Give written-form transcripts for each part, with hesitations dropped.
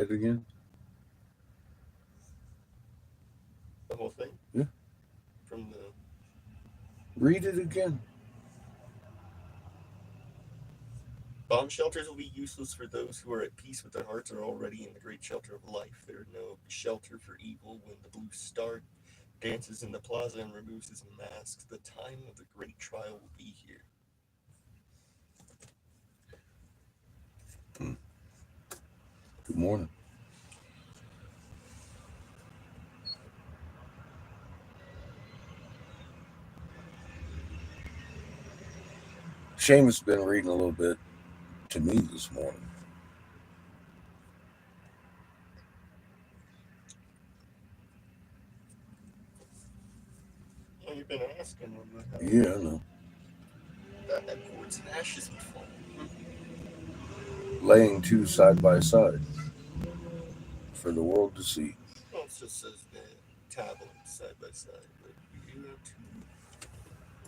It again? The whole thing Yeah. from the Read it again. bomb shelters will be useless for those who are at peace with their hearts are already in the great shelter of life. There is no shelter for evil when the blue star dances in the plaza and removes his mask. The time of the great trial will be here. Good morning. Seamus been reading a little bit to me this morning. Well, you've been asking when Yeah, I know. that quartz and ashes would fall. Laying two side by side for the world to see. Well, it just says the tablets side by side, but we do have two.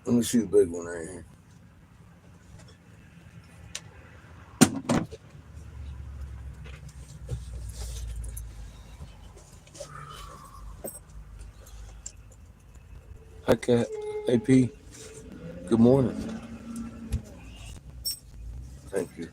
Let me see the big one right here. Hi, Cat. Hey, P. Good morning. Thank you.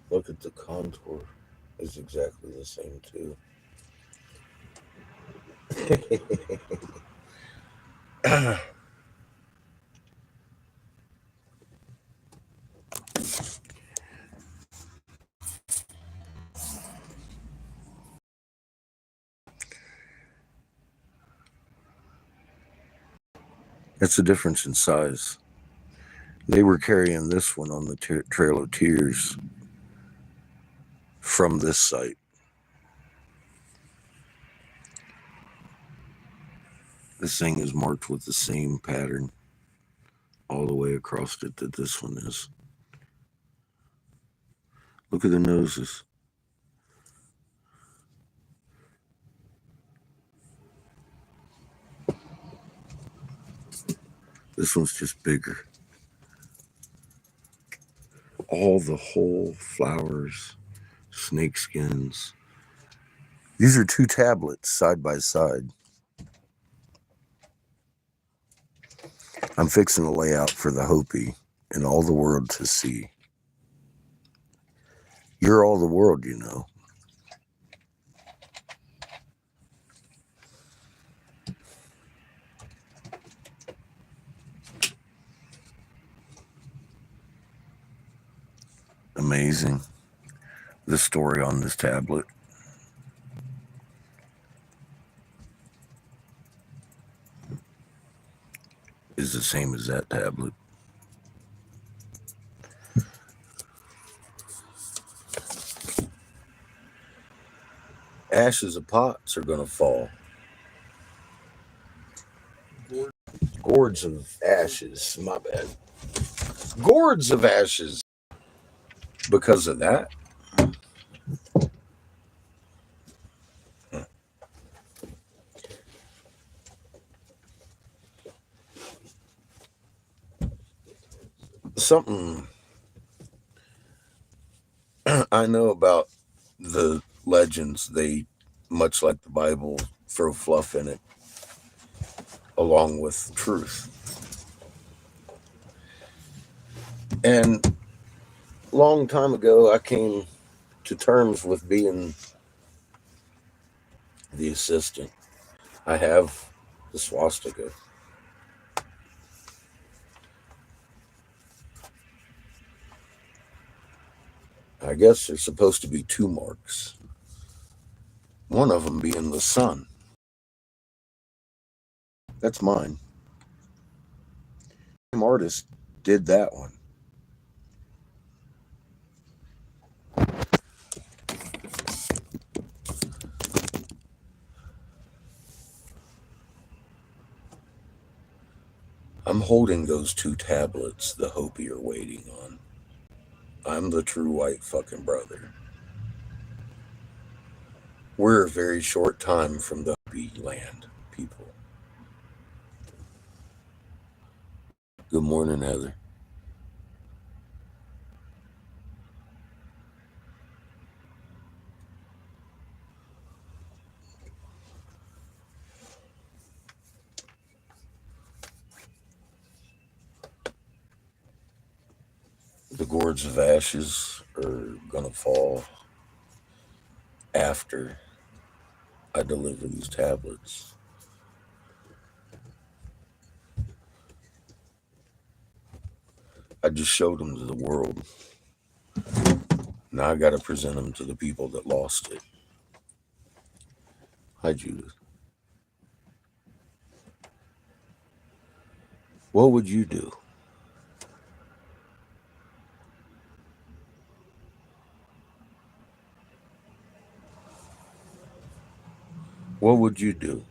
Look at the contour. It's exactly the same, too. It's a difference in size. They were carrying this one on the Trail of Tears from this site. This thing is marked with the same pattern all the way across it that this one is. Look at the noses. This one's just bigger. All the whole flowers, snake skins. These are two tablets side by side. I'm fixing a layout for the Hopi and all the world to see. You're all the world, you know. Amazing. The story on this tablet is the same as that tablet. Ashes of pots are going to fall. Gourds of ashes. My bad. Gourds of ashes. Because of that. Something I know about the legends, they, much like the Bible, throw fluff in it along with truth. And long time ago, I came to terms with being the assistant. I have the swastika. I guess there's supposed to be two marks, one of them being the sun. That's mine. The artist did that one. I'm holding those two tablets the Hopi are waiting on. I'm the true white fucking brother. We're a very short time from the Hopi land, people. Good morning, Heather. The gourds of ashes are gonna fall after I deliver these tablets. I just showed them to the world. Now I got to present them to the people that lost it. Hi, Judith. What would you do? What would you do?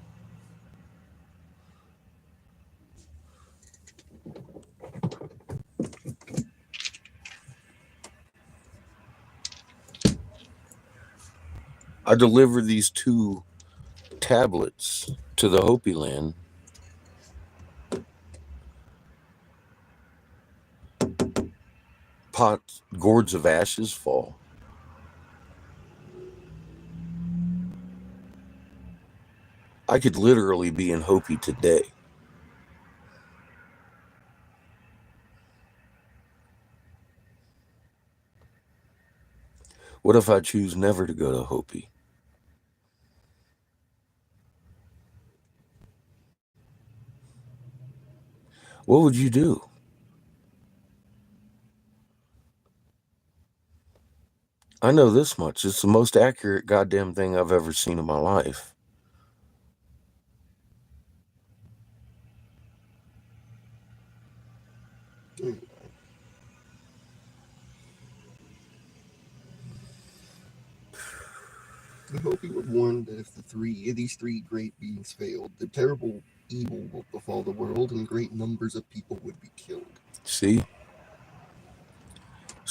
I delivered these 2 tablets to the Hopi land. Gourds of ashes fall. I could literally be in Hopi today. What if I choose never to go to Hopi? What would you do? I know this much. It's the most accurate goddamn thing I've ever seen in my life. The Hopi were warned that if these three great beings failed, the terrible evil will befall the world and great numbers of people would be killed. See,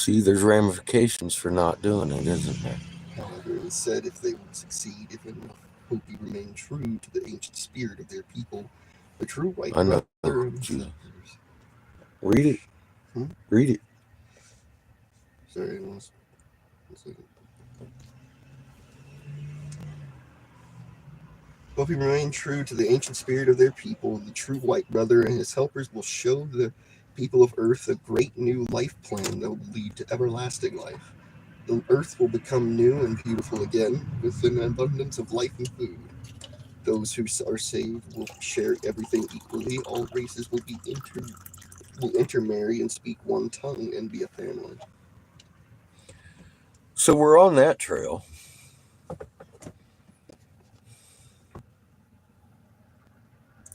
there's ramifications for not doing it, isn't there? However, it is said if they would succeed, if enough Hopi remain true to the ancient spirit of their people, the true white I know, brother and Judah. helpers. Read it. Read it. Sorry, one second. Hopi remain true to the ancient spirit of their people, the true white brother and his helpers will show the people of Earth a great new life plan that will lead to everlasting life. The Earth will become new and beautiful again, with an abundance of life and food. Those who are saved will share everything equally. All races will intermarry and speak one tongue and be a family. So we're on that trail.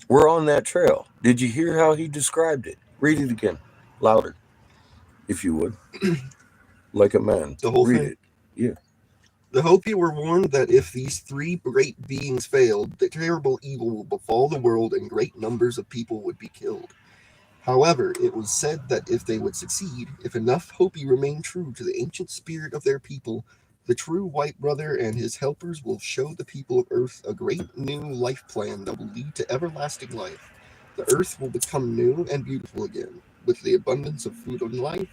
We're on that trail. Did you hear how he described it? Read it again, louder, if you would. Like a man. The whole Read thing? it. Yeah. The Hopi were warned that if these 3 great beings failed, the terrible evil will befall the world and great numbers of people would be killed. However, it was said that if they would succeed, if enough Hopi remain true to the ancient spirit of their people, the true white brother and his helpers will show the people of Earth a great new life plan that will lead to everlasting life. The Earth will become new and beautiful again, with the abundance of food and life.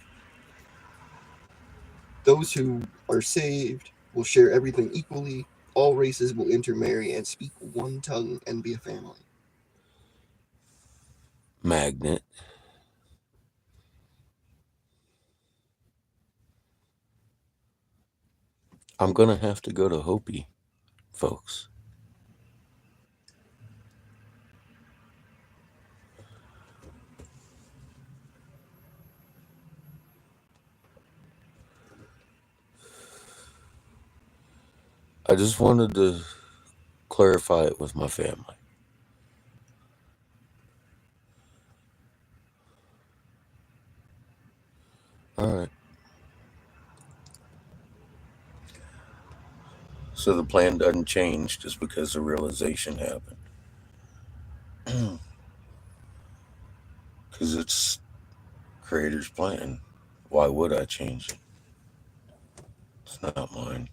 Those who are saved will share everything equally. All races will intermarry and speak one tongue and be a family. Magnet. I'm going to have to go to Hopi, folks. I just wanted to clarify it with my family. All right. So the plan doesn't change just because the realization happened. Because it's Creator's plan. Why would I change it? It's not mine.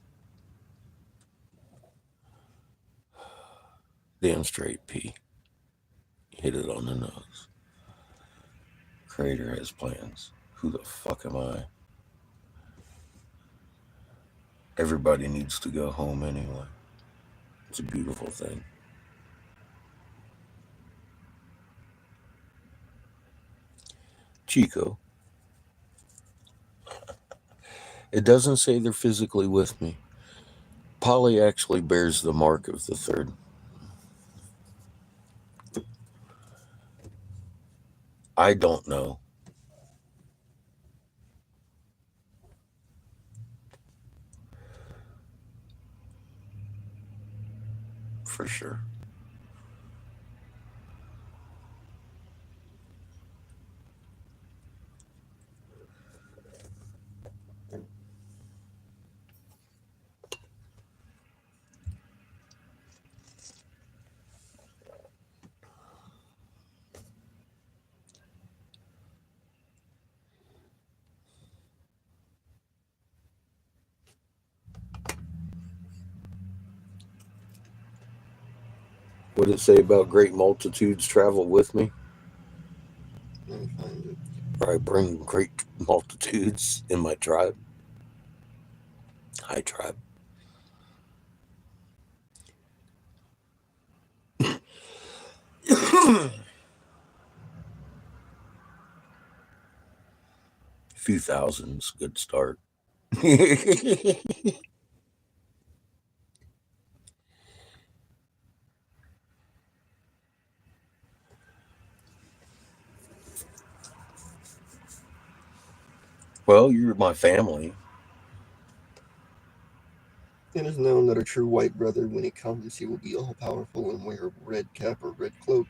Damn straight, P. Hit it on the nose. Creator has plans. Who the fuck am I? Everybody needs to go home anyway. It's a beautiful thing. Chico. It doesn't say they're physically with me. Polly actually bears the mark of the third. I don't know. For sure. What did it say about great multitudes travel with me? Let me find it. Or I bring great multitudes in my tribe. Hi, tribe. Few thousands, good start. Well, you're my family. It is known that a true white brother, when he comes, he will be all powerful and wear a red cap or red cloak.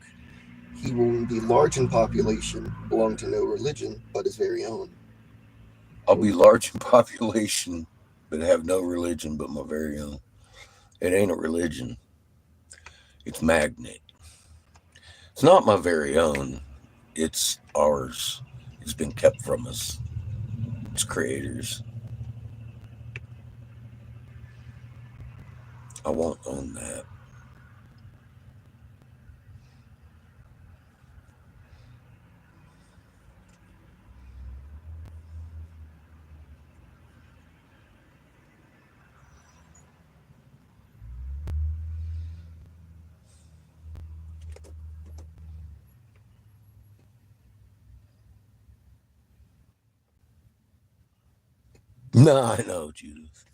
He will be large in population, belong to no religion, but his very own. I'll be large in population, but have no religion but my very own. It ain't a religion. It's magnet. It's not my very own. It's ours. It's been kept from us. It's creators. I won't own that. No, I know, Judith.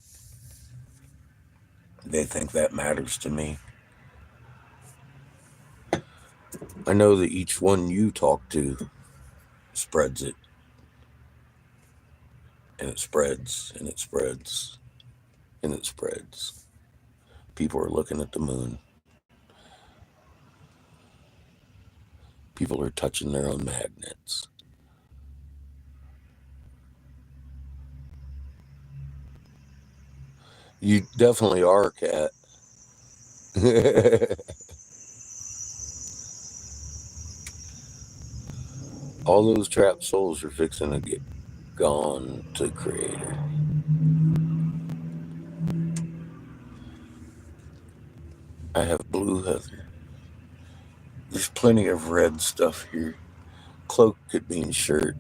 They think that matters to me. I know that each one you talk to spreads it. And it spreads, and it spreads, and it spreads. People are looking at the moon. People are touching their own magnets. You definitely are, Cat. All those trapped souls are fixing to get gone to Creator. I have blue heather. There's plenty of red stuff here. Cloak could mean shirt.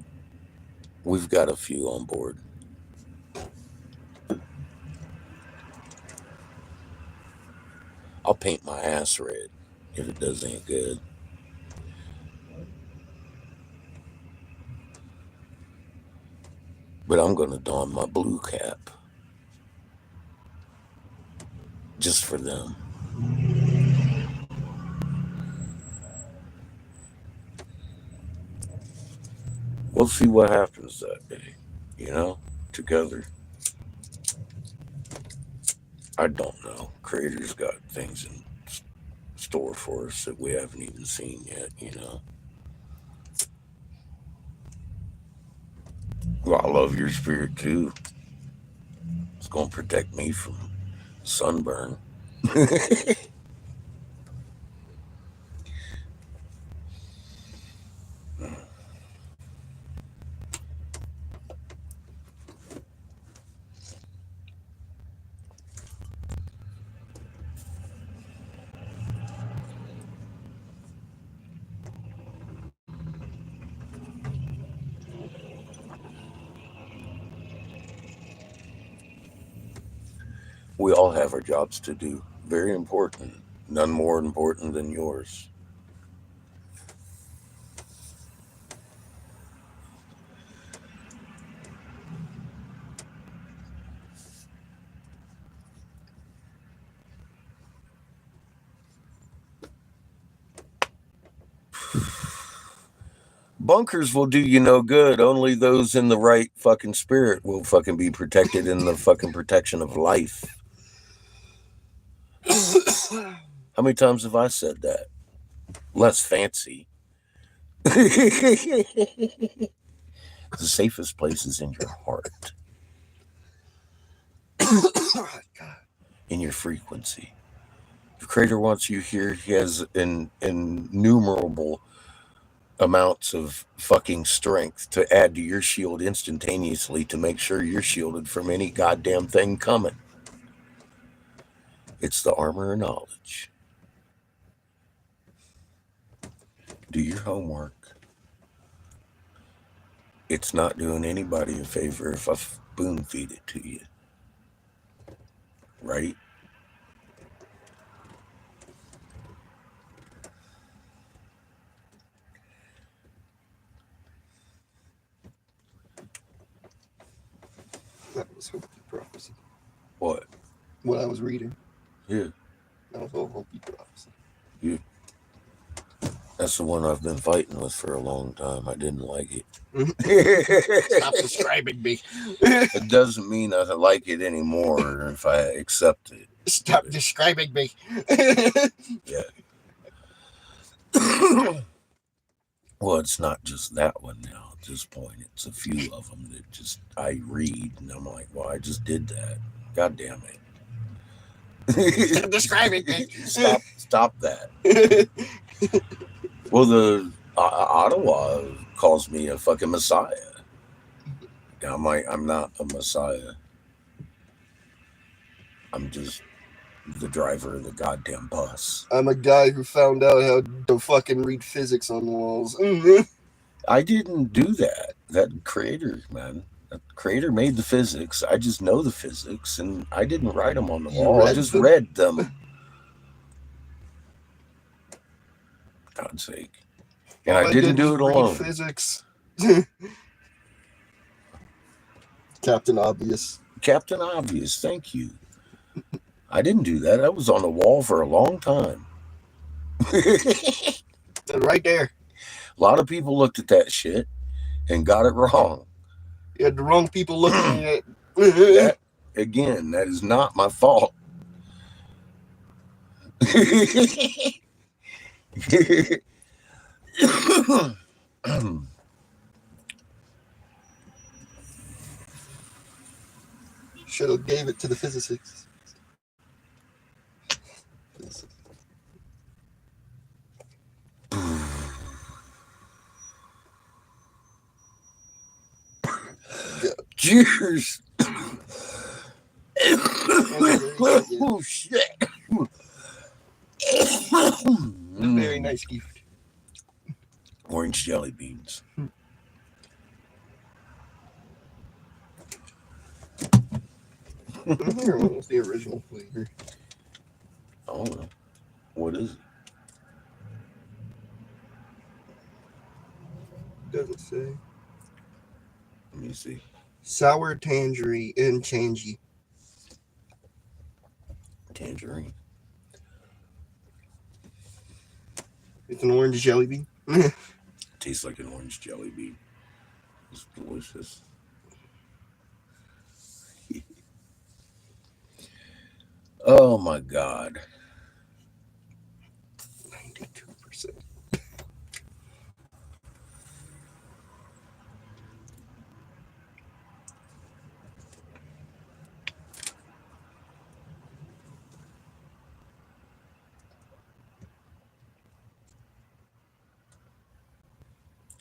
We've got a few on board. I'll paint my ass red if it does any good. But I'm going to don my blue cap. Just for them. We'll see what happens that day, together. I don't know. Creator's got things in store for us that we haven't even seen yet. Well, I love your spirit too. It's going to protect me from sunburn. We all have our jobs to do. Very important. None more important than yours. Bunkers will do you no good. Only those in the right fucking spirit will fucking be protected in the fucking protection of life. How many times have I said that? Less fancy. The safest place is in your heart, in your frequency. The Creator wants you here. He has innumerable amounts of fucking strength to add to your shield instantaneously to make sure you're shielded from any goddamn thing coming. It's the armor of knowledge. Do your homework. It's not doing anybody a favor if I spoon feed it to you. Right? That was Hopi Prophecy. What? What I was reading. Yeah. That was all Hopi Prophecy. Yeah. That's the one I've been fighting with for a long time. I didn't like it. Stop describing me. It doesn't mean I like it anymore if I accept it. Stop describing me. Yeah. Well, it's not just that one now at this point. It's a few of them that just I read and I'm like, well, I just did that. God damn it. Stop describing me. Stop that. Well, the Ottawa calls me a fucking messiah. I'm not a messiah. I'm just the driver of the goddamn bus. I'm a guy who found out how to fucking read physics on walls. I didn't do that. That creator, man. That creator made the physics. I just know the physics, and I didn't write them on the wall. I just read them. God's sake. And I didn't do it alone. Physics. Captain Obvious. Captain Obvious, thank you. I didn't do that. I was on the wall for a long time. Right there. A lot of people looked at that shit and got it wrong. You had the wrong people looking at That, again, that is not my fault. Should have gave it to the physicists. Cheers. Oh shit. Very nice gift. Orange jelly beans. What was the original flavor? I don't know. What is it? Doesn't say. Let me see. Sour tangerine and tangy. Tangerine. It's an orange jelly bean. Tastes like an orange jelly bean. It's delicious. Oh my God. 92%.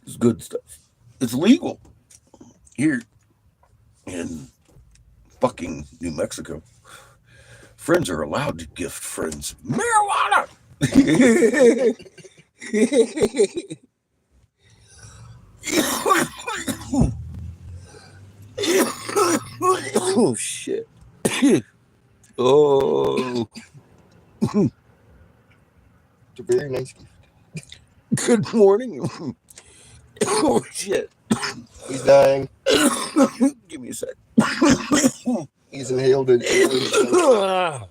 It's good stuff. It's legal here in fucking New Mexico. Friends are allowed to gift friends marijuana. Oh shit. Oh, It's a very nice gift. good morning. Oh, shit. He's dying. Give me a sec. He's inhaled an orange juice.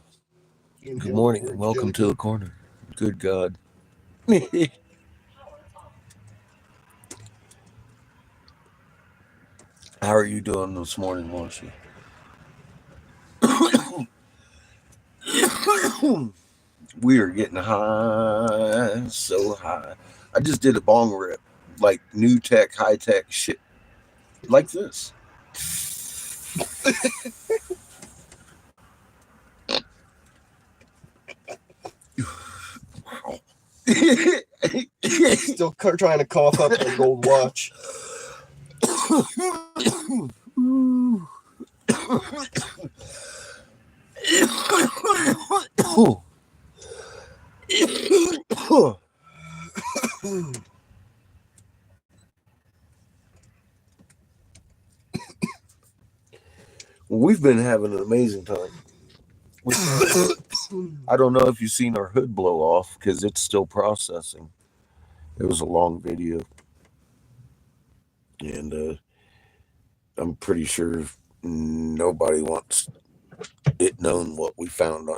Good morning and welcome to the corner. Good God. How are you doing this morning, Marcy? We are getting high, so high. I just did a bong rip, like new tech, high tech shit, like this. Wow. Still trying to cough up a gold watch. We've been having an amazing time. I don't know if you've seen our hood blow off because it's still processing. It was a long video. And I'm pretty sure nobody wants it known what we found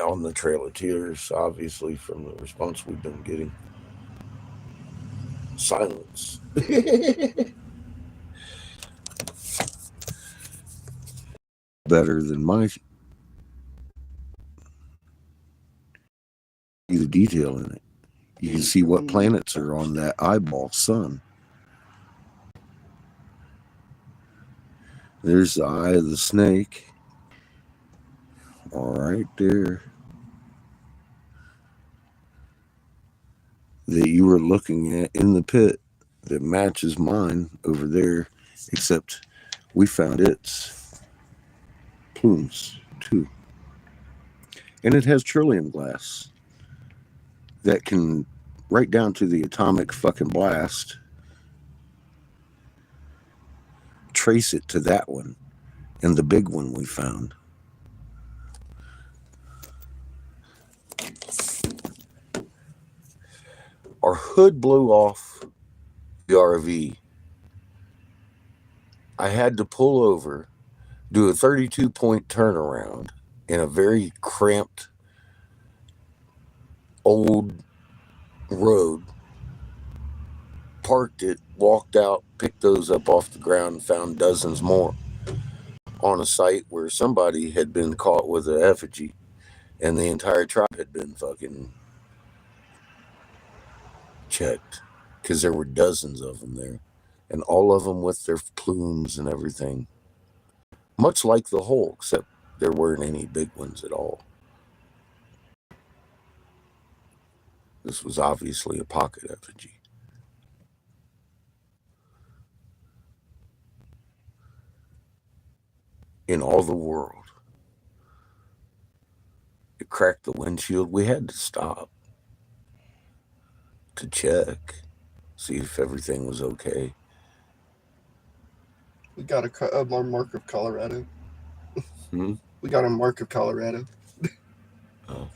on the Trail of Tears, obviously, from the response we've been getting. Silence. Better than my the detail in it. You can see what planets are on that eyeball sun. There's the eye of the snake. All right there. That you were looking at in the pit that matches mine over there, except we found its plumes too. And it has trillium glass that can, right down to the atomic fucking blast, trace it to that one and the big one we found. Our hood blew off the RV. I had to pull over, do a 32-point turnaround in a very cramped old road, parked it, walked out, picked those up off the ground, and found dozens more on a site where somebody had been caught with an effigy and the entire tribe had been fucking checked because there were dozens of them there, and all of them with their plumes and everything, much like the hole, except there weren't any big ones at all. This was obviously a pocket effigy. In all the world. It cracked the windshield. We had to stop to check, see if everything was okay. We got a mark of Colorado. Hmm? We got a mark of Colorado. Oh.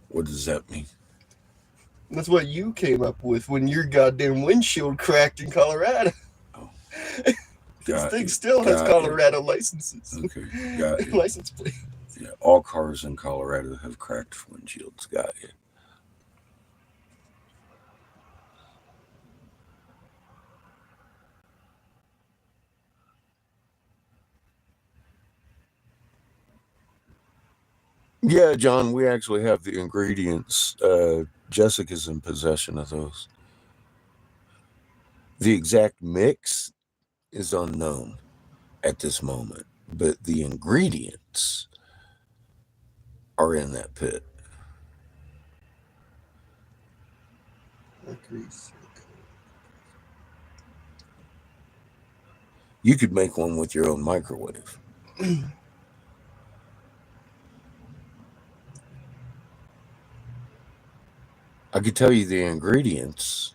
What does that mean? That's what you came up with when your goddamn windshield cracked in Colorado. Oh. This thing still has Colorado licenses. Okay, got it. License plate. Yeah, all cars in Colorado have cracked windshields. Got it. Yeah, John, we actually have the ingredients. Jessica's in possession of those. The exact mix is unknown at this moment, but the ingredients are in that pit. You could make one with your own microwave. I could tell you the ingredients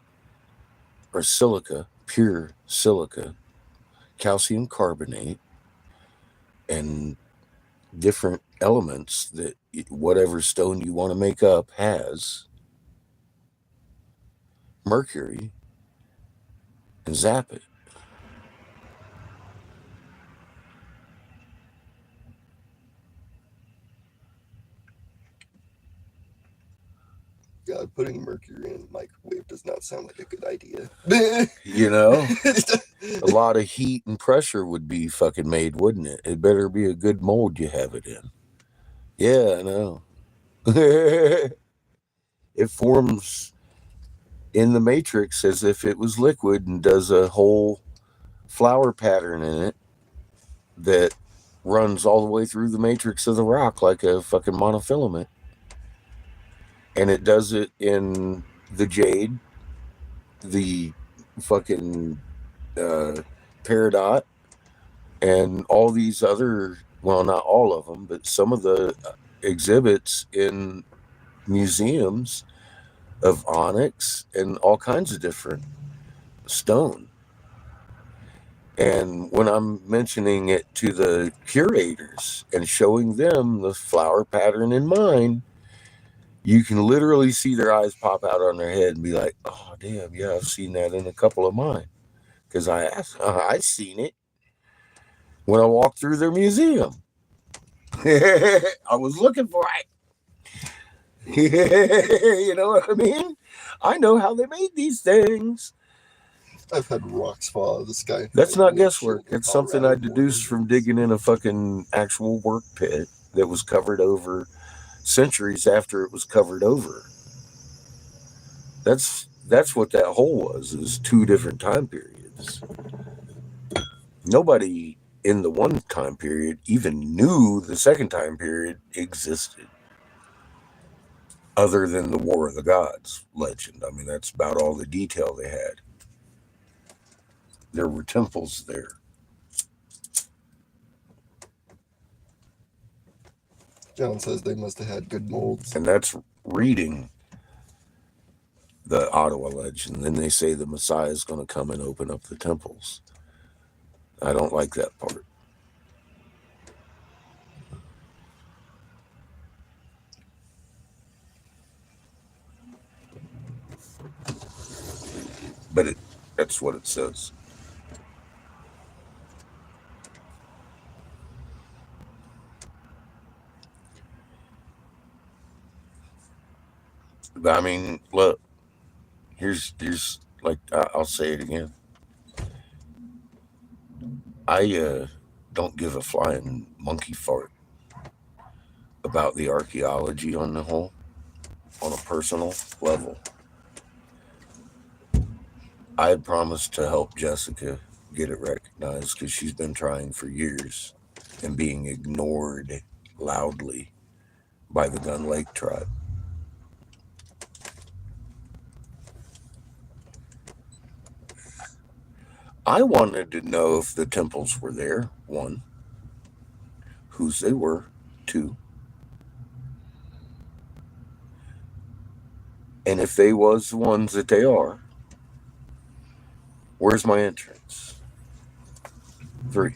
are silica, pure silica, calcium carbonate and different elements that whatever stone you want to make up has mercury and zap it. God, putting mercury in a microwave does not sound like a good idea. You know, a lot of heat and pressure would be fucking made, wouldn't it? It better be a good mold you have it in. Yeah, I know. It forms in the matrix as if it was liquid and does a whole flower pattern in it that runs all the way through the matrix of the rock like a fucking monofilament. And it does it in the jade, the fucking peridot, and all these other, well, not all of them, but some of the exhibits in museums of onyx and all kinds of different stone. And when I'm mentioning it to the curators and showing them the flower pattern in mine, you can literally see their eyes pop out on their head and be like, oh, damn, yeah, I've seen that in a couple of mine. Because I seen it when I walked through their museum. I was looking for it. You know what I mean? I know how they made these things. I've had rocks fall out of the sky. That's not guesswork. It's something I deduced from digging in a fucking actual work pit that was covered over centuries after it was covered over. That's what that hole was. It was two different time periods. Nobody in the one time period even knew the second time period existed, other than the War of the Gods legend. I mean, that's about all the detail they had. There were temples there. John says they must have had good molds. And that's reading the Ottawa legend. Then they say the Messiah is going to come and open up the temples. I don't like that part. But that's what it says. But I mean, look, here's like, I'll say it again. I don't give a flying monkey fart about the archaeology on the whole, on a personal level. I had promised to help Jessica get it recognized because she's been trying for years and being ignored loudly by the Gun Lake tribe. I wanted to know if the temples were there, one, whose they were, two, and if they was the ones that they are, where's my entrance? 3.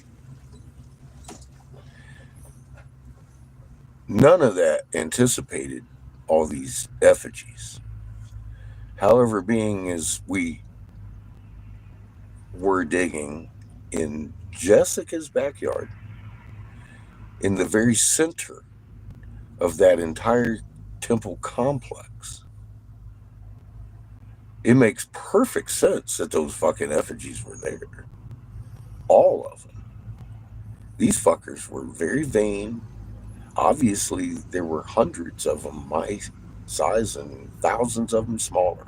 None of that anticipated all these effigies. However, being as we were digging in Jessica's backyard, in the very center of that entire temple complex, it makes perfect sense that those fucking effigies were there. All of them. These fuckers were very vain. Obviously, there were hundreds of them my size and thousands of them smaller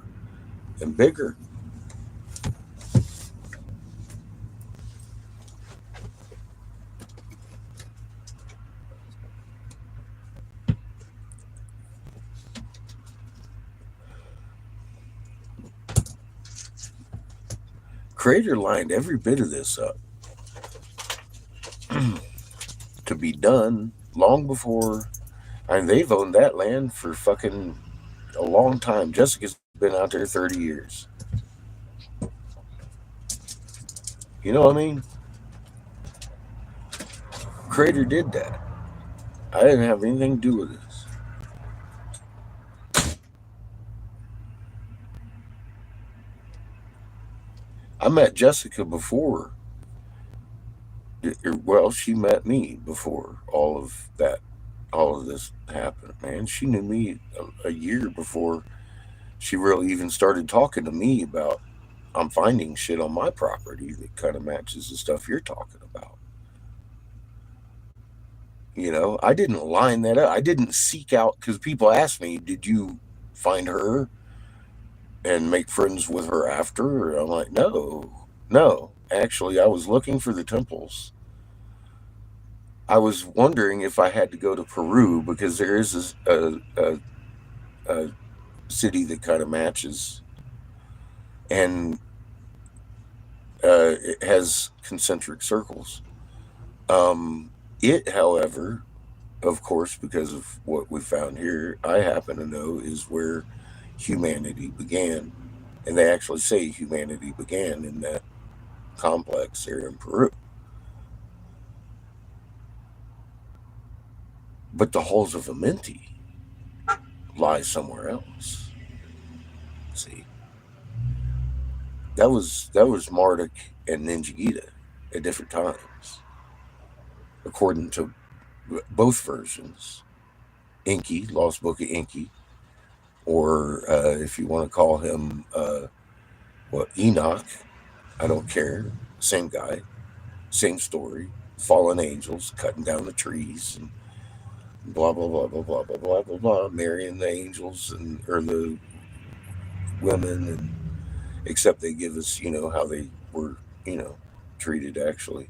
and bigger. Creator lined every bit of this up to be done long before. I mean, they've owned that land for fucking a long time. Jessica's been out there 30 years. You know what I mean? creator did that. I didn't have anything to do with this. I met Jessica before. Well, she met me before all of this happened, man. She knew me a year before she really even started talking to me about I'm finding shit on my property that kind of matches the stuff you're talking about. I didn't line that up. I didn't seek out, because people ask me, did you find her and make friends with her after? I'm like, no. Actually, I was looking for the temples. I was wondering if I had to go to Peru, because there is a city that kind of matches, and it has concentric circles. It, however, of course, because of what we found here, I happen to know is where humanity began. And they actually say humanity began in that complex there in Peru. But the halls of Amenti lie somewhere else. See, that was Marduk and Ninjagita at different times, according to both versions. Enki, Lost Book of Enki, or if you want to call him Enoch, I don't care. Same guy, same story. Fallen angels cutting down the trees and blah blah blah blah blah blah blah blah blah, marrying the angels or the women, and except they give us how they were treated actually.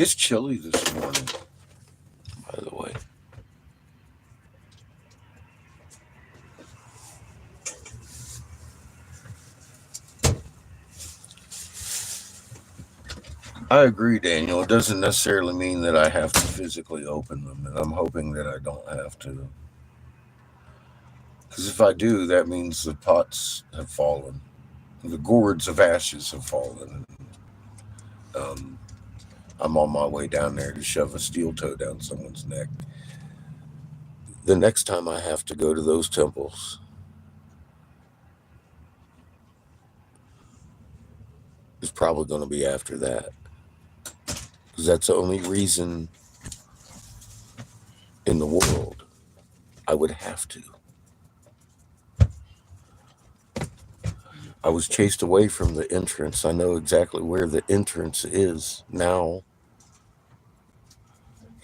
It's chilly this morning, by the way. I agree, Daniel. It doesn't necessarily mean that I have to physically open them, and I'm hoping that I don't have to. Because if I do, that means the pots have fallen. The gourds of ashes have fallen. Um, I'm on my way down there to shove a steel toe down someone's neck. The next time I have to go to those temples is probably going to be after that. Because that's the only reason in the world I would have to. I was chased away from the entrance. I know exactly where the entrance is now.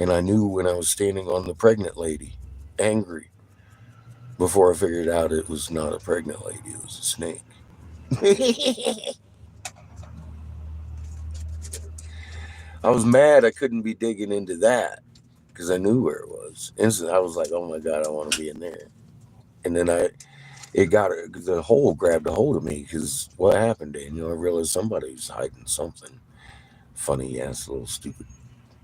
And I knew when I was standing on the pregnant lady, angry, before I figured out it was not a pregnant lady, it was a snake. I was mad I couldn't be digging into that because I knew where it was. Instantly, I was like, oh my God, I want to be in there. And then the hole grabbed a hold of me, because what happened, Daniel? I realized somebody was hiding something. Funny ass little stupid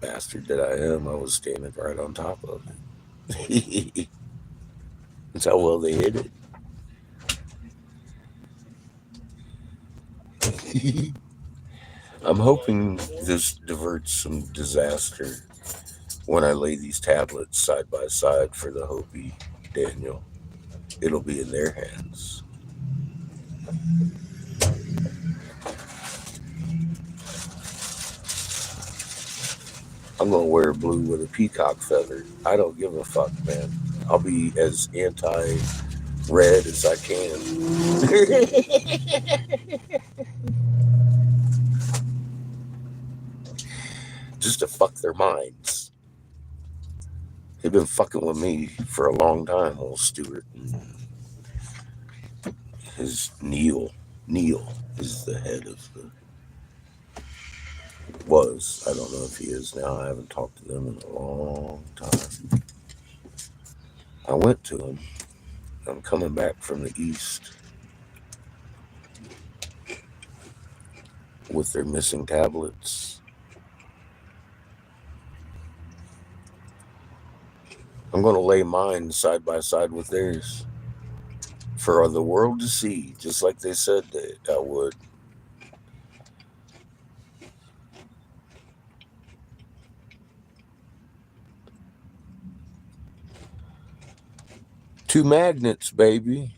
bastard that I am. I was standing right on top of it. That's how well they hid it. I'm hoping this diverts some disaster when I lay these tablets side by side for the Hopi, Daniel. It'll be in their hands. I'm going to wear blue with a peacock feather. I don't give a fuck, man. I'll be as anti-red as I can. Just to fuck their minds. They've been fucking with me for a long time, old Stuart. His Neil is the head of the Was. I don't know if he is now. I haven't talked to them in a long time. I went to him. I'm coming back from the east with their missing tablets. I'm going to lay mine side by side with theirs for the world to see, just like they said that I would. Two magnets, baby.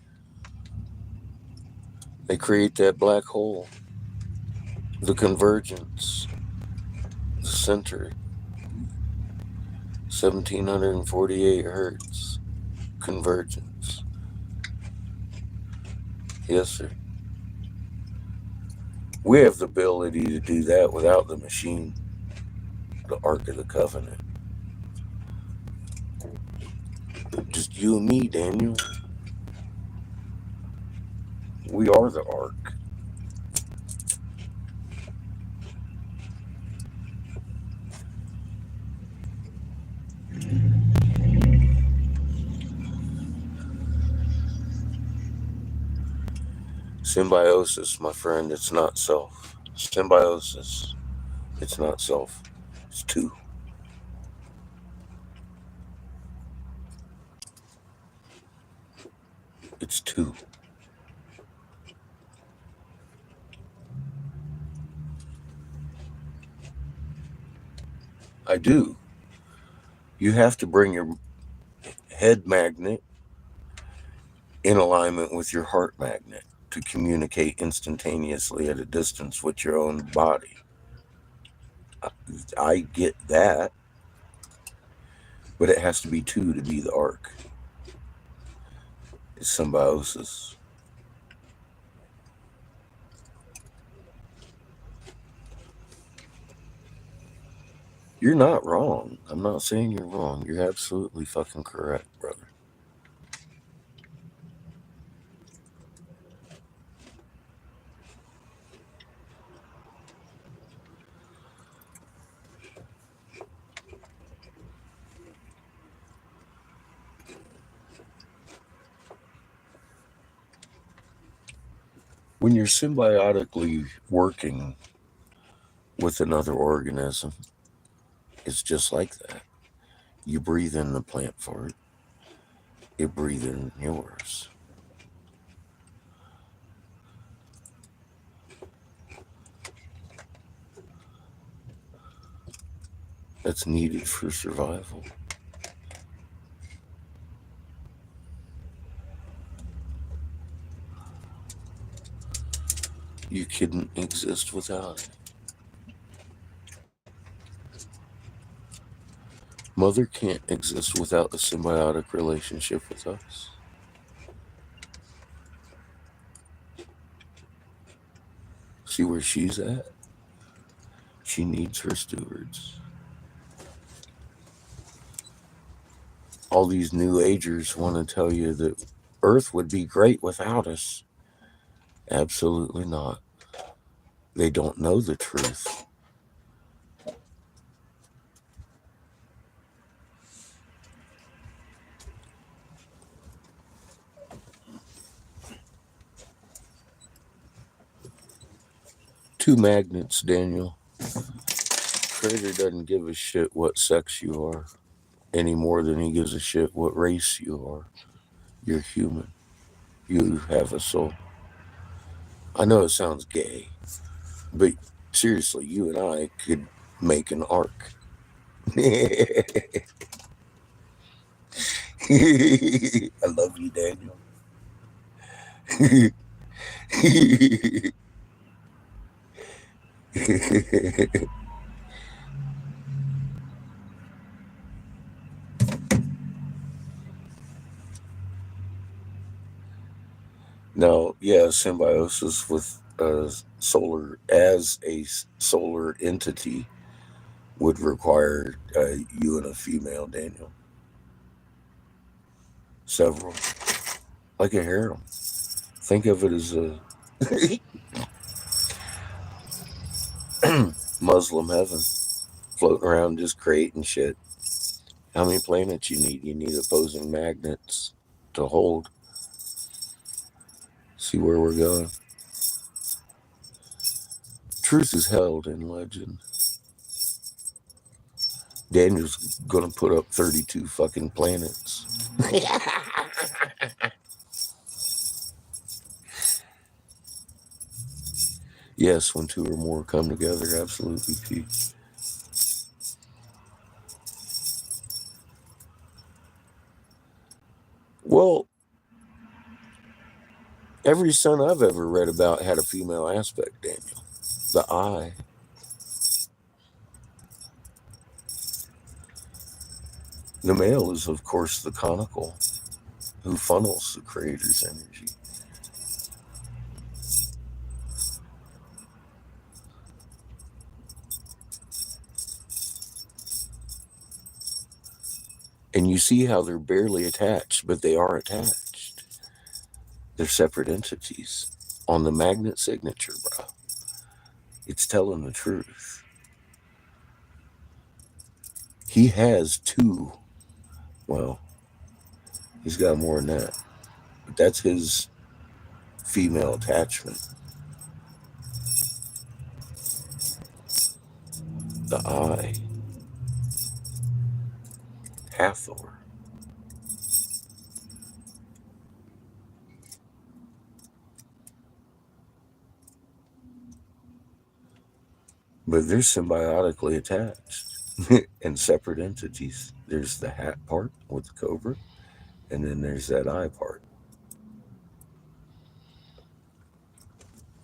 They create that black hole, the convergence, the center, 1748 hertz convergence. Yes, sir. We have the ability to do that without the machine, the Ark of the Covenant. Just you and me, Daniel. We are the Ark. Symbiosis, my friend, it's not self. Symbiosis, it's not self. It's two. It's two. I do. You have to bring your head magnet in alignment with your heart magnet to communicate instantaneously at a distance with your own body. I get that, but it has to be two to be the Ark. It's symbiosis. You're not wrong. I'm not saying you're wrong. You're absolutely fucking correct, brother. When you're symbiotically working with another organism, it's just like that. You breathe in the plant for it. You breathe in yours. That's needed for survival. You couldn't exist without it. Mother can't exist without a symbiotic relationship with us. See where she's at? She needs her stewards. All these new agers want to tell you that Earth would be great without us. Absolutely not. They don't know the truth. Two magnets, Daniel. Creator doesn't give a shit what sex you are any more than he gives a shit what race you are. You're human. You have a soul. I know it sounds gay, but seriously, you and I could make an ark. I love you, Daniel. Now, yeah, symbiosis with solar as a solar entity would require you and a female, Daniel. Several, like a harem. Think of it as a Muslim heaven, floating around just creating shit. How many planets you need? You need opposing magnets to hold. See where we're going. Truth is held in legend. Daniel's gonna put up 32 fucking planets. Yes, when two or more come together, absolutely, Pete. Well, every son I've ever read about had a female aspect, Daniel. The eye. The male is, of course, the conical, who funnels the creator's energy. And you see how they're barely attached, but they are attached. They're separate entities on the magnet signature, bro. It's telling the truth. He has two. Well, he's got more than that. But that's his female attachment. The eye. Hathor. But they're symbiotically attached and separate entities. There's the hat part with the cobra, and then there's that eye part.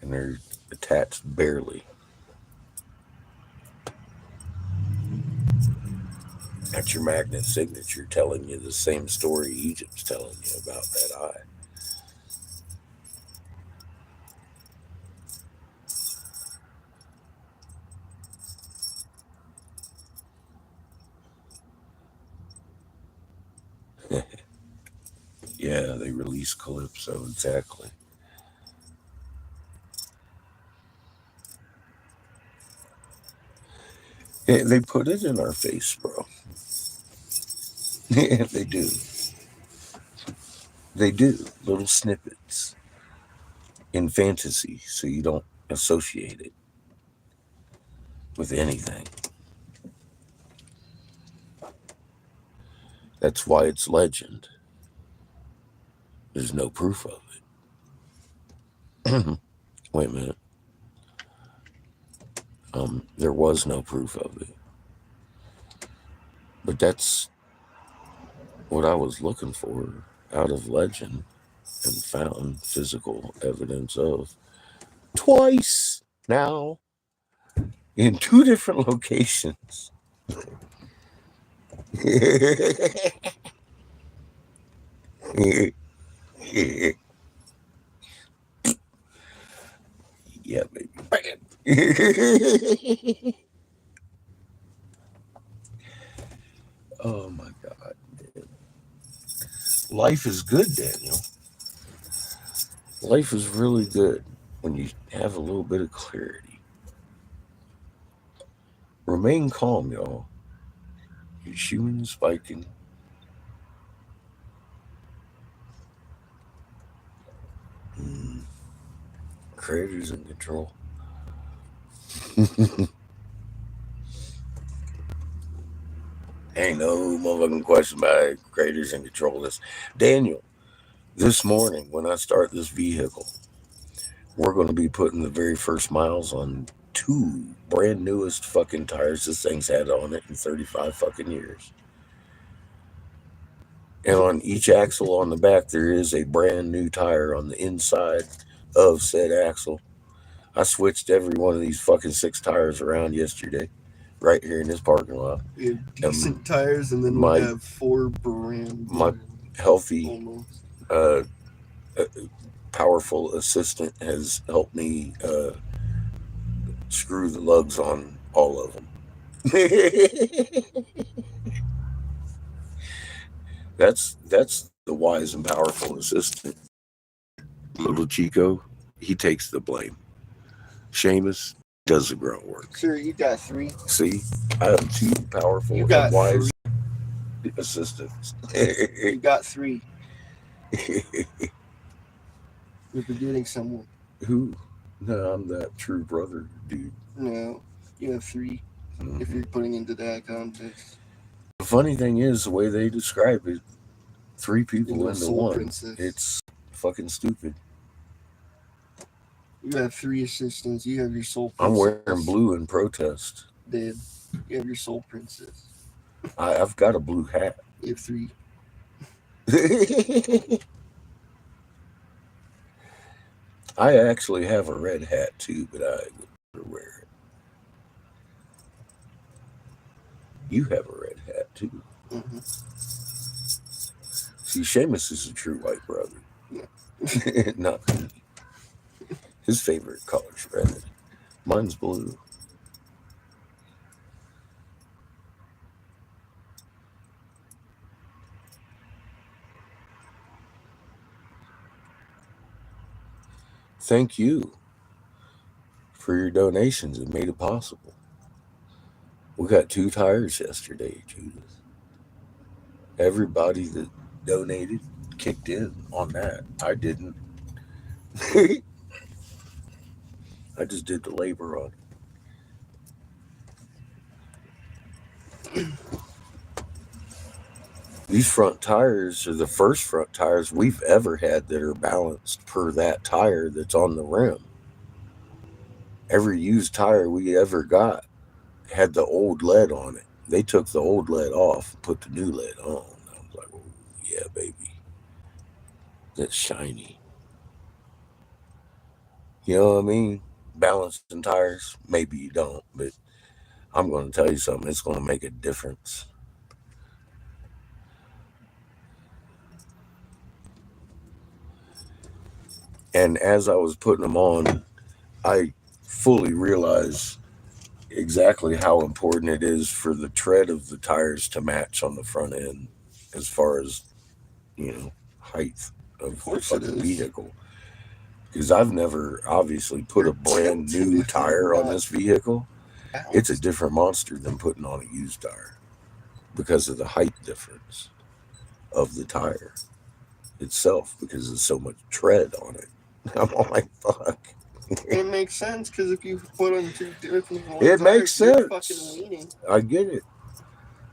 And they're attached barely. That's your magnet signature telling you the same story Egypt's telling you about that eye. Yeah, they release Calypso, exactly. They put it in our face, bro. Yeah, they do. They do. Little snippets in fantasy, so you don't associate it with anything. That's why it's legend. There's no proof of it. Wait a minute. There was no proof of it. But that's what I was looking for out of legend and found physical evidence of twice now in two different locations. Yeah, baby. Oh my God. Life is good, Daniel. Life is really good when you have a little bit of clarity. Remain calm, y'all. You're shooting, spiking. Creators in control. Ain't no motherfucking question about it. Creators in control of this. Daniel, this morning when I start this vehicle, we're going to be putting the very first miles on two brand newest fucking tires this thing's had on it in 35 fucking years. And on each axle on the back, there is a brand new tire on the inside of said axle. I switched every one of these fucking 6 tires around yesterday, right here in this parking lot. We have decent tires, and then we have 4 brand. My healthy, almost. Powerful assistant has helped me screw the lugs on all of them. That's the wise and powerful assistant. Little Chico, he takes the blame. Seamus, does the grunt work. Sir, you got 3. See, I have 2 powerful You got and wise assistants. You got 3. You're forgetting someone. Who? No, I'm that true brother, dude. No, you have 3. Mhm. If you're putting into that context. The funny thing is, the way they describe it, 3 people Your into soul 1. princess. It's fucking stupid. You have 3 assistants. You have your soul I'm princess. wearing blue in protest. Dead. You have your soul princess. I've got a blue hat. You have 3. I actually have a red hat too, but I would never wear it. You have a red hat too. Mm-hmm. See, Seamus is a true white brother. Yeah. Not me. His favorite color's red. Mine's blue. Thank you for your donations. It made it possible. We got 2 tires yesterday, Judith. Everybody that donated kicked in on that. I didn't. I just did the labor on it. These front tires are the first front tires we've ever had that are balanced per that tire that's on the rim. Every used tire we ever got had the old lead on it. They took the old lead off and put the new lead on. I was like, oh, yeah, baby. That's shiny. You know what I mean? Balancing tires, maybe you don't, but I'm going to tell you something. It's going to make a difference. And as I was putting them on, I fully realized exactly how important it is for the tread of the tires to match on the front end as far as, height of the course it fucking is. vehicle. Because I've never obviously put a brand new tire on this vehicle. It's a different monster than putting on a used tire because of the height difference of the tire itself, because there's so much tread on it. I'm all like, fuck. It makes sense because if you put on 2 different ones, It makes you're sense. fucking leaning. I get it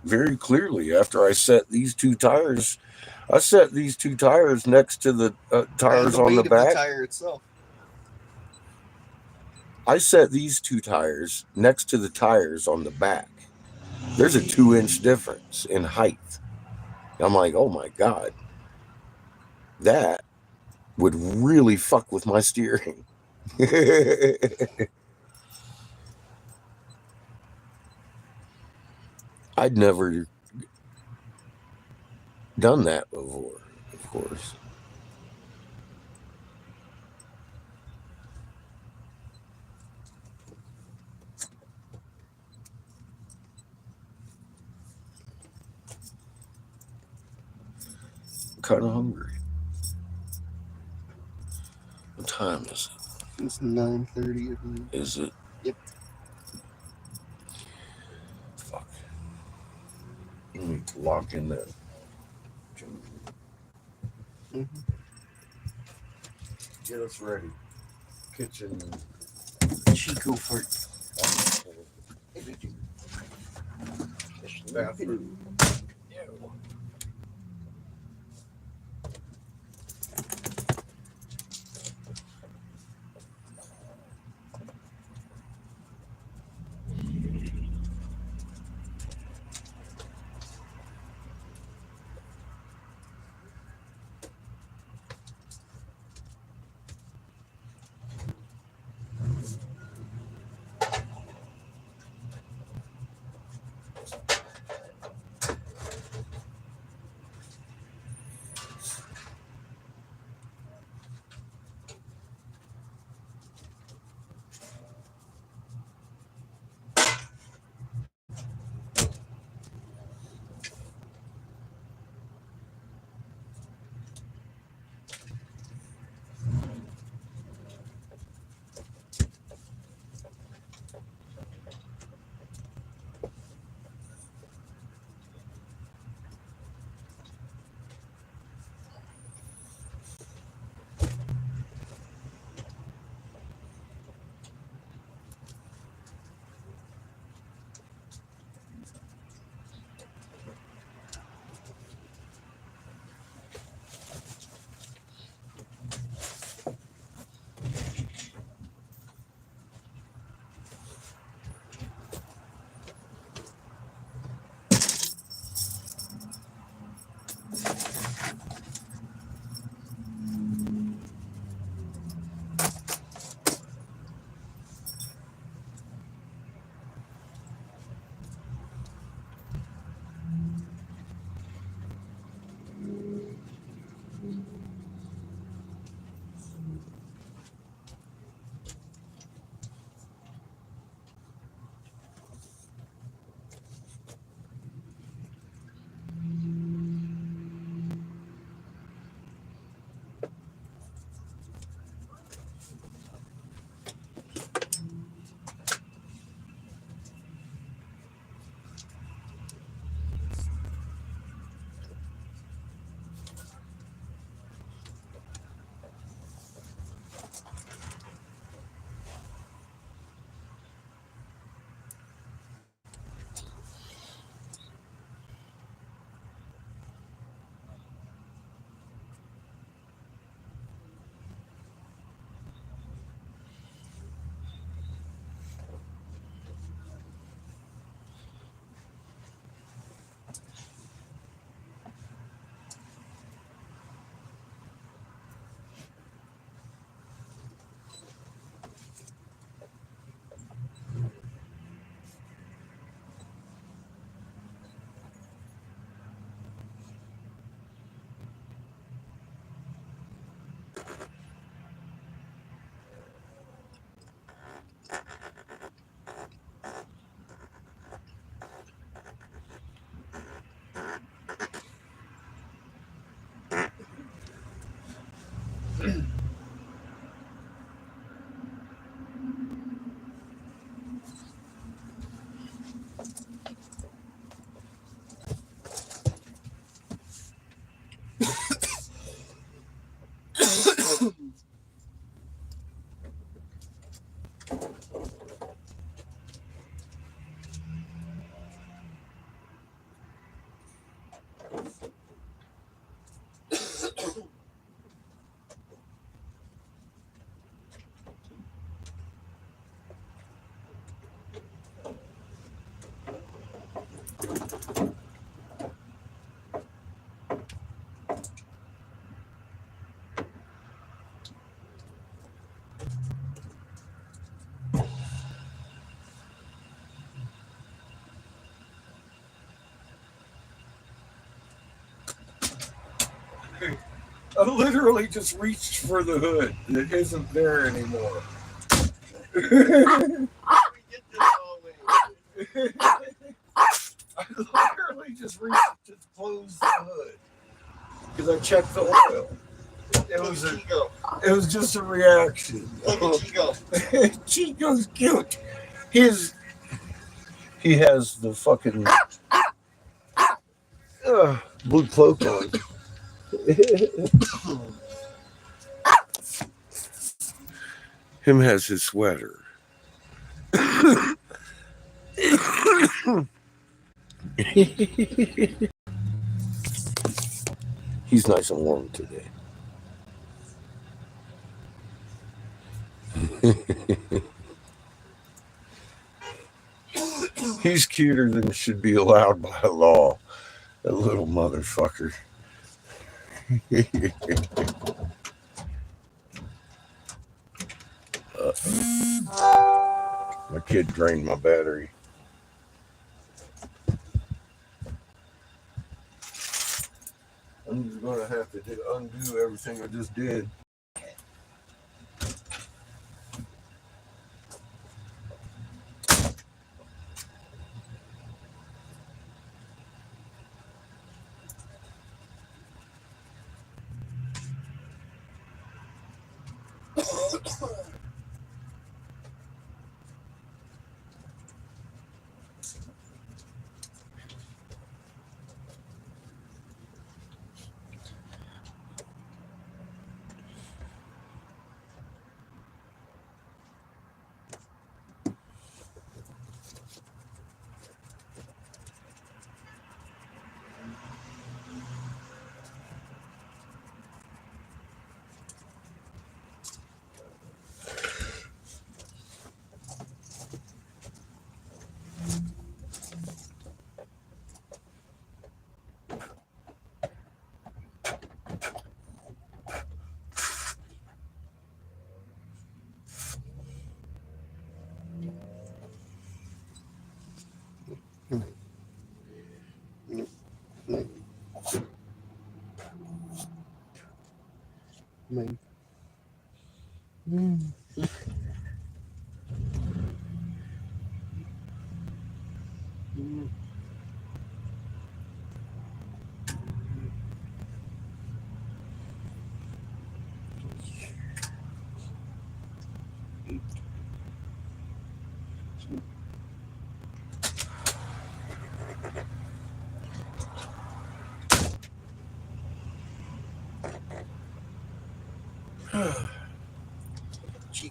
very clearly. After I set these 2 tires, I set these 2 tires next to the tires on the weight of back. The tire itself. I set these 2 tires next to the tires on the back. There's a 2-inch difference in height. I'm like, oh my God, that would really fuck with my steering. I'd never done that before, of course. I'm kind of hungry. What time is it? It's 9:30, I believe. Is it? Yep. Fuck. You need to lock in that. Mm-hmm. Get us ready. Kitchen. Chico fart. Bathroom. I literally just reached for the hood. It isn't there anymore. We get this always. I literally just reached to close the hood because I checked the oil. It was just a reaction. Look at Chico. Chico's cute. He has the fucking blue cloak on. Him has his sweater. He's nice and warm today. He's cuter than should be allowed by law. That little motherfucker. My kid drained my battery. I'm just going to have to undo everything I just did. Man.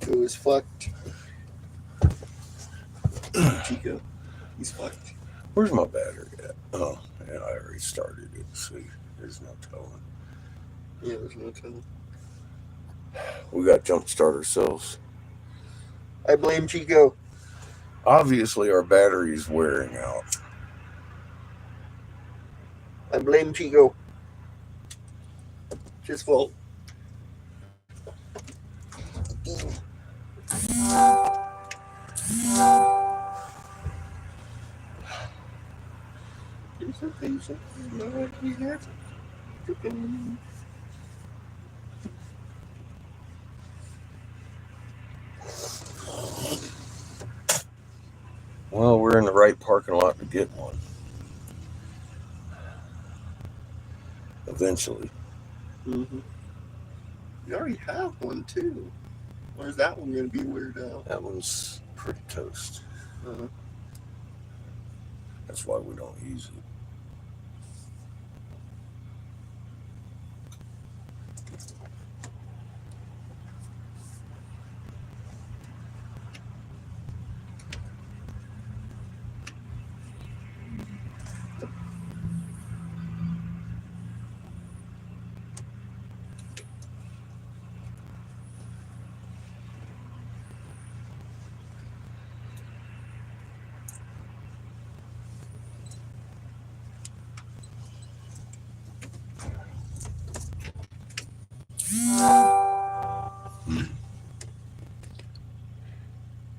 Chico is fucked. Chico, he's fucked. Where's my battery at? Oh, yeah, I already started it. See, there's no telling. Yeah, there's no telling. We got to jumpstart ourselves. I blame Chico. Obviously, our battery is wearing out. I blame Chico. It's his fault. You're so patient. You know what we have. Well, we're in the right parking lot to get one. Eventually. Mm-hmm. You already have one too. Or is that one going to be weird out? That one's pretty toast. Uh-huh. That's why we don't use it.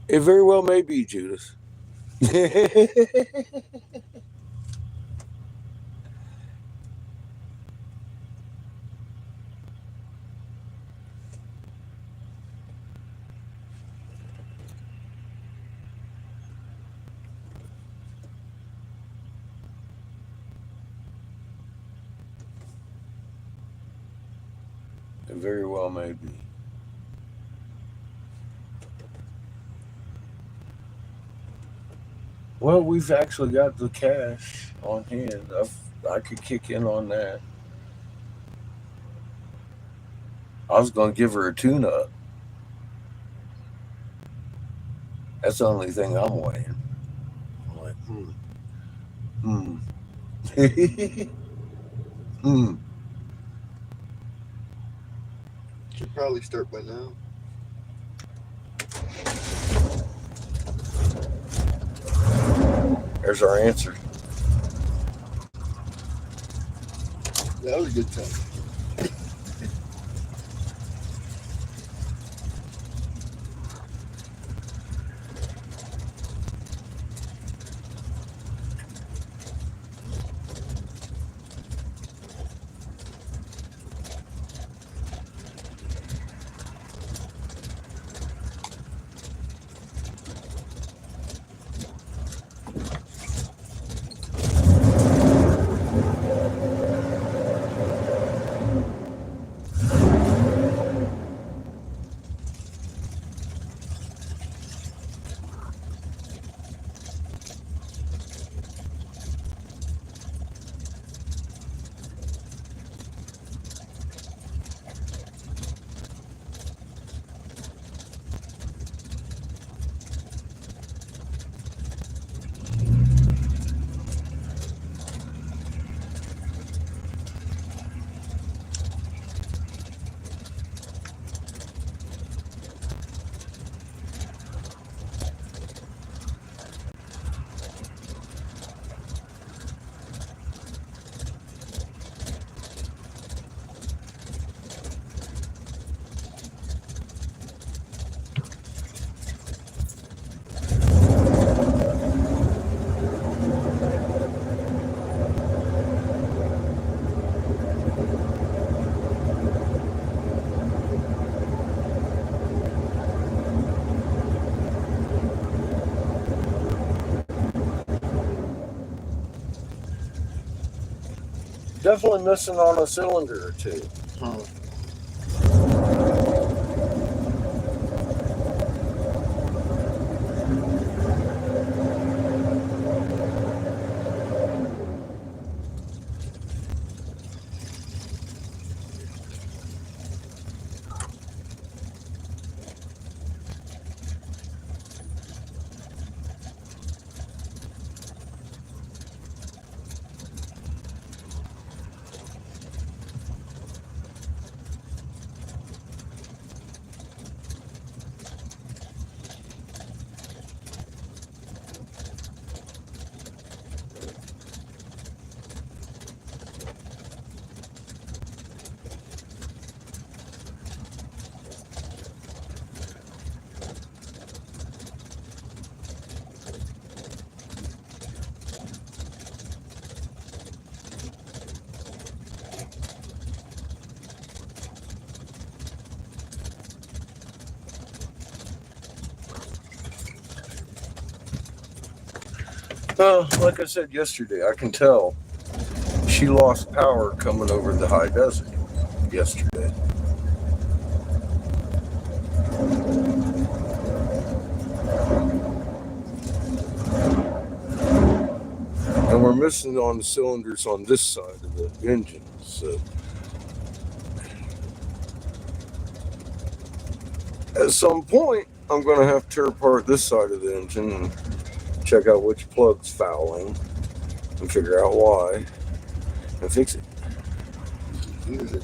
It very well may be, Judas. It very well may be. Well, we've actually got the cash on hand. I could kick in on that. I was going to give her a tune-up. That's the only thing I'm weighing. I'm like, Should probably start by now. There's our answer. That was a good time. Definitely missing on a cylinder or two. Huh. Like I said yesterday, I can tell she lost power coming over the high desert yesterday. And we're missing on the cylinders on this side of the engine. So at some point, I'm going to have to tear apart this side of the engine and check out which plug's fouling and figure out why and fix it. Use it.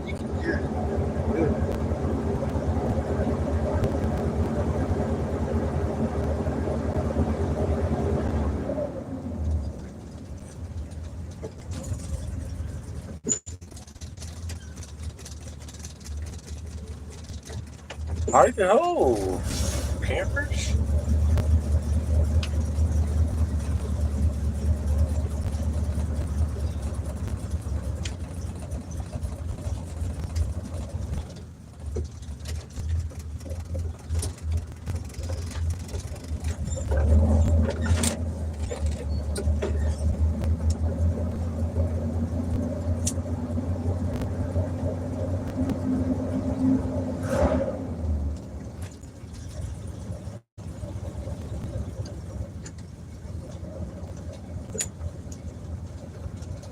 You can hear it. Hi-ho, campers.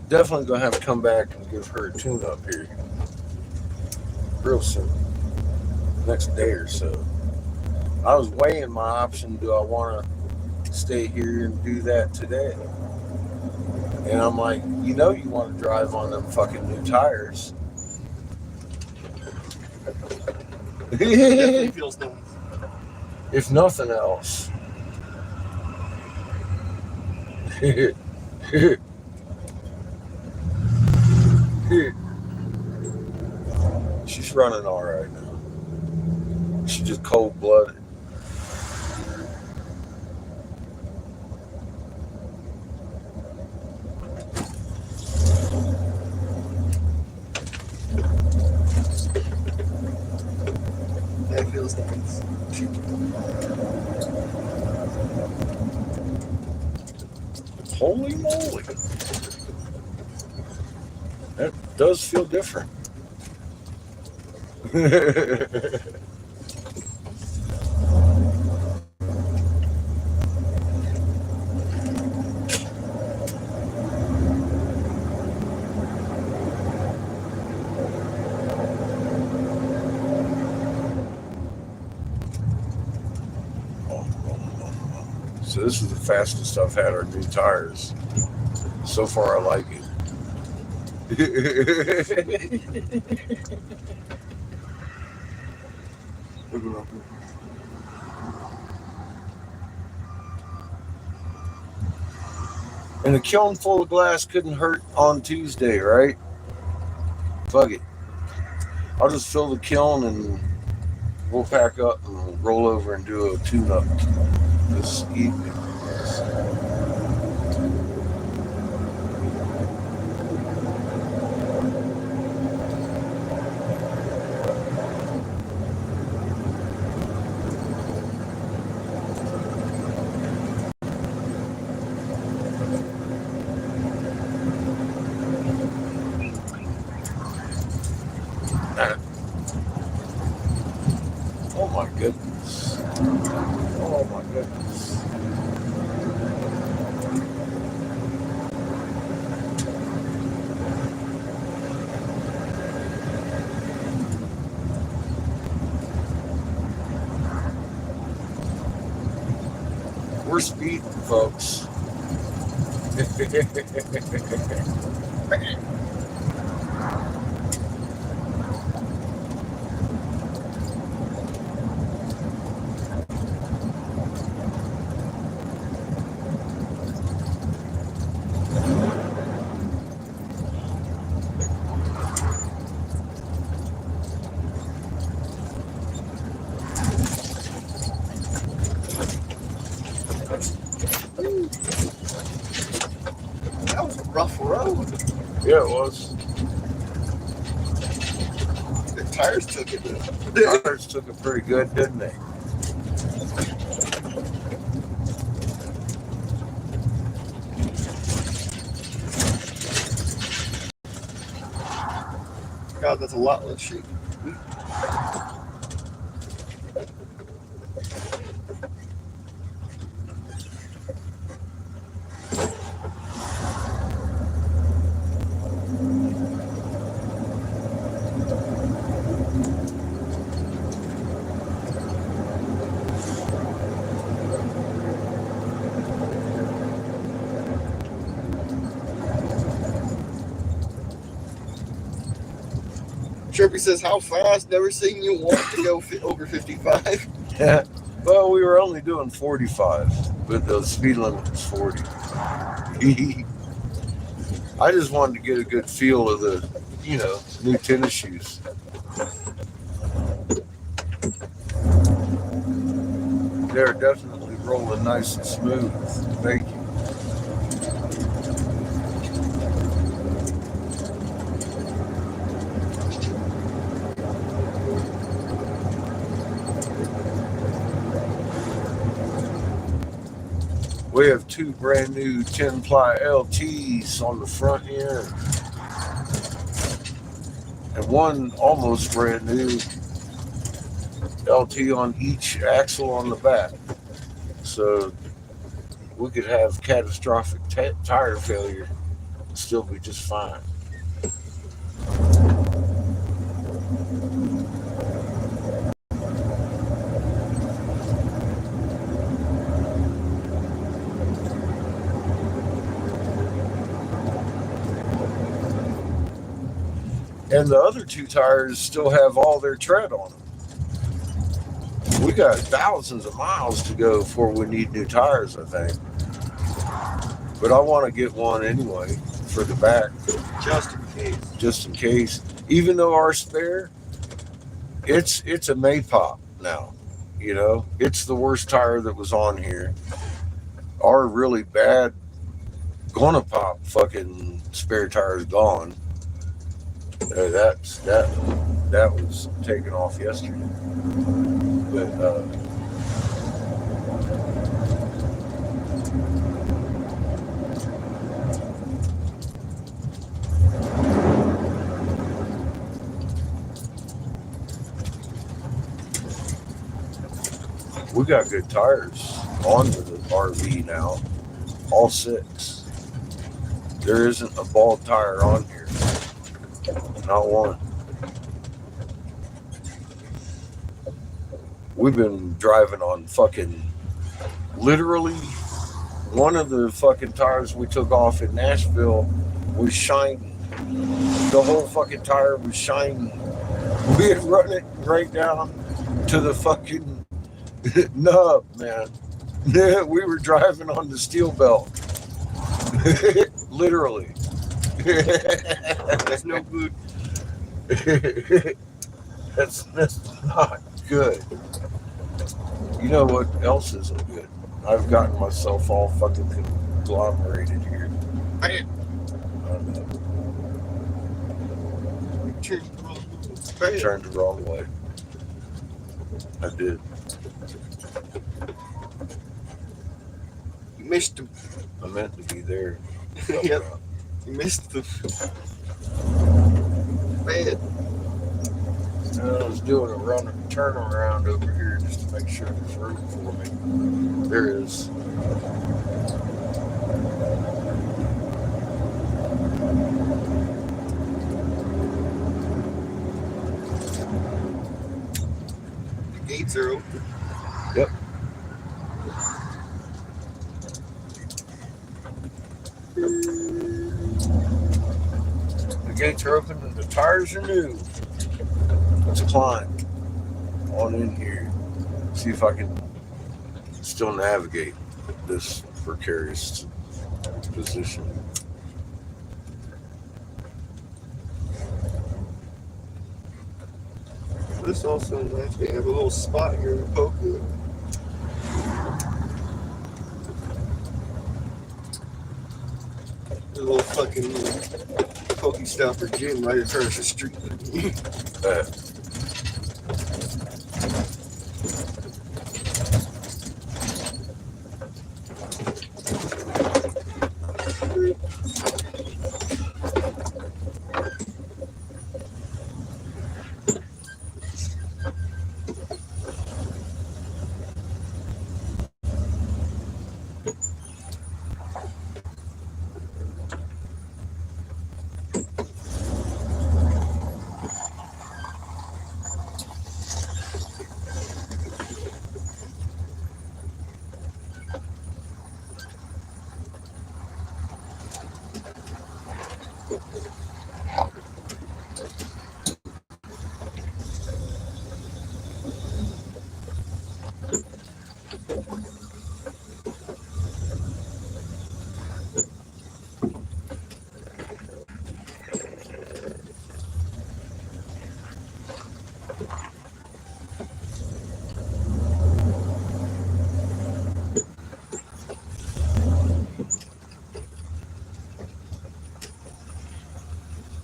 Definitely gonna have to come back and give her a tune up here real soon, next day or so. I was weighing my option. Do I want to stay here and do that today? And I'm like, you want to drive on them fucking new tires. Definitely feels nice. If nothing else. She's running all right now. She's just cold-blooded. That feels nice. Holy moly. That does feel different. So this is the fastest I've had our new tires. So far, I like it. And a kiln full of glass couldn't hurt on Tuesday, right? Fuck it. I'll just fill the kiln and we'll pack up and roll over and do a tune-up this evening. Oh my goodness. Oh my goodness. We're speeding, folks. rough road. Yeah, it was. The tires took it. Though. Tires took it pretty good, didn't they? God, that's a lot less shaky. Chirpy says, how fast? Never seen you want to go over 55. Yeah. Well, we were only doing 45, but the speed limit was 40. I just wanted to get a good feel of the, new tennis shoes. They're definitely rolling nice and smooth. Thank you. We have 2 brand new 10-ply LTs on the front end. And 1 almost brand new LT on each axle on the back. So we could have catastrophic tire failure and still be just fine. And the other 2 tires still have all their tread on them. We got thousands of miles to go before we need new tires, I think. But I want to get one anyway for the back. Just in case. Just in case. Even though our spare, it's a Maypop now. It's the worst tire that was on here. Our really bad gonna pop fucking spare tire is gone. That was taken off yesterday. But we got good tires on the RV now, all 6. There isn't a bald tire on here. Not one. We've been driving on fucking literally one of the fucking tires we took off in Nashville was shiny. The whole fucking tire was shiny. We had run it right down to the fucking nub, man. We were driving on the steel belt. Literally. That's no good. That's not good. You know what else isn't good? I've gotten myself all fucking conglomerated here. Man. I turned the wrong way. I did. You missed him. I meant to be there. Yep. You missed the man. I was doing a turnaround over here just to make sure there's room for me. There is. The gates are open. Yep. The gates are open and the tires are new. Let's climb on in here. See if I can still navigate this precarious position. This also reminds me of a little spot here in Poco. There's a little fucking Pokestop or gym right across the street.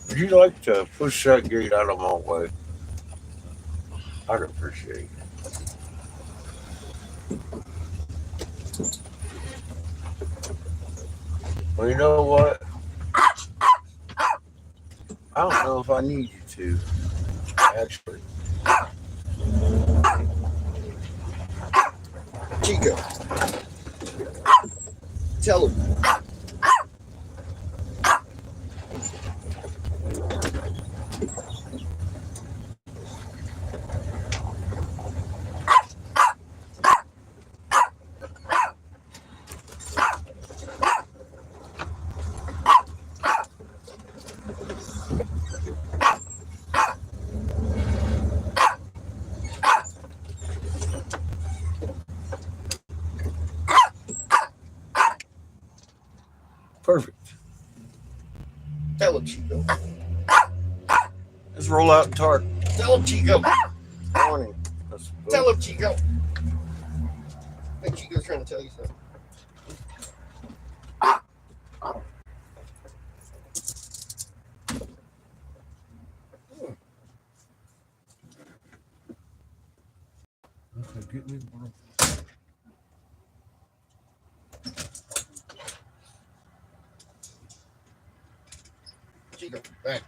Would you like to push that gate out of my way? I'd appreciate it. Well, you know what? I don't know if I need you to, actually. Chico, tell him. Perfect. Tell him, Chico. Let's roll out and target. Tell him, Chico. Morning. Let's go. Tell him, Chico. I think Chico's trying to tell you something. Okay, get me. Chico, back.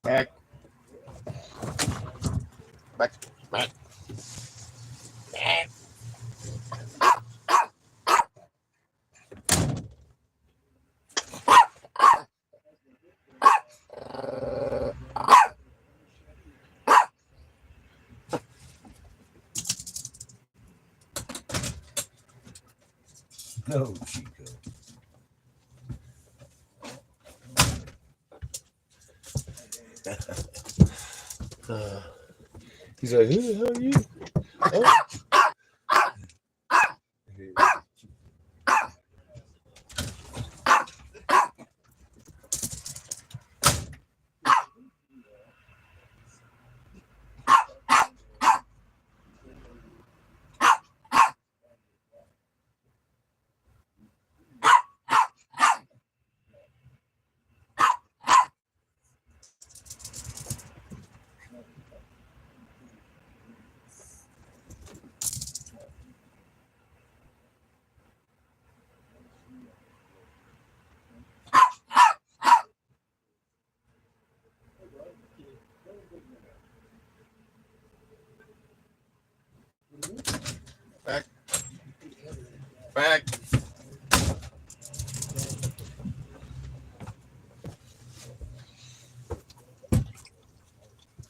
Back. Back. Back. Back. No, Chico. He's like, who the hell are you? Oh. Back. Back.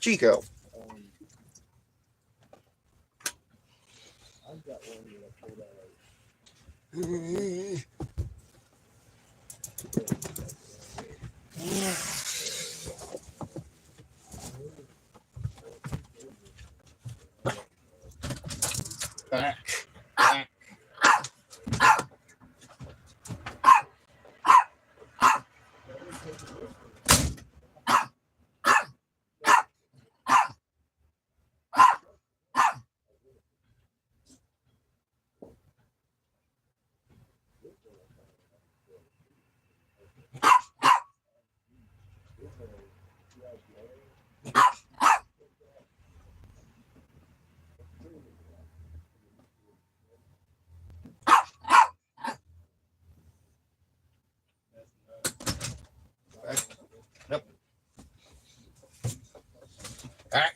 Chico. Back. Back. Back. Nope. Back.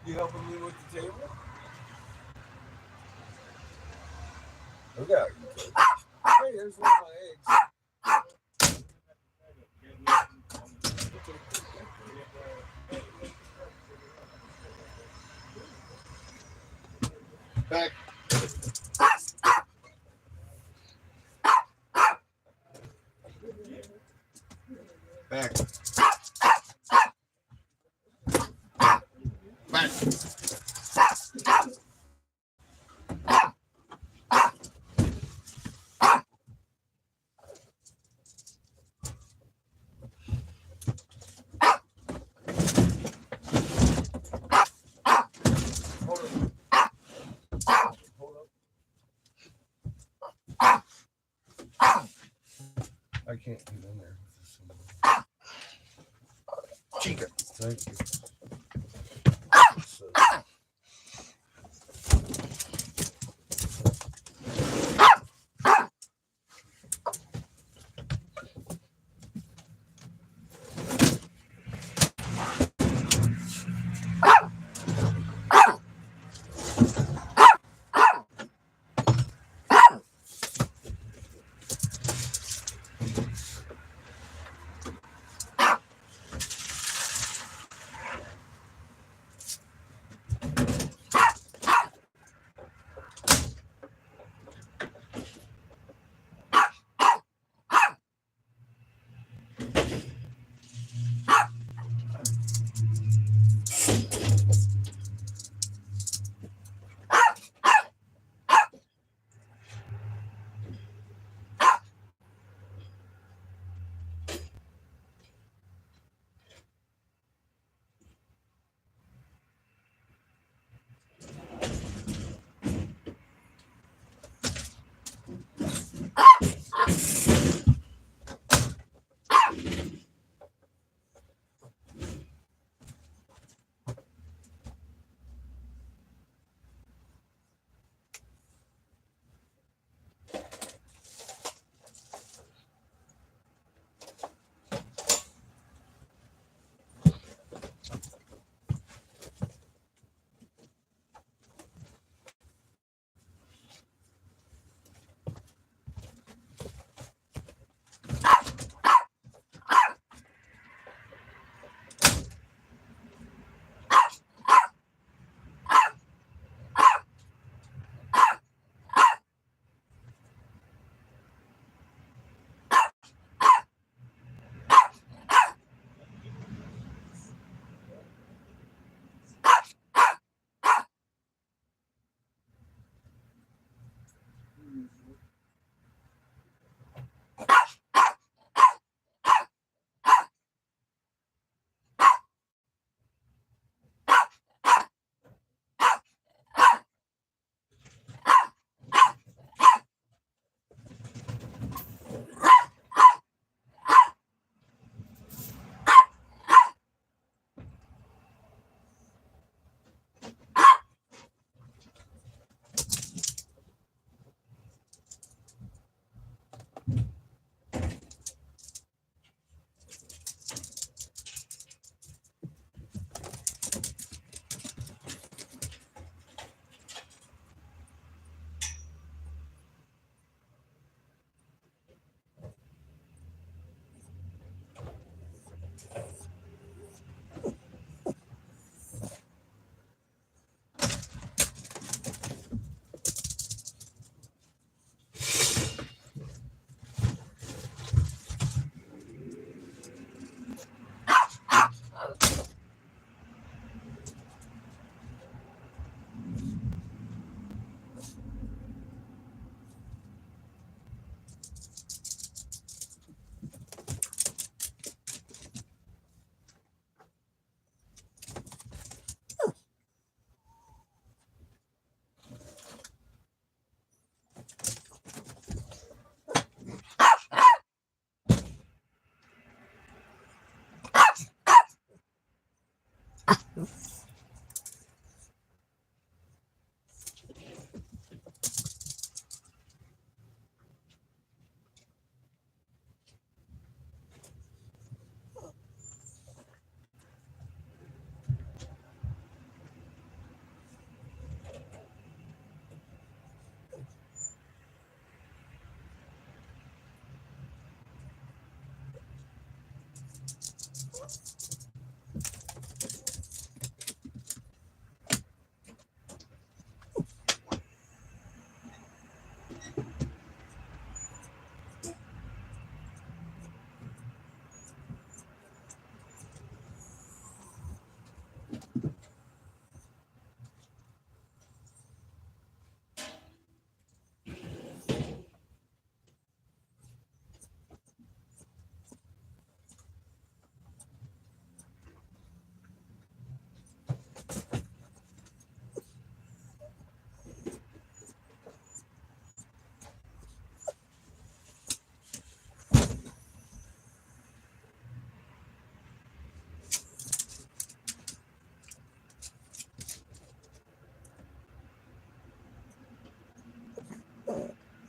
You helping me with the table? Look out. Hey, there's one of my eggs. Back. Back. Back. can't get in there with this anymore. Chica. Thank you. So,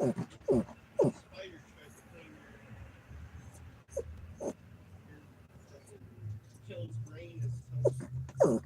Kill's brain is toast.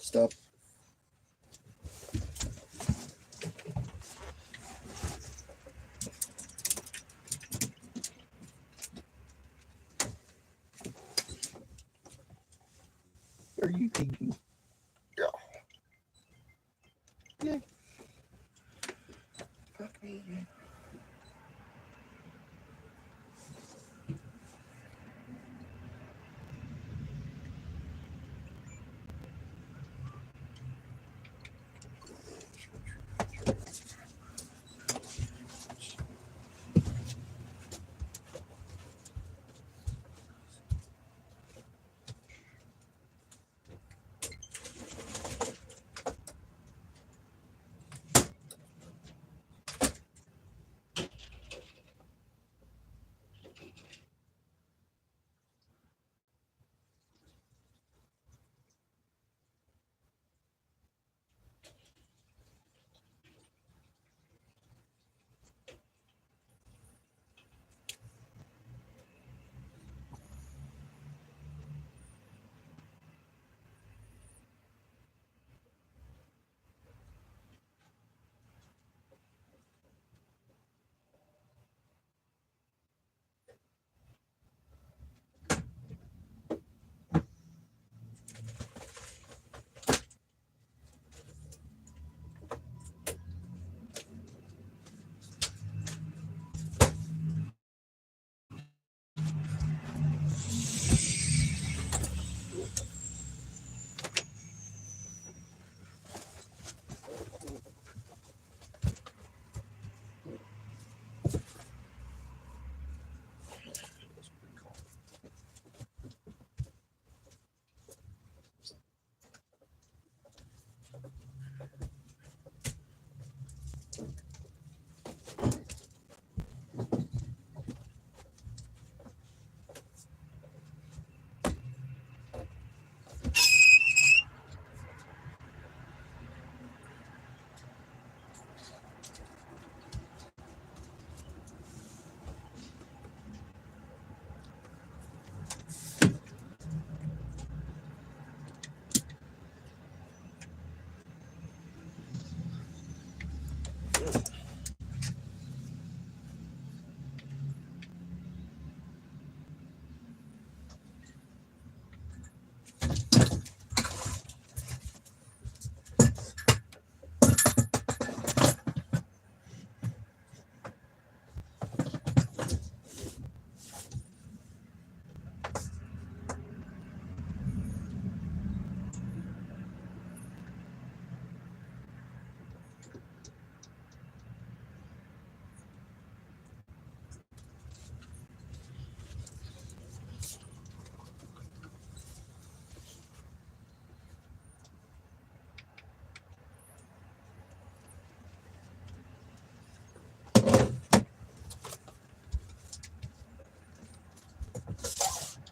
Stop. Are you thinking? Yeah. Yeah. Fuck me.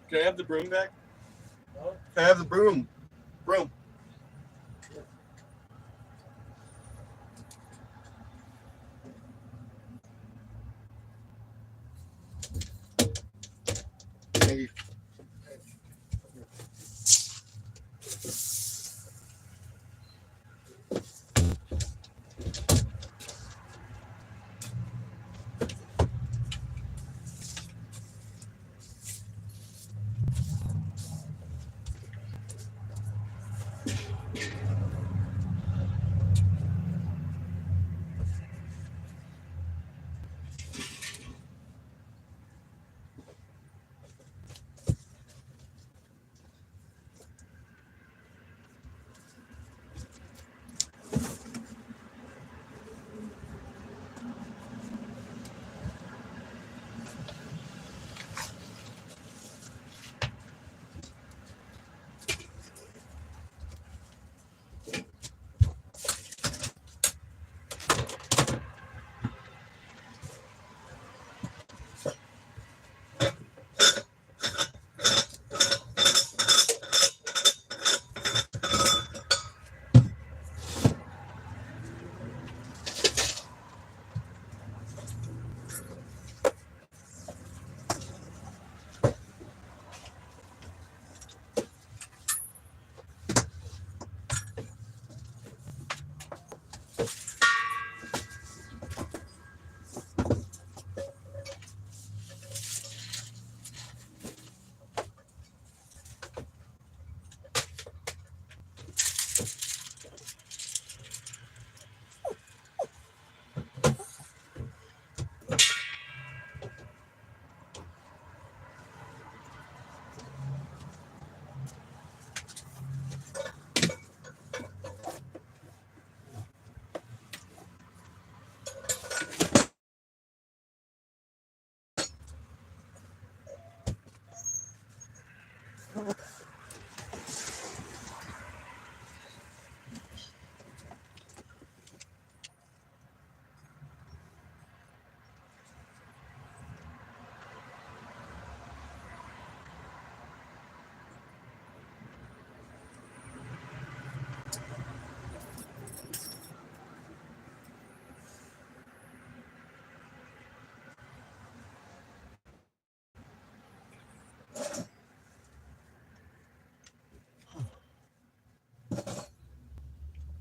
Can I have the broom back? Huh? Can I have the broom? Broom. Hey,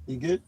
you good?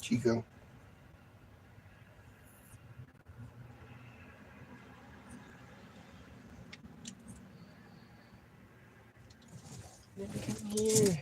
Chico. Come here.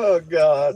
Oh God.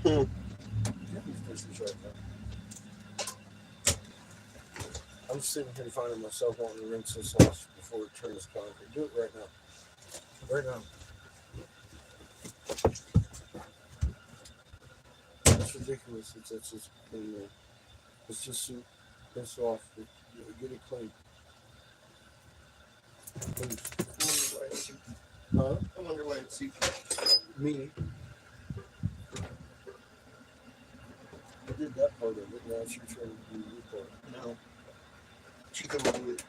Hmm. This is right now. I'm sitting here finding myself wanting to rinse this off before it turns concrete. Do it right now. Right now. It's ridiculous. It's just in there. It's just soup. Rinse it off. Get it clean. Please. Huh? I wonder why it's super. Me. I did that part of it. Now it's your turn to do your part. No. She can do it.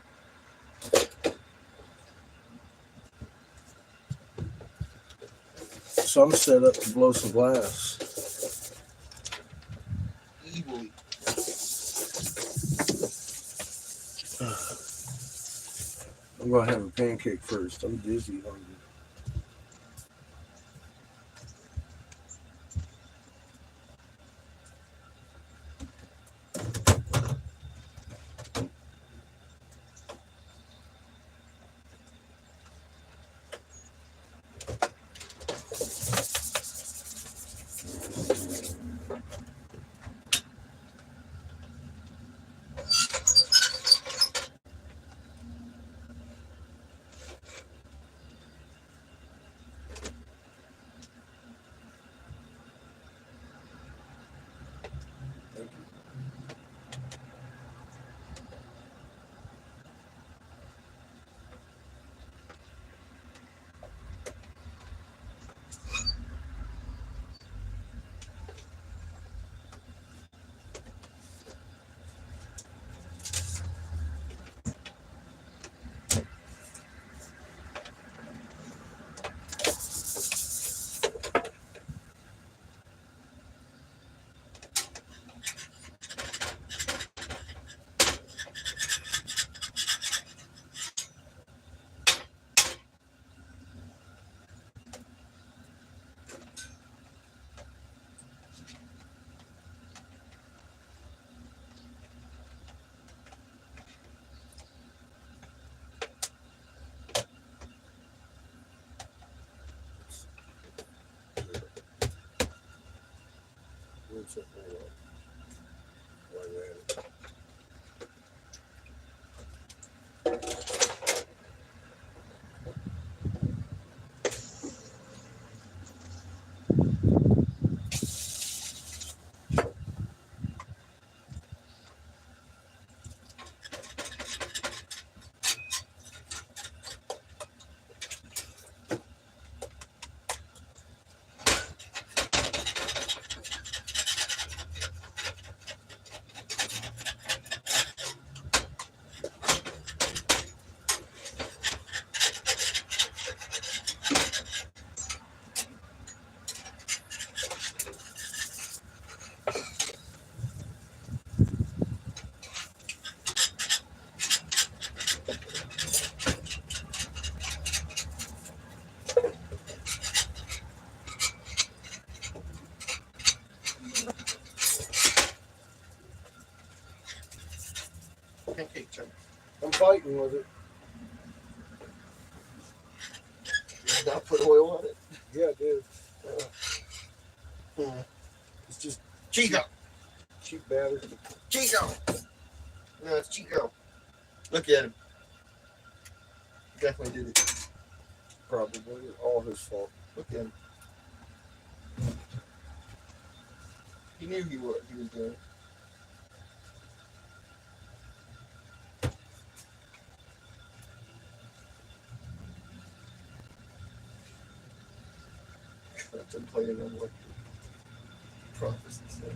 So I'm set up to blow some glass. Evilly. I'm gonna have a pancake first. I'm dizzy hungry. Thank you. Rinse it all up. While you're at it. pancake chunk. I'm fighting with it. Did not put oil on it. Yeah, it is. It's just Chico. cheap batter. Chico. No, it's Chico. Look at him. Definitely did it. Probably all his fault. Look at him. He knew he was doing it. Contemplating on what the prophecy said.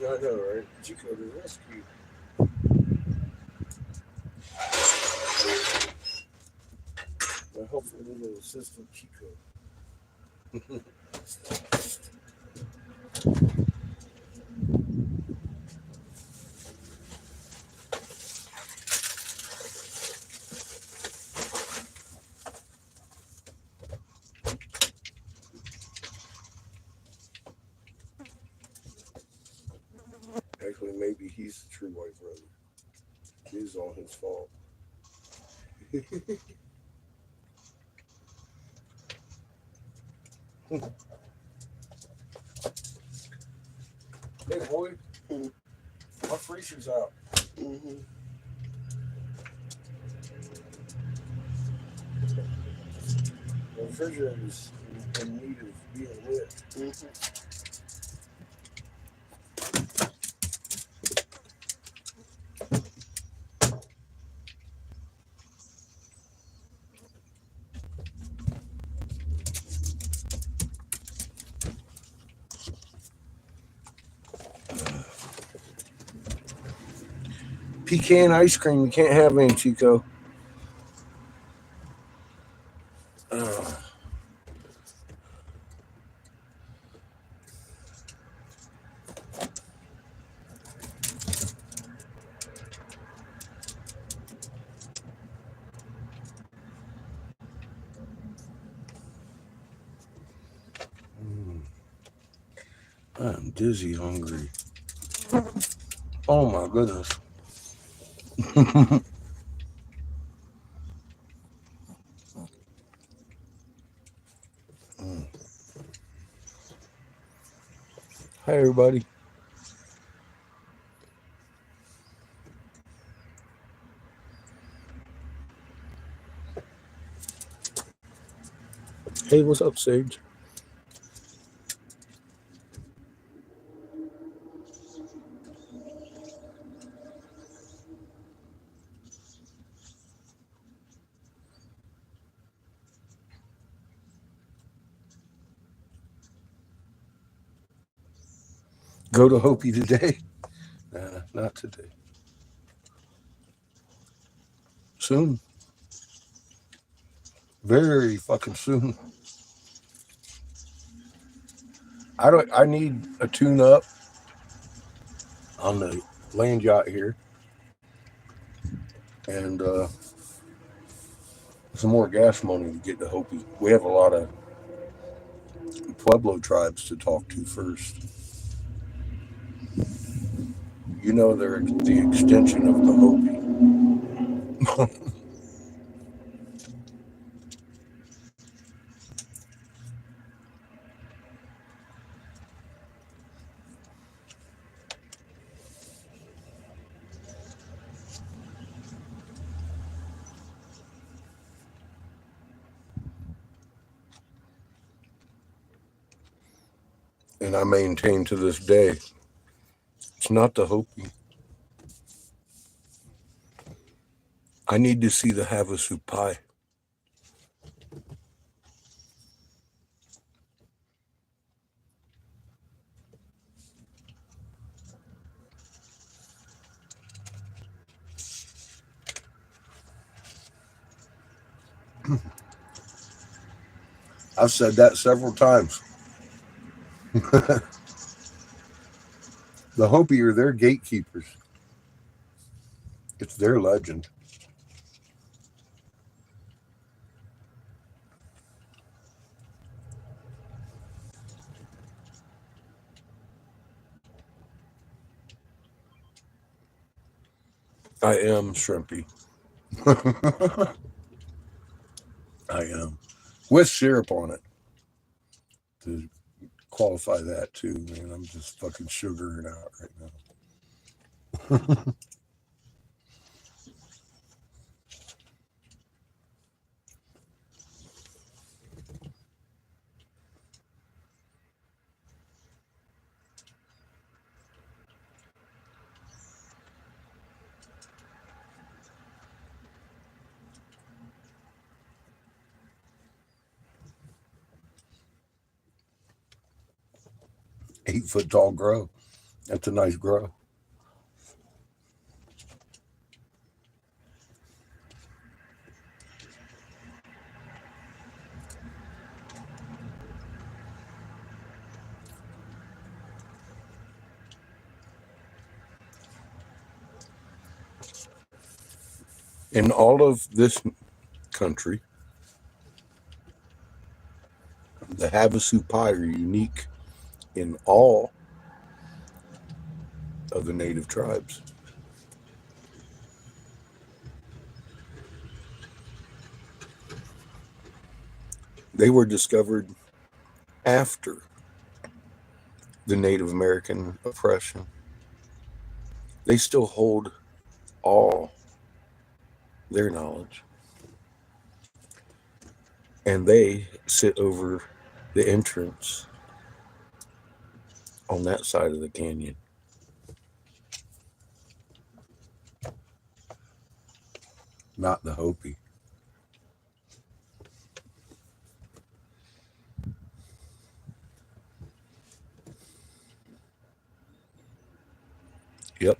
I know, right? Chico to the rescue. My helpful little assistant Chico. Actually, maybe he's the true white brother. It is all his fault. Hey, boy. My freezer's out. Mm-hmm. Those refrigerator's in need of being lit. Mhm. Pecan ice cream. You can't have any, Chico. I'm dizzy hungry. Oh my goodness. Hi, everybody. Hey, what's up, Sage? Go to Hopi today? Nah, not today. Soon. Very fucking soon. I need a tune up on the land yacht here. And some more gas money to get to Hopi. We have a lot of Pueblo tribes to talk to first. You know, they're the extension of the Hopi. And I maintain to this day, it's not the Hopi. I need to see the Havasu pie. I've said that several times. The Hopi are their gatekeepers. It's their legend. I am shrimpy. I am. With syrup on it. To qualify that too, man. I'm just fucking sugaring out right now. 8 foot tall grow. That's a nice grow. In all of this country, the Havasu pie are unique in all of the native tribes. They were discovered after the Native American oppression. They still hold all their knowledge. And they sit over the entrance on that side of the canyon. Not the Hopi. Yep.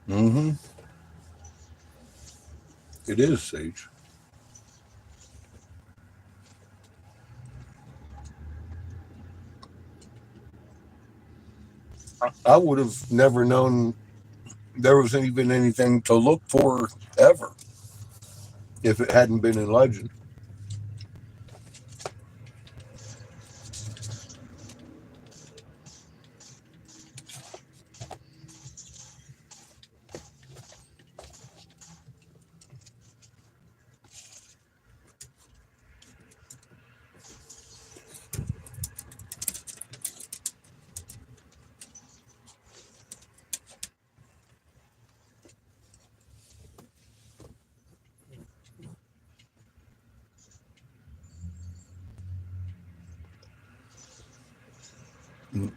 Mm-hmm. It is, Sage. I would have never known there was even anything to look for ever if it hadn't been in legend.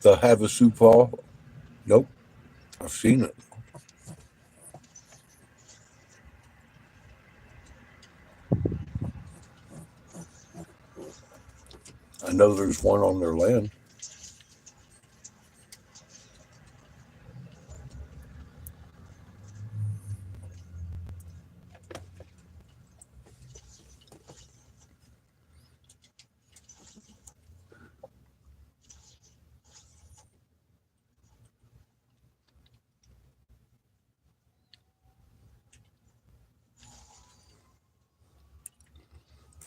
The Havasu Fall? Nope. I've seen it. I know there's one on their land.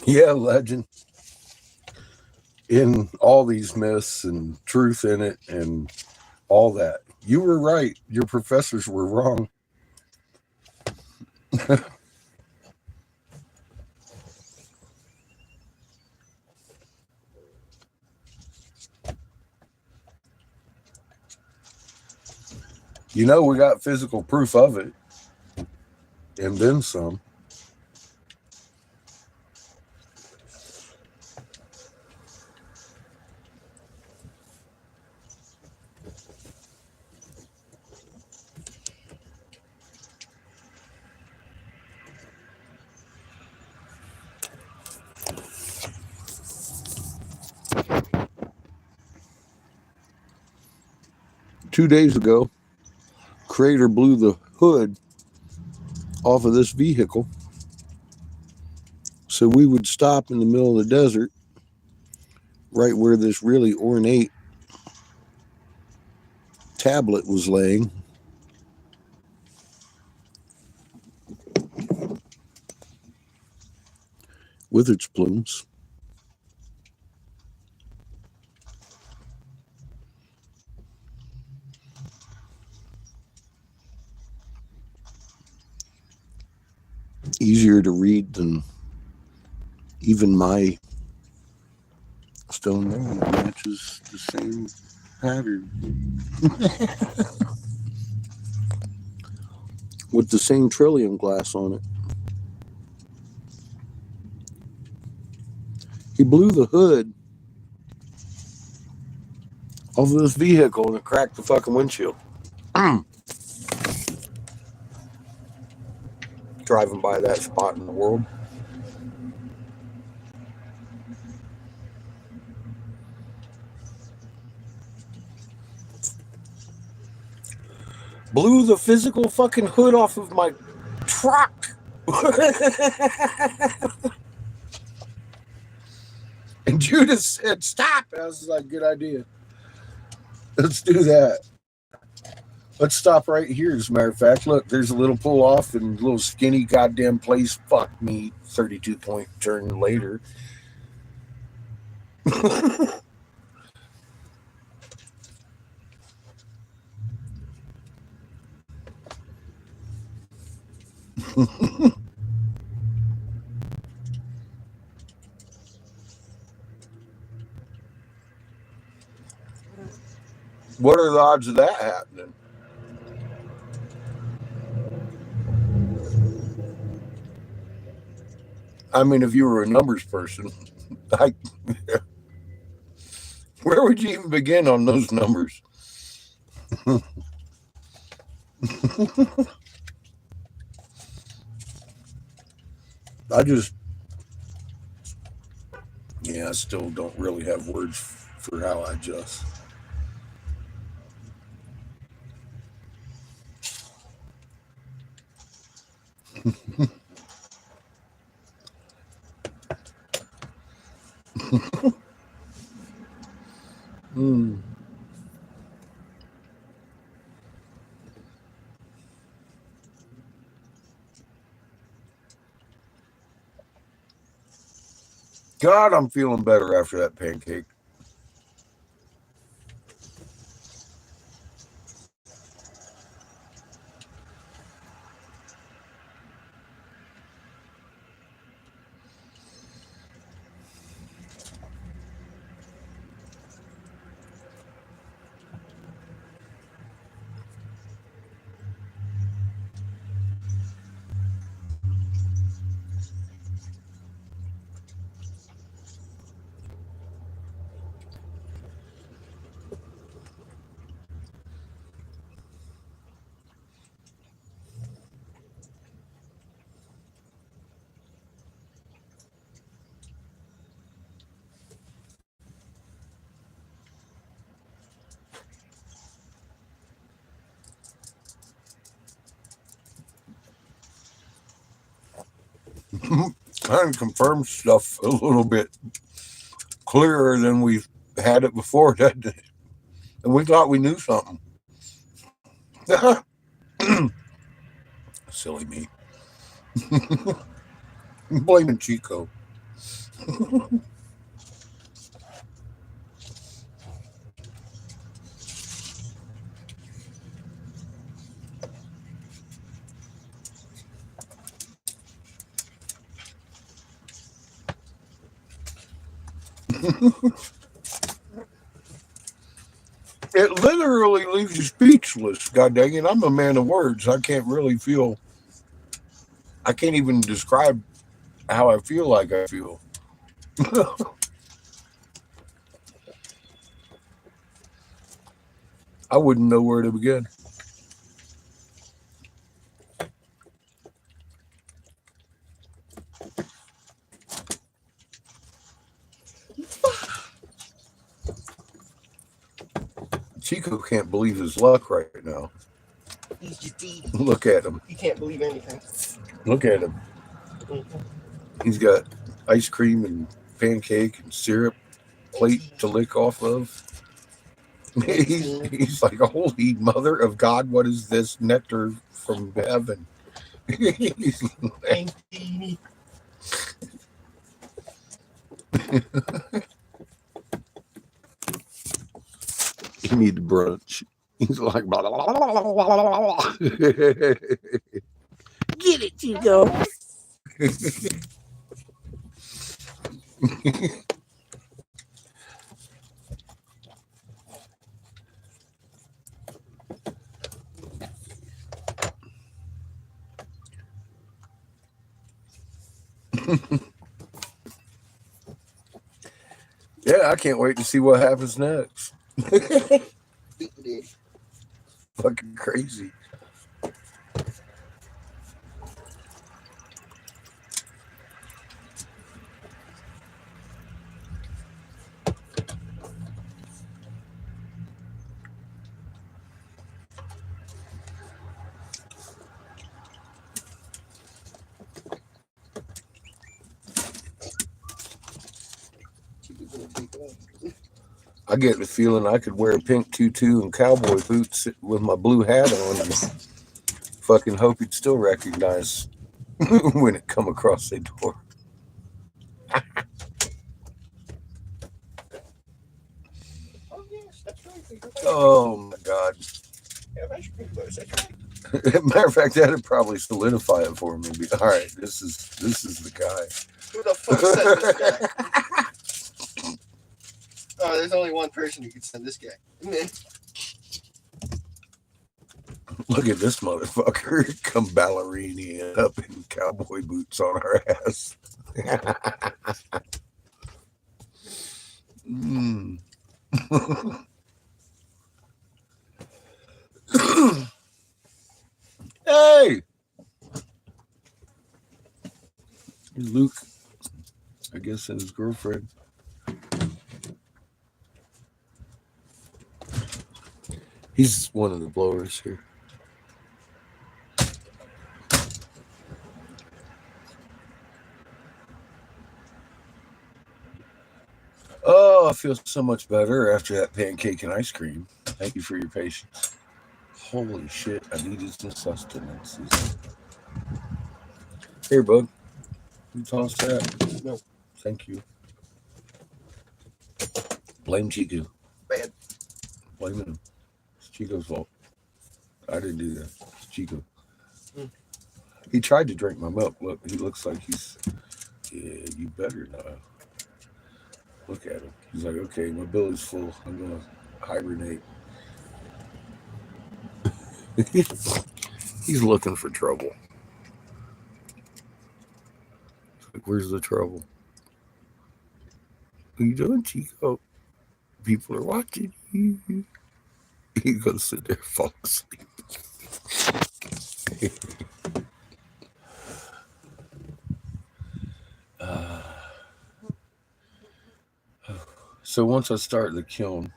Yeah, legend. In all these myths and truth in it and all that. You were right. Your professors were wrong. You know, we got physical proof of it. And then some. Two days ago, Creator blew the hood off of this vehicle so we would stop in the middle of the desert right where this really ornate tablet was laying with its plumes. Easier to read than even my stone name matches the same pattern with the same trillium glass on it. He blew the hood off of this vehicle and it cracked the fucking windshield. Driving by that spot in the world. Blew the physical fucking hood off of my truck. And Judith said, "Stop." I was like, good idea. Let's do that. Let's stop right here, as a matter of fact. Look, there's a little pull off and a little skinny goddamn place. Fuck me. 32-point turn later. What are the odds of that happening? I mean, if you were a numbers person, I, where would you even begin on those numbers? I still don't really have words for how I just. Mm. God, I'm feeling better after that pancake. Kind of confirmed stuff a little bit clearer than we've had it before, doesn't it? And we thought we knew something. Silly me. Blaming Chico. It literally leaves you speechless. God dang it. I'm a man of words. I can't really feel. I can't even describe how I feel like I feel. I wouldn't know where to begin. Chico can't believe his luck right now. He's just eating. Look at him. He can't believe anything. Look at him. He's got ice cream and pancake and syrup plate to lick off of. He's like, holy mother of God, what is this nectar from heaven? He's like, he needs brunch. He's like, blah, blah, blah, blah, blah. Get it, Chico. Yeah, I can't wait to see what happens next. Fucking crazy. Chico's gonna take off. I get the feeling I could wear a pink tutu and cowboy boots with my blue hat on and fucking hope he'd still recognize when it come across the door. Oh yes, that's right. Oh my God. Have ice cream bars. That's right. Matter of fact, that'd probably solidify it for me. All right, this is the guy. Who the fuck sent this guy? Oh, there's only one person who can send this guy. Look at this motherfucker come ballerina up in cowboy boots on our ass. Mm. Hey, Luke, I guess, and his girlfriend. He's one of the blowers here. Oh, I feel so much better after that pancake and ice cream. Thank you for your patience. Holy shit, I needed some sustenance. Here, bud. You toss that. No. Thank you. Blame Chico. Bad. Blame him. It's Chico's fault. I didn't do that. It's Chico. Mm. He tried to drink my milk. Look, he looks like he's. Yeah, you better not. Look at him. He's like, okay, my belly's full. I'm gonna hibernate. He's looking for trouble. Like, where's the trouble? What are you doing, Chico? People are watching you. He's gonna sit there and fall asleep. So once I start the kiln,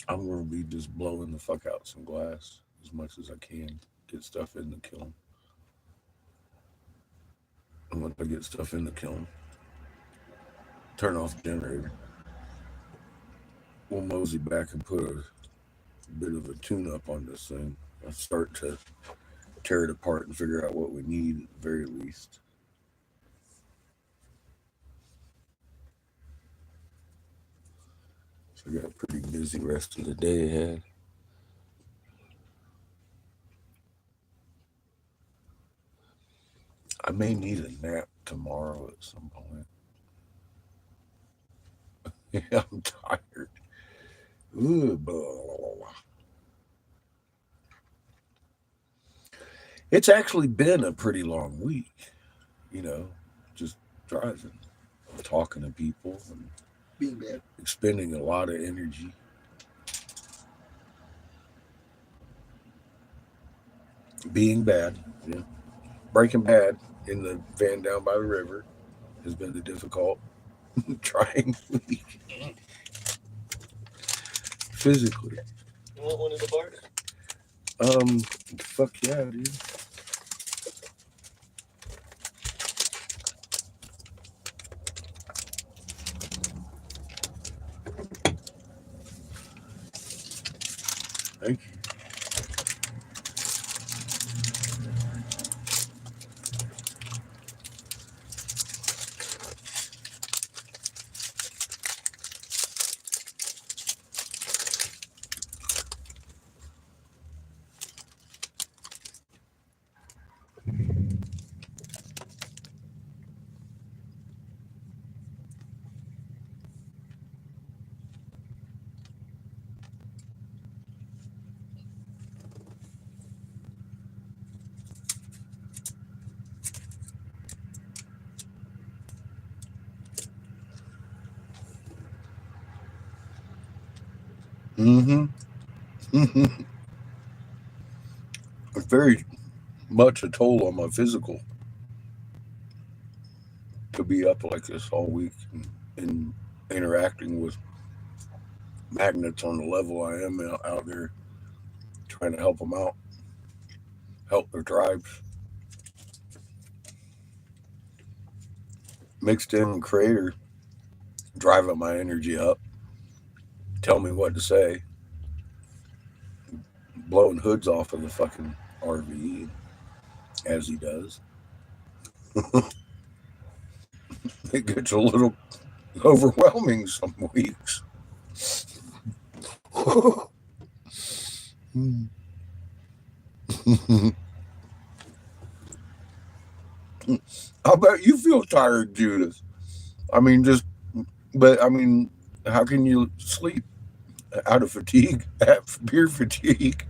I'm gonna be just blowing the fuck out some glass as much as I can. Get stuff in the kiln. And once I get stuff in the kiln, turn off the generator. We'll mosey back and put a bit of a tune-up on this thing. I'll start to tear it apart and figure out what we need at the very least. So I got a pretty busy rest of the day ahead. I may need a nap tomorrow at some point. Yeah, I'm tired. Ooh, blah, blah, blah, blah. It's actually been a pretty long week, just driving, talking to people, and Being bad. expending a lot of energy. Being bad, yeah. Breaking Bad in the van down by the river has been the difficult, trying week. Physically. You want one of the bars? Fuck yeah, dude. Thank you. Mm-hmm. It's very much a toll on my physical to be up like this all week and interacting with magnets on the level I am out there trying to help them out, help their tribes. Mixed in with Creator, driving my energy up, tell me what to say, blowing hoods off of the fucking RV as he does. It gets a little overwhelming some weeks. I bet you feel tired, Judith. I mean, how can you sleep? Out of fatigue, pure fatigue.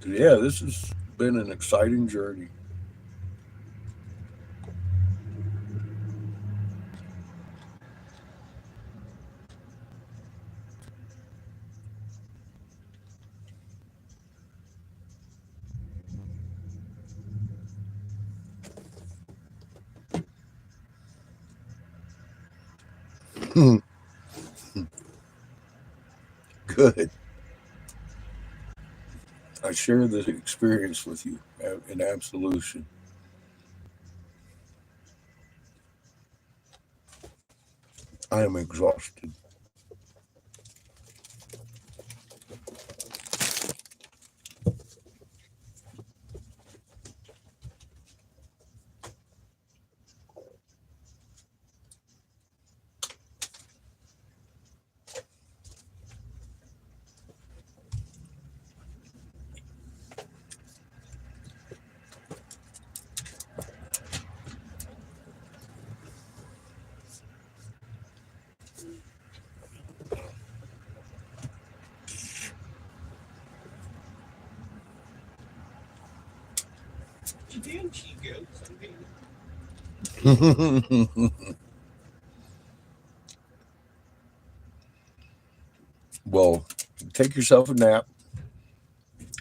Yeah, this has been an exciting journey. Good. I share the experience with you in absolution. I am exhausted. She goes. Well, take yourself a nap.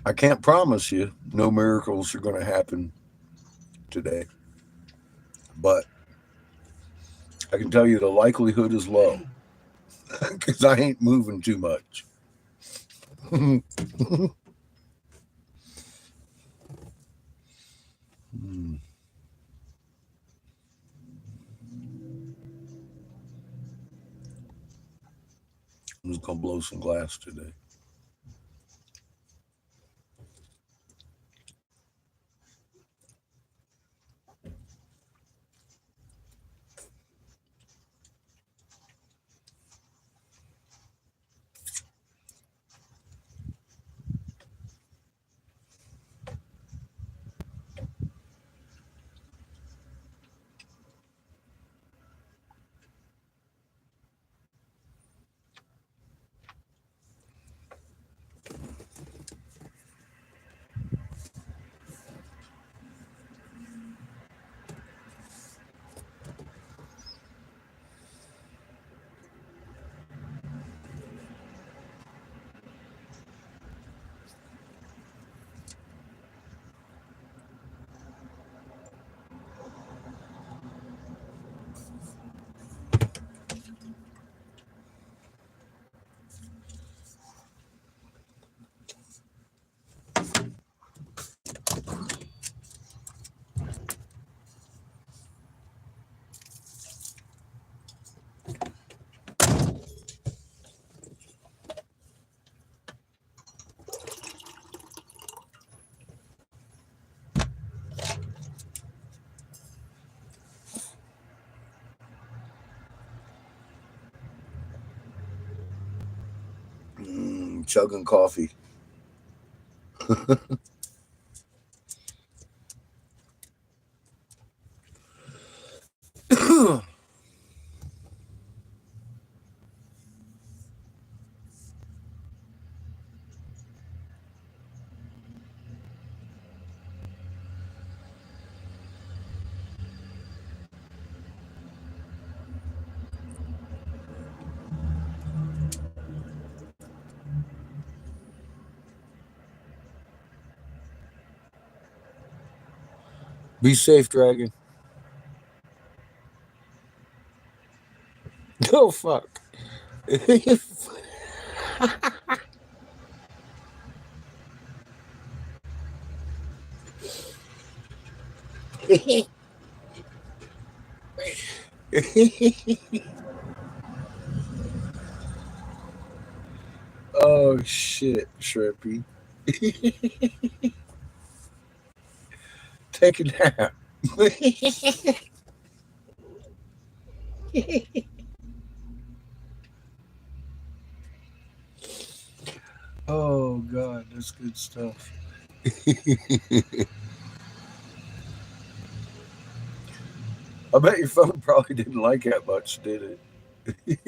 I can't promise you no miracles are going to happen today, but I can tell you the likelihood is low because I ain't moving too much. I'm just going to blow some glass today. Chugging coffee. Be safe, Dragon. Oh, fuck. Oh shit, Shrimpy. Take a nap. Oh god, that's good stuff. I bet your phone probably didn't like that much, did it?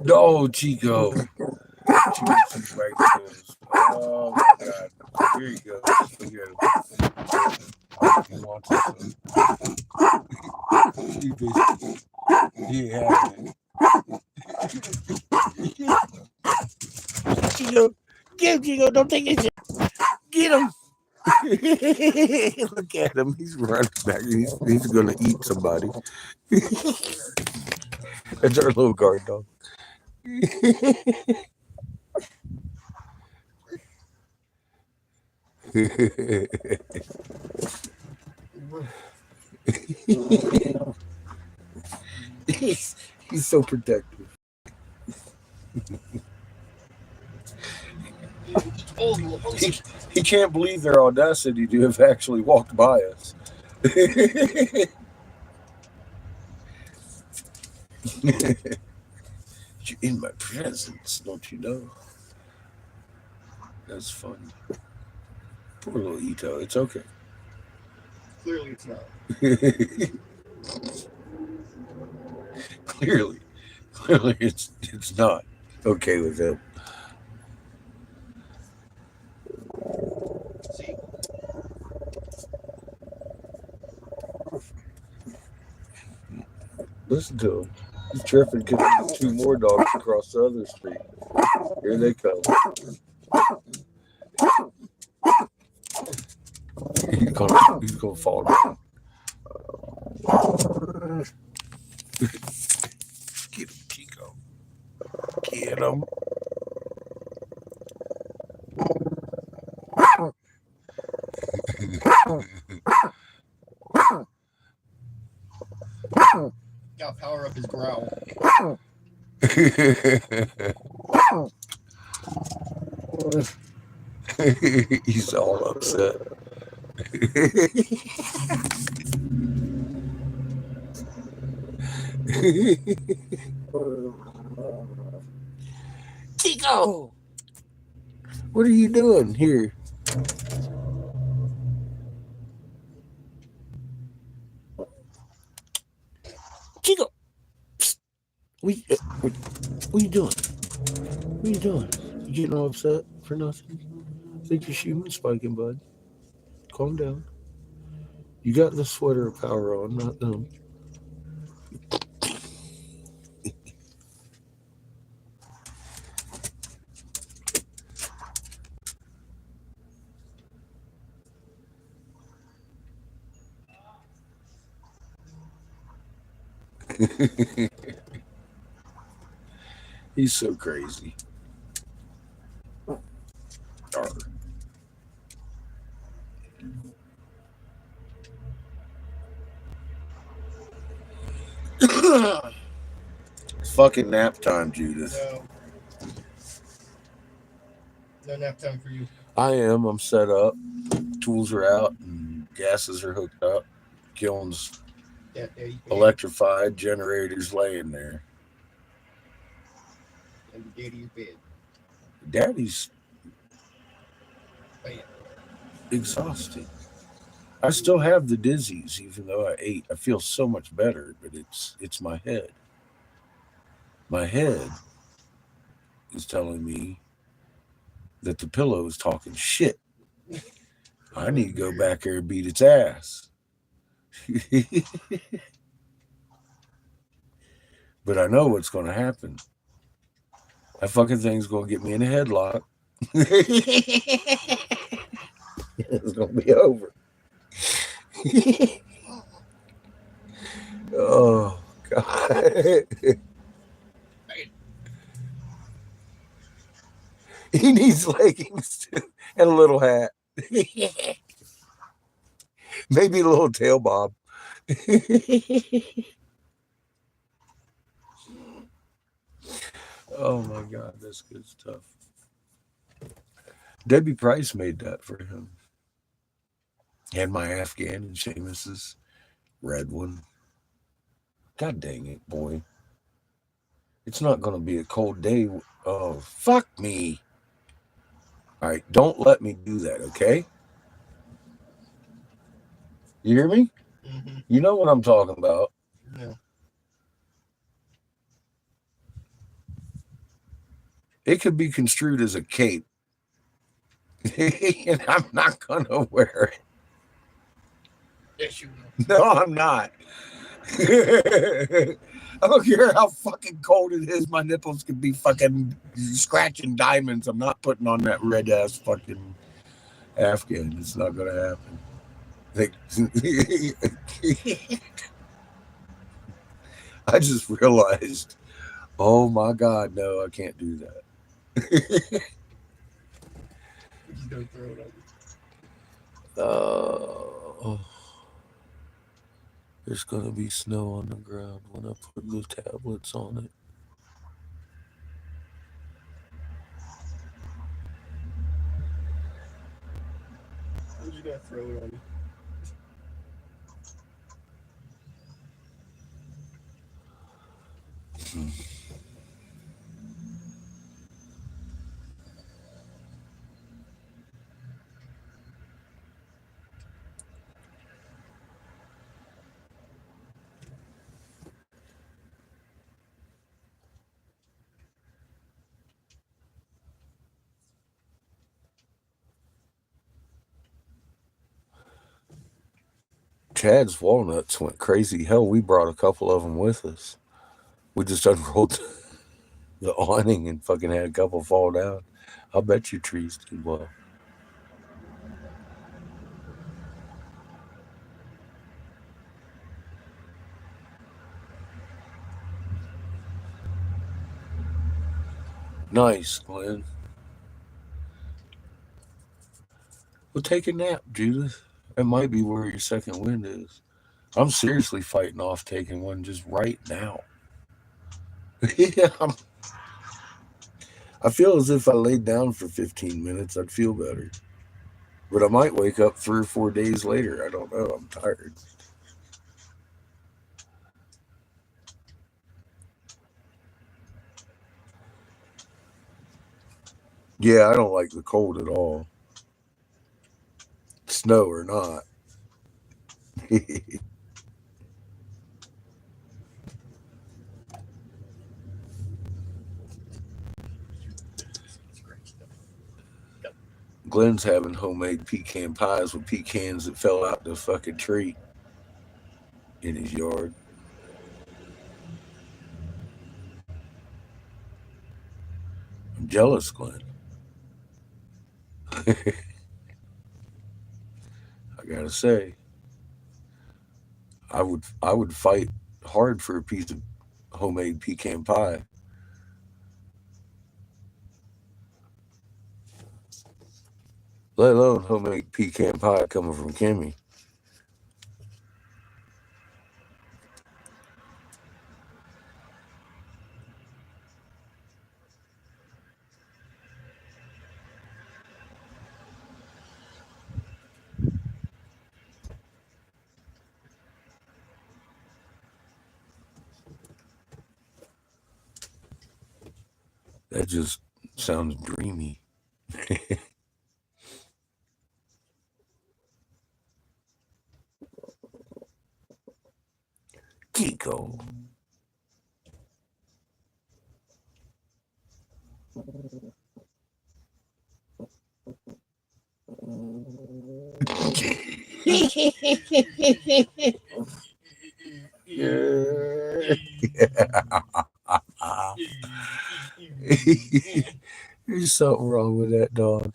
No, Chico. She wants some breakfast. Oh my god. Here you go. Here you go. He wants some. Yeah. Chico. Get him, Chico. Don't take it. Get him. Look at him. He's running back. He's going to eat somebody. That's our little guard dog. he's so protective. He can't believe their audacity to have actually walked by us. You're in my presence, don't you know? That's funny. Poor little Ito. It's okay. Clearly, it's not. Clearly, it's not okay with him. See, Listen to him. He's tripping because two more dogs across the other street. Here they come. He's gonna fall down. Get him, Chico. Get him. gotta power up his growl. He's all upset. Chico, what are you doing here? Chico, what you doing? What are you doing? You getting all upset for nothing? I think your shoe was spiking, bud. Calm down. You got the sweater power on, not them. He's so crazy. Arr. It's fucking nap time, Judith. No nap time for you. I am. I'm set up. Tools are out and gases are hooked up. Kiln's Yeah, you can. electrified. Generators laying there. And the gate of your bed. Daddy's Bam. exhausted. I still have the dizzies, even though I ate. I feel so much better, but it's my head. My head is telling me that the pillow is talking shit. I need to go back there and beat its ass. But I know what's going to happen. That fucking thing's going to get me in a headlock. It's going to be over. Oh, God. He needs leggings too, and a little hat. Maybe a little tail bob. Oh my God, that's good stuff. Debbie Price made that for him. And my Afghan and Seamus's red one. God dang it, boy. It's not going to be a cold day. Oh, fuck me. All right, don't let me do that, okay? You hear me? Mm-hmm. You know what I'm talking about. Yeah. It could be construed as a cape. And I'm not going to wear it. Yes, you will. No, I'm not. I don't care how fucking cold it is. My nipples could be fucking scratching diamonds. I'm not putting on that red ass fucking Afghan. It's not going to happen. I just realized, oh my God, no, I can't do that. We're just gonna throw it on. There's going to be snow on the ground when I put the tablets on it. I'm just gonna throw it on you. Chad's walnuts went crazy. Hell, we brought a couple of them with us. We just unrolled the awning and fucking had a couple fall down. I'll bet your trees did well. Nice, Glenn. Well, take a nap, Judith. That might be where your second wind is. I'm seriously fighting off taking one just right now. Yeah, I feel as if I laid down for 15 minutes, I'd feel better. But I might wake up 3 or 4 days later. I don't know. I'm tired. Yeah, I don't like the cold at all. Snow or not. Glenn's having homemade pecan pies with pecans that fell out the fucking tree in his yard. I'm jealous, Glenn. I gotta say, I would fight hard for a piece of homemade pecan pie. Let alone homemade pecan pie coming from Kimmy. That just sounds dreamy. Kiko. There's something wrong with that dog.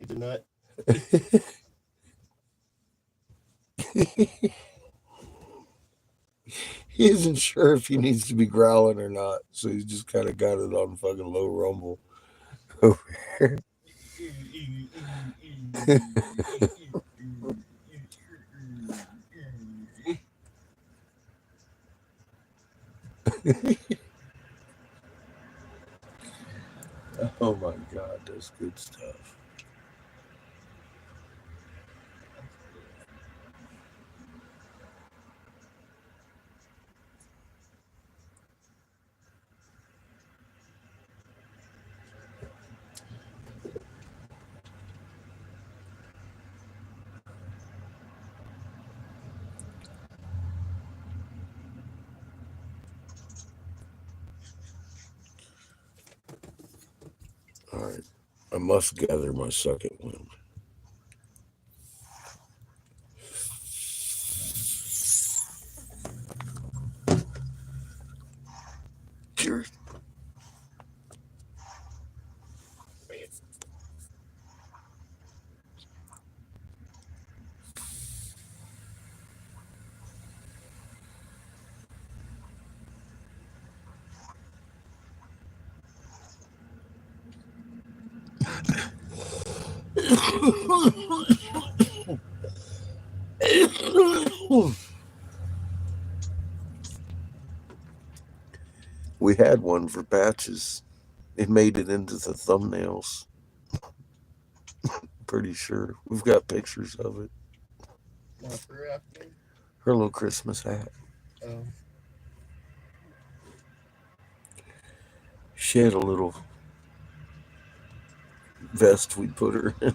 Is it not? He isn't sure if he needs to be growling or not, so he's just kind of got it on fucking low rumble over here. Oh my god, that's good stuff. All right, I must gather my second wind. Cheers. We had one for Patches. It made it into the thumbnails. Pretty sure. We've got pictures of it. Not for afternoon. Her little Christmas hat. Oh. She had a little vest we put her in.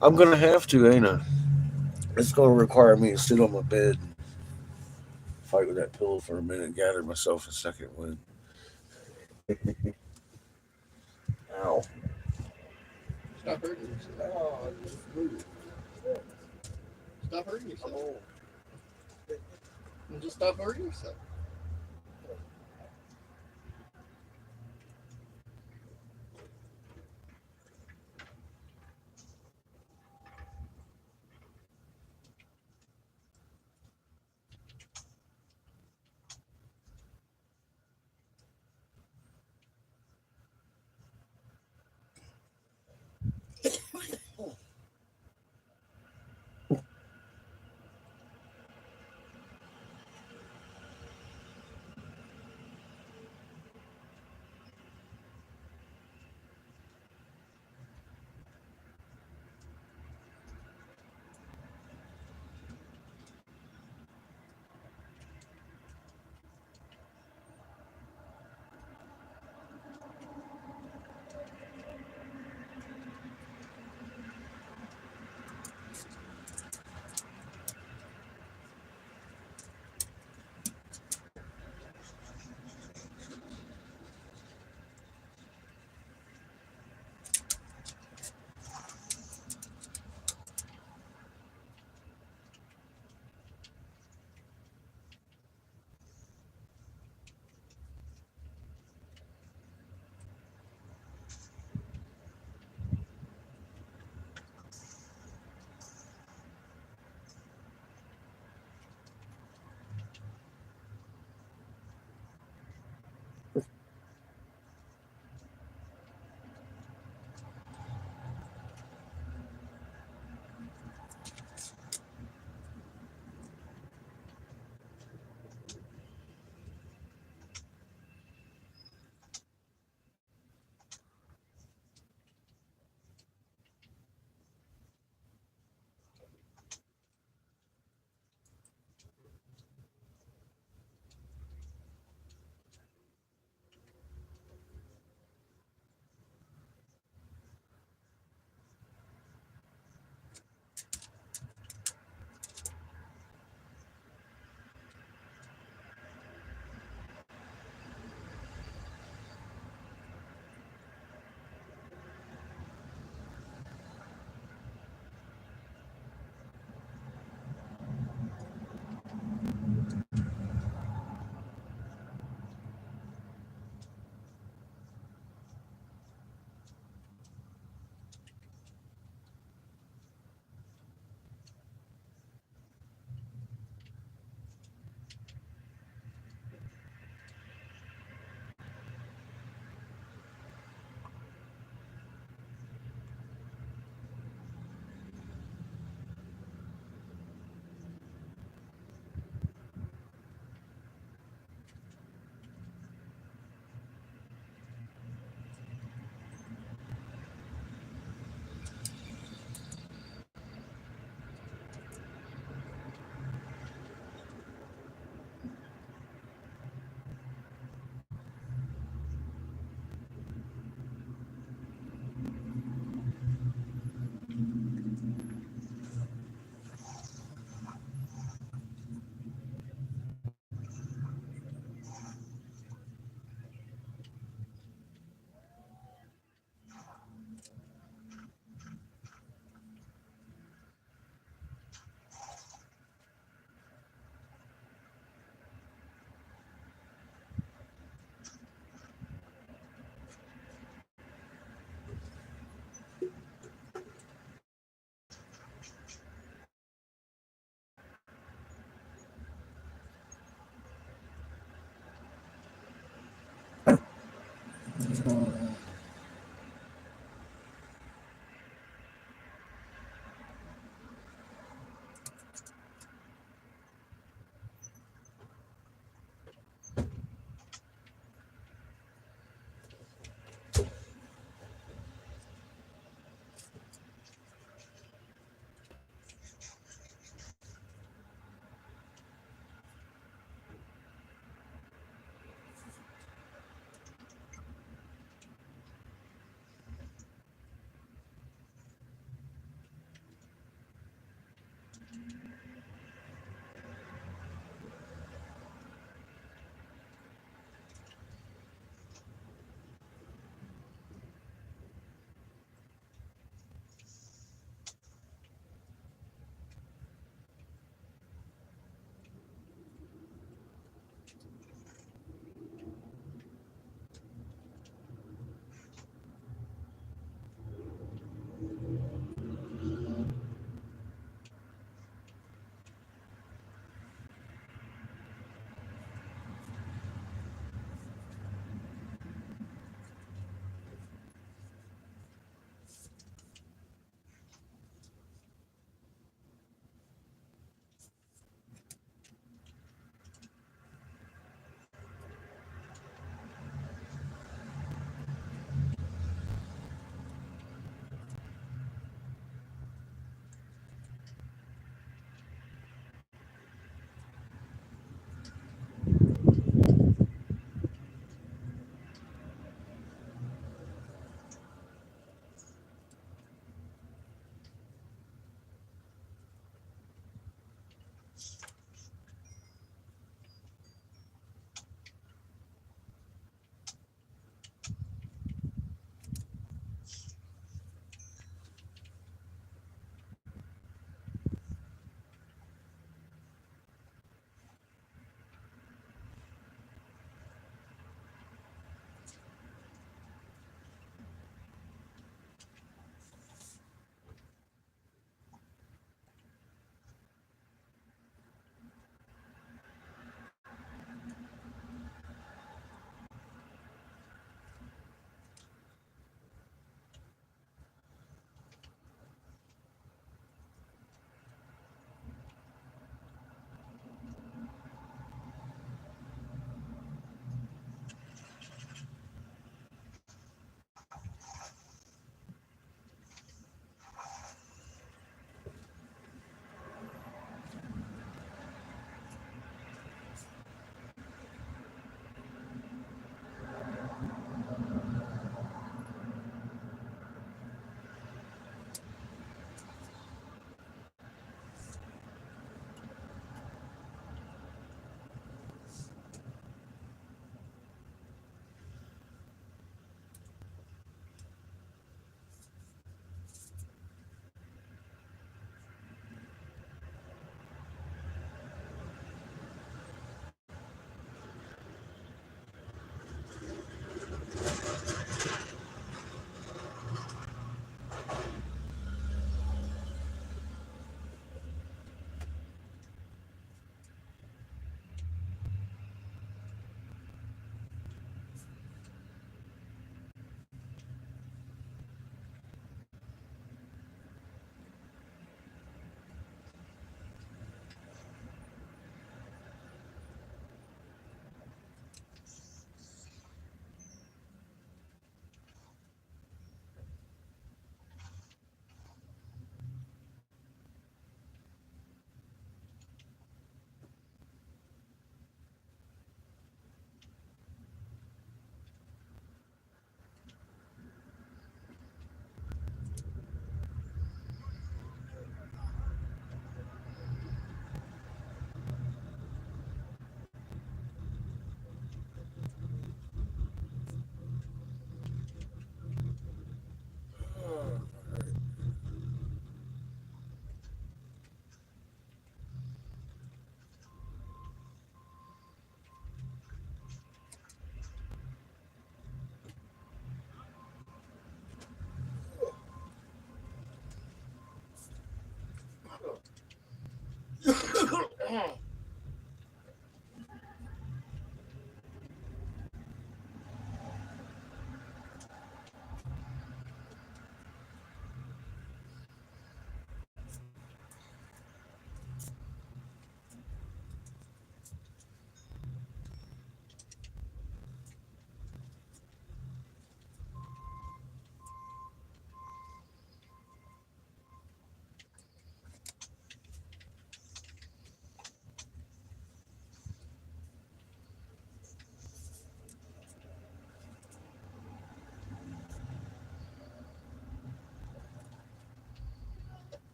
I'm gonna have to, ain't I? It's gonna require me to sit on my bed and fight with that pillow for a minute and gather myself a second wind. Ow. Stop hurting yourself. Stop hurting yourself. And just stop hurting yourself.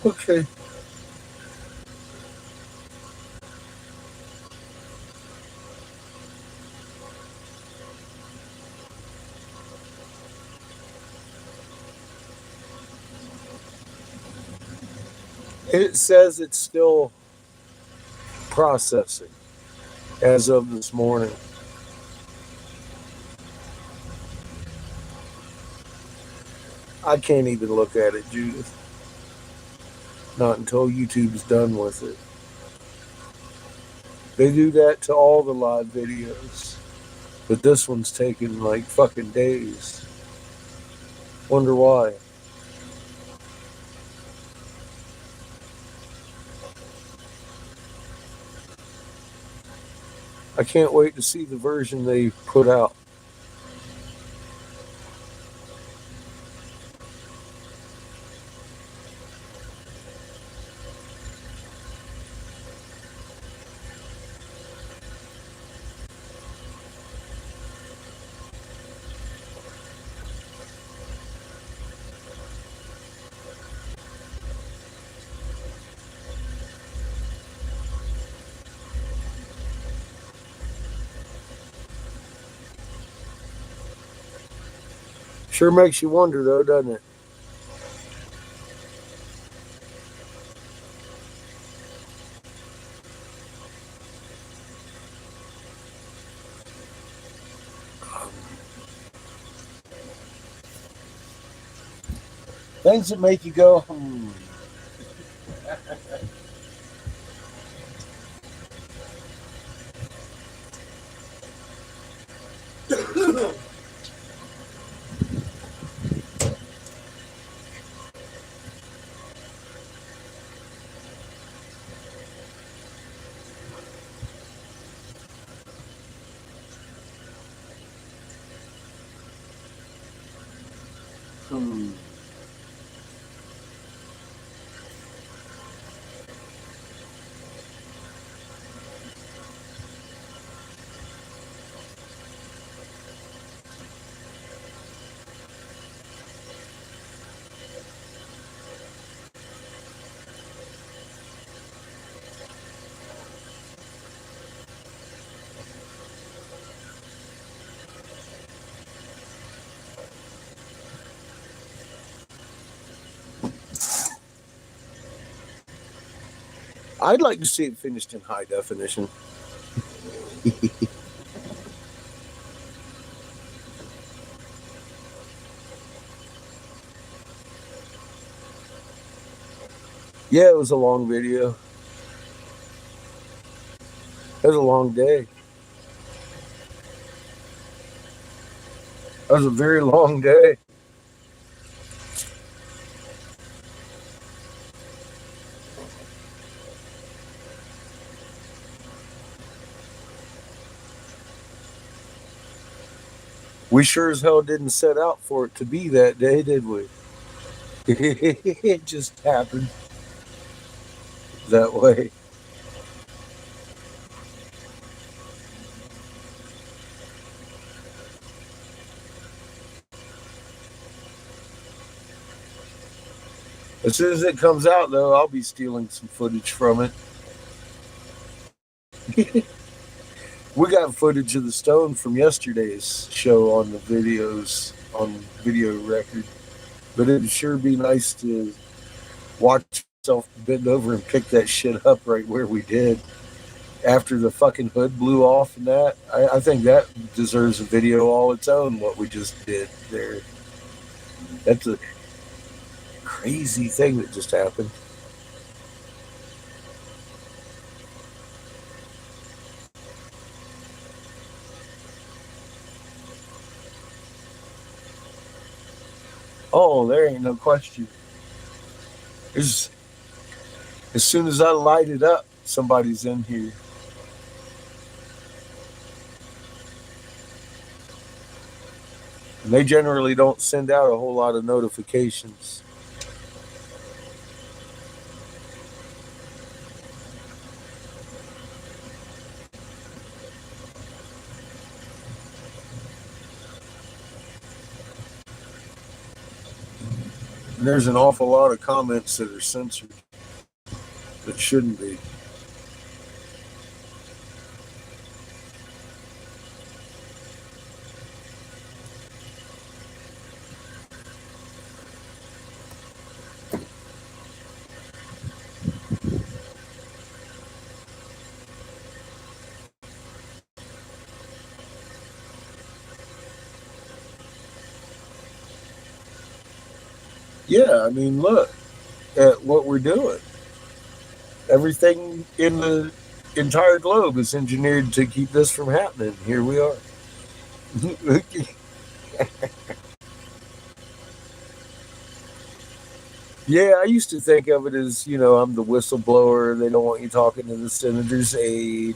Okay. It says it's still processing as of this morning. I can't even look at it, Judith. Not until YouTube's done with it. They do that to all the live videos. But this one's taking like fucking days. Wonder why. I can't wait to see the version they put out. Sure makes you wonder though, doesn't it? Things that make you go, hmm. I'd like to see it finished in high definition. Yeah, it was a long video. It was a long day. It was a very long day. We sure as hell didn't set out for it to be that day, did we? It just happened that way. As soon as it comes out, though, I'll be stealing some footage from it. We got footage of the stone from yesterday's show on the videos, on video record. But it'd sure be nice to watch myself bend over and pick that shit up right where we did after the fucking hood blew off and that. I think that deserves a video all its own, what we just did there. That's a crazy thing that just happened. Oh, there ain't no question. As soon as I light it up, somebody's in here. And they generally don't send out a whole lot of notifications. And there's an awful lot of comments that are censored that shouldn't be. Yeah, I mean, look at what we're doing. Everything in the entire globe is engineered to keep this from happening. Here we are. Yeah, I used to think of it as, I'm the whistleblower. They don't want you talking to the senator's aide.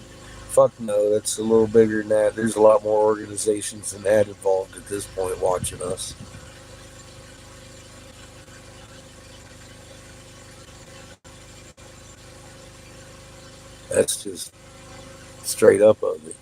Fuck no, that's a little bigger than that. There's a lot more organizations than that involved at this point watching us. That's just straight up of it.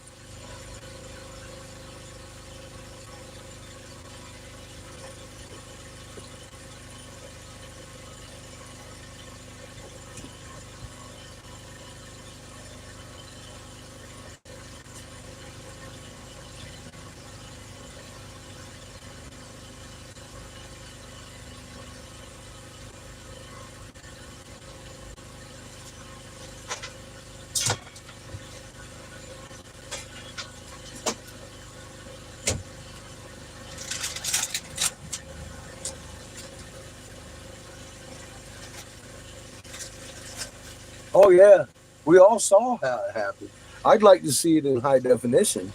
Oh, yeah. We all saw how it happened. I'd like to see it in high definition.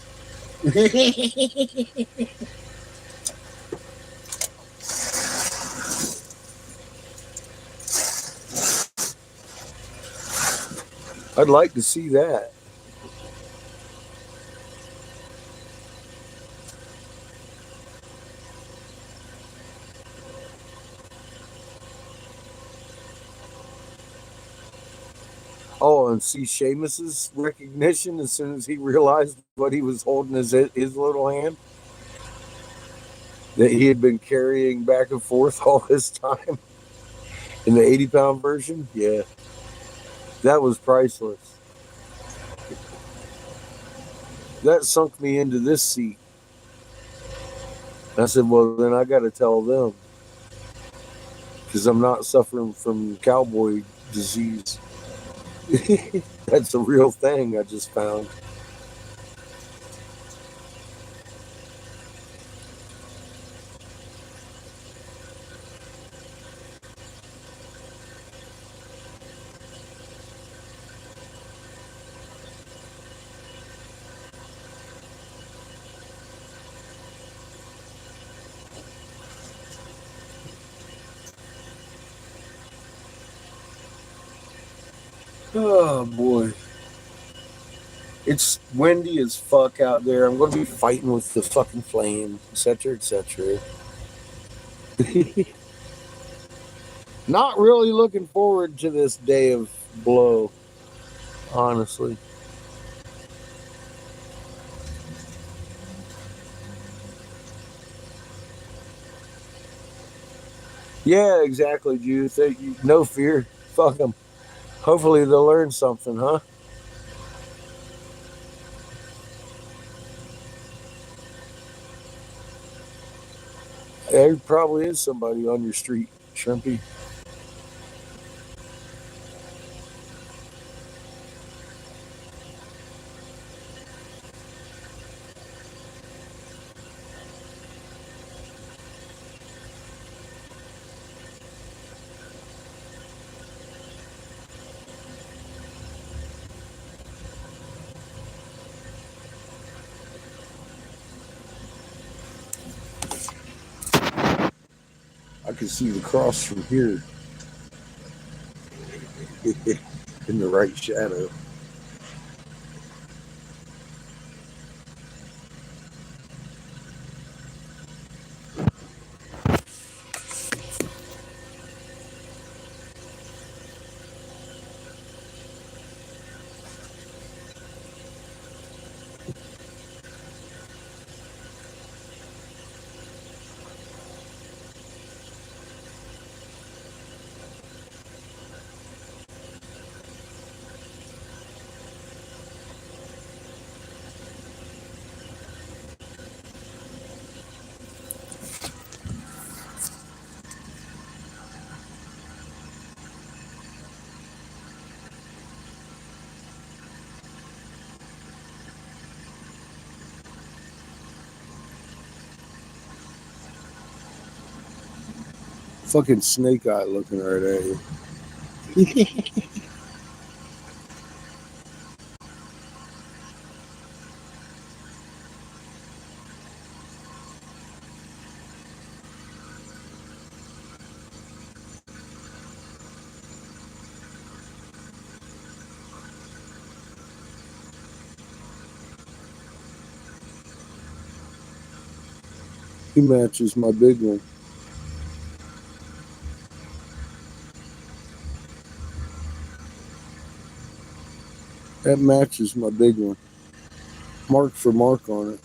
I'd like to see that. Oh, and see Seamus's recognition as soon as he realized what he was holding his little hand that he had been carrying back and forth all this time in the 80-pound version. Yeah, that was priceless. That sunk me into this seat. I said, well, then I got to tell them because I'm not suffering from cowboy disease. That's a real thing I just found. Oh boy. It's windy as fuck out there. I'm going to be fighting with the fucking flame, etc., etc. Not really looking forward to this day of blow, honestly. Yeah, exactly, Judith. No fear. Fuck them. Hopefully they'll learn something, huh? There probably is somebody on your street, Shrimpy. I can see the cross from here in the right shadow. Fucking snake eye looking right at you. He matches my big one. That matches my big one. Mark for mark on it.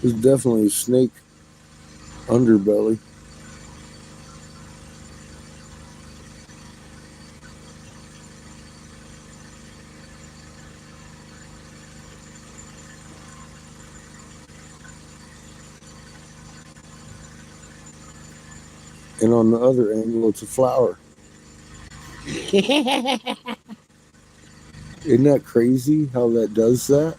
There's definitely a snake underbelly. And on the other angle, it's a flower. Isn't that crazy how that does that?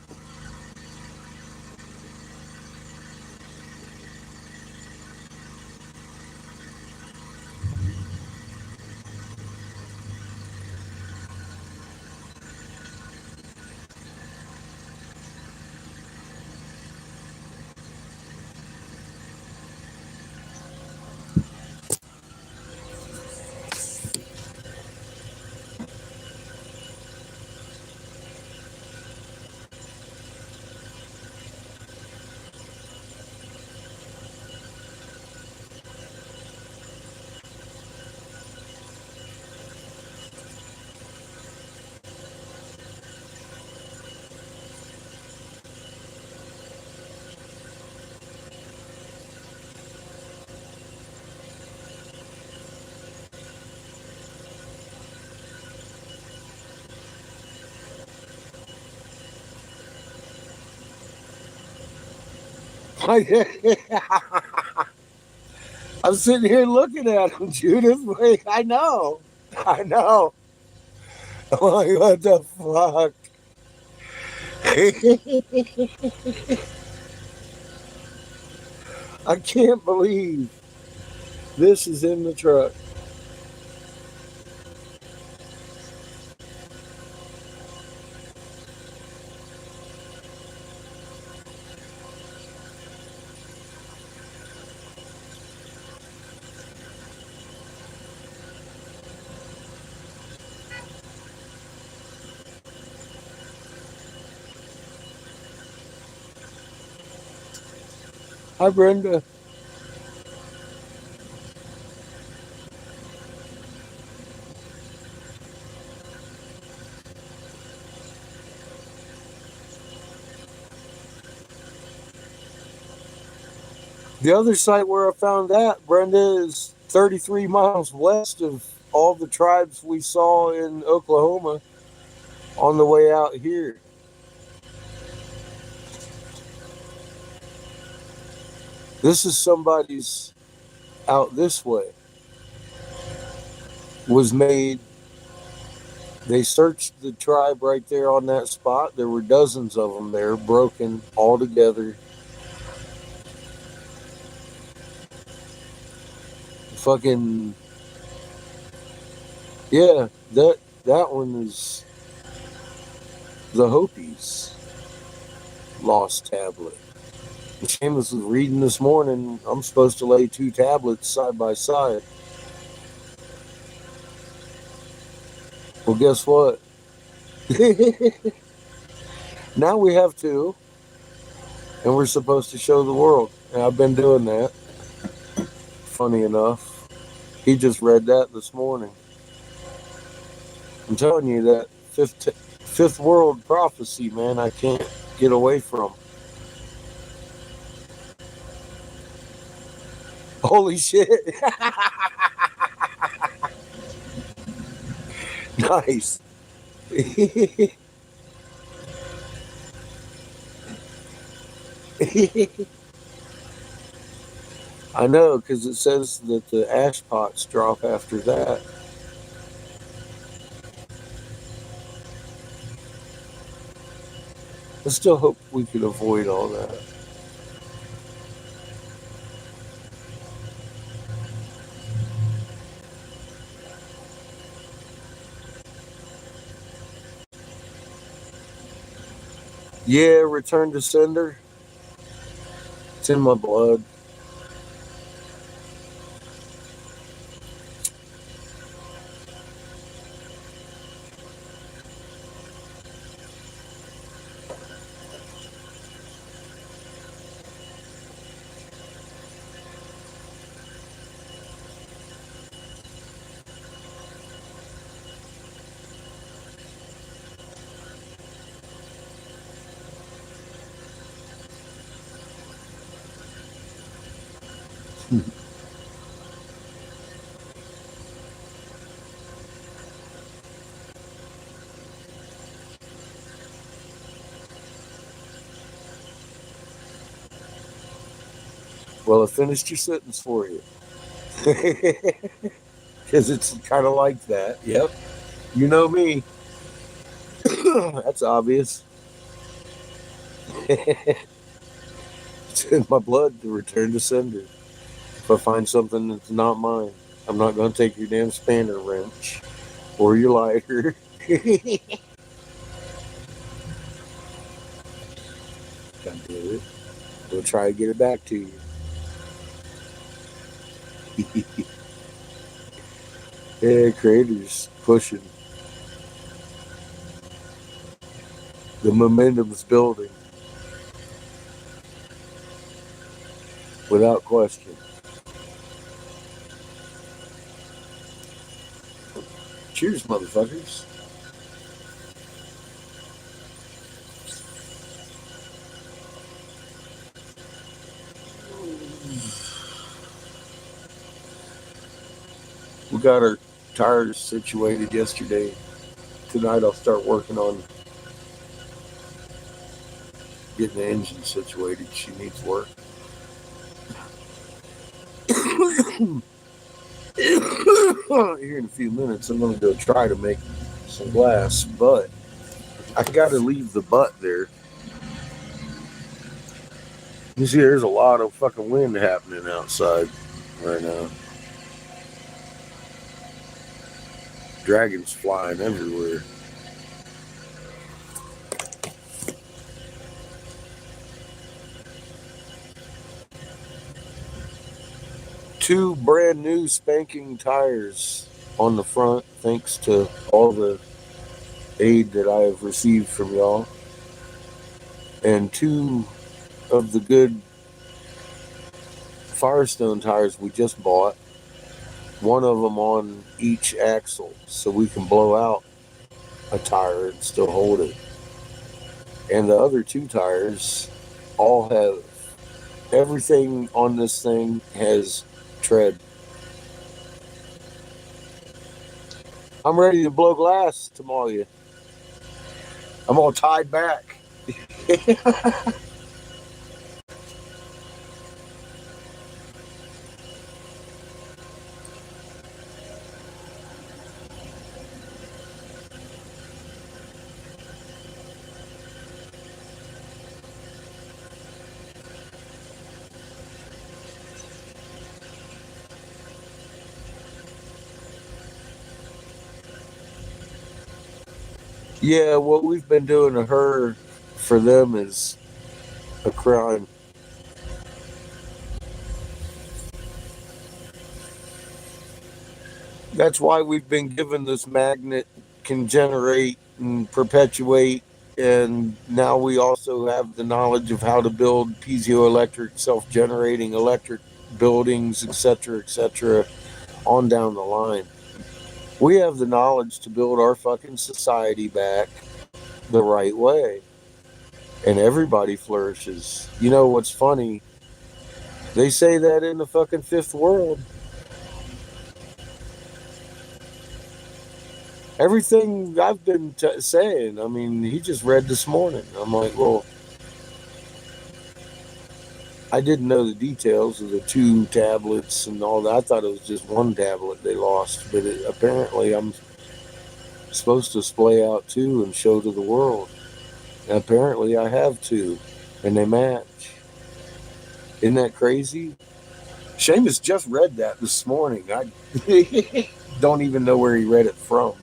I'm sitting here looking at him, Judith. Wait, I know. I'm like, what the fuck? I can't believe this is in the truck. Hi, Brenda. The other site where I found that, Brenda, is 33 miles west of all the tribes we saw in Oklahoma on the way out here. This is somebody's out this way. Was made. They searched the tribe right there on that spot. There were dozens of them there, broken all together. Fucking yeah, that one is the Hopis lost tablet. Seamus was reading this morning. I'm supposed to lay 2 tablets side by side. Well, guess what? Now we have 2, and we're supposed to show the world. And I've been doing that. Funny enough, he just read that this morning. I'm telling you that fifth world prophecy, man, I can't get away from. Holy shit. Nice. I know, because it says that the ash pots drop after that. I still hope we could avoid all that. Yeah, return to sender. It's in my blood. Well, I finished your sentence for you. Because it's kind of like that. Yep. You know me. That's obvious. It's in my blood to return to sender. If I find something that's not mine, I'm not going to take your damn spanner wrench or your lighter. Can't do it. We'll try to get it back to you. Yeah, creators pushing. The momentum's building. Without question. Cheers, motherfuckers. We got our tires situated yesterday. Tonight I'll start working on getting the engine situated. She needs work. Here in a few minutes, I'm going to go try to make some glass, but I got to leave the butt there. You see, there's a lot of fucking wind happening outside right now. Dragons flying everywhere. Two brand new spanking tires on the front, thanks to all the aid that I have received from y'all. And two of the good Firestone tires we just bought. One of them on each axle, so we can blow out a tire and still hold it. And the other two tires all have, everything on this thing has tread. I'm ready to blow glass tomorrow. I'm all tied back. Yeah, what we've been doing to her for them is a crime. That's why we've been given this magnet can generate and perpetuate, and now we also have the knowledge of how to build piezoelectric self-generating electric buildings, etc., on down the line. We have the knowledge to build our fucking society back the right way, and everybody flourishes. You know what's funny? They say that in the fucking fifth world. Everything I've been saying, I mean, he just read this morning. I'm like, well, I didn't know the details of the two tablets and all that. I thought it was just one tablet they lost, but apparently I'm supposed to splay out two and show to the world. And apparently I have two, and they match. Isn't that crazy? Seamus just read that this morning. I don't even know where he read it from,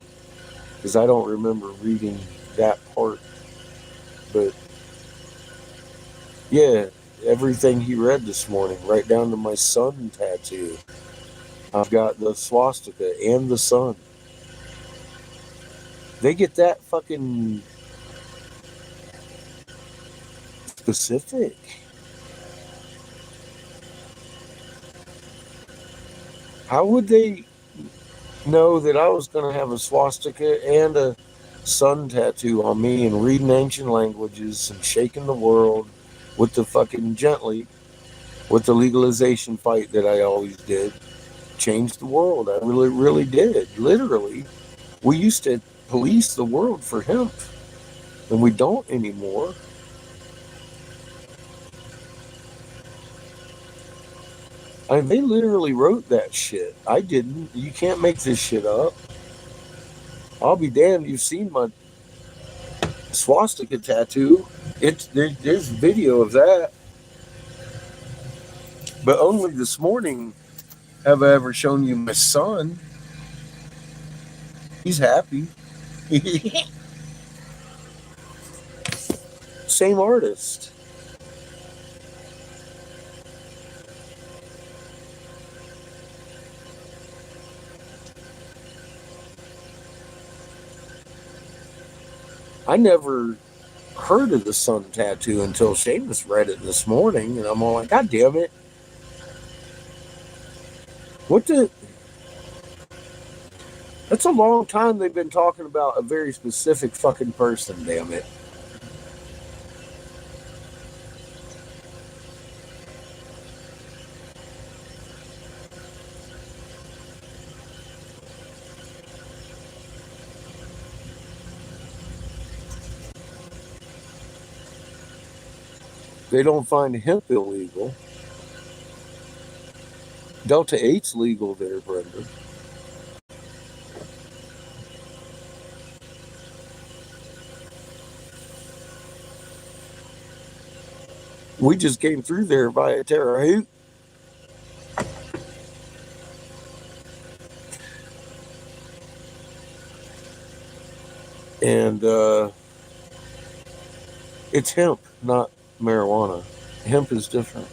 because I don't remember reading that part. But Yeah, everything he read this morning, right down to my sun tattoo. I've got the swastika and the sun. They get that fucking specific. How would they know that I was going to have a swastika and a sun tattoo on me and reading ancient languages and shaking the world with the fucking gently, with the legalization fight that I always did? Changed the world. I really, really did. Literally. We used to police the world for hemp, and we don't anymore. I mean, they literally wrote that shit. I didn't. You can't make this shit up. I'll be damned. You've seen my swastika tattoo. There's video of that, but only this morning have I ever shown you my son. He's happy. Same artist. I never heard of the sun tattoo until Seamus read it this morning, and I'm all like, God damn it. What the? That's a long time they've been talking about a very specific fucking person, damn it. They don't find hemp illegal. Delta 8's legal there, Brenda. We just came through there via Terre Haute. And it's hemp, not marijuana. Hemp is different.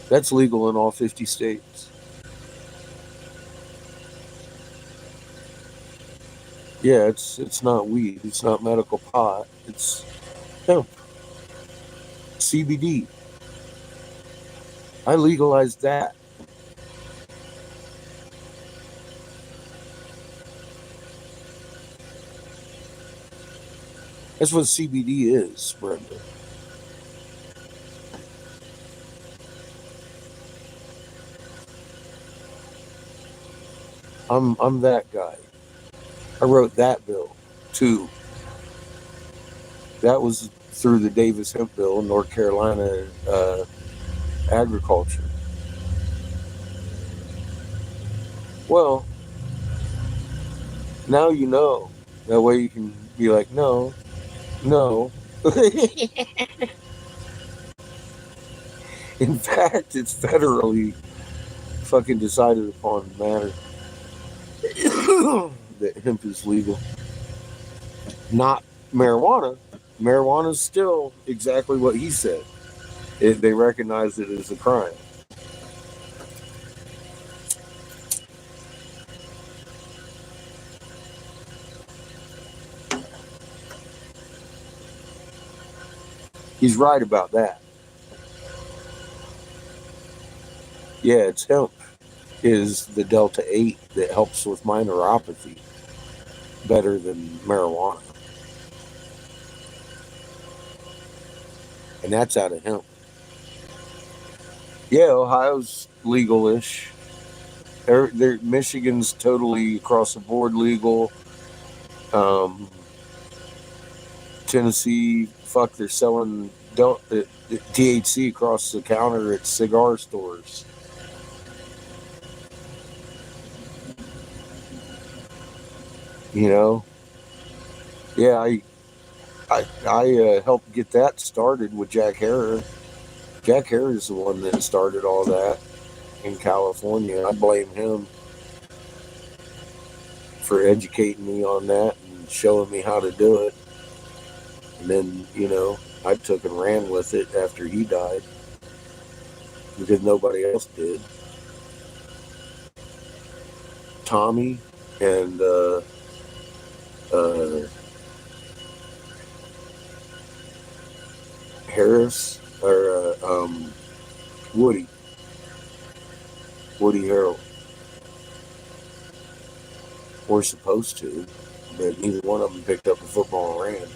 That's legal in all 50 states. Yeah, it's not weed. It's not medical pot. It's hemp. CBD. I legalized that. That's what CBD is, Brenda. I'm that guy. I wrote that bill too. That was through the Davis Hemp Bill, North Carolina agriculture. Well, now you know. That way you can be like, no. In fact, it's federally fucking decided upon matter that hemp is legal. Not marijuana. Marijuana is still exactly what he said. They recognize it as a crime. He's right about that. Yeah, it's hemp is the Delta 8 that helps with my neuropathy better than marijuana. And that's out of hemp. Yeah, Ohio's legal-ish. Michigan's totally across the board legal. Tennessee, they're selling THC across the counter at cigar stores. You know, yeah, I helped get that started with Jack Herer. Jack Herer is the one that started all that in California. I blame him for educating me on that and showing me how to do it. And then, I took and ran with it after he died because nobody else did. Tommy and Harris or Woody Harrell were supposed to, but neither one of them picked up the football and ran.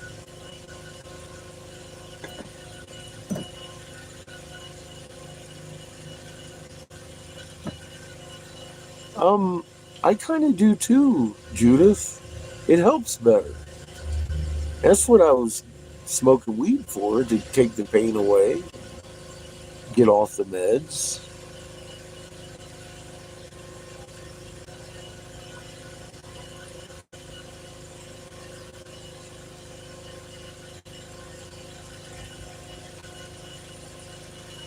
I kind of do too, Judith. It helps better. That's what I was smoking weed for, to take the pain away, get off the meds.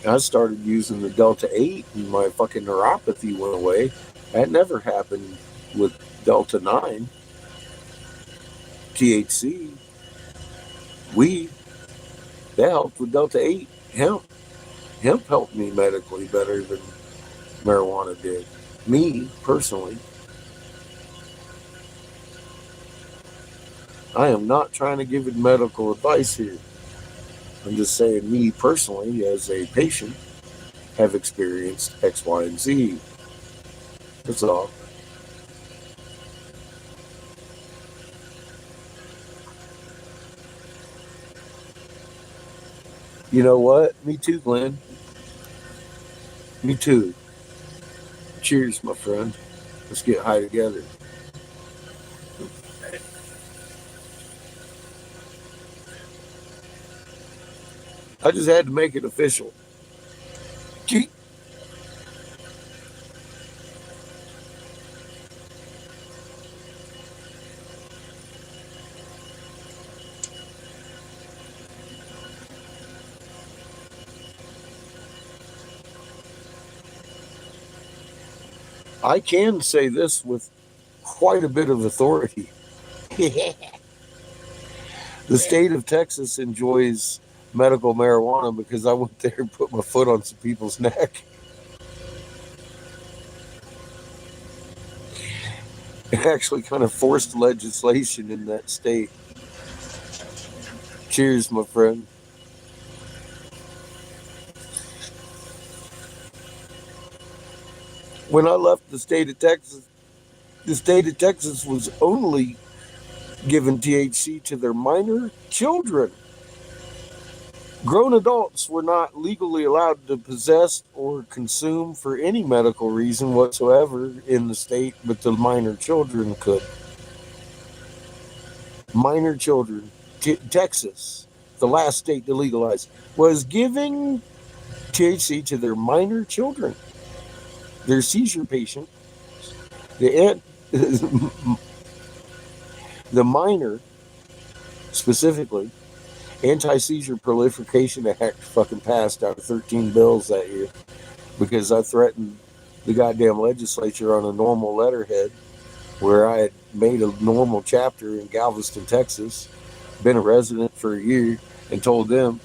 I started using the Delta 8 and my fucking neuropathy went away. That never happened with Delta 9. THC, weed, that helped with Delta 8. Hemp helped me medically better than marijuana did. Me, personally. I am not trying to give it medical advice here. I'm just saying, me personally, as a patient, have experienced X, Y, and Z. That's all. You know what? Me too, Glenn. Me too. Cheers, my friend. Let's get high together. I just had to make it official. Gee. I can say this with quite a bit of authority. The state of Texas enjoys medical marijuana because I went there and put my foot on some people's neck. It actually kind of forced legislation in that state. Cheers, my friend. When I left the state of Texas was only giving THC to their minor children. Grown adults were not legally allowed to possess or consume for any medical reason whatsoever in the state, but the minor children could. Minor children, Texas, the last state to legalize, was giving THC to their minor children, their seizure patient. The minor, specifically, Anti-Seizure Proliferation Act fucking passed out of 13 bills that year because I threatened the goddamn legislature on a normal letterhead where I had made a normal chapter in Galveston, Texas, been a resident for a year, and told them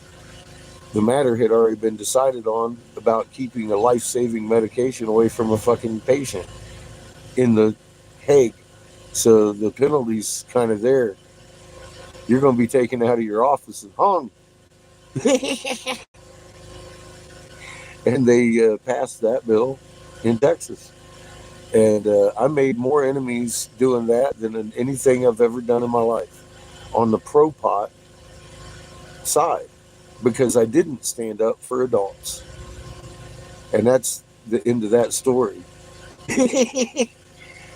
the matter had already been decided on about keeping a life-saving medication away from a fucking patient in the Hague. So the penalty's kind of there. You're going to be taken out of your office and hung. And they passed that bill in Texas. And I made more enemies doing that than anything I've ever done in my life on the pro-pot side, because I didn't stand up for adults. And that's the end of that story. I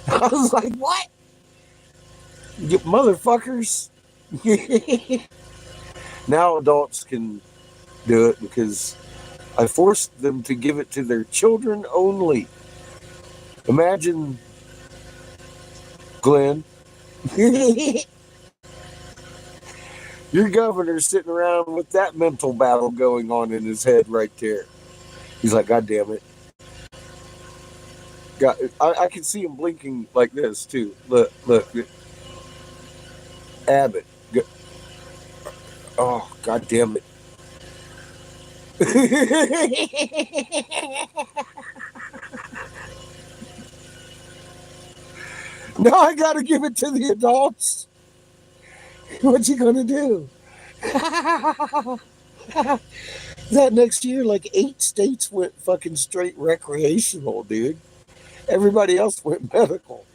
was like, what? You motherfuckers. Now adults can do it because I forced them to give it to their children only. Imagine, Glenn, your governor's sitting around with that mental battle going on in his head right there. He's like, God damn it. God, I can see him blinking like this too. Look. Abbott. Oh, god damn it. Now I gotta give it to the adults. What's he gonna do? That next year, like 8 states went fucking straight recreational, dude. Everybody else went medical.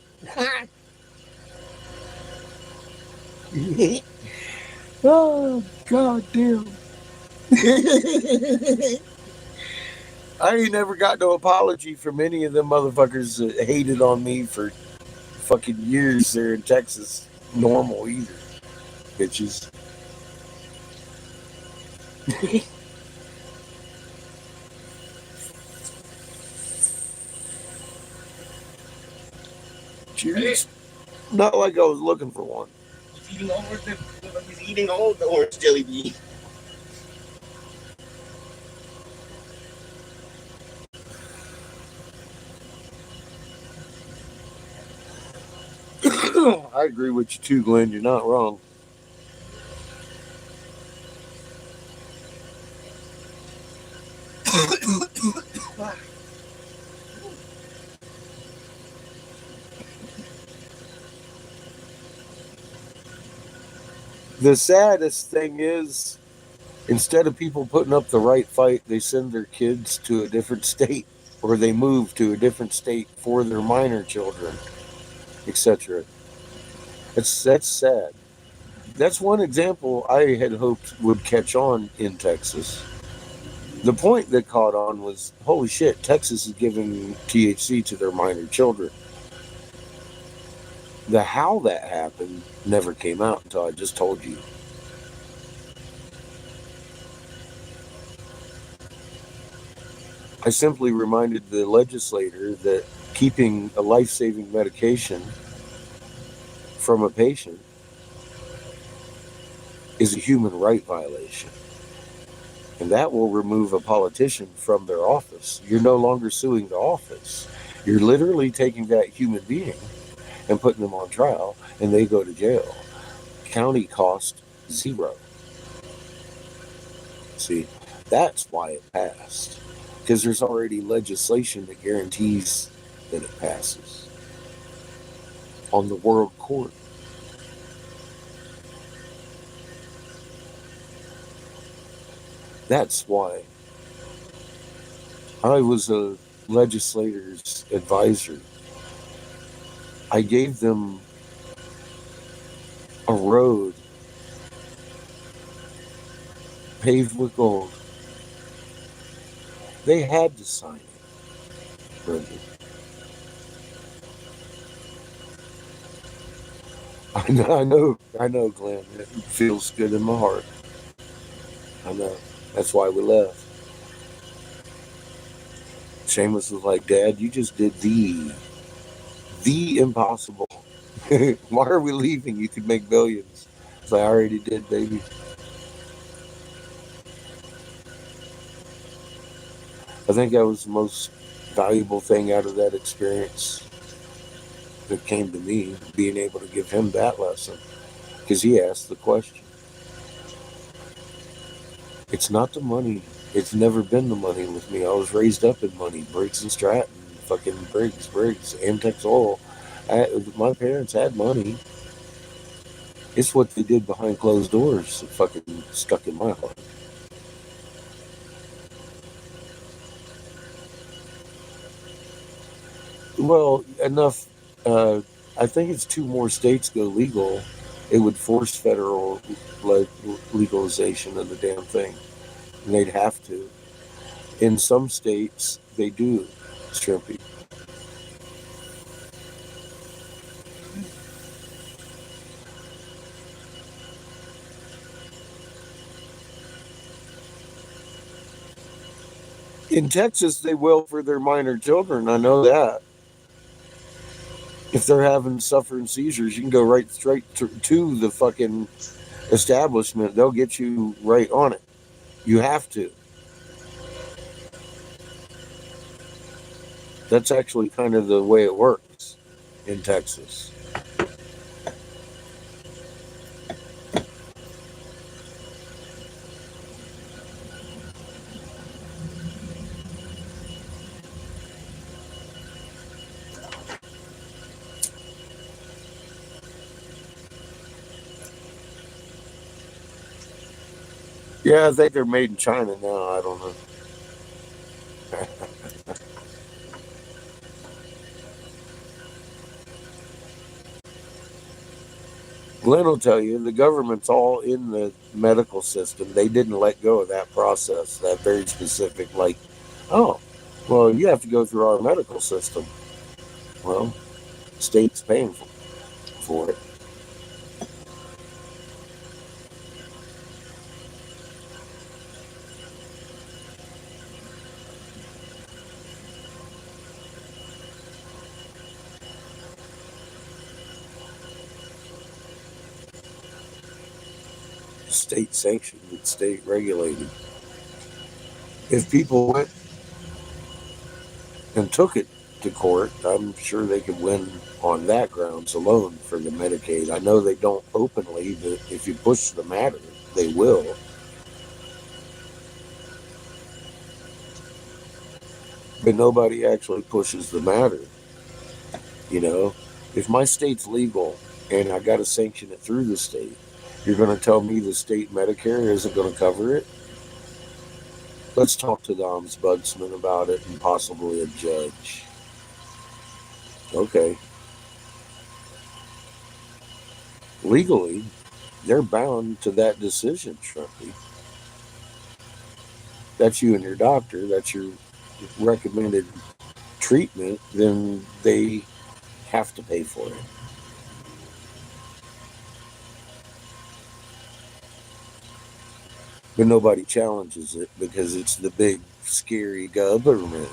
Oh, god damn. I ain't never got no apology from any of them motherfuckers that hated on me for fucking years there in Texas. Normal either, bitches. Cheers. Not like I was looking for one. He's eating all the orange jelly bean. I agree with you too, Glenn. You're not wrong. The saddest thing is, instead of people putting up the right fight, they send their kids to a different state, or they move to a different state for their minor children, etc. That's sad. That's one example I had hoped would catch on in Texas. The point that caught on was, holy shit, Texas is giving THC to their minor children. The how that happened never came out until I just told you. I simply reminded the legislator that keeping a life-saving medication from a patient is a human right violation. And that will remove a politician from their office. You're no longer suing the office. You're literally taking that human being and putting them on trial, and they go to jail. County cost $0. See, that's why it passed. Because there's already legislation that guarantees that it passes on the world court. That's why I was a legislator's advisor. I gave them a road paved with gold. They had to sign it, Brendan. I know, Glenn. It feels good in my heart. I know. That's why we left. Seamus was like, Dad, you just did the impossible. Why are we leaving? You could make billions. So I already did, baby. I think that was the most valuable thing out of that experience that came to me, being able to give him that lesson, because he asked the question. It's not the money. It's never been the money with me. I was raised up in money. Briggs and Stratton, fucking Briggs, Amtex Oil. My parents had money. It's what they did behind closed doors that fucking stuck in my heart. Well, enough. I think it's 2 more states go legal. It would force federal legalization of the damn thing. And they'd have to. In some states, they do, Strimpy. In Texas, they will for their minor children. I know that. If they're having suffering seizures, you can go right straight to the fucking establishment. They'll get you right on it. You have to. That's actually kind of the way it works in Texas. Yeah, I think they're made in China now. I don't know. Glenn will tell you the government's all in the medical system. They didn't let go of that process, that very specific, like, oh, well, you have to go through our medical system. Well, state's paying for it. State sanctioned, it's state regulated. If people went and took it to court, I'm sure they could win on that grounds alone for the Medicaid. I know they don't openly, but if you push the matter, they will. But nobody actually pushes the matter. You know, if my state's legal and I got to sanction it through the state, you're going to tell me the state Medicare isn't going to cover it? Let's talk to the ombudsman about it and possibly a judge. Okay. Legally, they're bound to that decision, Shrumpy. That's you and your doctor. That's your recommended treatment. Then they have to pay for it. But nobody challenges it because it's the big, scary government.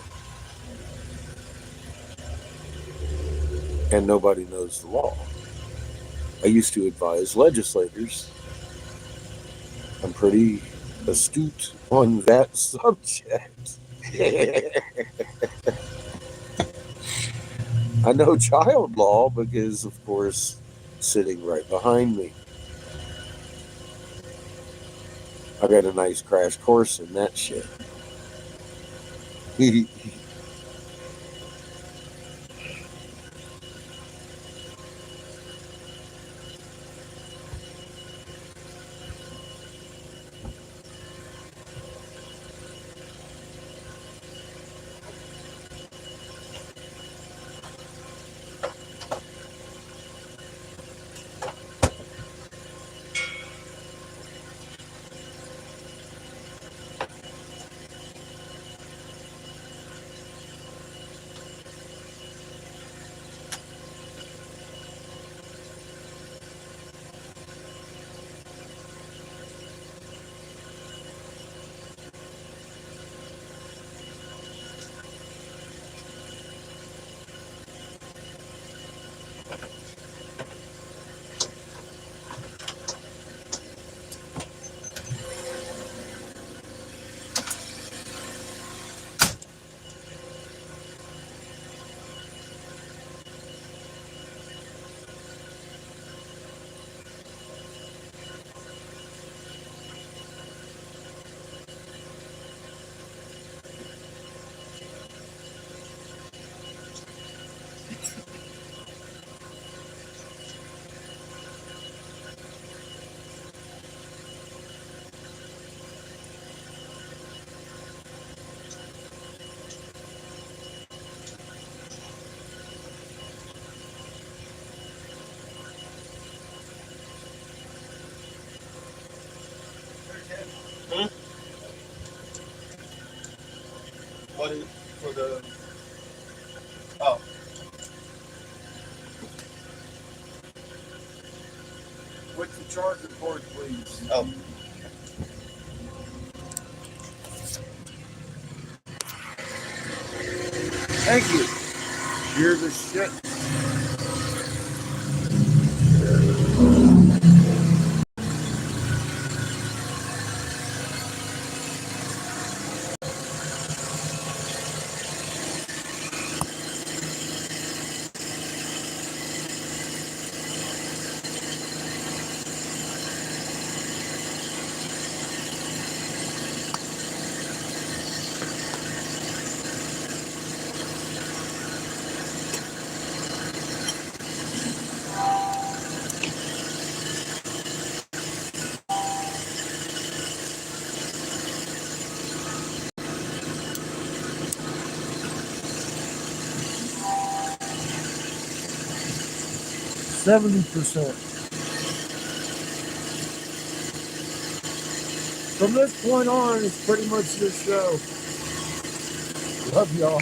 And nobody knows the law. I used to advise legislators. I'm pretty astute on that subject. I know child law because, of course, sitting right behind me, I got a nice crash course in that shit. Hmm? What is for the? Oh, What's the charger cord, please? oh. Thank you. You're the shit. 70%. From this point on, it's pretty much your show. Love y'all.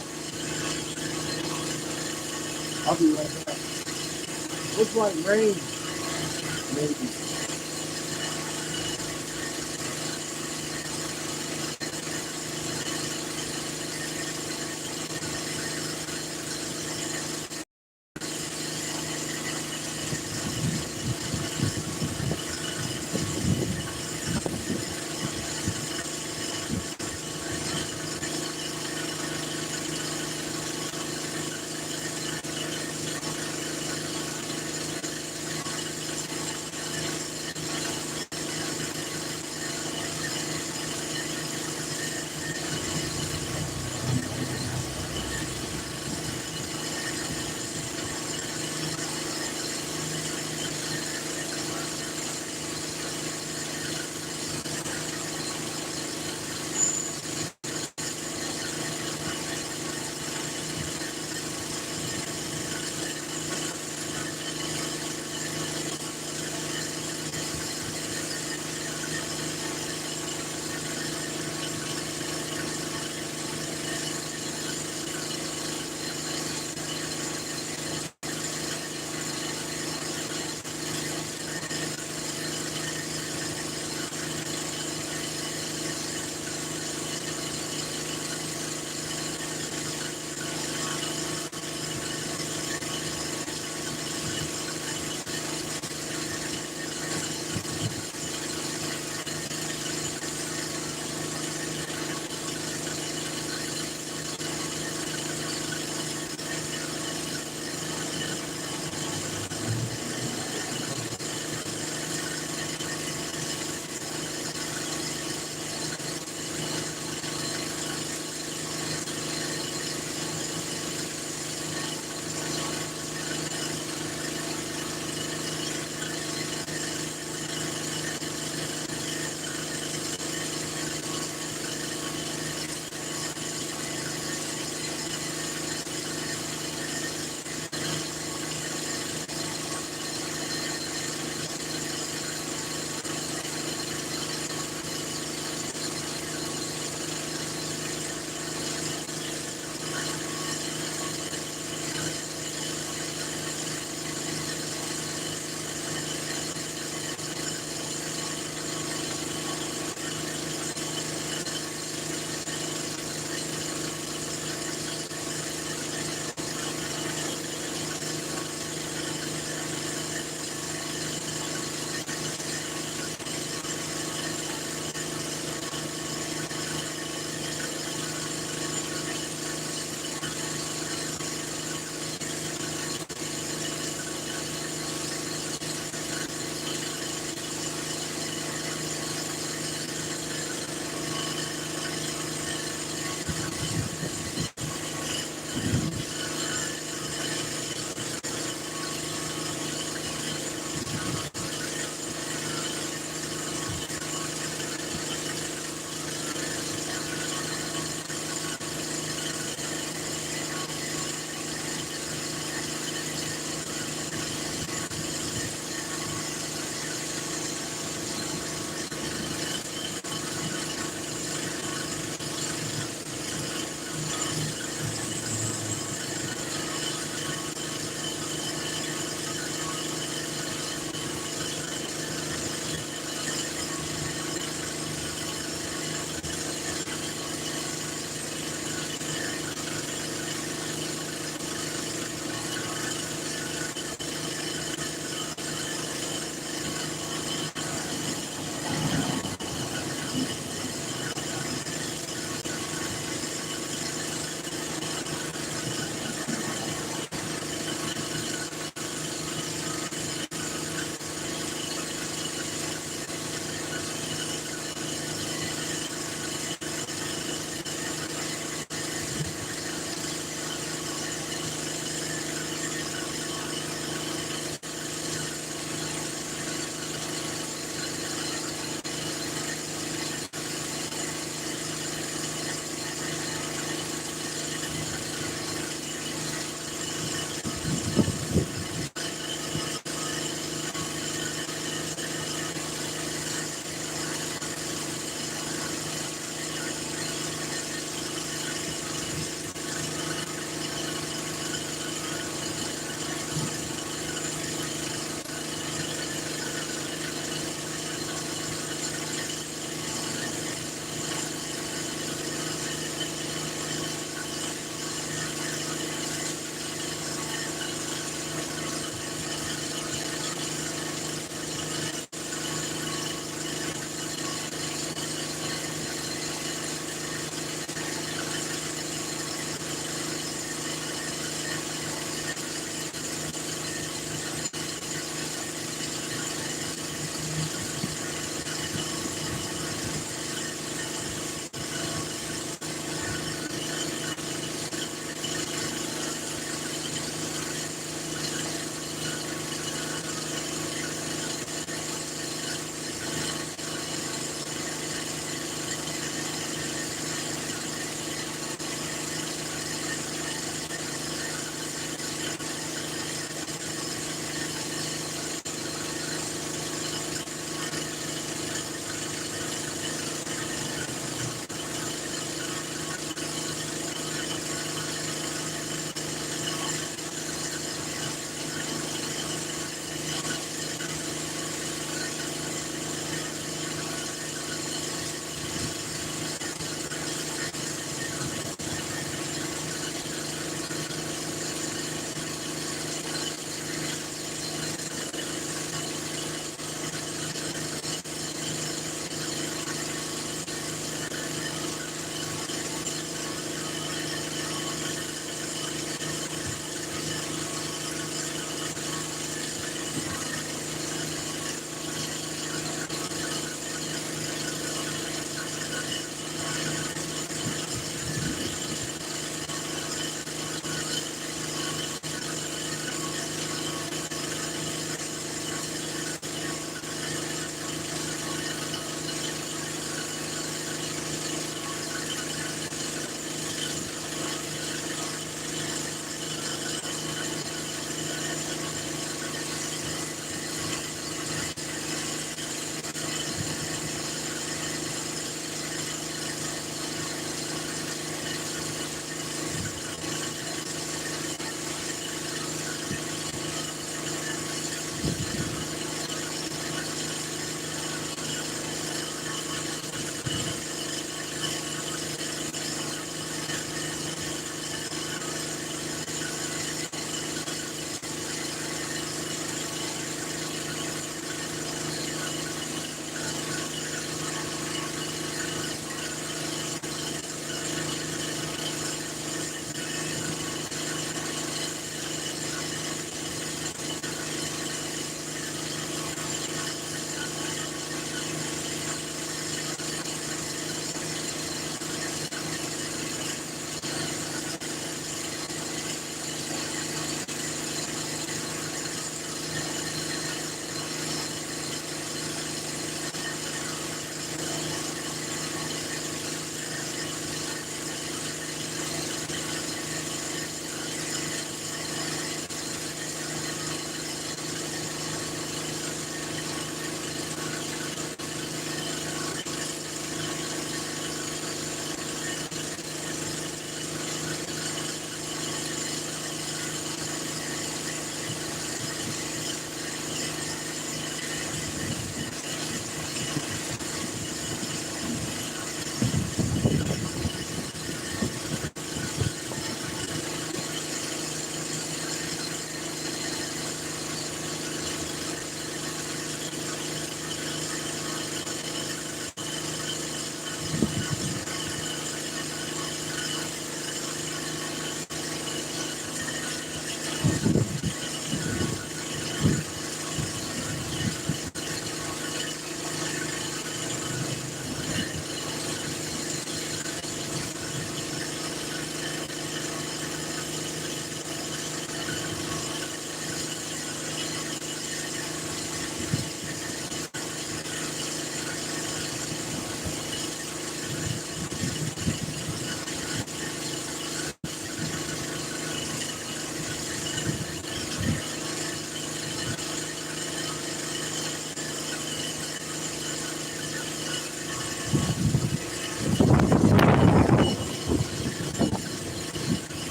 I'll be right back. Looks like rain. Maybe.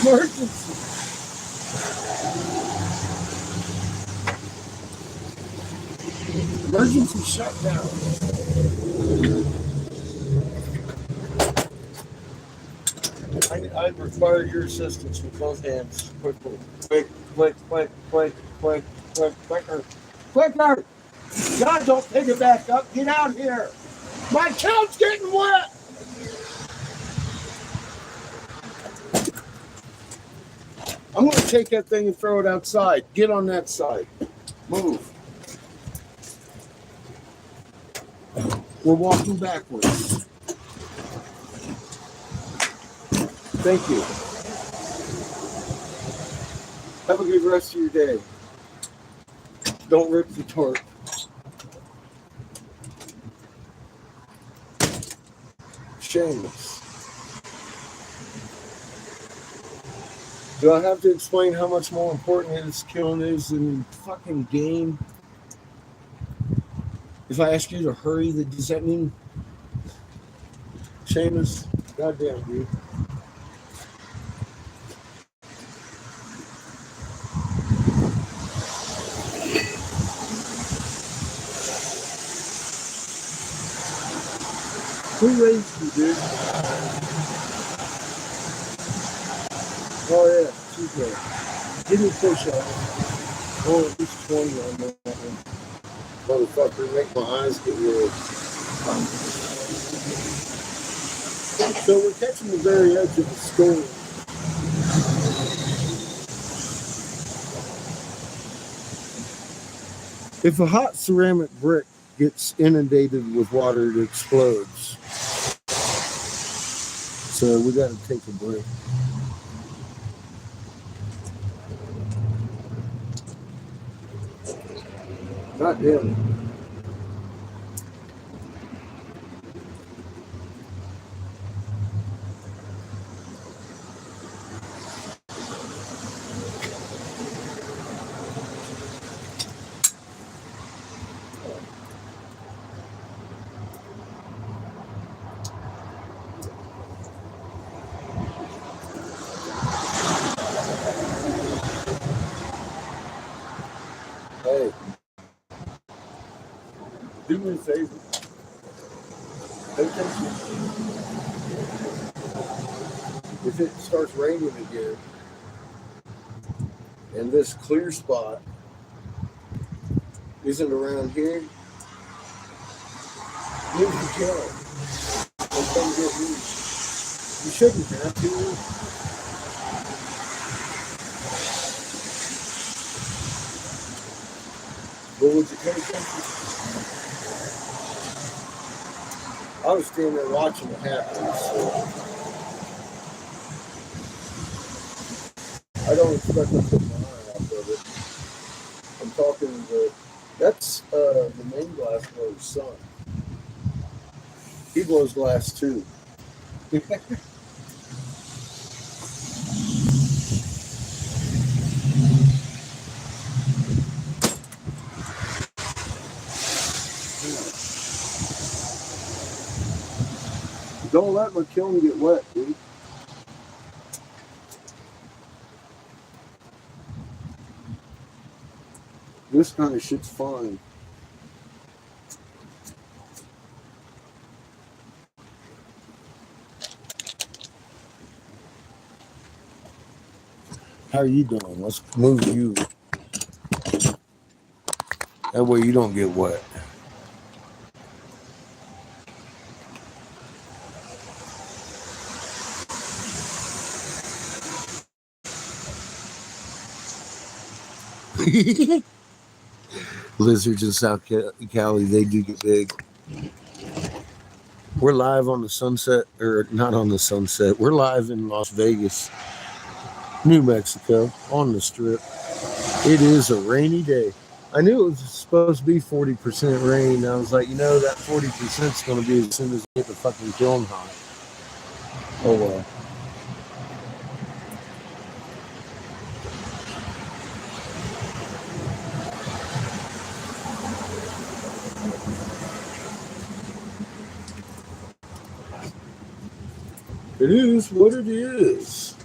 Emergency. Emergency shutdown. I require your assistance with both hands. Quickly. Quick, quick, quick, quick, quick, quick, quicker. Quicker! God, don't pick it back up. Get out here. My count's getting wet. I'm going to take that thing and throw it outside. Get on that side. Move. We're walking backwards. Thank you. Have a good rest of your day. Don't rip the torque. Shameless. Do I have to explain how much more important this killing is than fucking game? If I ask you to hurry, does that mean Shameless? Goddamn, dude. Who raised you, dude? Oh, yeah. She's there. Give me a push up. Oh, at least 20 on that one. Motherfucker, make my eyes get red. So we're catching the very edge of the storm. If a hot ceramic brick gets inundated with water, it explodes. So we got to take a break. God damn it. Hey, do me a favor. Pay attention. If it starts raining again, and this clear spot isn't around here, use the jar and come get me. You shouldn't have to. But would you pay attention? I was standing there watching it happen, so I don't expect to put my eye off of it. I'm talking that's the main glass blower's son. He blows glass too. Don't let my kiln get wet, dude. This kind of shit's fine. How are you doing? Let's move you. That way you don't get wet. Lizards in South Cali, they do get big. We're live on the sunset, or not on the sunset. We're live in Las Vegas, New Mexico, on the strip. It is a rainy day. I knew it was supposed to be 40% rain. I was like, that 40% is going to be as soon as I get the fucking kiln hot. Oh well. It is what it is.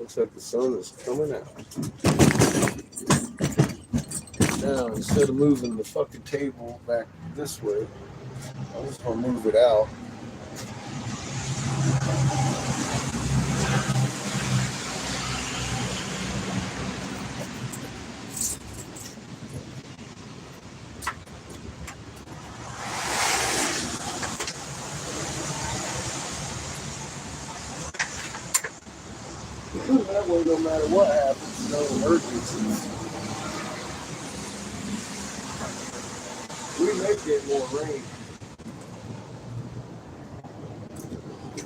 Looks like the sun is coming out. Now, instead of moving the fucking table back this way, I'm just gonna move it out. That way, no matter what happens, no emergencies. We may get more rain.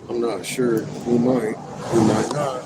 I'm not sure. We might. We might not.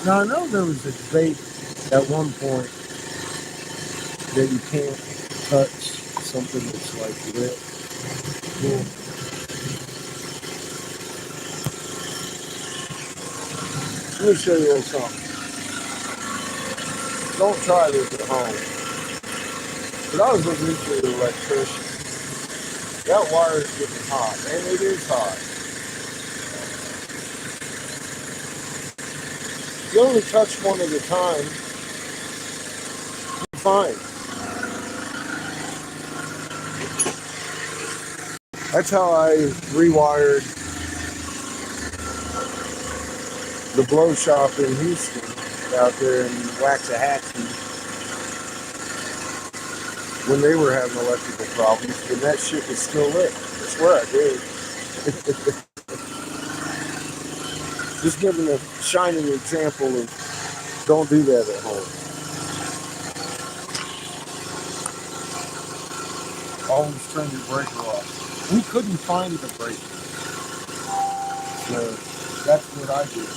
Now, I know there was a debate at one point that you can't touch something that's like lit. Cool. Let me show you a little something. Don't try this at home. But I was looking into the electrician. That wire is getting hot, and it is hot. If you only touch one at a time, you're fine. That's how I rewired the blow shop in Houston. out there in Waxahachie when they were having electrical problems, and that shit was still lit. I swear I did. Just giving a shining example of don't do that at home. Always turn your breaker off. We couldn't find the breaker, so that's what I did.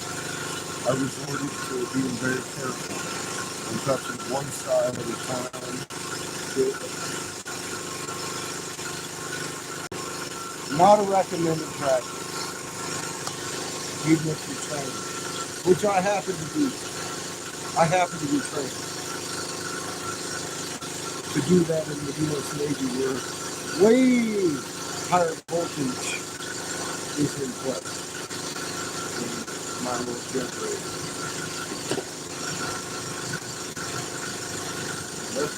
I resorted to being very careful and touching one side at a time. Not a recommended practice, even if you're trained, which I happen to be. I happen to be trained to do that in the U.S. Navy, where way higher voltage is in place than my little generator. Let's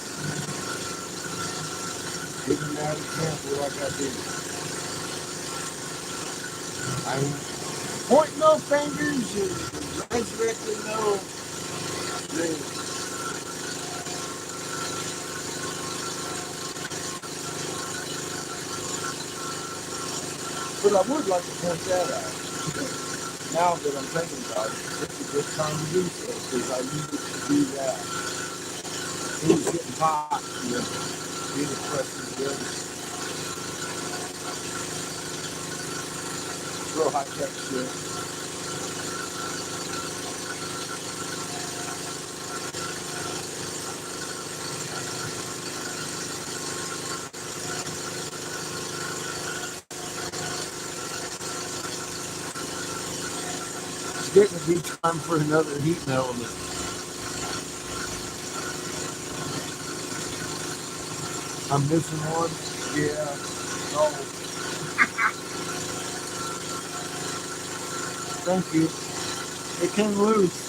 give them that example like I did. I'm pointing no fingers and resurrecting no names. But I would like to point that out. Now that I'm thinking about it, it's a good time to do so because I needed to do that. It was getting hot, being expressing good. Real high tech shit. It's getting to be time for another heating element. I'm missing one. Yeah. No. Thank you. It came loose.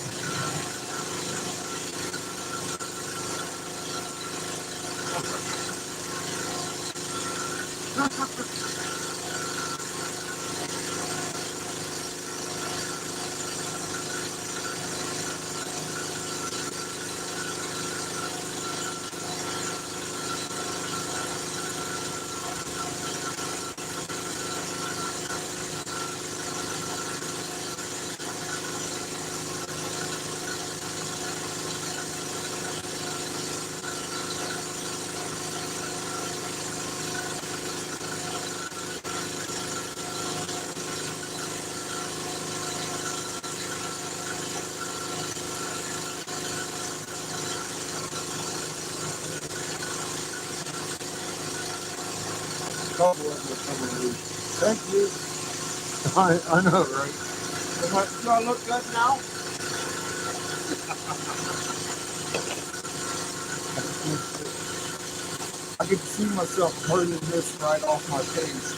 Couple of them are coming loose. Thank you. I know, right? Do I look good now? I can see myself burning this right off my face.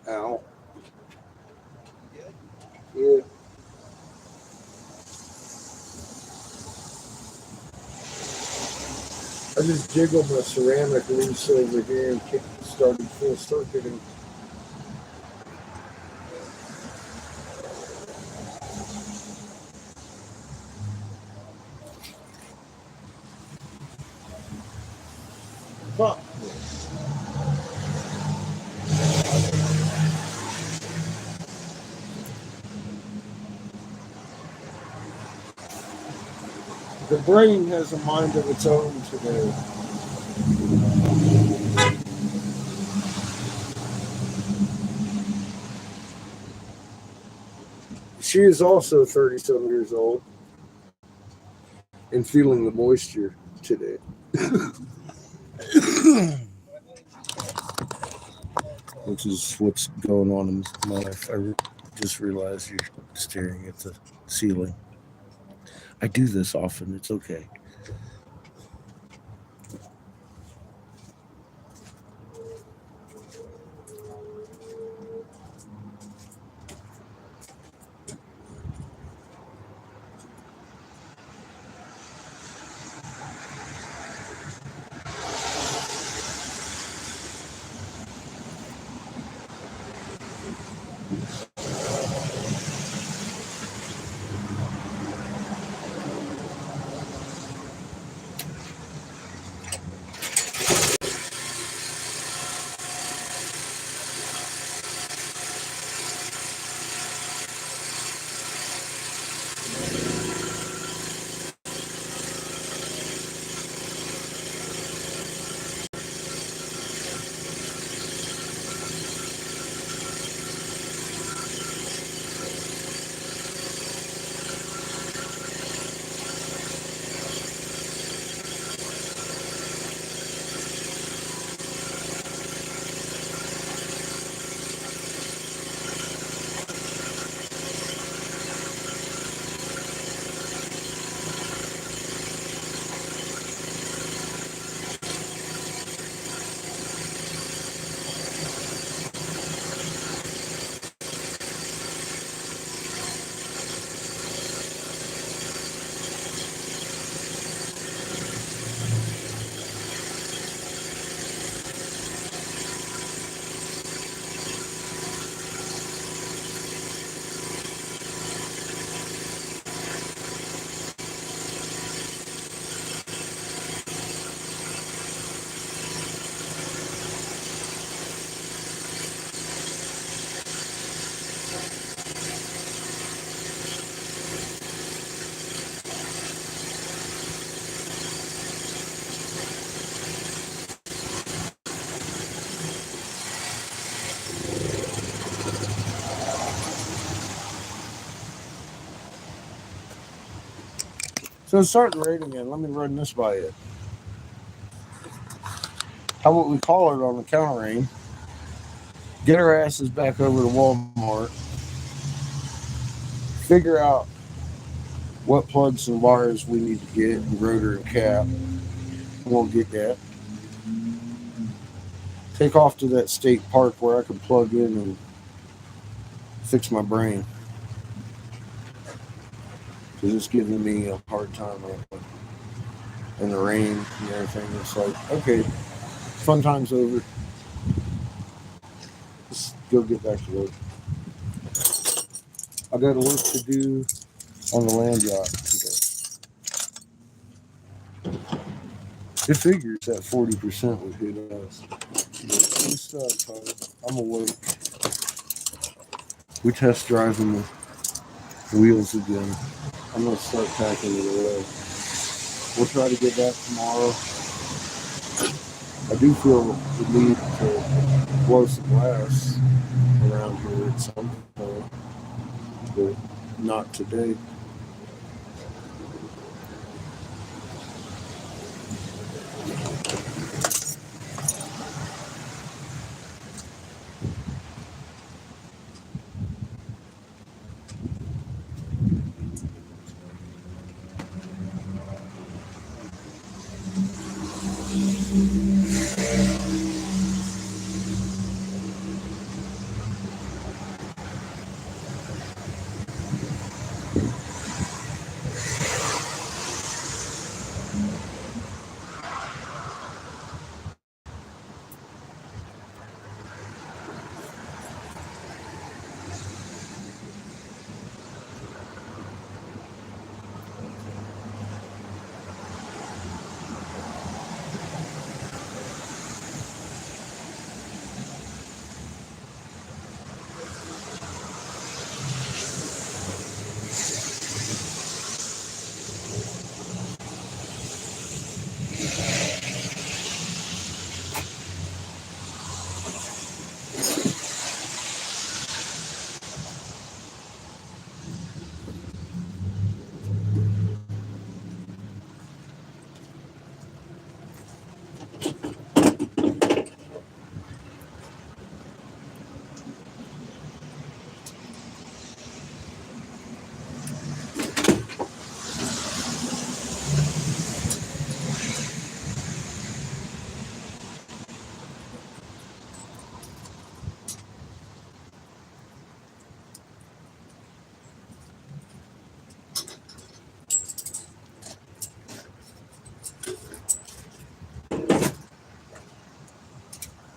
Ow. Yeah. I just jiggled my ceramic loose over here and started full circuiting. Fuck. The brain has a mind of its own today. She is also 37 years old and feeling the moisture today. Which is what's going on in my life. I just realized you're staring at the ceiling. I do this often. It's okay. So it's starting to rain again. Let me run this by you. How about we call it on the counter rain? Get our asses back over to Walmart. Figure out what plugs and wires we need to get, and rotor and cap. We'll get that. Take off to that state park where I can plug in and fix my brain. Because it's giving me a hard time lately. And the rain and everything. It's like, okay, fun time's over. Let's go get back to work. I got work to do on the land yacht today. It figures that 40% would hit us. We start, Tyler. I'm awake. We test driving the wheels again. I'm going to start packing it away. We'll try to get that tomorrow. I do feel the need to blow some glass around here at some point, but not today.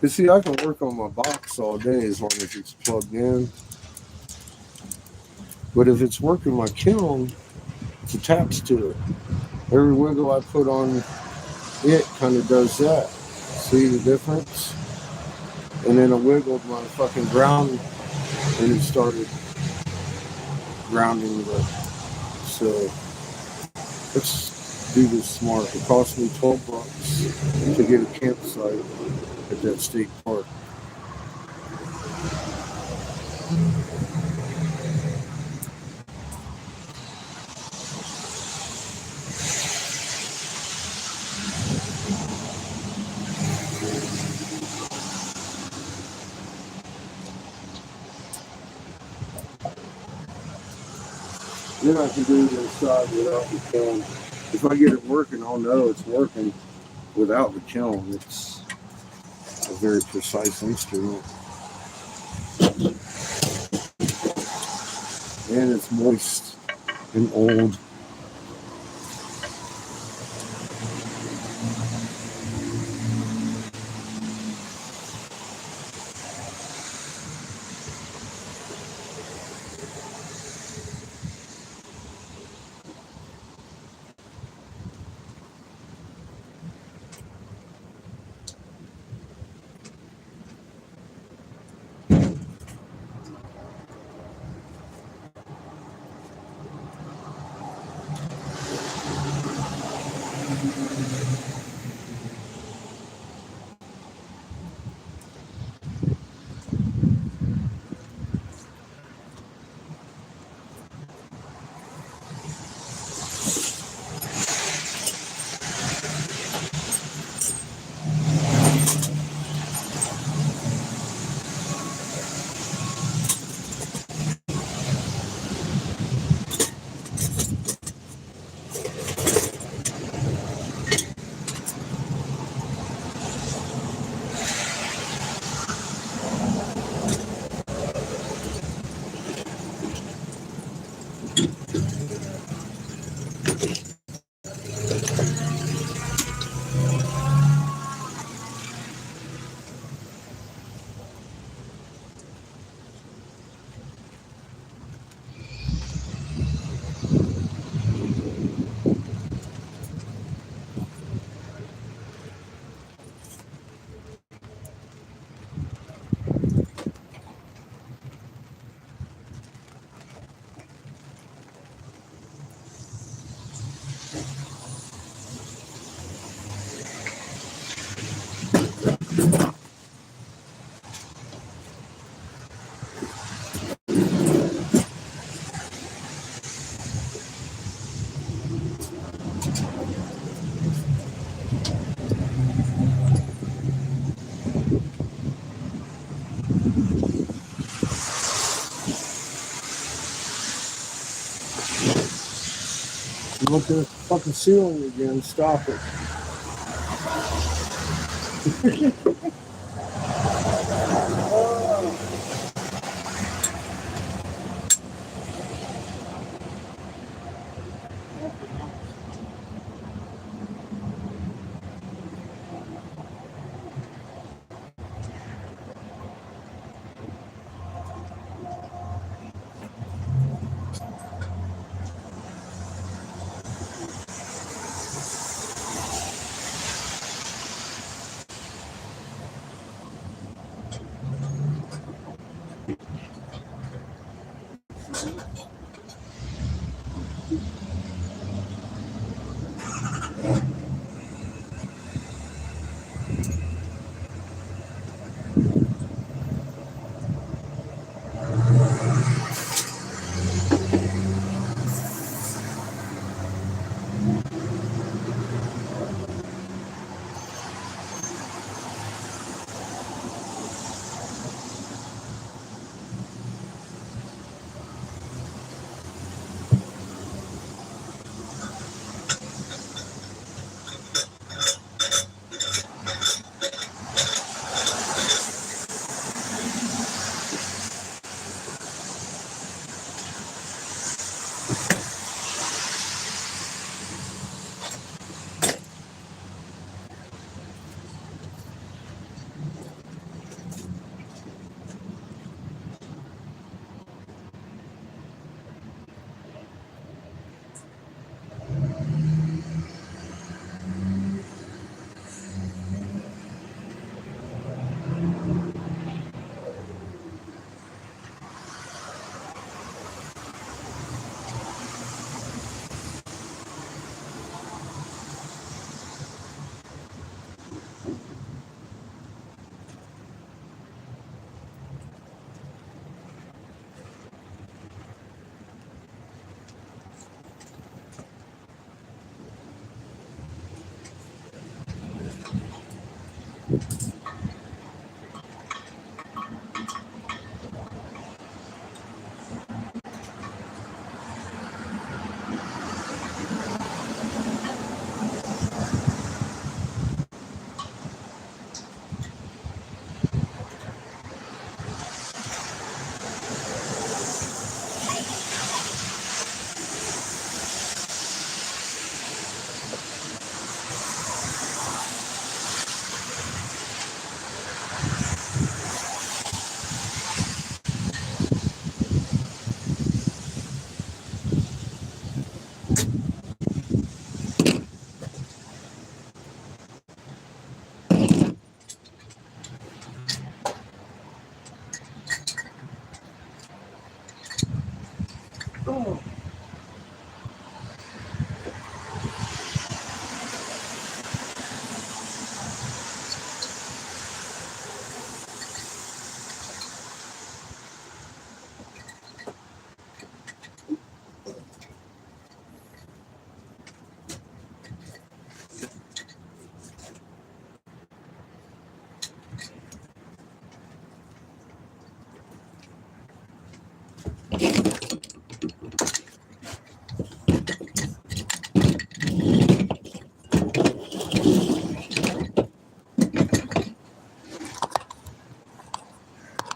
But see, I can work on my box all day as long as it's plugged in. But if it's working my kiln, it's attached to it. Every wiggle I put on it kind of does that. See the difference? And then I wiggled my fucking ground and it started grounding the. So let's do this smart. It cost me $12 to get a campsite at that state park. Then I can do the inside without the kiln. If I get it working, I'll know it's working. Without the kiln, it's a very precise instrument. And it's moist and old. You look at the fucking ceiling again, stop it.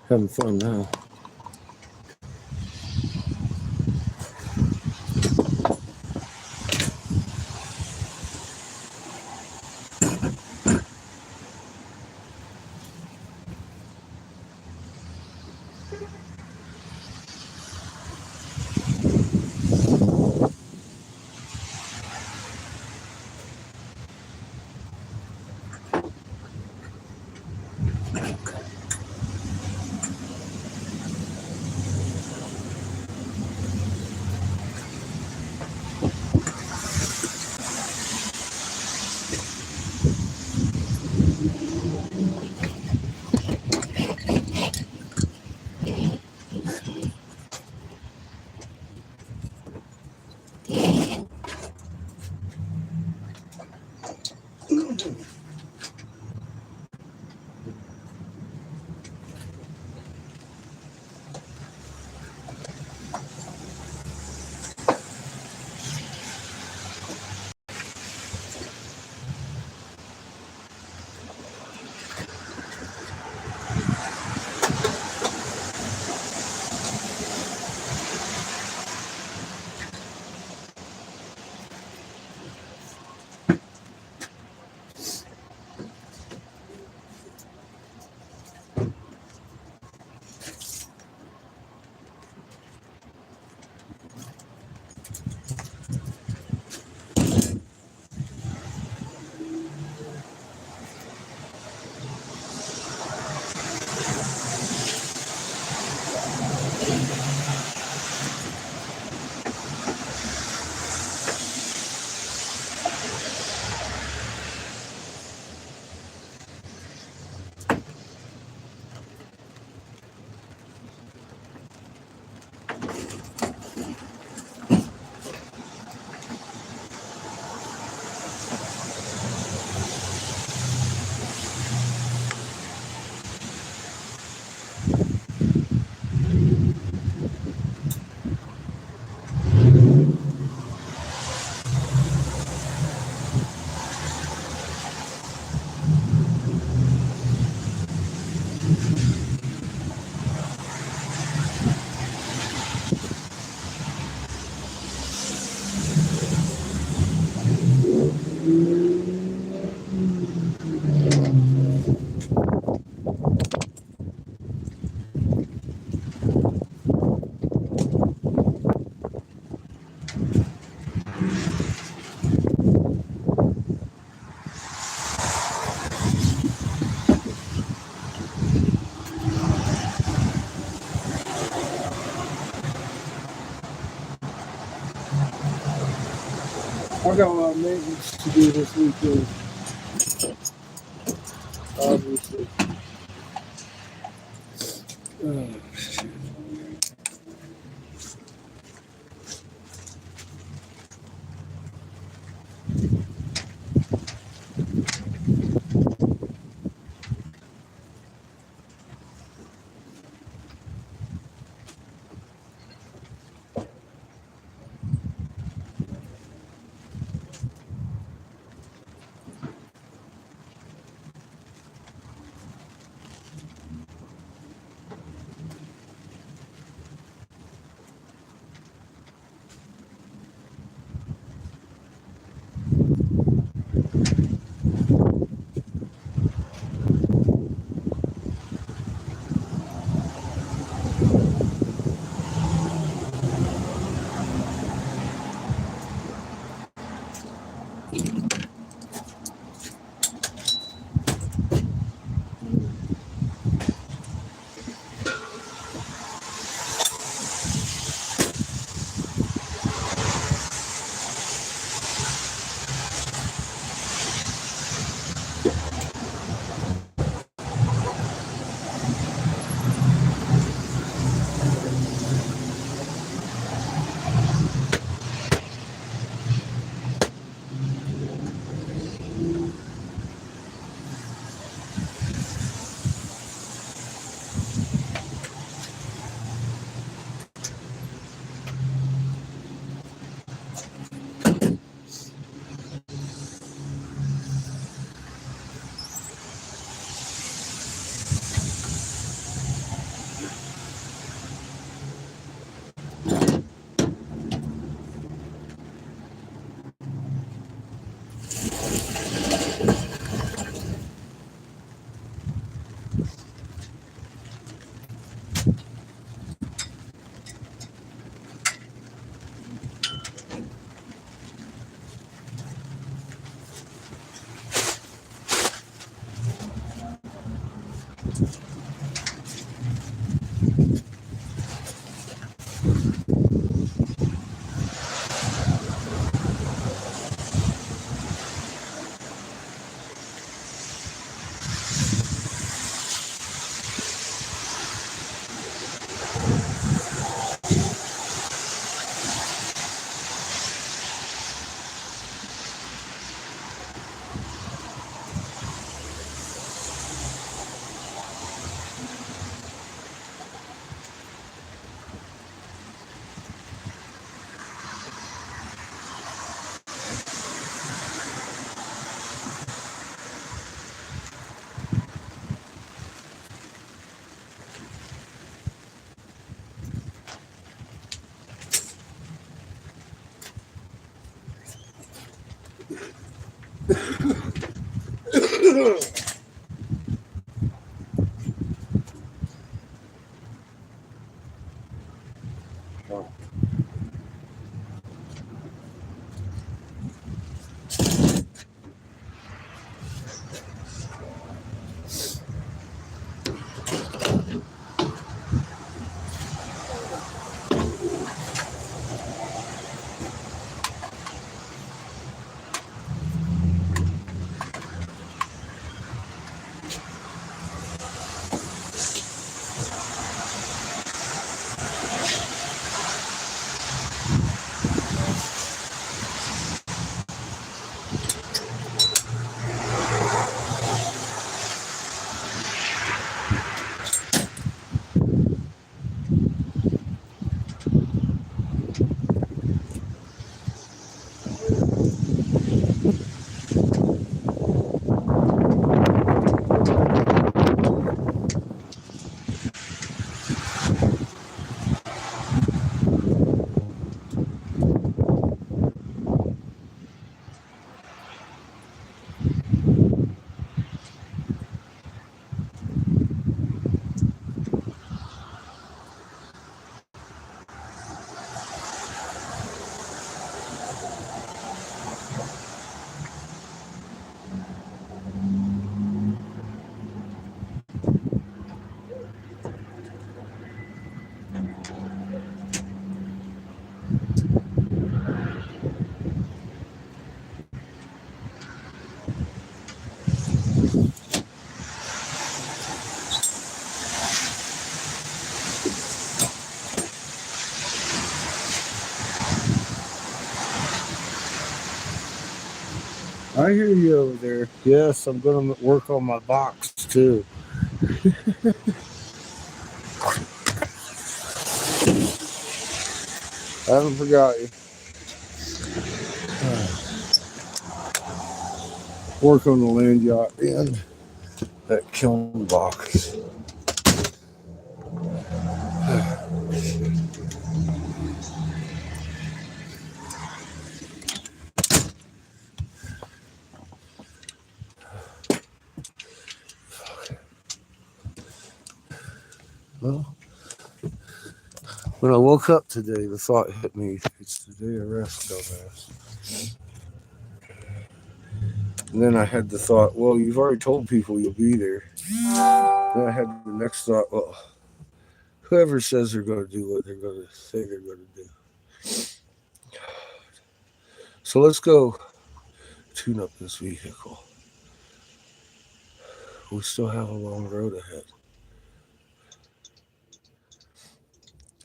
Having fun now. I got a lot of maintenance to do this weekend, obviously. Shit. I hear you over there. Yes, I'm going to work on my box too. I haven't forgot you. Work on the land yacht and that kiln box. Well, when I woke up today, the thought hit me, it's the day of rest, dumbass. And then I had the thought, well, you've already told people you'll be there. Then I had the next thought, well, whoever says they're going to do what they're going to say they're going to do. So let's go tune up this vehicle. We still have a long road ahead.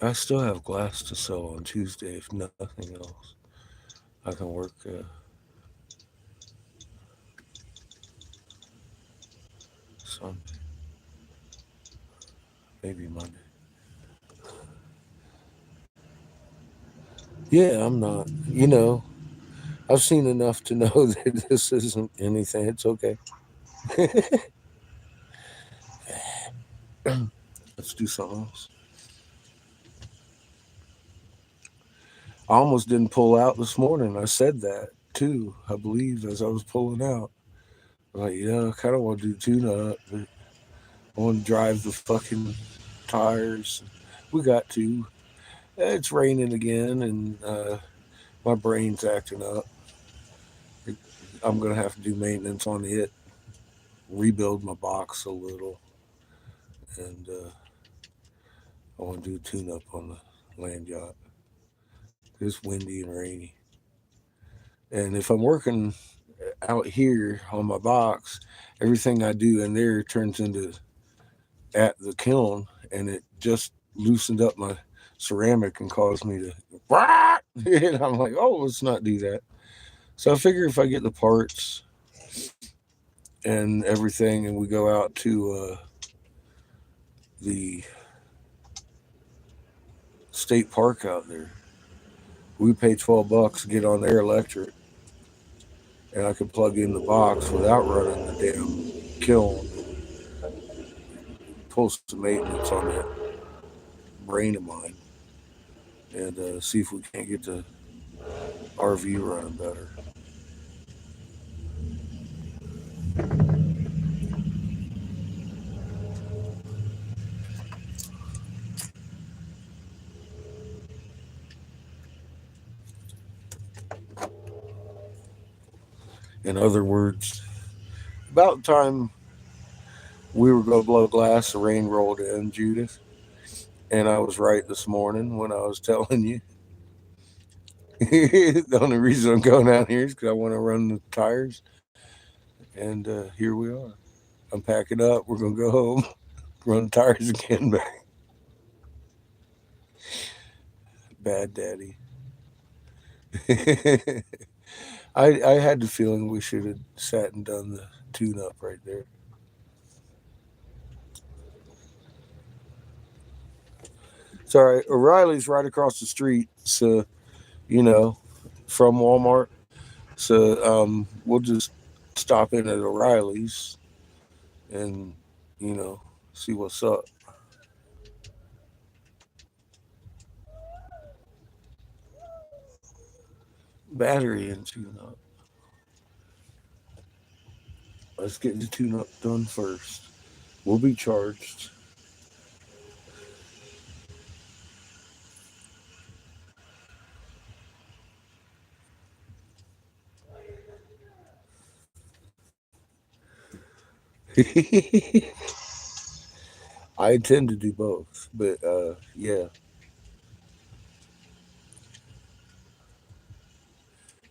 I still have glass to sell on Tuesday, if nothing else. I can work Sunday, maybe Monday. Yeah, I'm not. I've seen enough to know that this isn't anything. It's okay. Let's do something else. I almost didn't pull out this morning. I said that too, I believe, as I was pulling out. Like, I kind of want to do tune up, but I want to drive the fucking tires. We got to. It's raining again, and my brain's acting up. I'm going to have to do maintenance on it, rebuild my box a little, and I want to do a tune-up on the land yacht. It's windy and rainy. And if I'm working out here on my box, everything I do in there turns into at the kiln, and it just loosened up my ceramic and caused me to and I'm like, oh, let's not do that. So I figure if I get the parts and everything and we go out to the state park out there, we pay $12 to get on their electric, and I can plug in the box without running the damn kiln. Pull some maintenance on that brain of mine, and see if we can't get the RV running better. In other words, about the time we were going to blow glass, the rain rolled in, Judith. And I was right this morning when I was telling you. The only reason I'm going out here is because I want to run the tires. And here we are. I'm packing up. We're going to go home, run the tires again. Bad daddy. I had the feeling we should have sat and done the tune-up right there. It's all right. O'Reilly's right across the street, so from Walmart. So we'll just stop in at O'Reilly's and see what's up. Battery and tune-up. Let's get the tune-up done first. We'll be charged. I intend to do both, but yeah.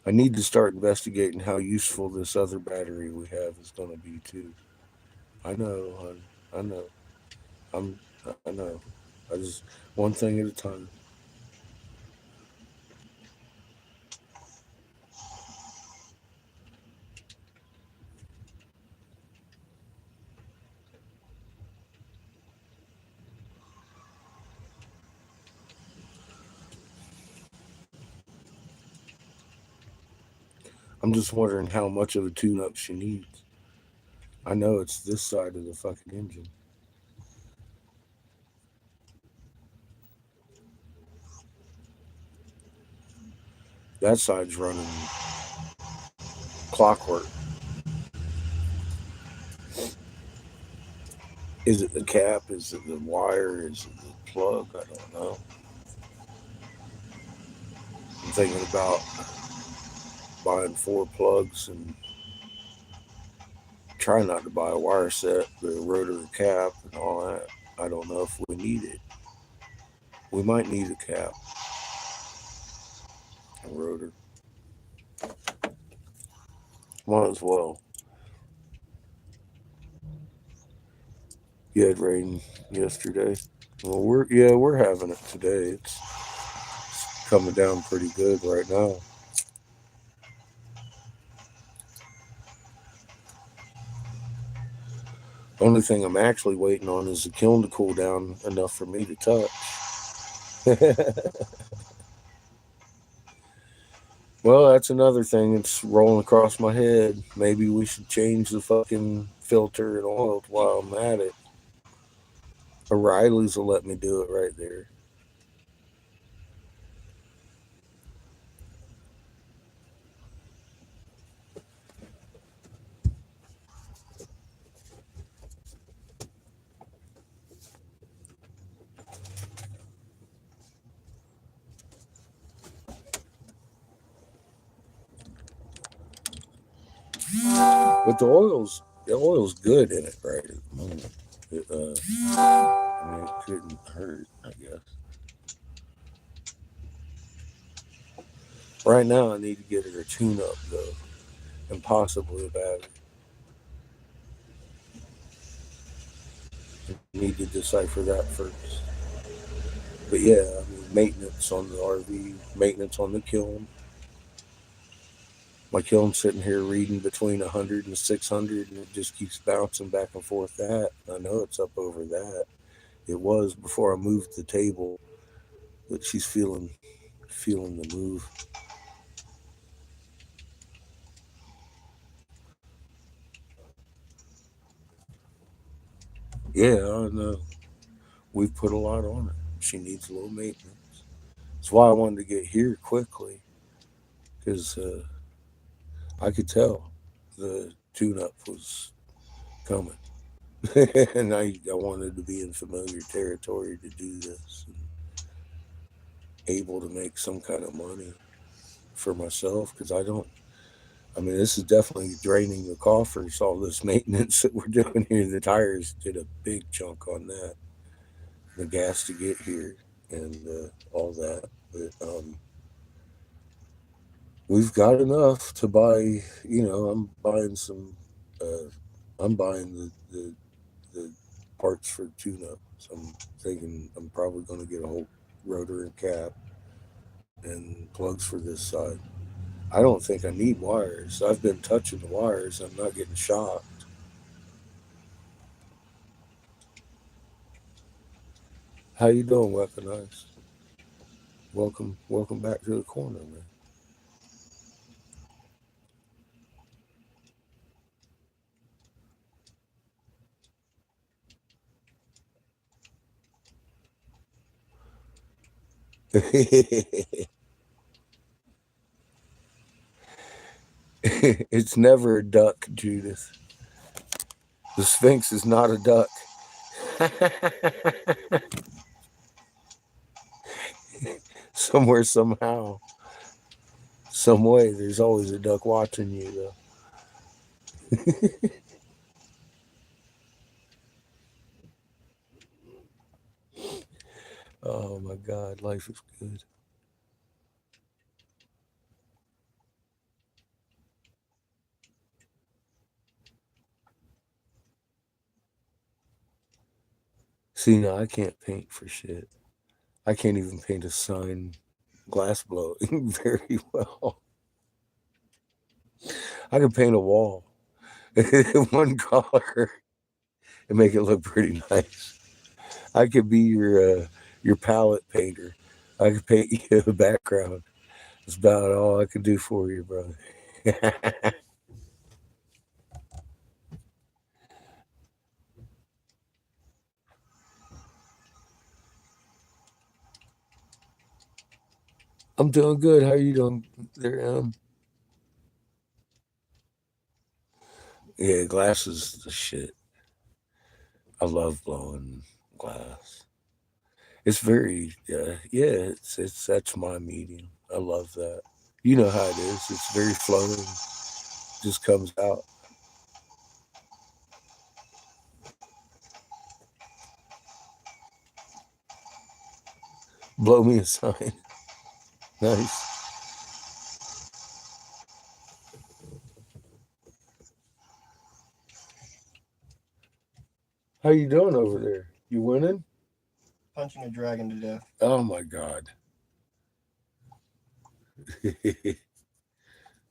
I need to start investigating how useful this other battery we have is going to be too. I know, hon. I know. I know. I just one thing at a time. I'm just wondering how much of a tune-up she needs. I know it's this side of the fucking engine. That side's running clockwork. Is it the cap? Is it the wire? Is it the plug? I don't know. I'm thinking about buying 4 plugs and try not to buy a wire set, the rotary cap and all that. I don't know if we need it. We might need a cap. A rotor. Might as well. You had rain yesterday. Well, we're having it today. It's coming down pretty good right now. Only thing I'm actually waiting on is the kiln to cool down enough for me to touch. Well, that's another thing that's rolling across my head. Maybe we should change the fucking filter and oil while I'm at it. O'Reilly's will let me do it right there. But the oil's good in it right at the moment. It couldn't hurt, I guess. Right now, I need to get her a tune-up though, and possibly a battery. I need to decipher that first. But yeah, I mean, maintenance on the RV, maintenance on the kiln. My kiln's sitting here reading between 100 and 600, and it just keeps bouncing back and forth. That I know it's up over that. It was before I moved the table, but she's feeling the move. Yeah, I know. We've put a lot on it. She needs a little maintenance. That's why I wanted to get here quickly, because I could tell the tune-up was coming. And I wanted to be in familiar territory to do this and able to make some kind of money for myself, because I I mean, this is definitely draining the coffers, all this maintenance that we're doing here. The tires did a big chunk on that. The gas to get here and all that. But we've got enough to buy, I'm buying some, I'm buying the parts for tune-up. So I'm thinking I'm probably going to get a whole rotor and cap and plugs for this side. I don't think I need wires. I've been touching the wires. I'm not getting shocked. How you doing, Weaponized? Welcome back to the corner, man. It's never a duck, Judith. The Sphinx is not a duck. Somewhere, somehow, some way, there's always a duck watching you, though. Oh my God, life is good. See, now I can't paint for shit. I can't even paint a sign glass blowing very well. I can paint a wall one color and make it look pretty nice. I could be your palette painter. I could paint you the background. That's about all I could do for you, brother. I'm doing good. How are you doing there, Yeah, glass is the shit. I love blowing glass. It's very, yeah. It's that's my medium. I love that. You know how it is. It's very flowing. Just comes out. Blow me a sign. Nice. How you doing over there? You winning? Punching a dragon to death. Oh my God.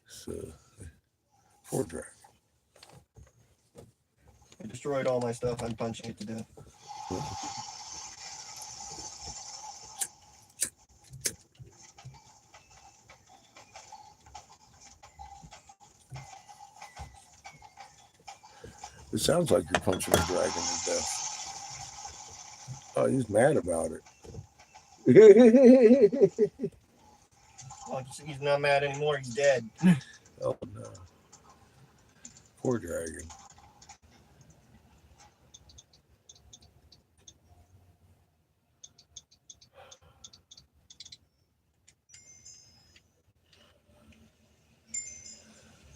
So, poor dragon. I destroyed all my stuff. I'm punching it to death. It sounds like you're punching a dragon to death. Oh, he's mad about it. Well, he's not mad anymore. He's dead. Oh no. Poor dragon.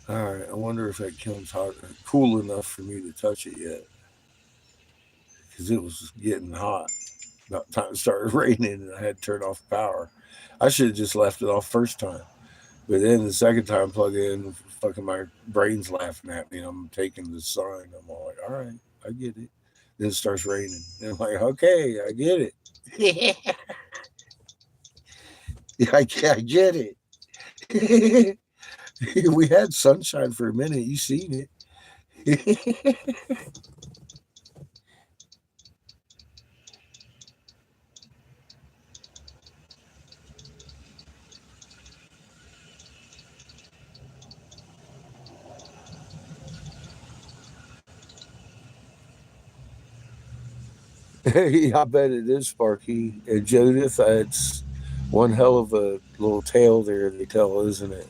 All right, I wonder if that kiln's hot, cool enough for me to touch it yet, because it was getting hot. About time it started raining, and I had to turn off power. I should have just left it off first time, but then the second time plug in, fucking my brain's laughing at me, and I'm taking the sign. I'm all like, all right, I get it. Then it starts raining, and I'm like, okay, I get it. I get it. We had sunshine for a minute. You seen it. I bet it is, Sparky. And Judith, it's one hell of a little tale there they tell, isn't it?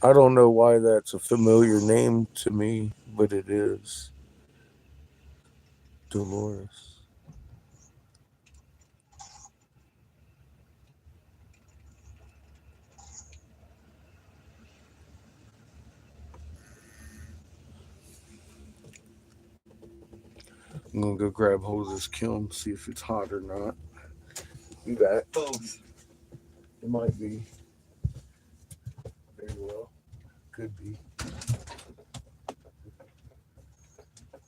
I don't know why that's a familiar name to me, but it is. Dolores. I'm gonna go grab hold of this kiln, see if it's hot or not. You bet. Both. It might be. Very well. Could be.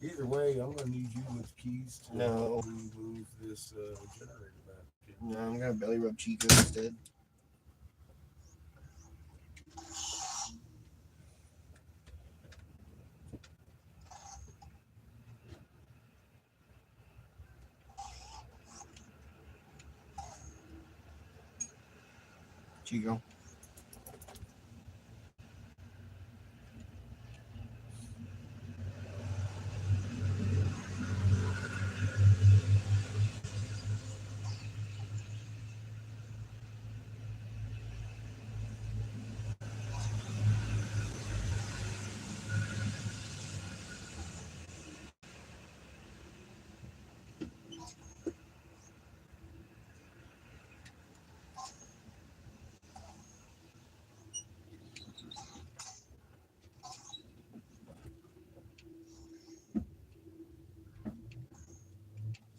Either way, I'm gonna need you with keys to No. move this generator back. No, I'm gonna belly rub Chico instead. Chico.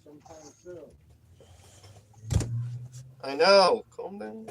Sometimes so. I know. Calm down.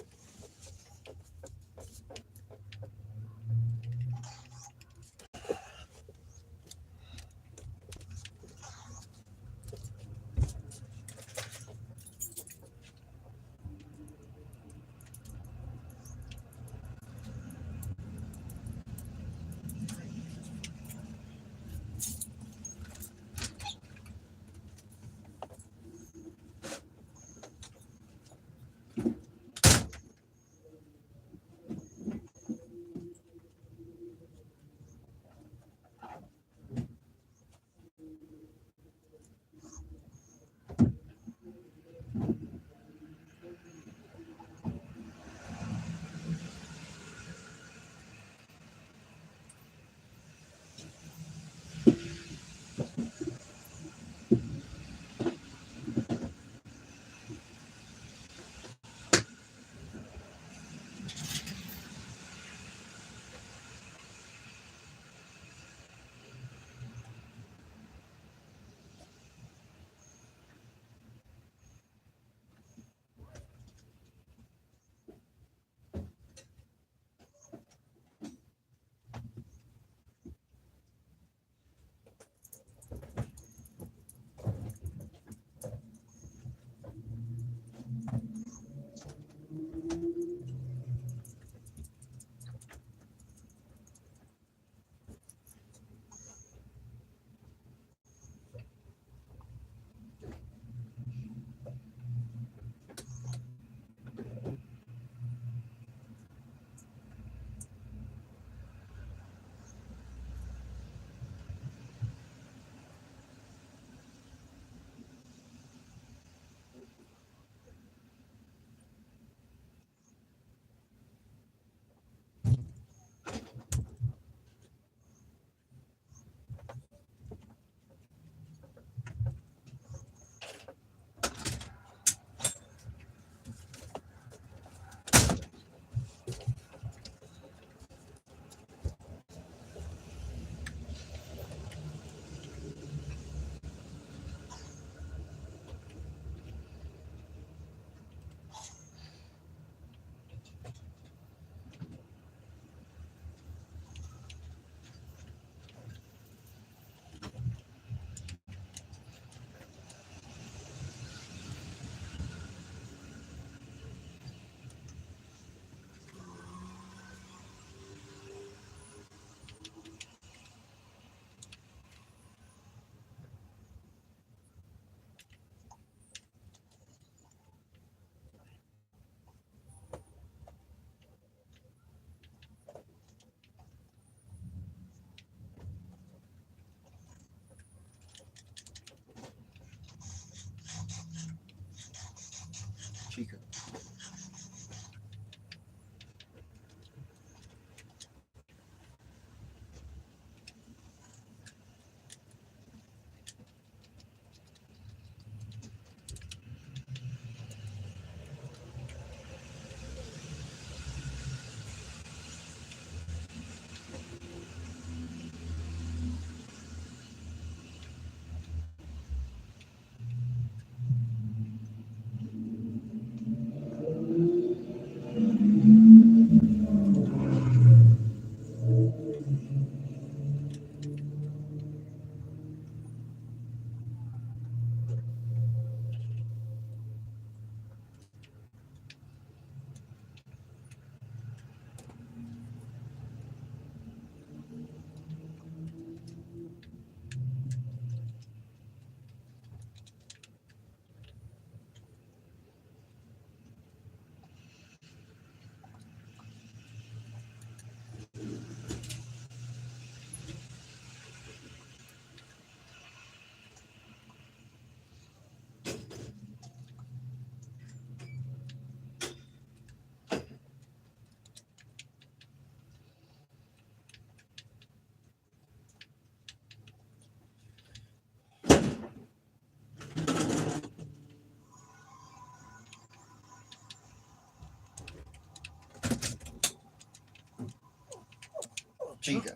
Chico.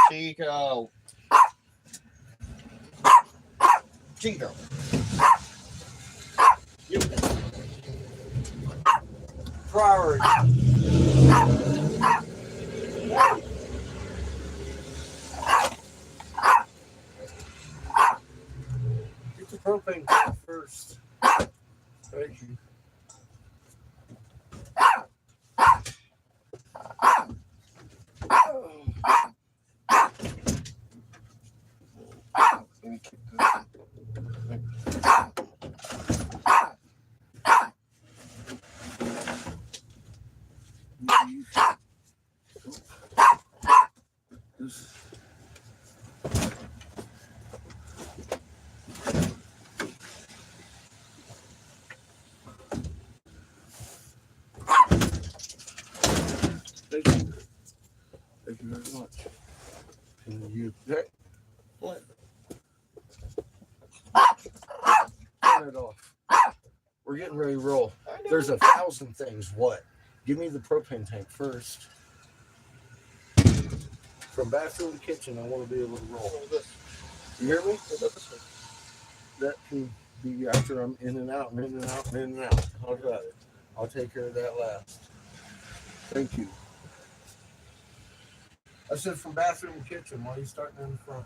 Chico. Chico. Priority. Get the propane tank first. Thank you. Thank you. Thank you very much. And you. Hey, What? turn it off. We're getting ready to roll. There's 1,000 things. What? Give me the propane tank first. From bathroom to kitchen, I want to be able to roll. You hear me? That can be after I'm in and out and in and out and in and out. How's that? I'll take care of that last. Thank you. I said from bathroom to kitchen. Why are you starting in the front?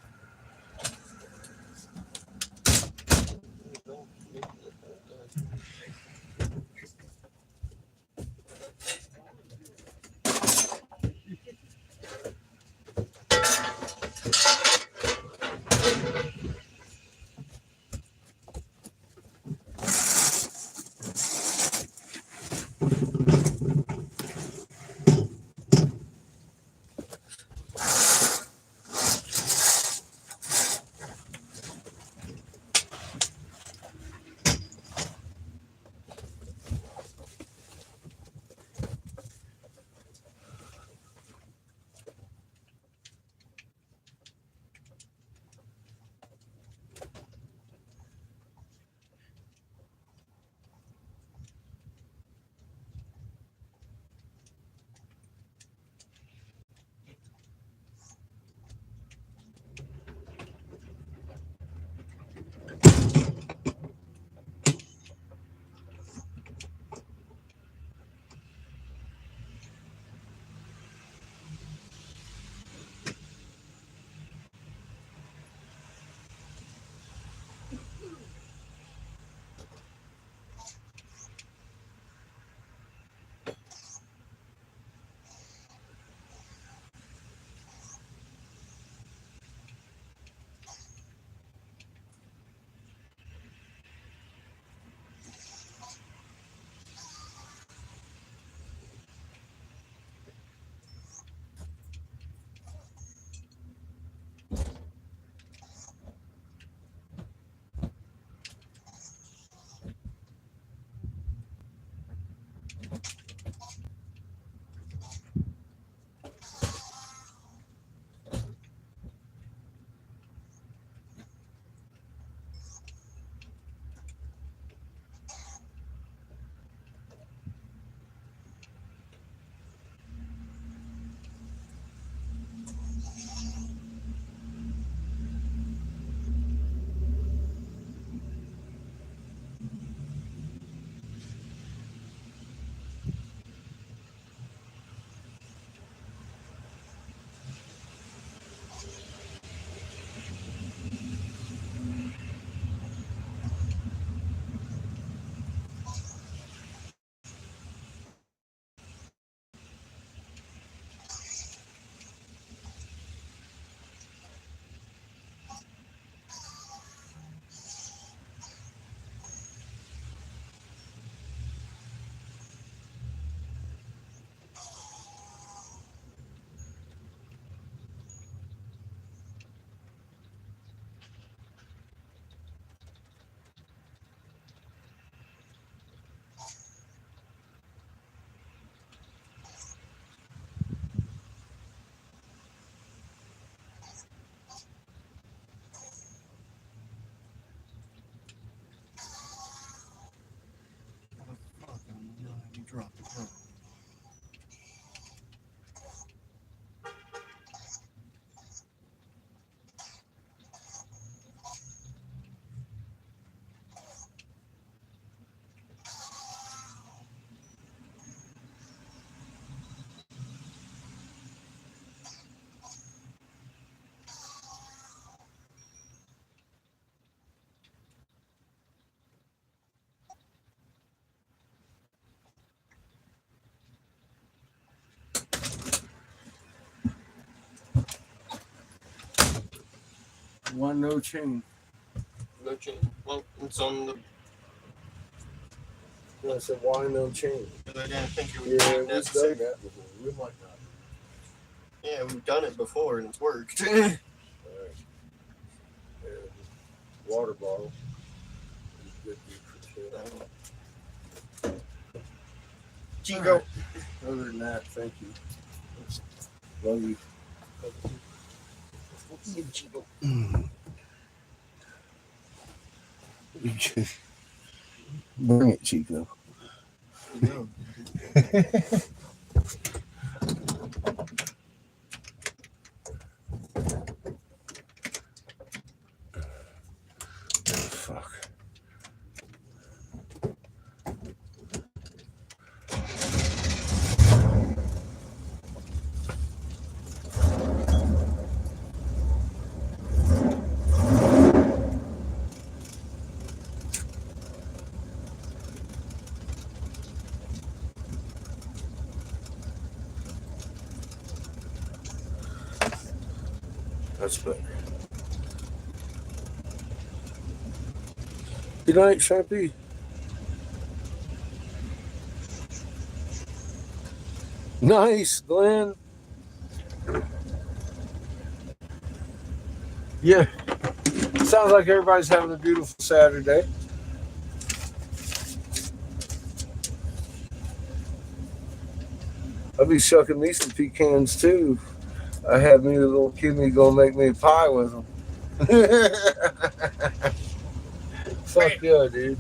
Why no chain? No chain. Well, it's on the. I said, why no chain? Because I didn't think it would Yeah, be we've necessary. done that before. We might not. Yeah, we've done it before and it's worked. All right. And water bottle. Good for shit. Chico. Other than that, thank you. Love you. Chico. Bring it, Chico. No. Fuck. That's better. Good night, Sharpie. Nice, Glenn. Yeah. Sounds like everybody's having a beautiful Saturday. I'll be shucking me some pecans too. I had me a little kidney gonna make me a pie with them. Fuck yeah, dude.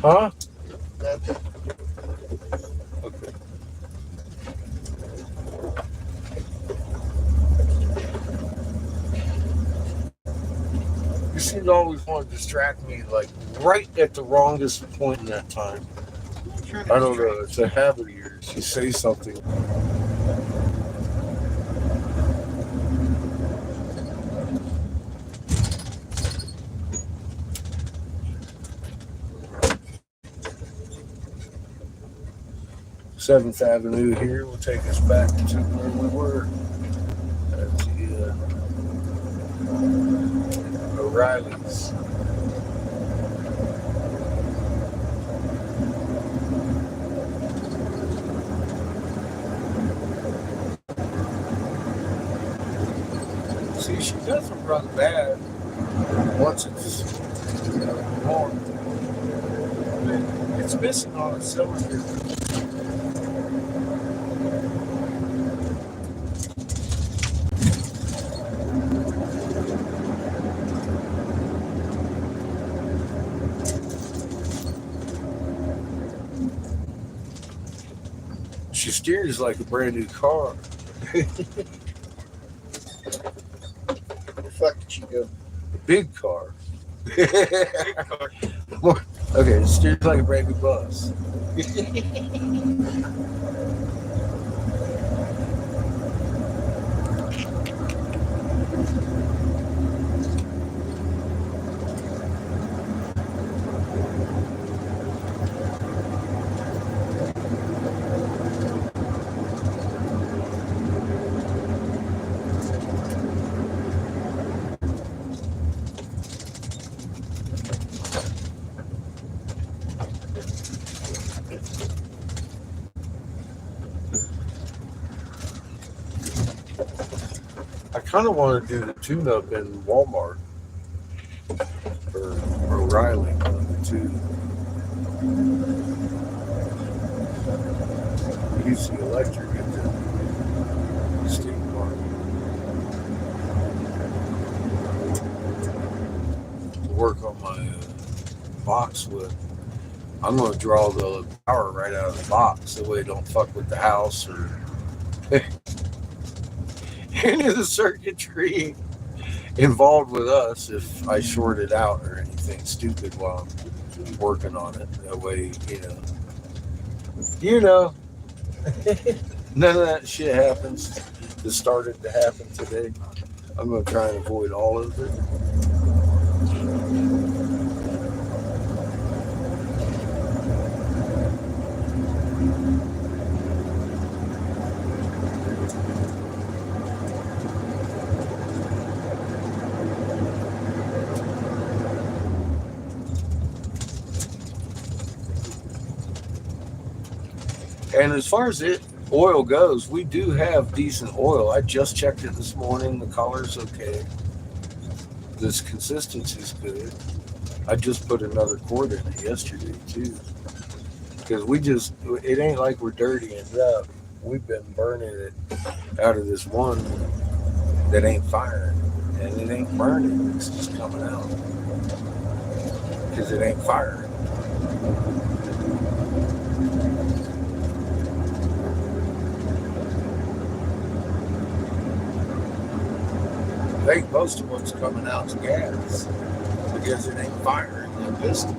Huh? Okay. You seem to always want to distract me, like right at the wrongest point in that time. I don't know. It's a habit of yours. You say something. Seventh Avenue here will take us back to where we were at the O'Reilly's. See, she doesn't run bad once it's warm. It's missing on a cylinder. She steers like a brand new car. Fuck Chico. Big car. Big car. Okay, it steers like a brand new bus. I kind of want to do the tune-up in Walmart or O'Reilly, one of the two. Use the electric at the steam part. Work on my box with I'm going to draw the power right out of the box so it don't fuck with the house or any of the circuitry involved with us if I short it out or anything stupid while I'm working on it. That way, none of that shit happens that started to happen today. I'm going to try and avoid all of it. And as far as oil goes, we do have decent oil. I just checked it this morning. The color's okay. This consistency's good. I just put another quart in it yesterday too. Because it ain't like we're dirtying it up. We've been burning it out of this one that ain't firing. And it ain't burning. It's just coming out. Because it ain't firing. I think most of what's coming out is gas because it ain't firing the piston.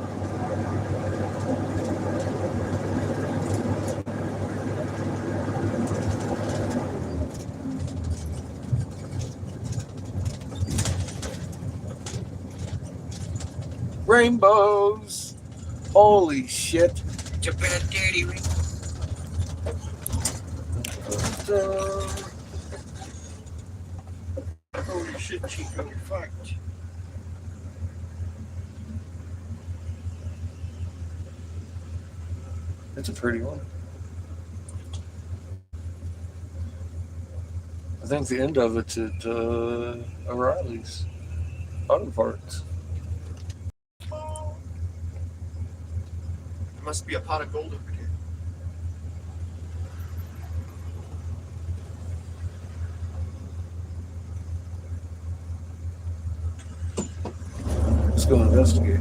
Rainbows! Holy shit! It's a bad daddy rainbow. Holy shit, Chico, you're fucked. It's a pretty one. I think the end of it's at O'Reilly's Auto Parts. There must be a pot of gold over here. Let's go investigate.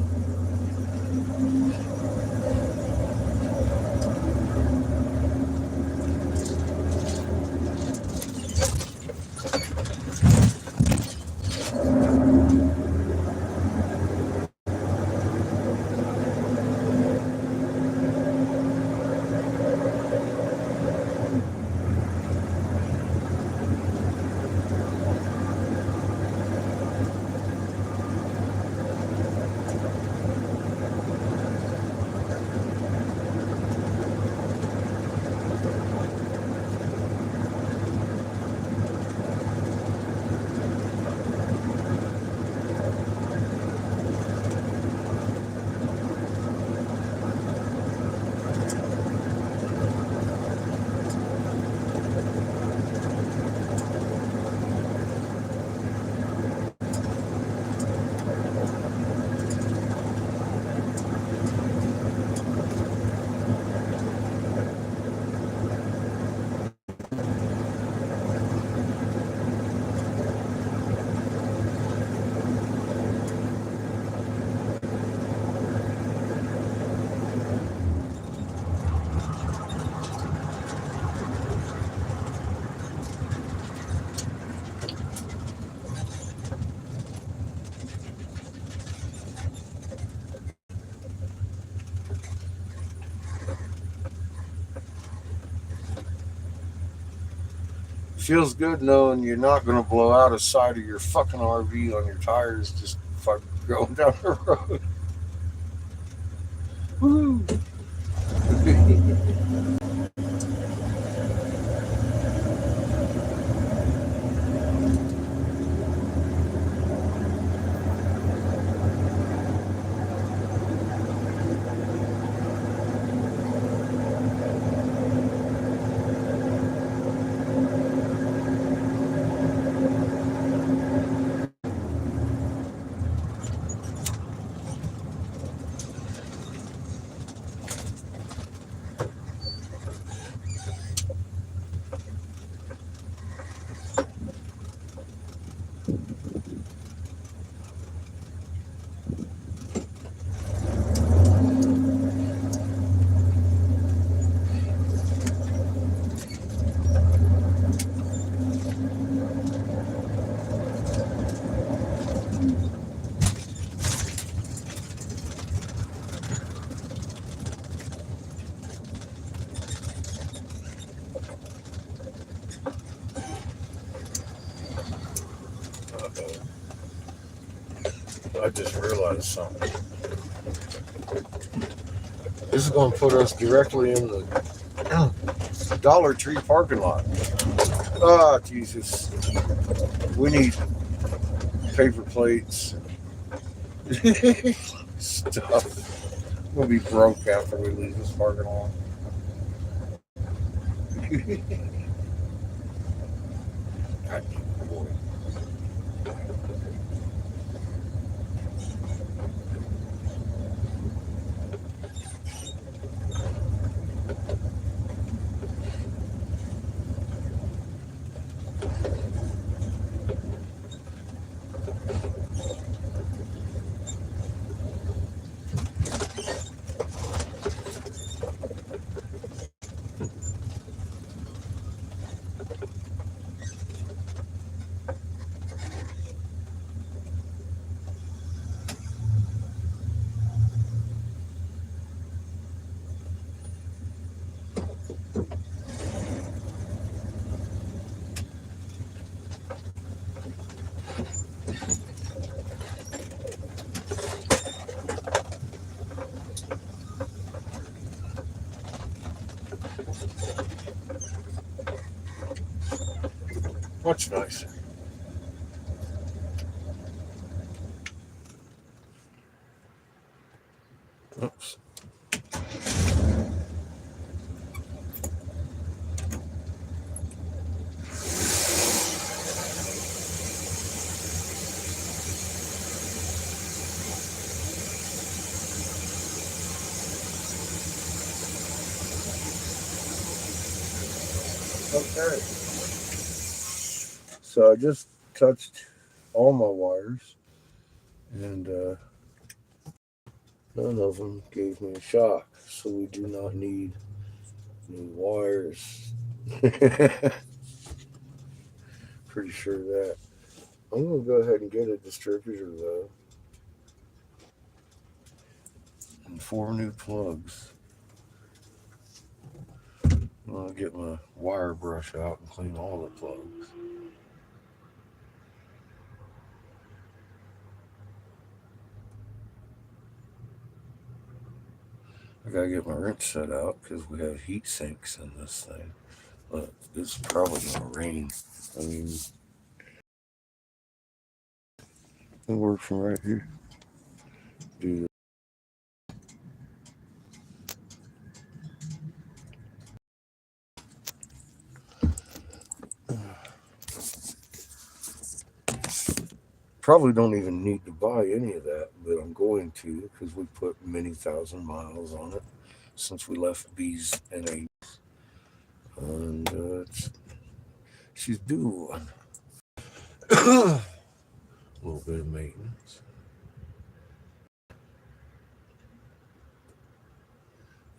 Feels good knowing you're not going to blow out a side of your fucking RV on your tires just fucking going down the road. Woo! I just realized something. This is going to put us directly in the Dollar Tree parking lot. Ah, Jesus. We need paper plates. Stuff. We'll be broke after we leave this parking lot. God, boy. Much nicer. Oops. Okay. So I just touched all my wires, and none of them gave me a shock. So we do not need new wires. Pretty sure of that. I'm gonna go ahead and get a distributor though, and 4 new plugs. I'm gonna get my wire brush out and clean all the plugs. I gotta get my wrench set out because we have heat sinks in this thing. But it's probably gonna rain. I mean, it works from right here. Do probably don't even need to buy any of that, but I'm going to because we put many thousand miles on it since we left B's and A's, and she's due one. A little bit of maintenance.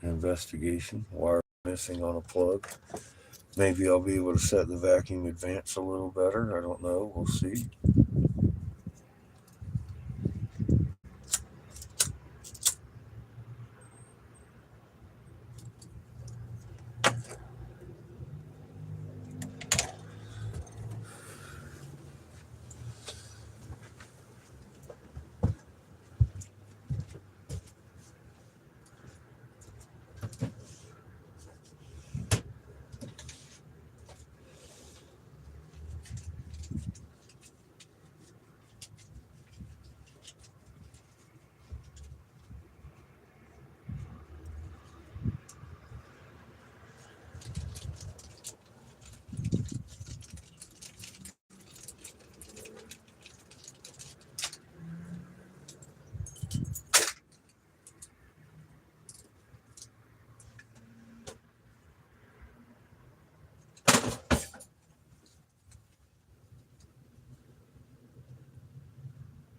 Investigation. Wire missing on a plug. Maybe I'll be able to set the vacuum advance a little better. I don't know. We'll see.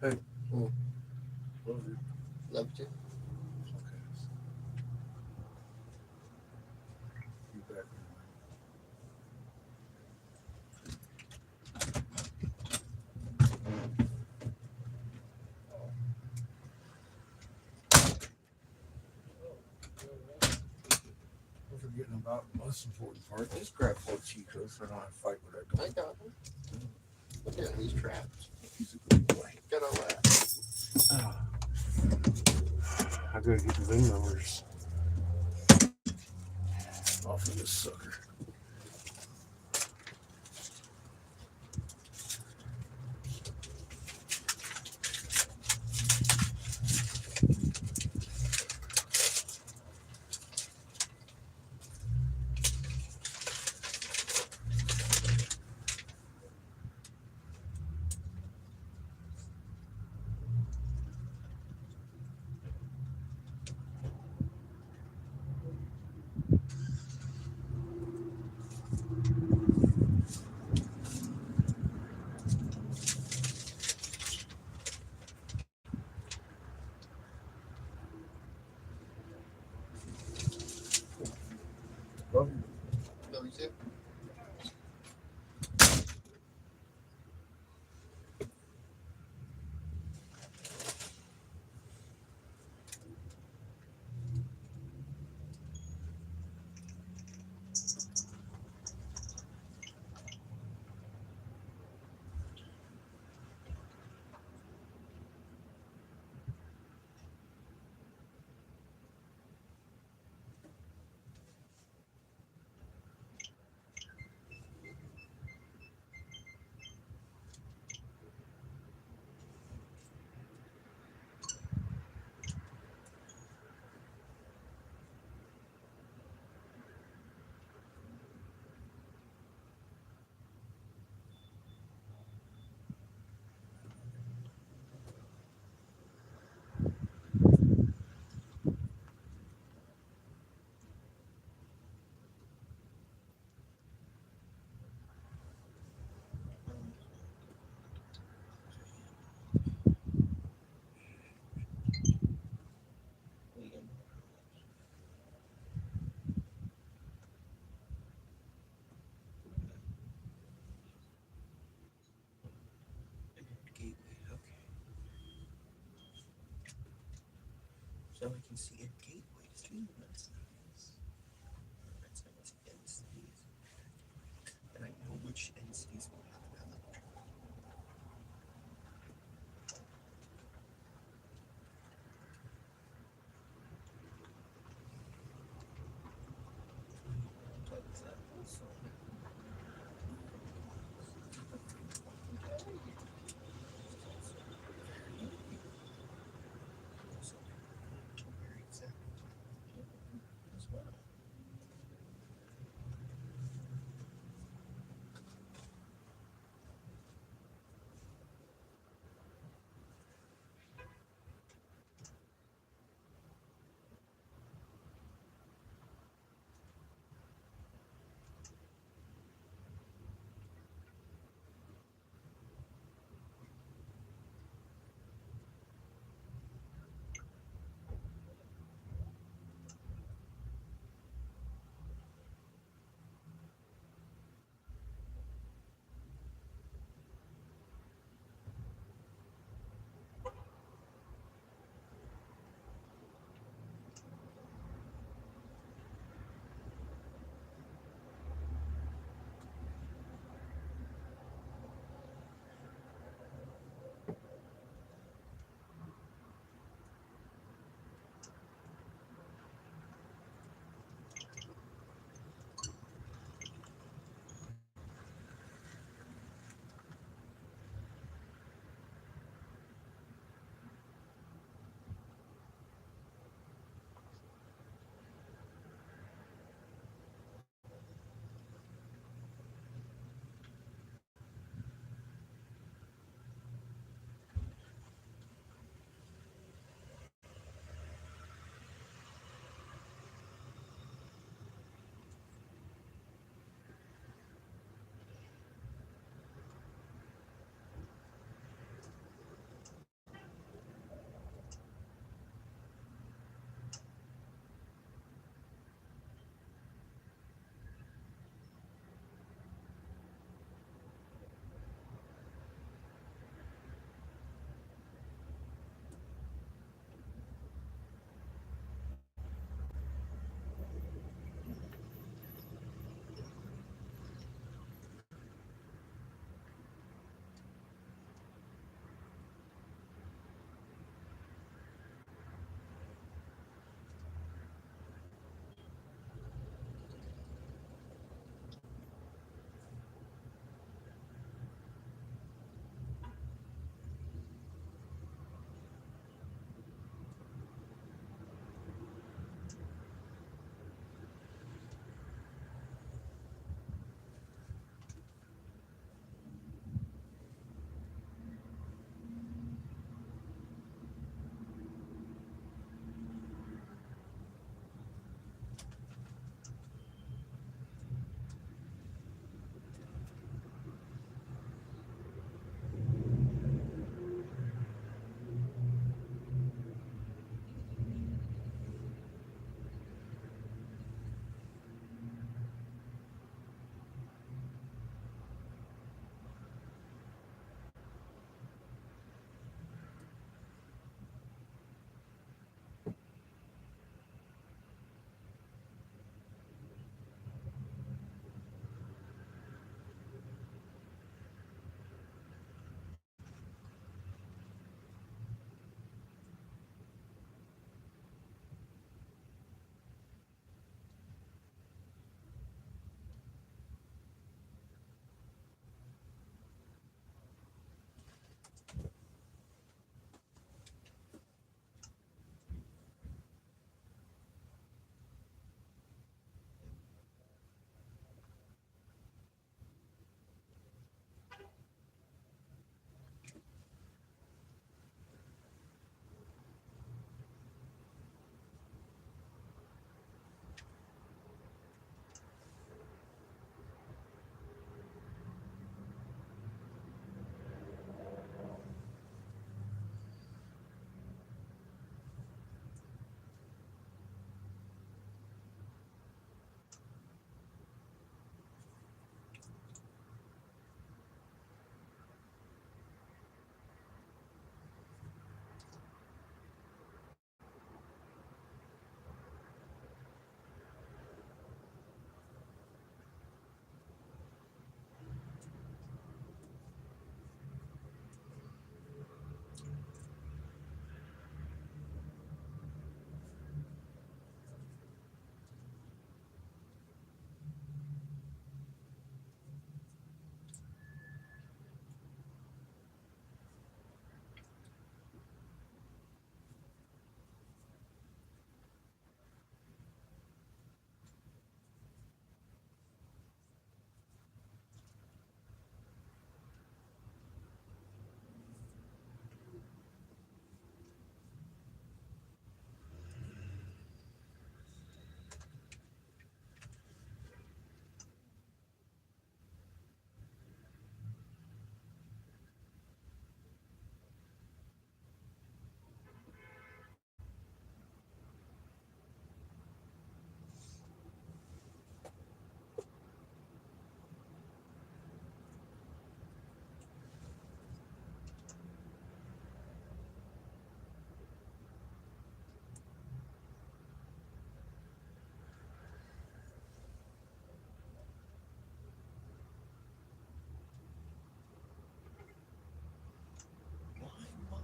Hey, well, love you. Love you. Okay. You back. We're forgetting about the most important part. Just grab 4 Chicos so I don't have to fight with that I dog. got them. Look at these traps. He's a good boy. Got all that. I gotta get the VIN numbers Off of this sucker. No, you said? Gateway, okay. So I can see a gateway too. That's nice. That's nice. Entities. And I know which entities will have another. Does that also? So, where exactly?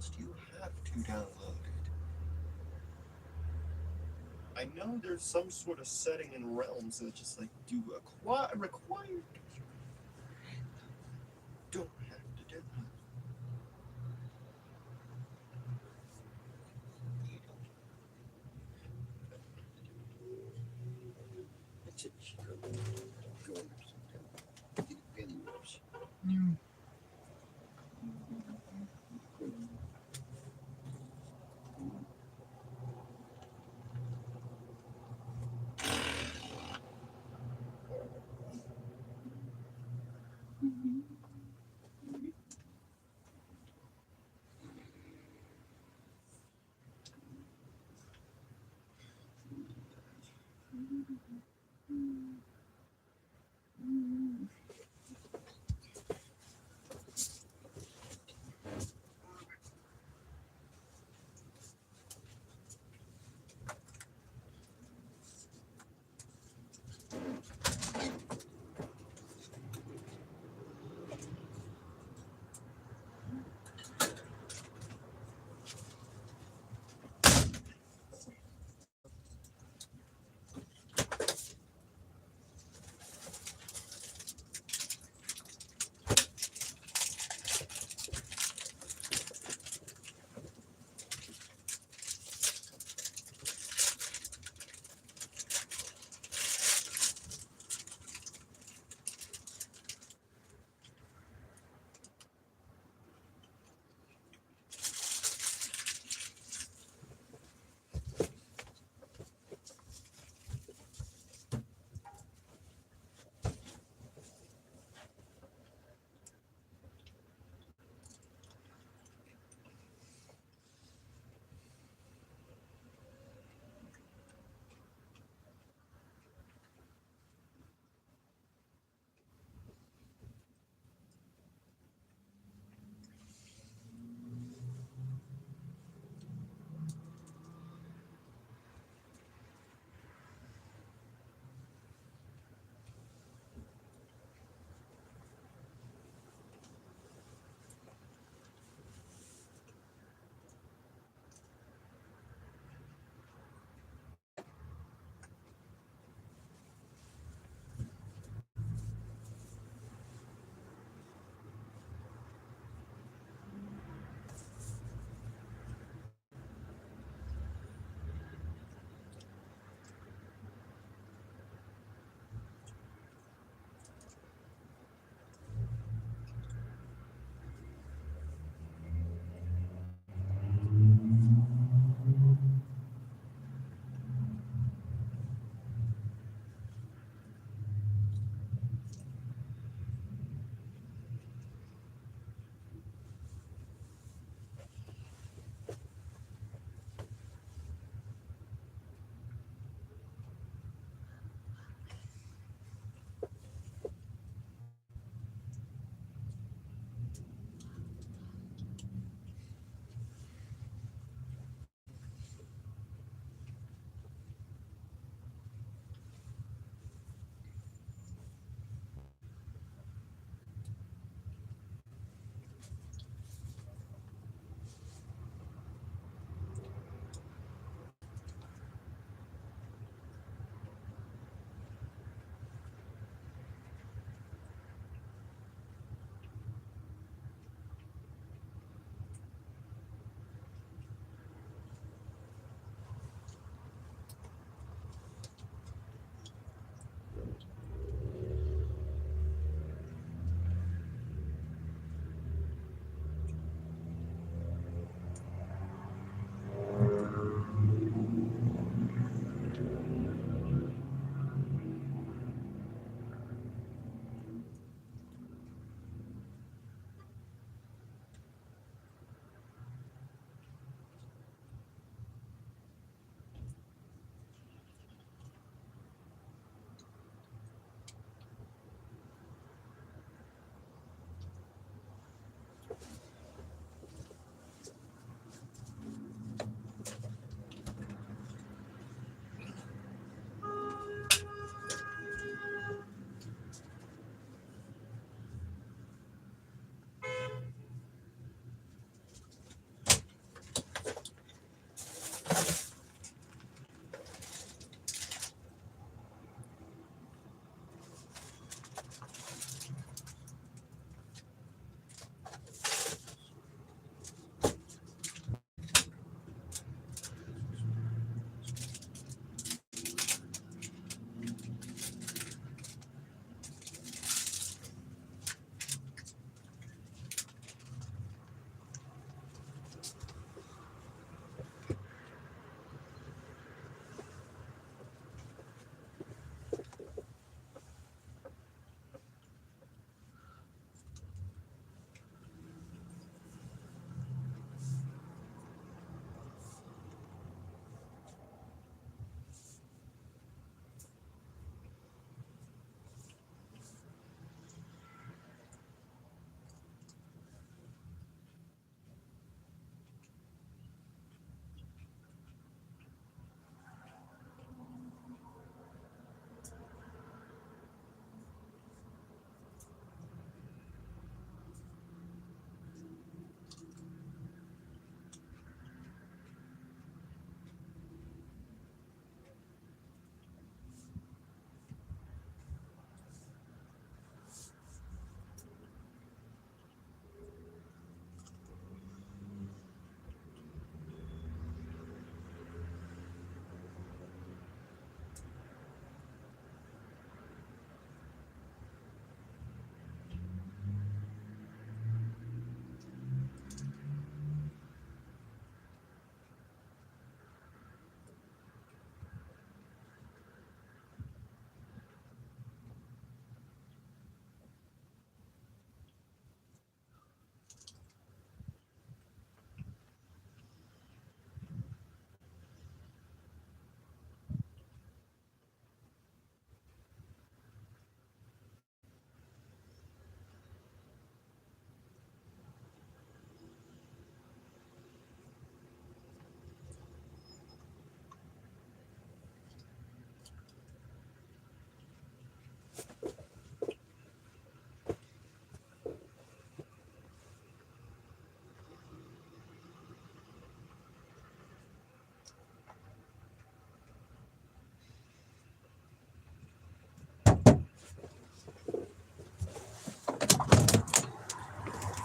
Podcast. You have to download it. I know there's some sort of setting in Realms that just like do required. Don't have to download. You don't. It's a struggle. Go under something. Get a belly rubs.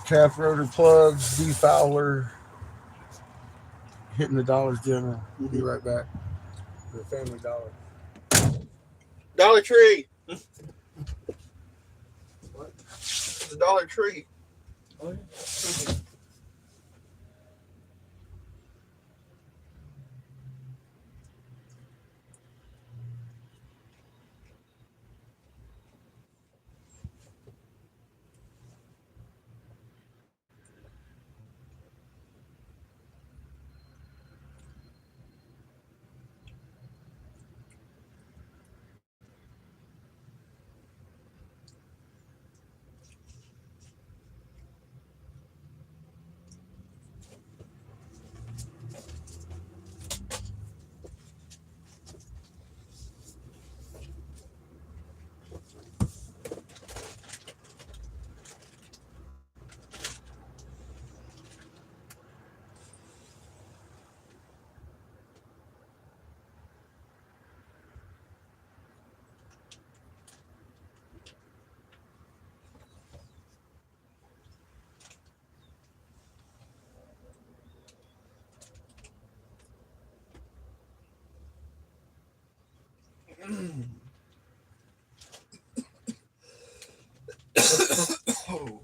calf rotor plugs, defouler, hitting the Dollar General. We'll be right back. The Family Dollar. Dollar Tree. What? It's a Dollar Tree. Oh, yeah. Oh.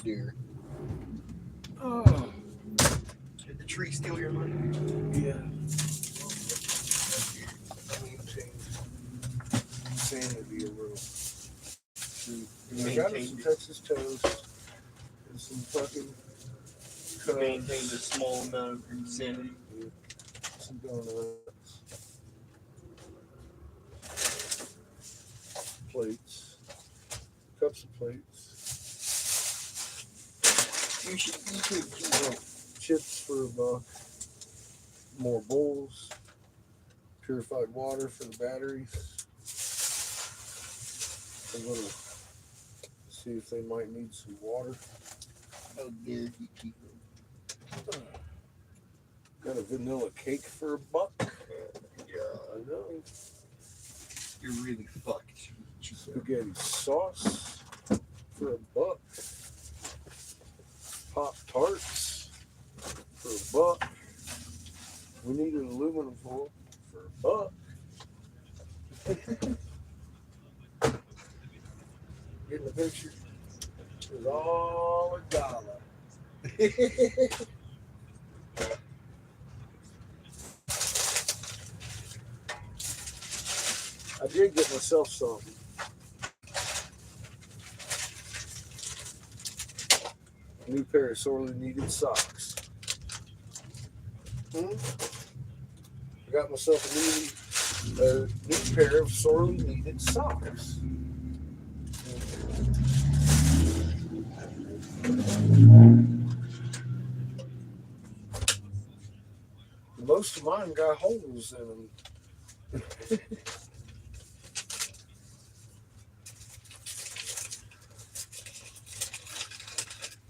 deer. Oh, Did the tree steal your money? yeah. I maintain sanity a little. I got us some Texas toast and some fucking You maintained a small amount of insanity. some donuts, plates, cups of plates, You should eat it. chips for $1, more bowls, purified water for the batteries. A little, see if they might need some water. How dare you keep them? Got a vanilla cake for $1. Yeah, I know. you're really fucked. Spaghetti sauce for $1. Pop tarts for $1. We need an aluminum foil for $1. Getting the picture? It's all $1. I did get myself something. A new pair of sorely needed socks. I got myself a new pair of sorely needed socks. Most of mine got holes in them.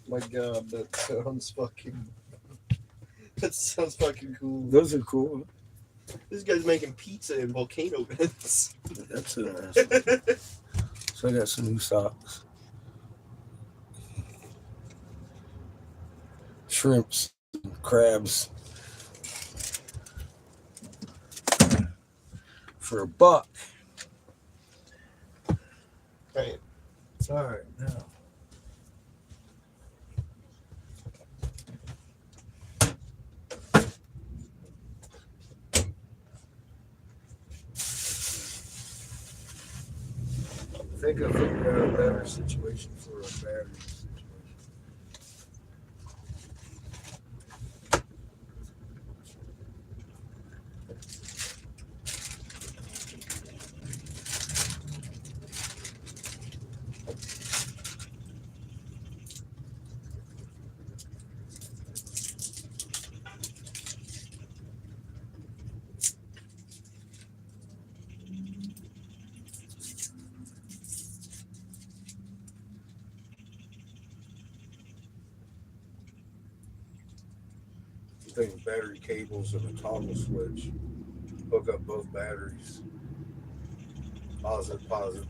My God, that sounds fucking. That sounds fucking cool. Those are cool. This guy's making pizza in volcano vents. That's interesting. So I got some new socks. Shrimps, crabs. For $1. Right. All right, now. I think I figured out a better situation for a battery situation. I think battery cables and a toggle switch hook up both batteries. Positive,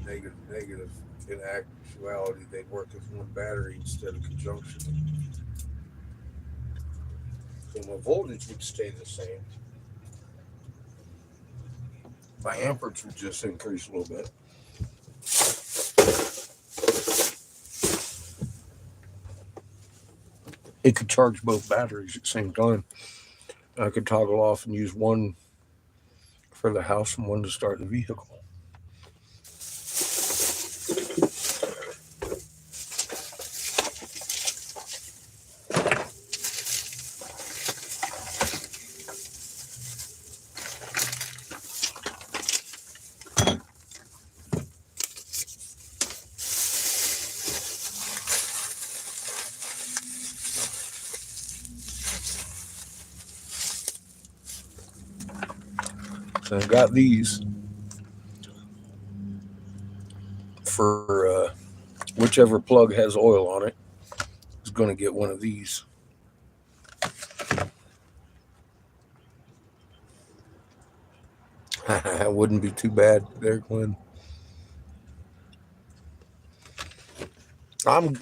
negative. In actuality, they work as one battery instead of conjunction. So my voltage would stay the same. My amperage would just increase a little bit. It could charge both batteries at the same time. I could toggle off and use one for the house and one to start the vehicle. So I got these for whichever plug has oil on it is going to get one of these. Wouldn't be too bad there, Glenn. I'm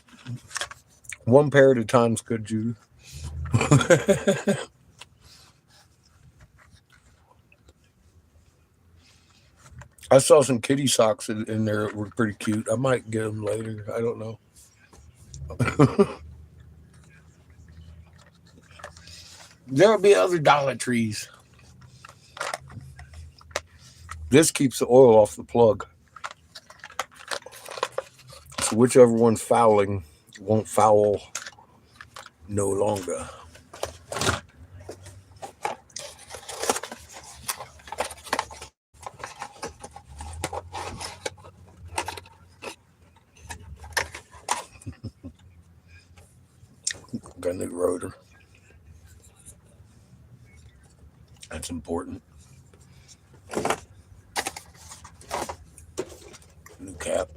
one pair at a time's good, Judy. I saw some kitty socks in there that were pretty cute. I might get them later. I don't know. There'll be other Dollar Trees. This keeps the oil off the plug. So whichever one's fouling won't foul no longer. Got a new rotor. That's important. New cap.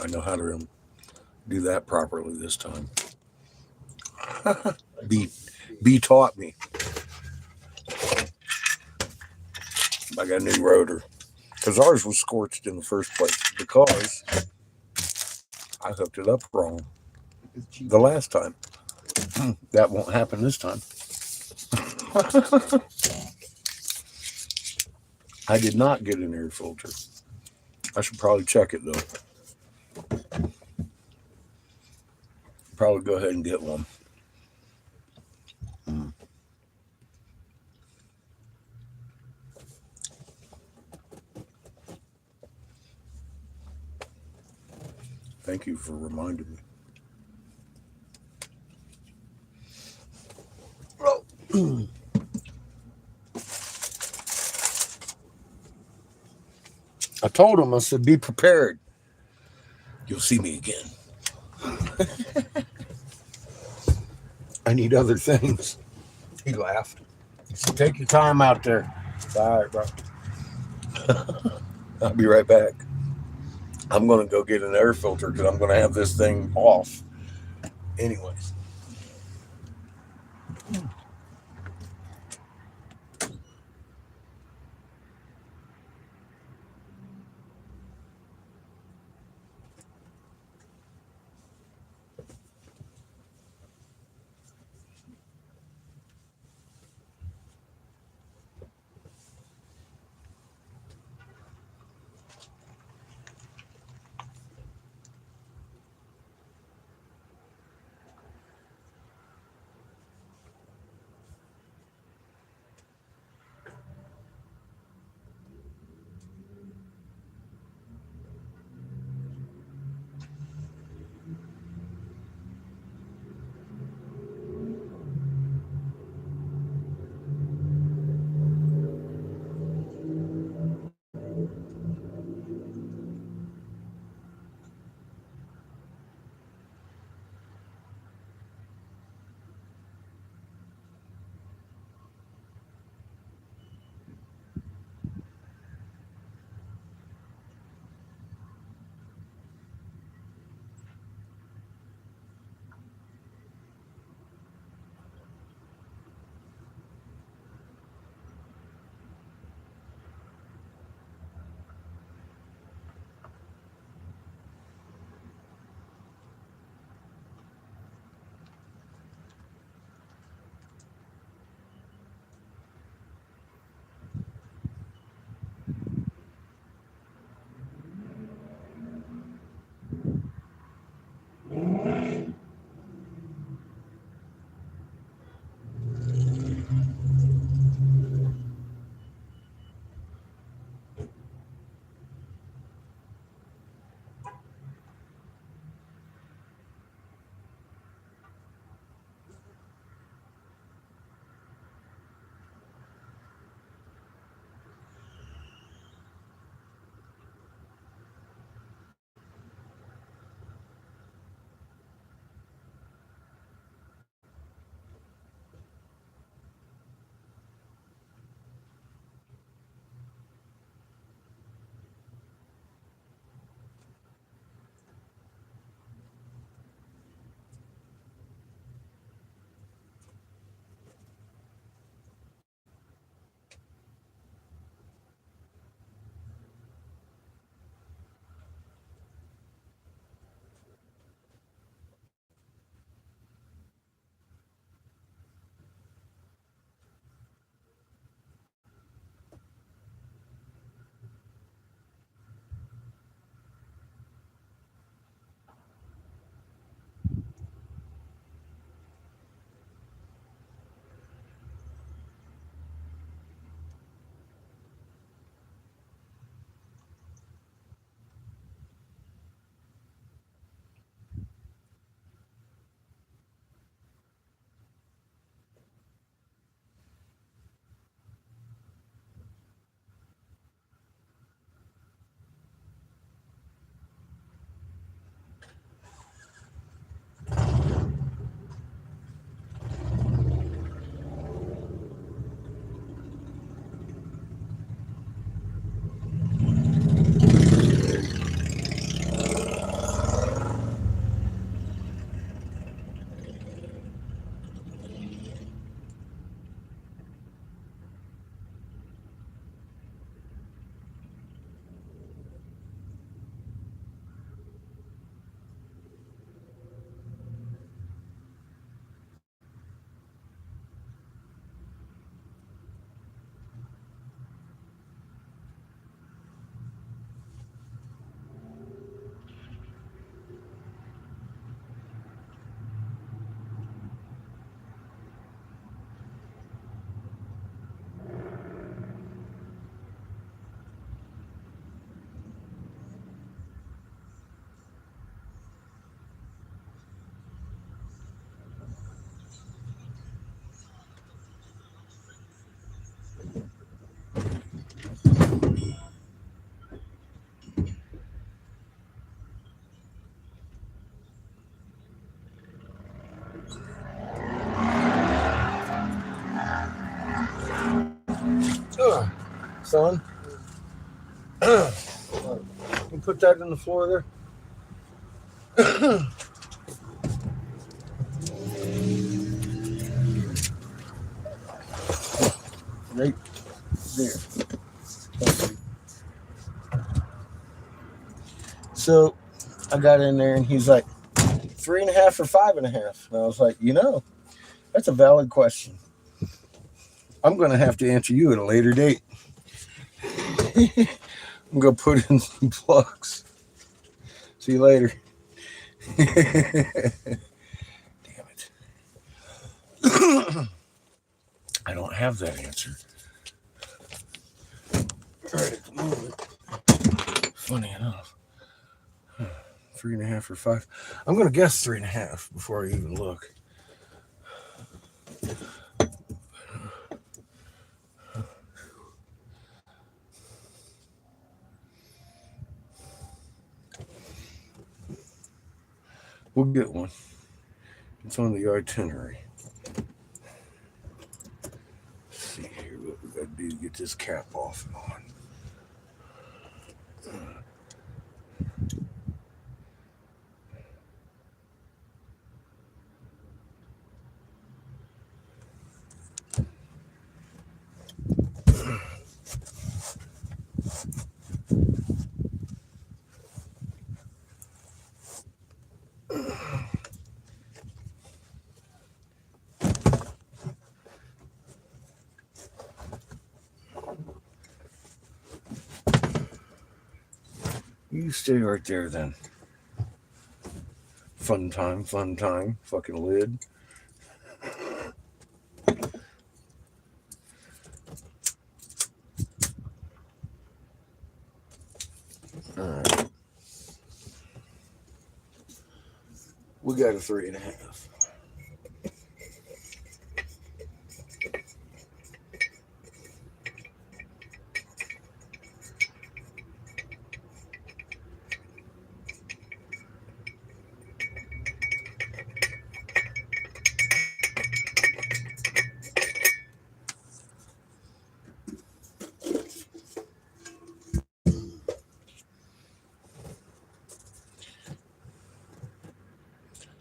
I know how to do that properly this time. B taught me. I got a new rotor because ours was scorched in the first place because I hooked it up wrong the last time. That won't happen this time. I did not get an air filter. I should probably check it though. Probably go ahead and get one. Thank you for reminding me. I told him, I said, be prepared. You'll see me again. I need other things. He laughed. He said, take your time out there. All right, bro. I'll be right back. I'm going to go get an air filter because I'm going to have this thing off. Anyways. son. You put that in the floor there. Right there. So I got in there and he's like, 3.5 or 5.5. And I was like, that's a valid question. I'm going to have to answer you at a later date. I'm going to put in some plugs. See you later. Damn it. I don't have that answer. Right at the moment. Funny enough. 3.5 or 5. I'm going to guess 3.5 before I even look. We'll get one. It's on the itinerary. Let's see here what we got to do to get this cap off and on. You stay right there then. Fun time, fucking lid. Alright. We got a 3.5.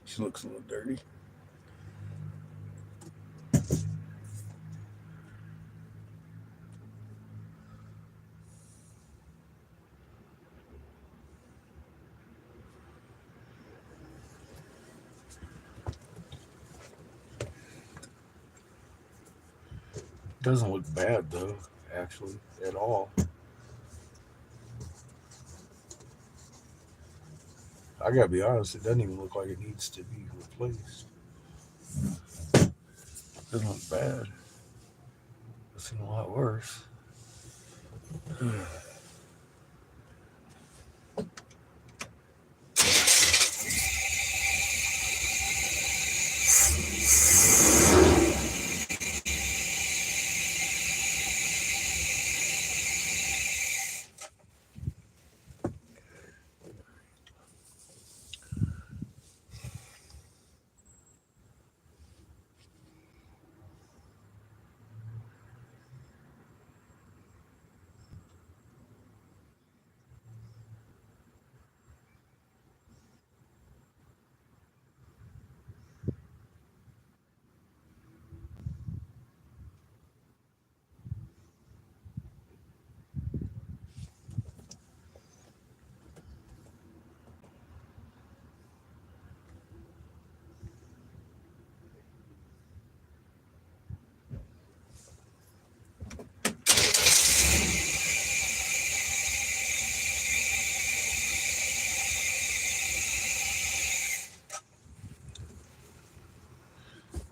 She looks a little dirty. Doesn't look bad though, actually, at all. I gotta be honest, it doesn't even look like it needs to be replaced. Doesn't look bad. I've seen a lot worse.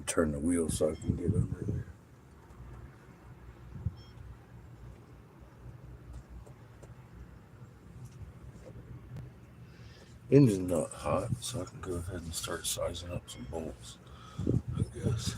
Turn the wheel so I can get under there. Engine's not hot, so I can go ahead and start sizing up some bolts, I guess.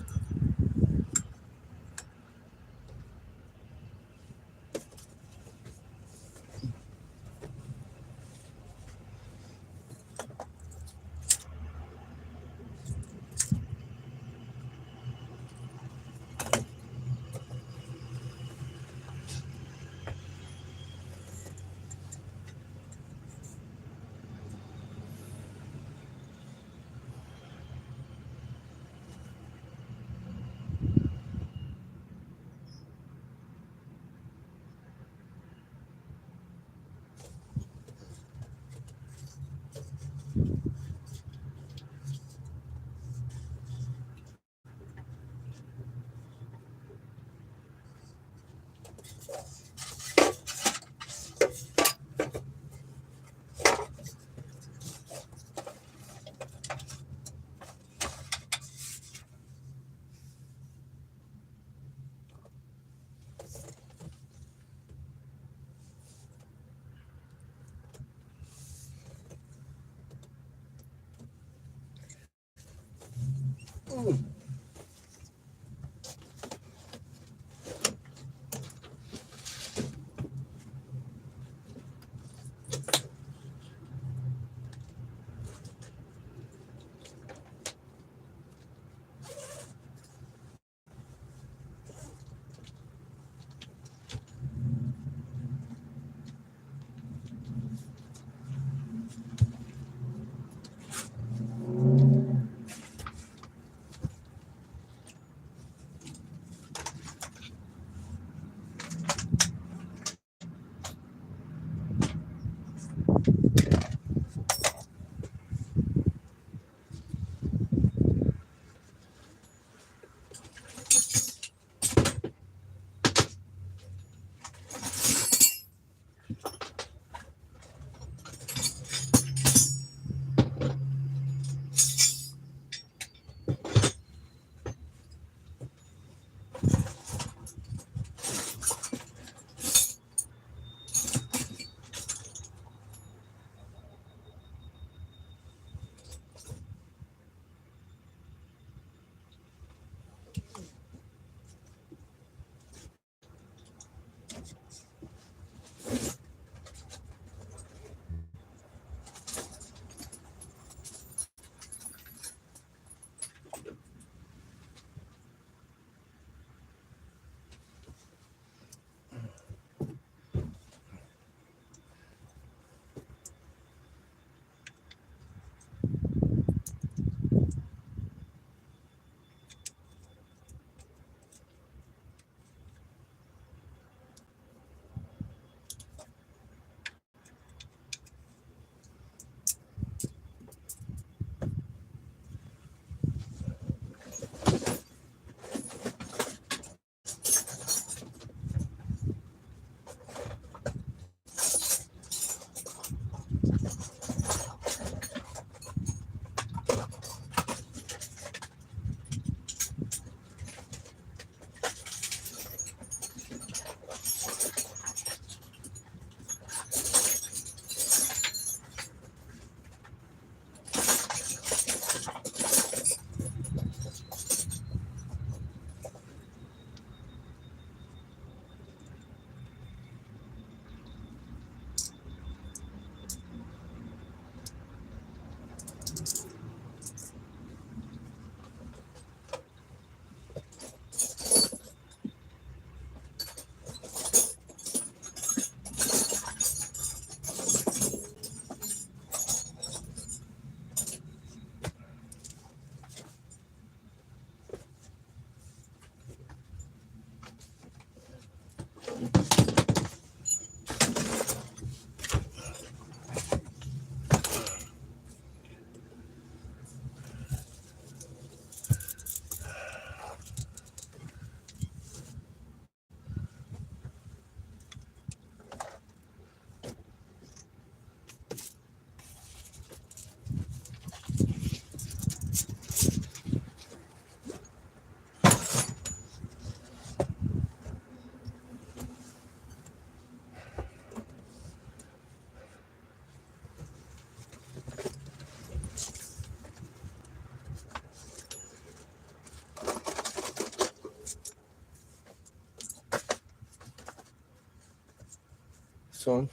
Son,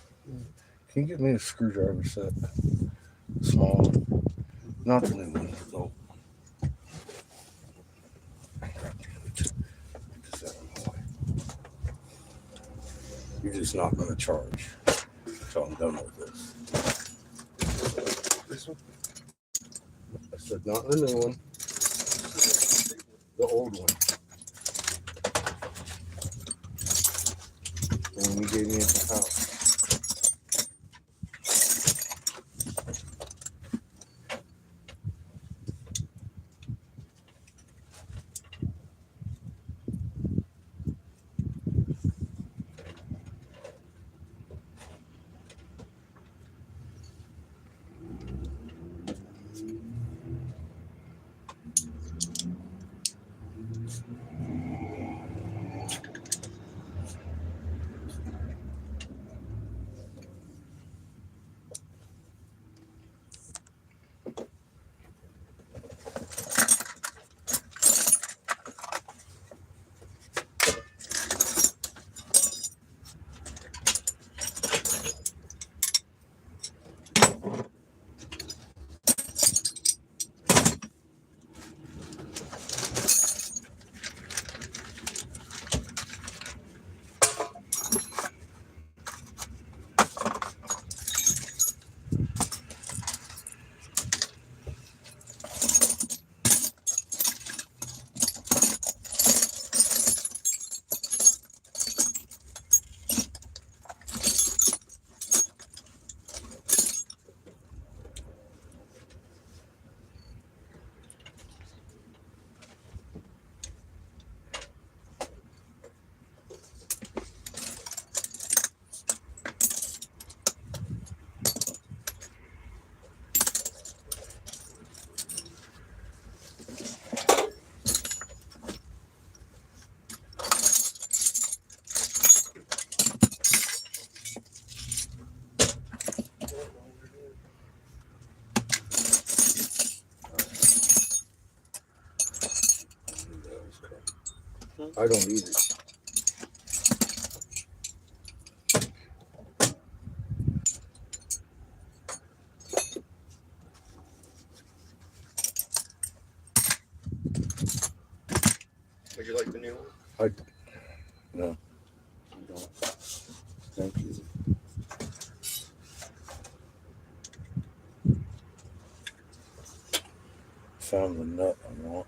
can you get me a screwdriver set? Small one. Not the new one. The old one. God damn it. Get this out of my way. You're just not going to charge until I'm done with this. This one? I said not the new one. The old one. The one you gave me at the house. I don't either. Would you like the new one? No. I don't. Thank you. Found the nut I want.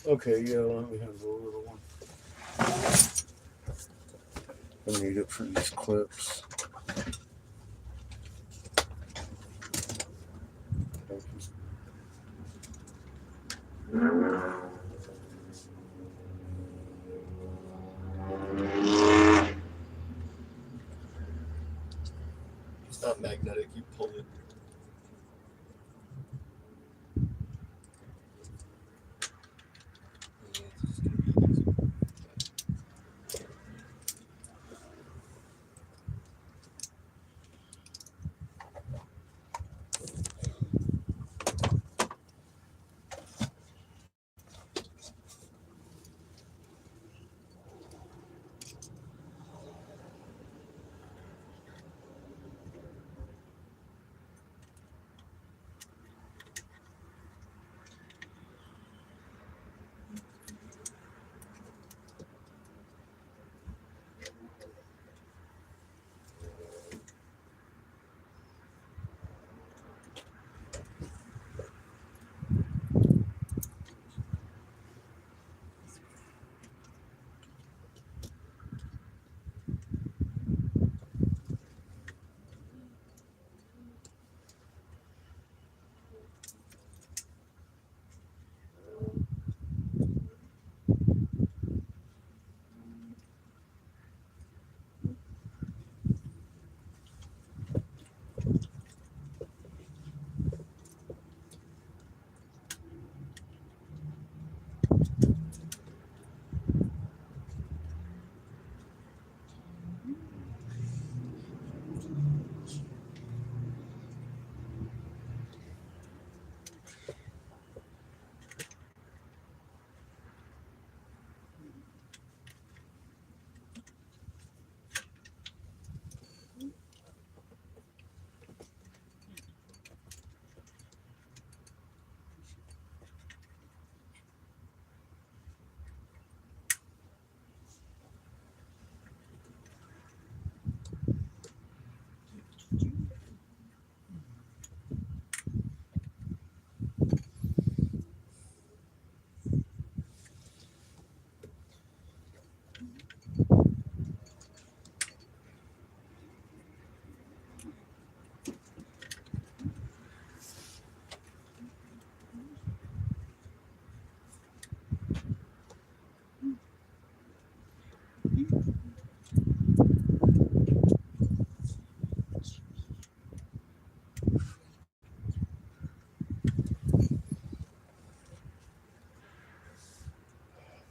Okay, yeah, let me have the little one. I need it for these clips. Thank you. It's not magnetic. You pull it. Yeah, it's just gonna be easy.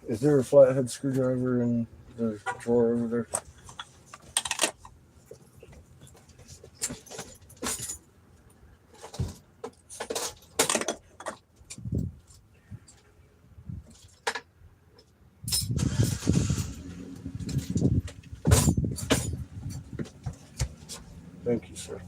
Is there a flathead screwdriver in the drawer over there? Thank you, sir.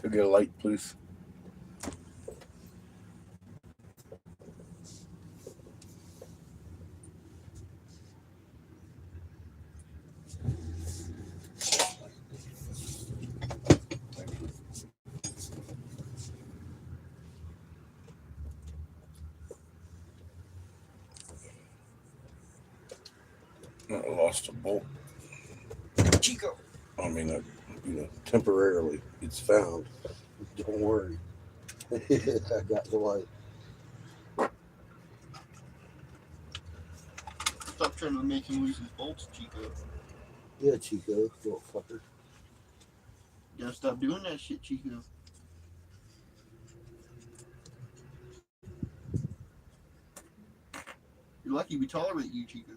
Could get a light, please. I lost a bolt. Chico. I mean, temporarily, it's found. Don't worry. I got the light. Stop trying to make him lose his bolts, Chico. Yeah, Chico, little fucker. You gotta stop doing that shit, Chico. You're lucky we tolerate you, Chico.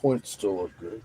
Points still look good.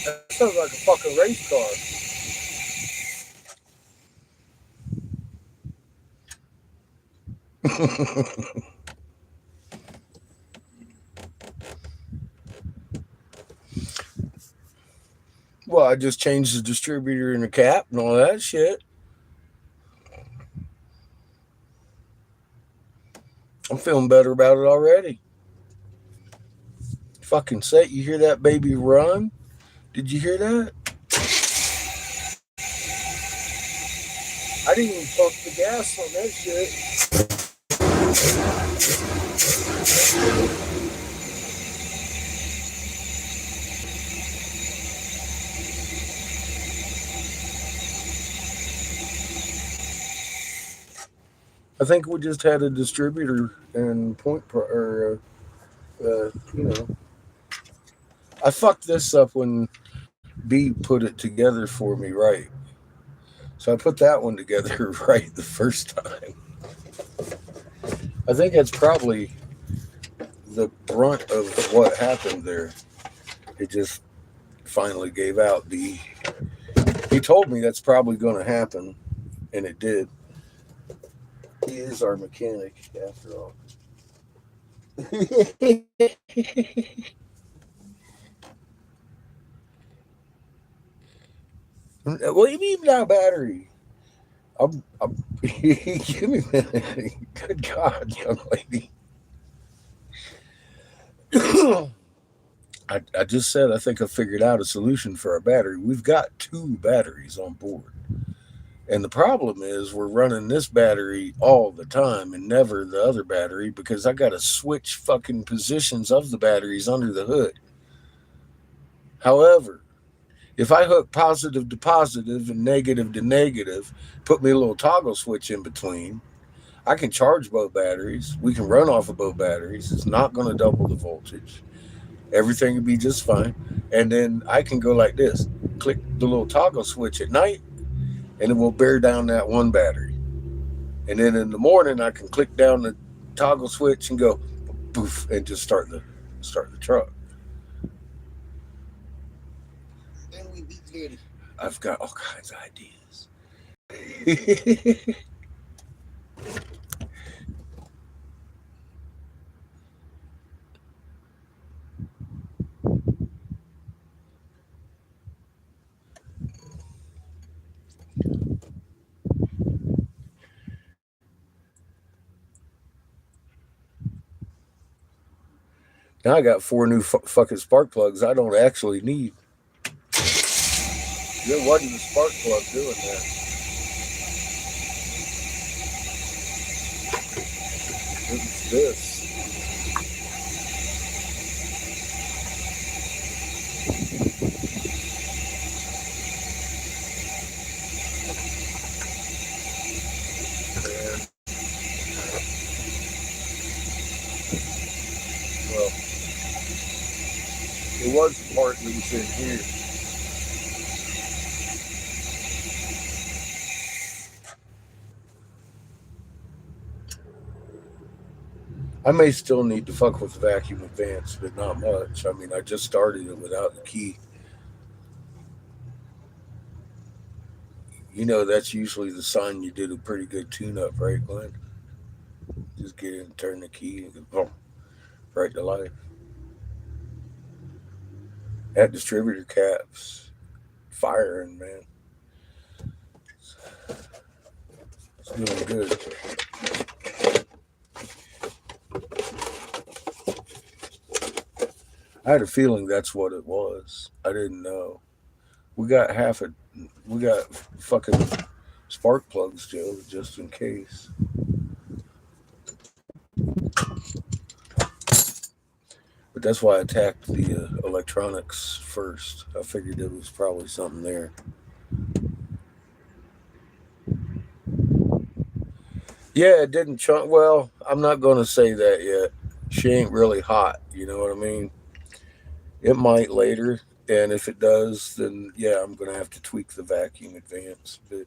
That sounds like a fucking race car. Well, I just changed the distributor and the cap and all that shit. I'm feeling better about it already. Fucking set, you hear that baby run? Did you hear that? I didn't even pump the gas on that shit. I think we just had a distributor and I fucked this up when B put it together for me right. So I put that one together right the first time. I think that's probably the brunt of what happened there. It just finally gave out. He told me that's probably going to happen, and it did. He is our mechanic, after all. What do you mean not battery? Give me a minute. Good God, young lady. I just said I think I figured out a solution for our battery. We've got 2 batteries on board. And the problem is we're running this battery all the time and never the other battery because I got to switch fucking positions of the batteries under the hood. However, if I hook positive to positive and negative to negative, put me a little toggle switch in between, I can charge both batteries. We can run off of both batteries. It's not going to double the voltage. Everything will be just fine. And then I can go like this, click the little toggle switch at night, and it will bear down that one battery. And then in the morning, I can click down the toggle switch and go poof and just start the truck. Then we be ready. I've got all kinds of ideas. Now I got 4 new fucking spark plugs I don't actually need. There wasn't a spark plug doing that. It was this. And, well, it was the part that was in here. I may still need to fuck with the vacuum advance, but not much. I mean, I just started it without the key. You know, that's usually the sign you did a pretty good tune-up, right, Glenn? Just get in, turn the key, and go right to life. That distributor cap's firing, man. It's doing good. I had a feeling that's what it was. I didn't know. We got fucking spark plugs, Joe, just in case. But that's why I attacked the electronics first. I figured there was probably something there. Yeah, it didn't chunk. Well, I'm not going to say that yet. She ain't really hot. You know what I mean? It might later. And if it does, then yeah, I'm going to have to tweak the vacuum advance. But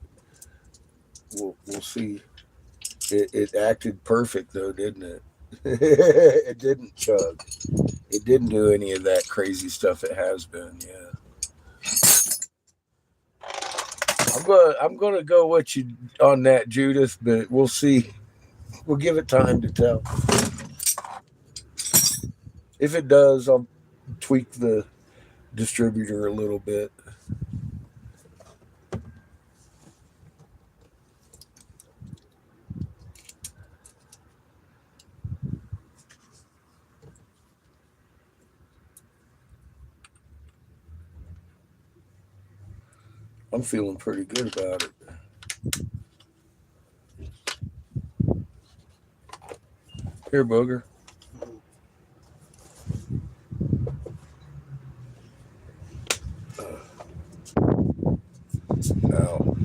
we'll see. It acted perfect, though, didn't it? It didn't chug. It didn't do any of that crazy stuff it has been. Yeah. I'm gonna go with you on that, Judith, but we'll see. We'll give it time to tell. If it does, I'll tweak the distributor a little bit. I'm feeling pretty good about it. Here, Booger. Ow.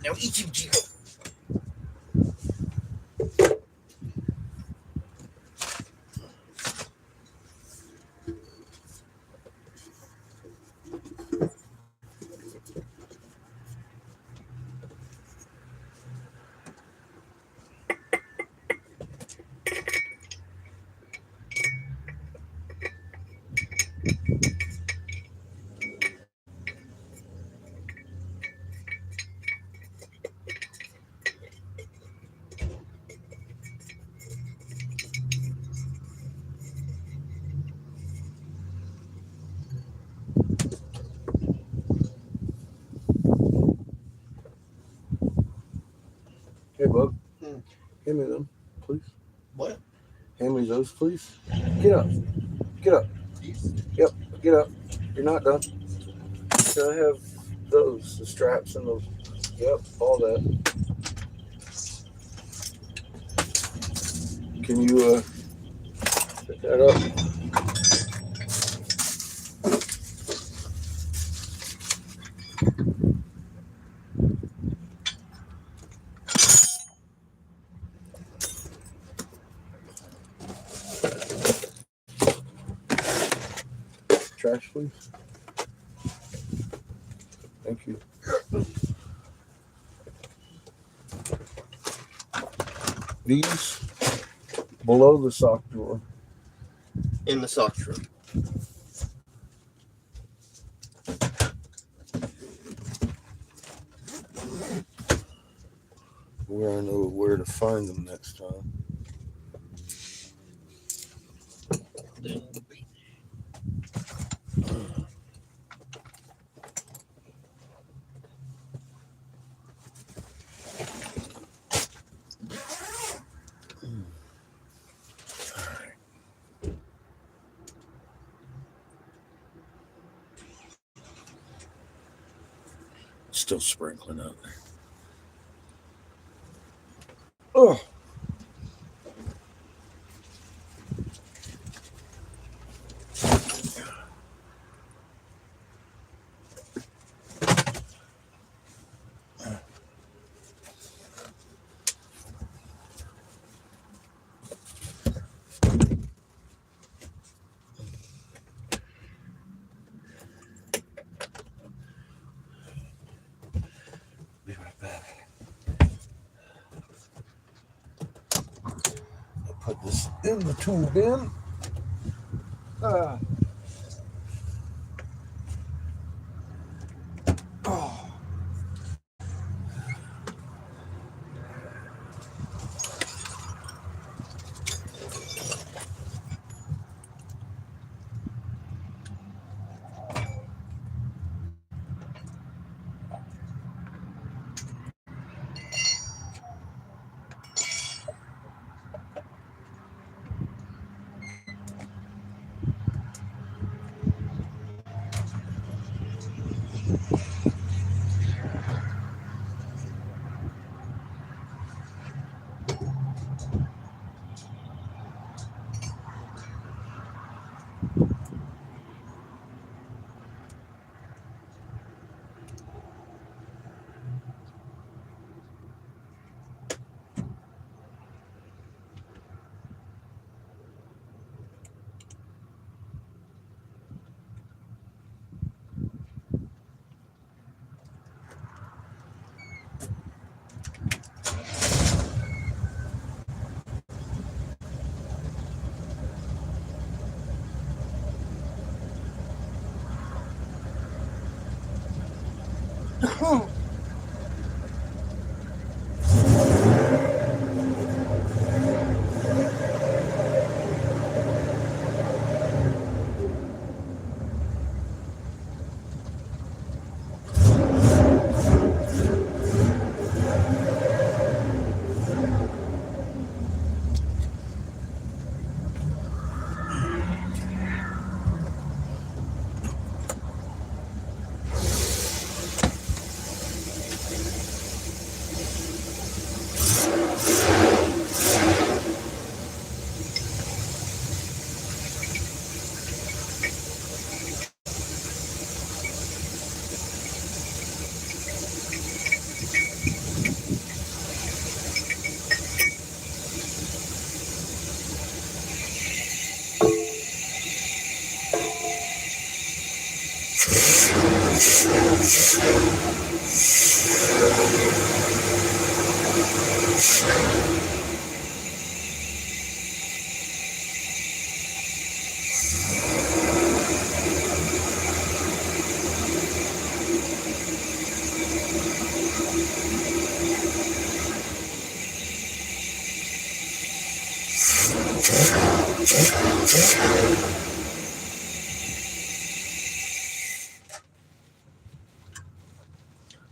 Now eat some Chico. Hey, Bug. Hand me them, please. What? Hand me those, please. Get up. Get up. These? Yep. Get up. You're not done. Can I have those? The straps and those. Yep. All that. Can you pick that up? Trash, please. Thank you. These below the sock drawer. In the sock drawer. Where I know where to find them next time. Still sprinkling out there. Oh. Be right back. I'll put this in the tool bin. Oh.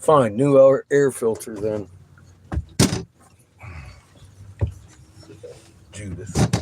Fine, new air filter then. Judith.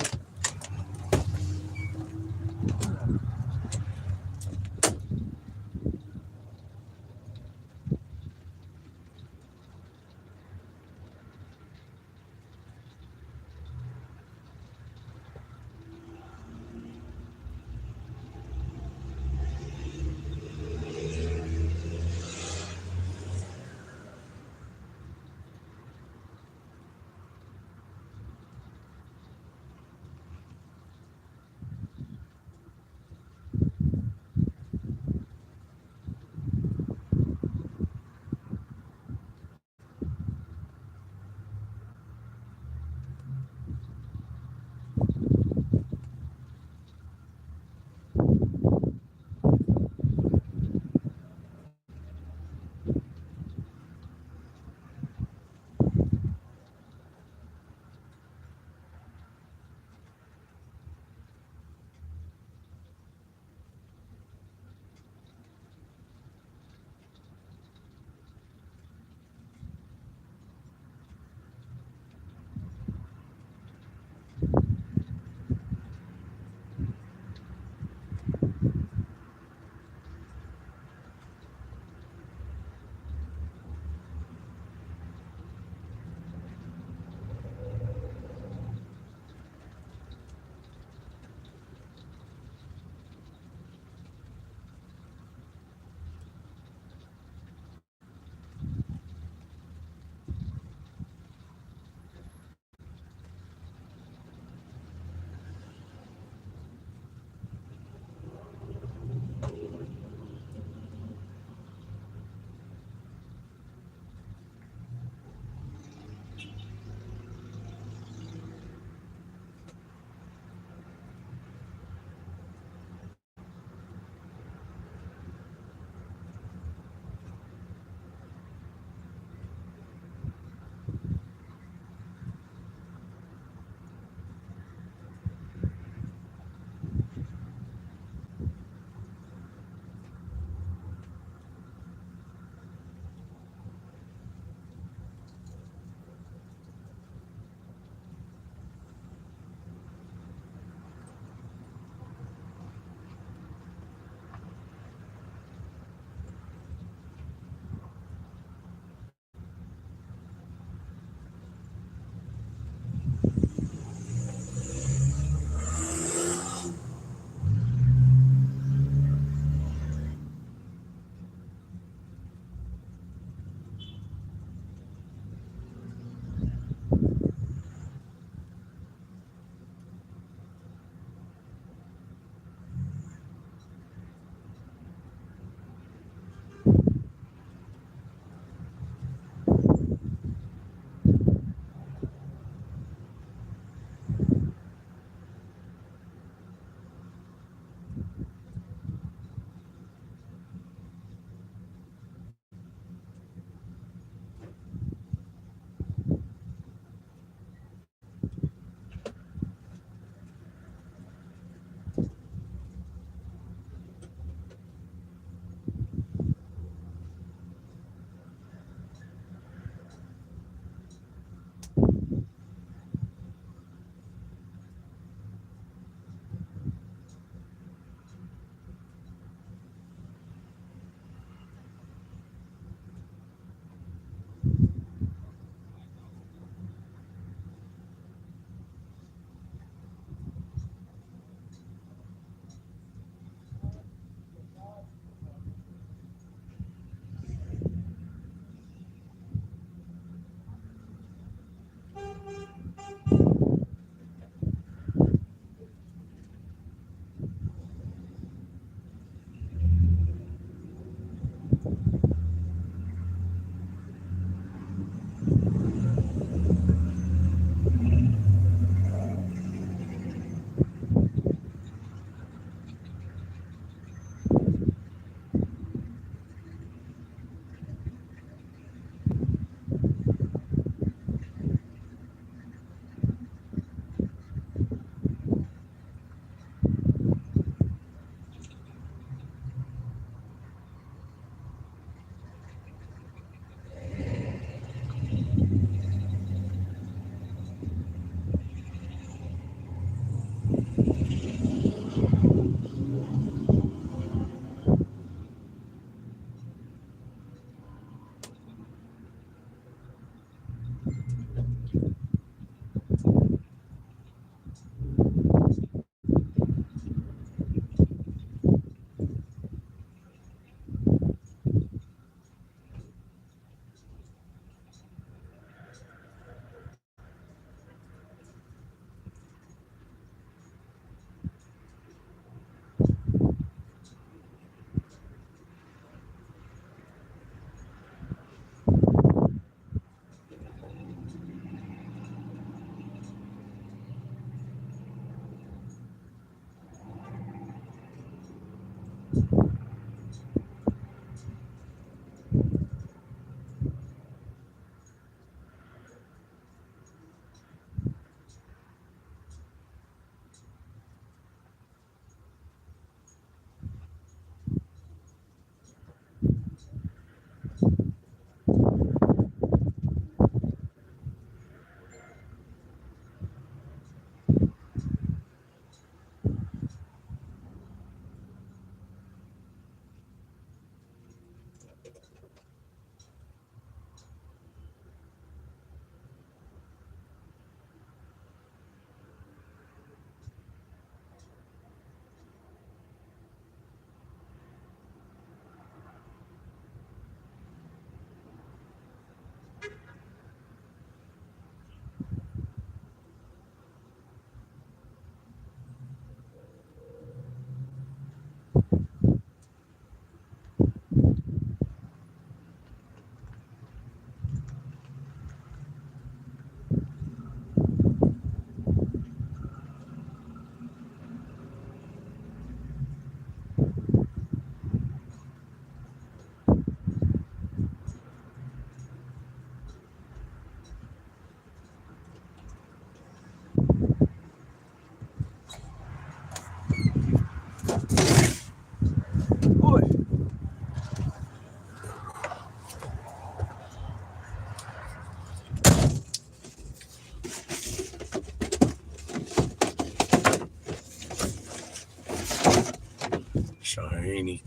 shiny.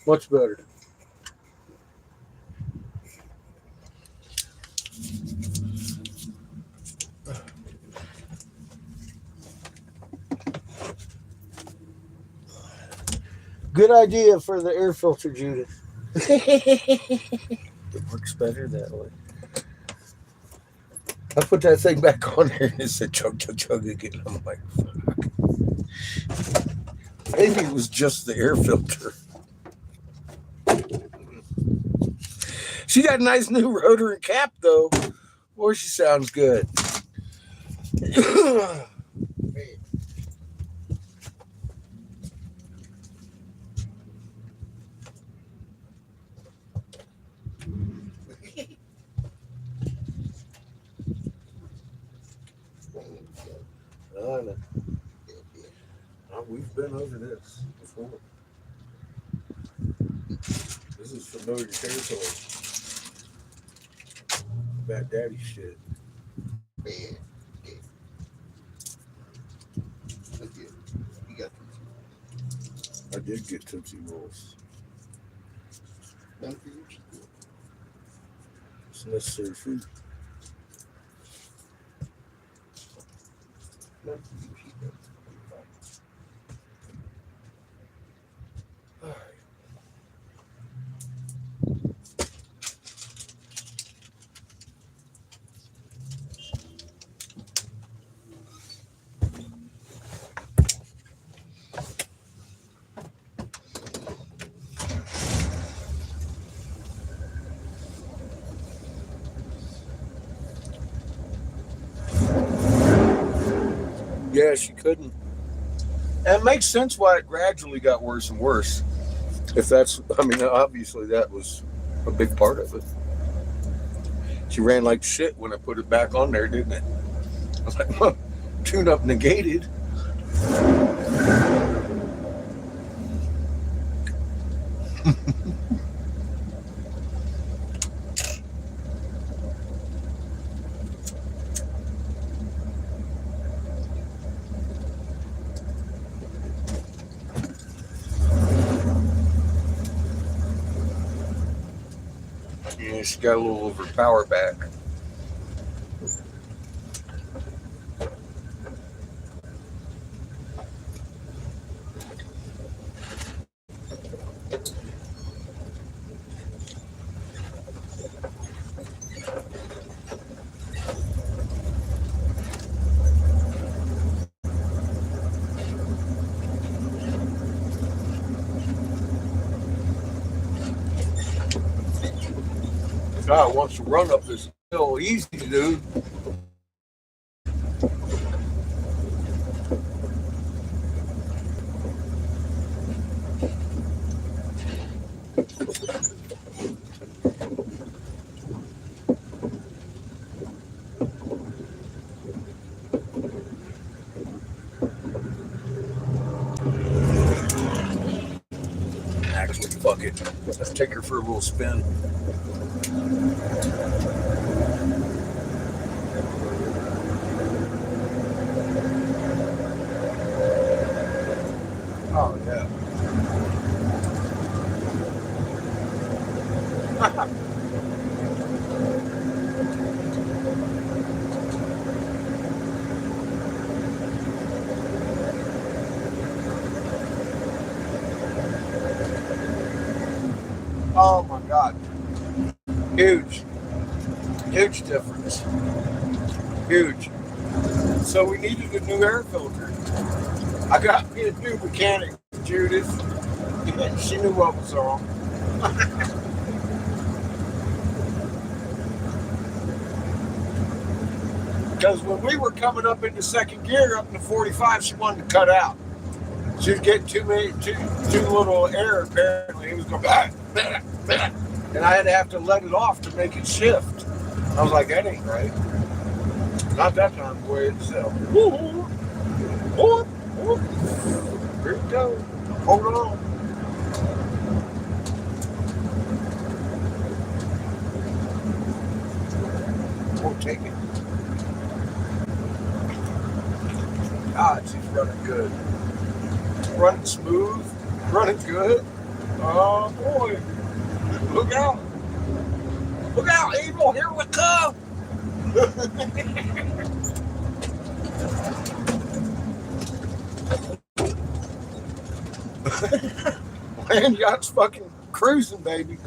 Much better. Good idea for the air filter, Judith. It works better that way. I put that thing back on there and it said chug, chug, chug again. I'm like, fuck. Maybe it was just the air filter. She got a nice new rotor and cap, though. Boy, she sounds good. I know. We've been over this before. This is familiar territory. Bad daddy shit. Man. You got I did get Tootsie Rolls. none for you. It's necessary food. None for you. Yeah, she couldn't. And it makes sense why it gradually got worse and worse. If that's, I mean, obviously that was a big part of it. She ran like shit when I put it back on there, didn't it? I was like, well, tune up negated. Yeah, she got a little over power back. guy wants to run up this hill easy, dude. Actually, fuck it. Let's take her for a little spin. Oh, yeah. Oh my God. Huge. Huge difference. Huge. So we needed a new air filter. I got me a new mechanic, Judith. She knew what was wrong. Because when we were coming up into second gear, up into 45, she wanted to cut out. She was getting too little air, apparently. It was going back. And I had to have to let it off to make it shift. I was like, that ain't right. Not that time, boy, itself. Here we go. Hold on. We'll take it. God, she's running good. Running smooth. Running good. Oh, boy. Look out. Look out, Evil. Here we come. Land yacht's fucking cruising, baby.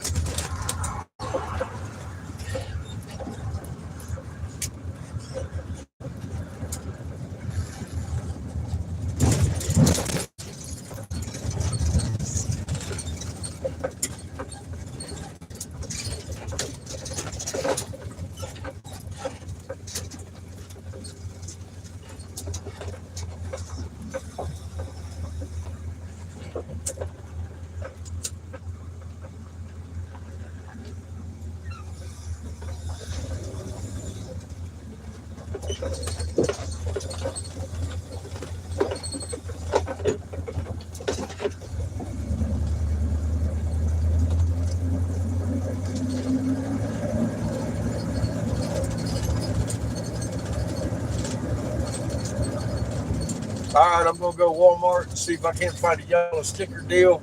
All right, I'm gonna go to Walmart and see if I can't find a yellow sticker deal.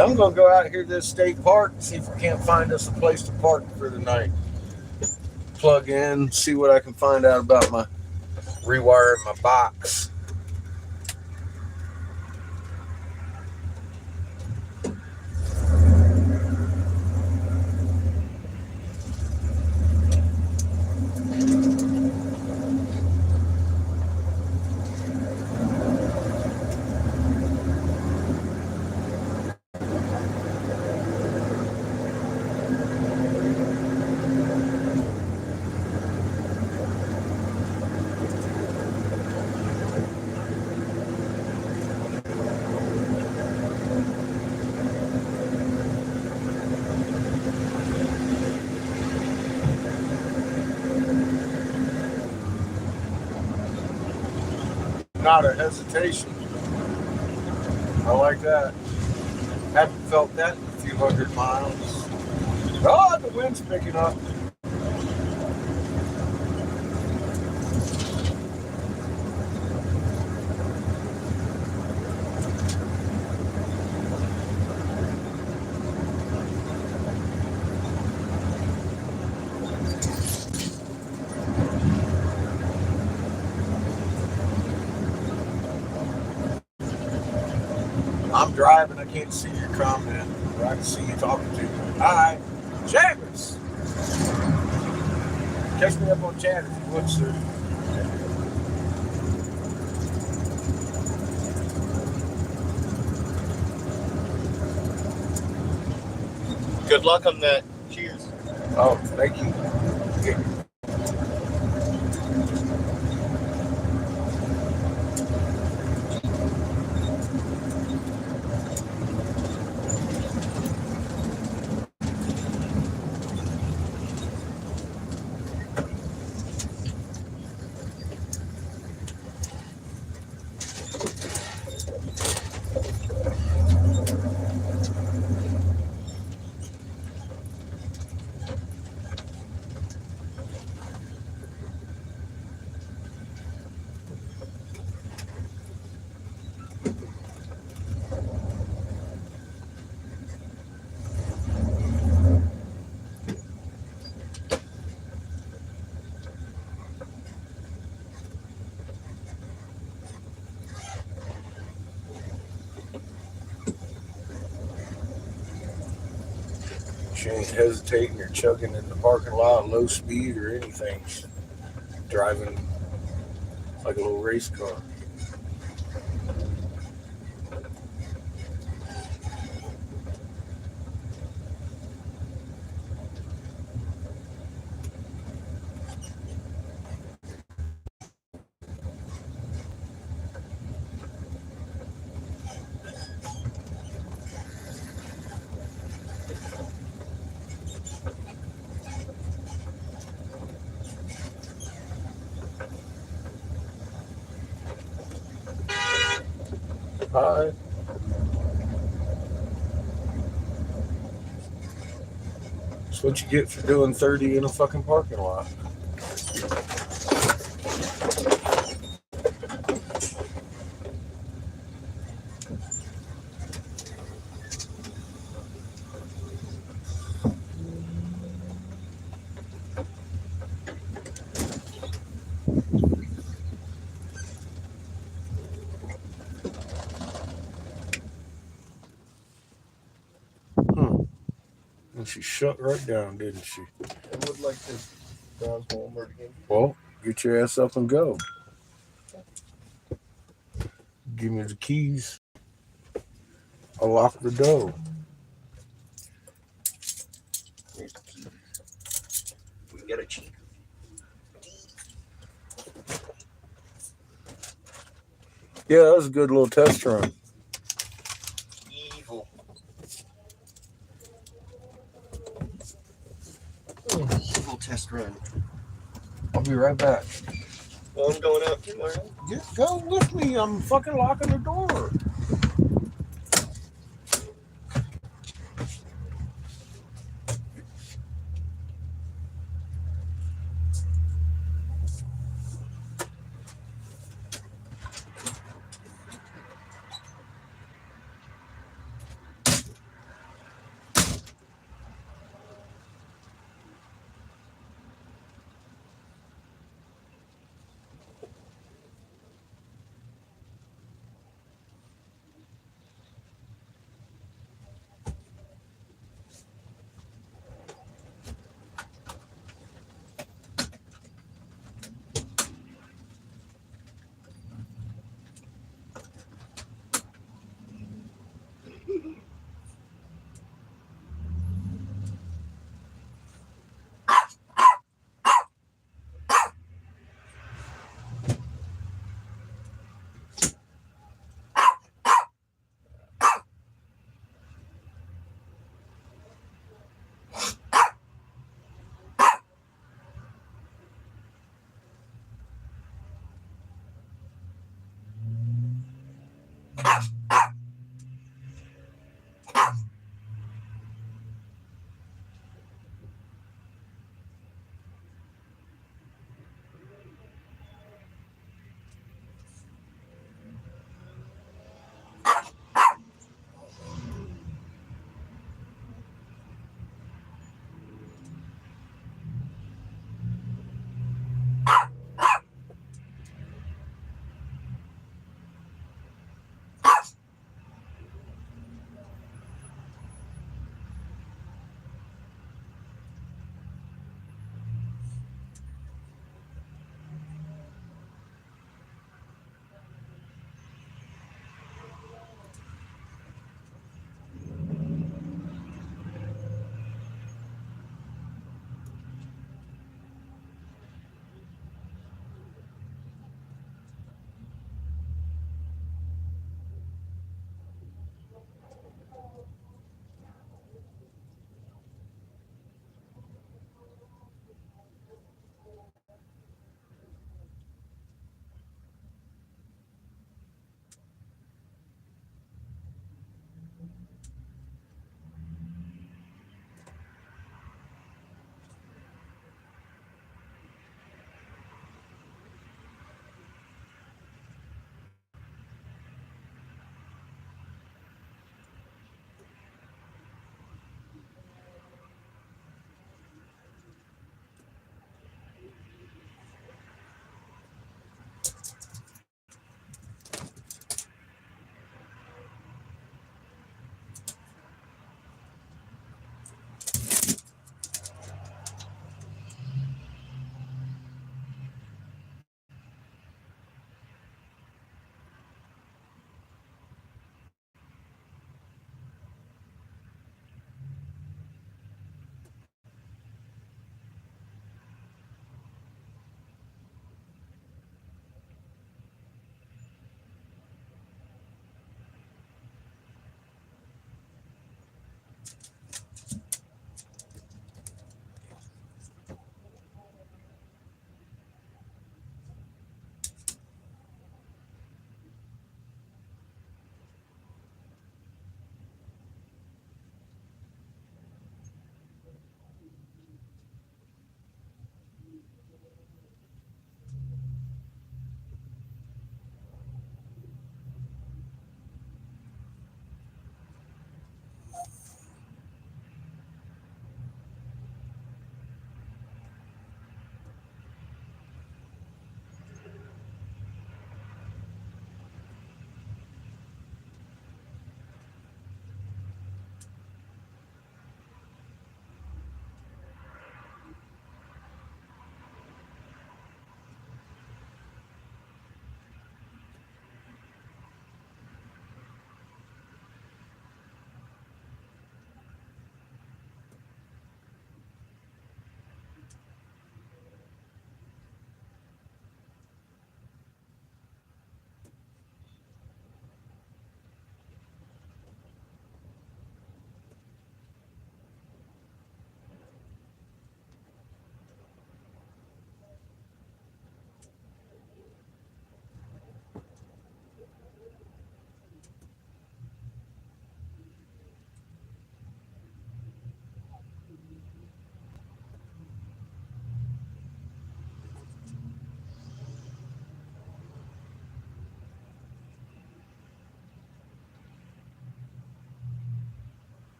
I'm gonna go out here to this state park and see if we can't find us a place to park for the night. Plug in, see what I can find out about my rewiring my box. Not a hesitation. I like that. Haven't felt that in a few hundred miles. Oh, the wind's picking up. I'm driving, I can't see your comment, but I can see you talking to me. Hi, Chavis. Catch me up on chat if you would, sir. Good luck on that. Cheers. Oh, thank you. She ain't hesitating or chugging in the parking lot at low speed or anything. She's driving like a little race car. Hi. That's what you get for doing 30 in a fucking parking lot. And she shut right down, didn't she? I would like to browse Walmart again. Well, get your ass up and go. Give me the keys. I'll lock the door. Here's the key. We can get a cheap. Yeah, that was a good little test run. Evil. Evil test run. I'll be right back. Well, I'm going out too, Mario. Just go with me. I'm fucking locking the door.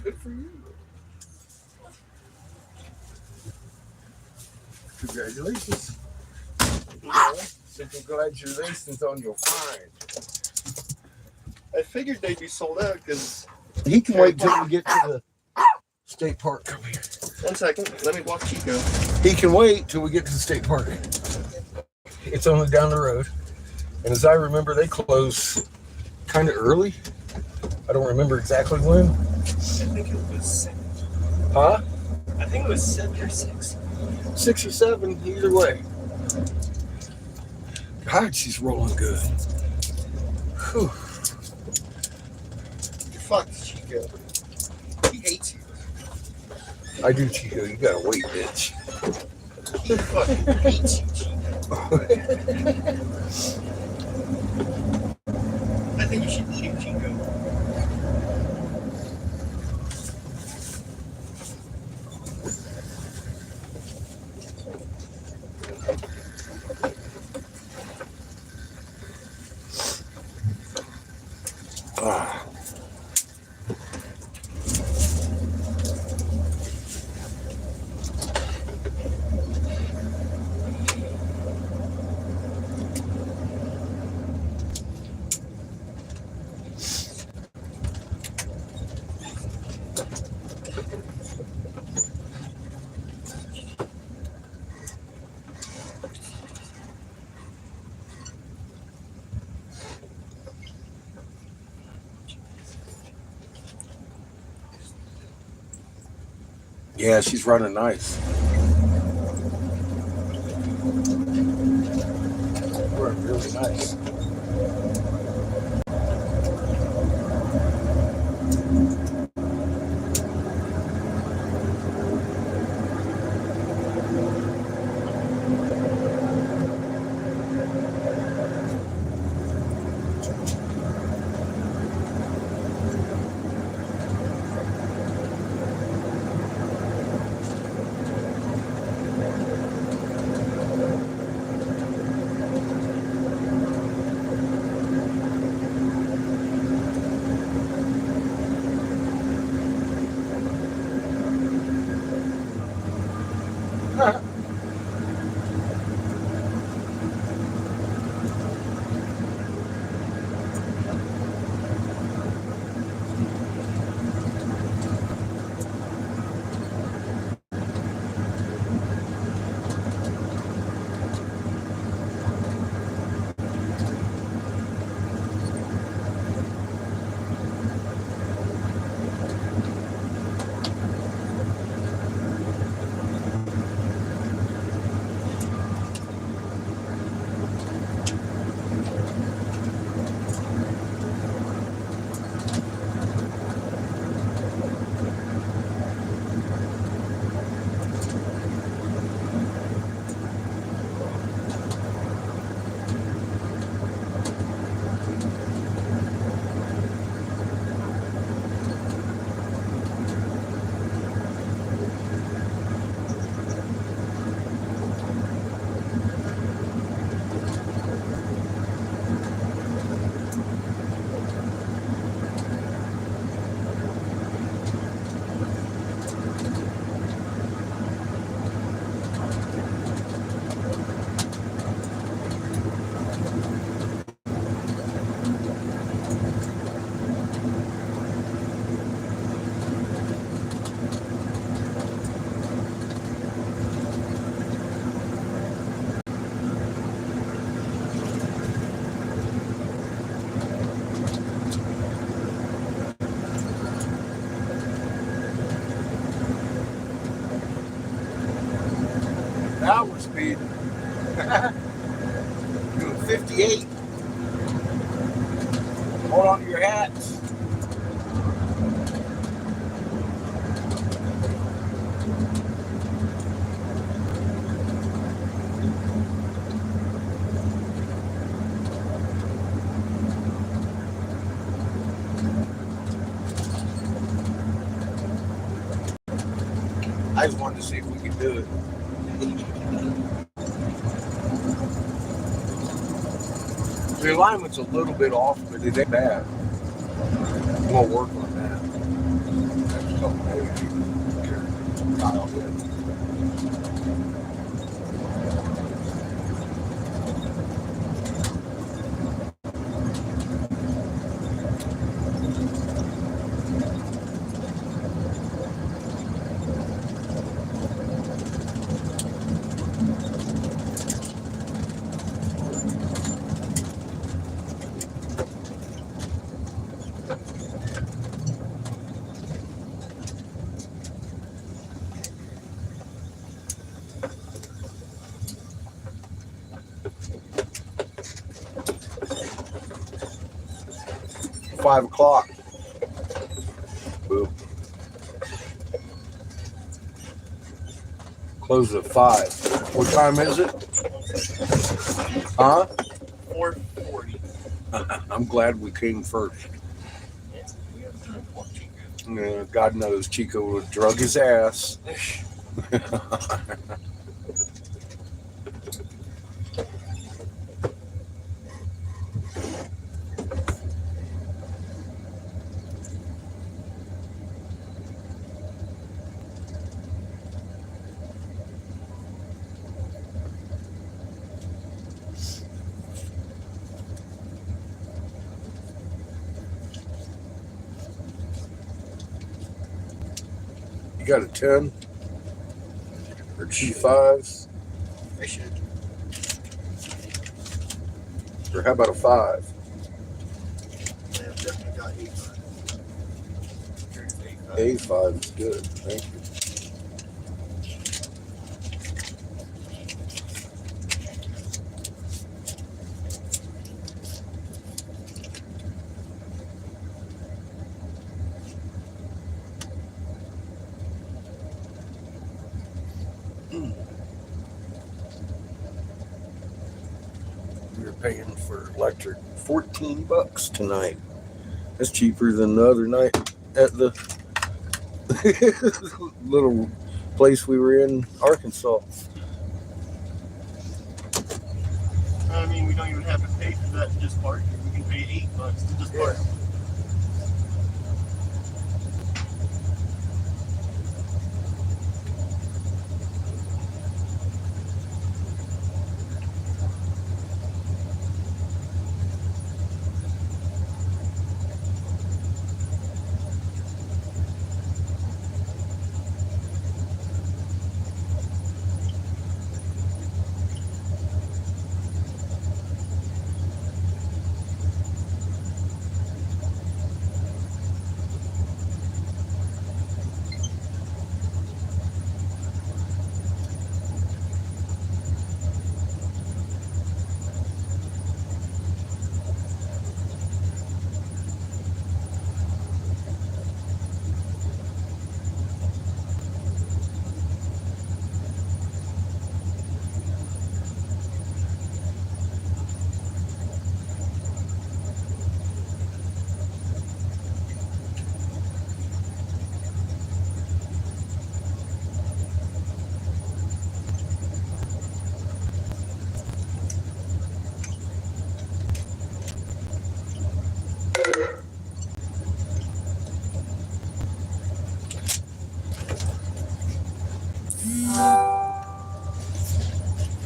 Good for you. Congratulations. So congratulations on your find. I figured they'd be sold out because. He can wait till we get to the state park. Come here. 1 second, let me walk Chico. He can wait till we get to the state park. It's only down the road. And as I remember, they close kind of early. I don't remember exactly when. I think it was 6. Huh? I think it was 7 or 6. 6 or 7, either way. God, she's rolling good. Whew. Fuck Chico. He hates you. I do, Chico. You gotta wait, bitch. He fucking hates you, Chico. I think you should eat him, Chico. Ah. Yeah, she's running nice. Running really nice. Now we're speeding. Doing 58. Hold on to your hats. I just wanted to see if we could do it. The alignment's a little bit off, but it ain't bad. We'll work on that. That's something maybe Kyle did. 5 o'clock. Boom. Closes at 5. What time is it? Huh? 4:40. I'm glad we came first. Yeah, we have time to watch Chico. Yeah, God knows Chico would have drug his ass. You got a 10 or G5s, I should. or how about a 5? I have definitely got 8. Here's A5 is good. Thank you. We were paying for electric $14 tonight. That's cheaper than the other night at the little place we were in Arkansas. I mean, we don't even have to pay for that to just park. We can pay $8 to just park.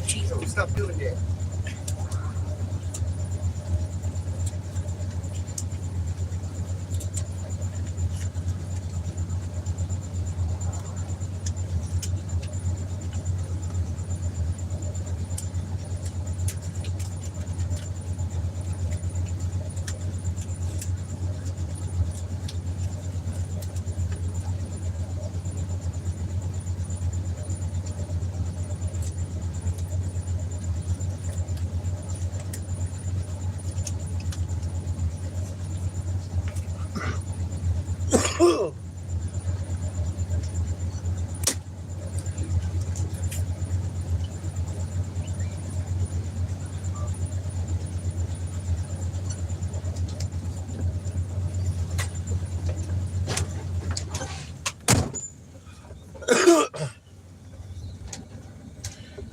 Chico, stop doing that.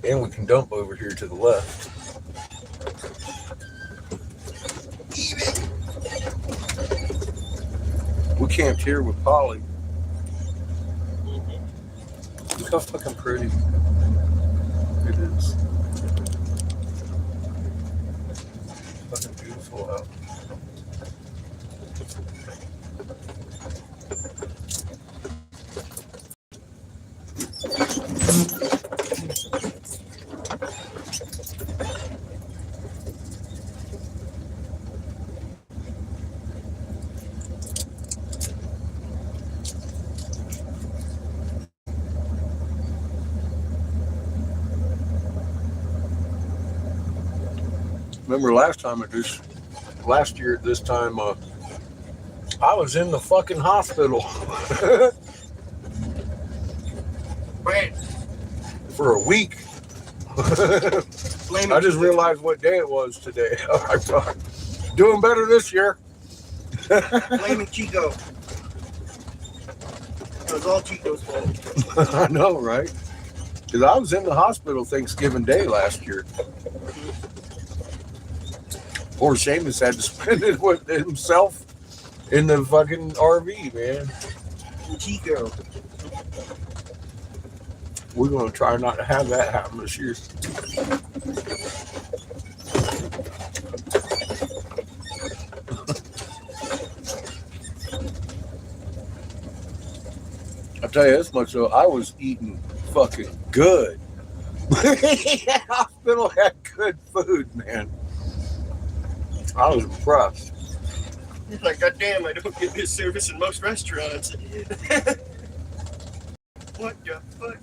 And we can dump over here to the left. We camped here with Polly. Look how fucking pretty it is. Fucking beautiful out. Remember last year at this time, I was in the fucking hospital Man, for a week. blame I it just Chico. realized what day it was today. I thought, doing better this year. Blaming Chico. It was all Chico's fault. I know, right? Because I was in the hospital Thanksgiving Day last year. Poor Seamus had to spend it with himself in the fucking RV, man. Chico. We're going to try not to have that happen this year. I'll tell you this much though, I was eating fucking good. The hospital had good food, man. I was impressed. He's like, God damn, I don't get this service in most restaurants. What the fuck?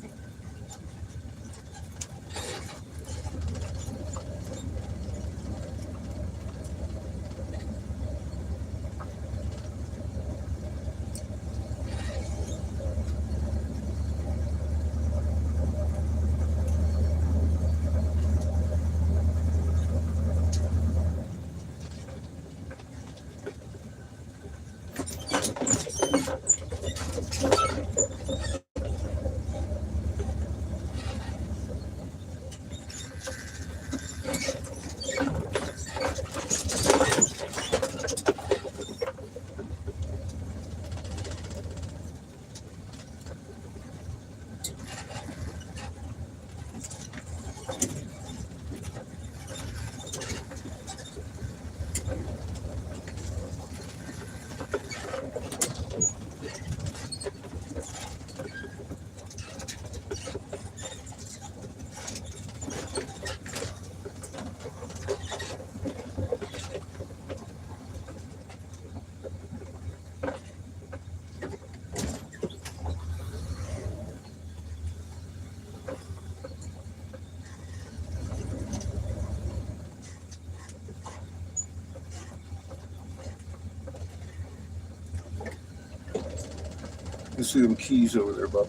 You see them keys over there, bub.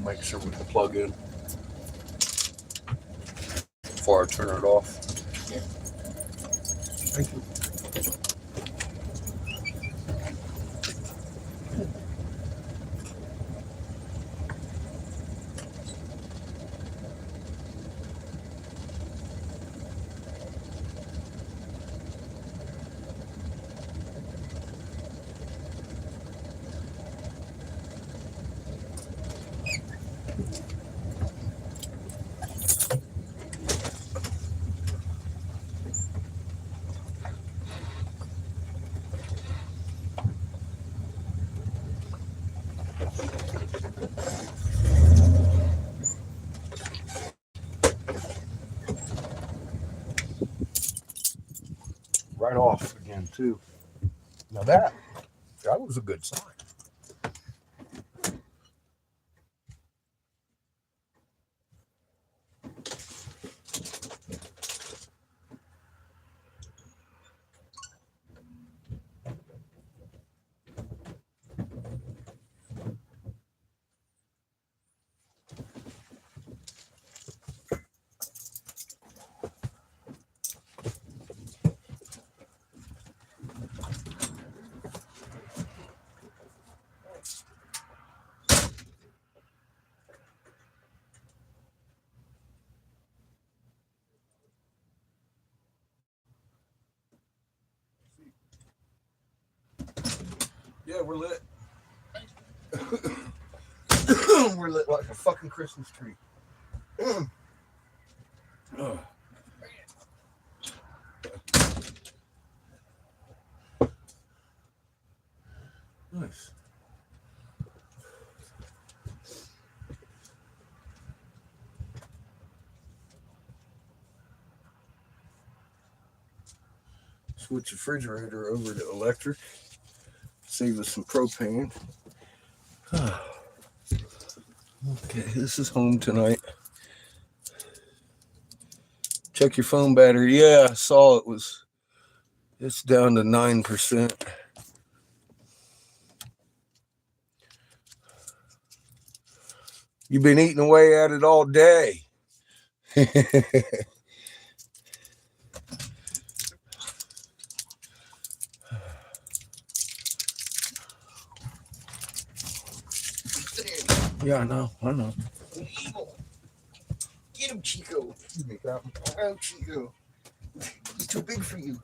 Make sure we can plug in before I turn it off. Thank you. Right off again too. Now that was a good sign. Yeah, we're lit. We're lit like a fucking Christmas tree. Oh, nice. Switch the refrigerator over to electric. Save us some propane. Okay, this is home tonight. Check your phone battery. Yeah, I saw it was It's down to 9%. You've been eating away at it all day. Yeah, I know. Evil. Get him, Chico. Excuse me, Captain. Oh, Chico. He's too big for you.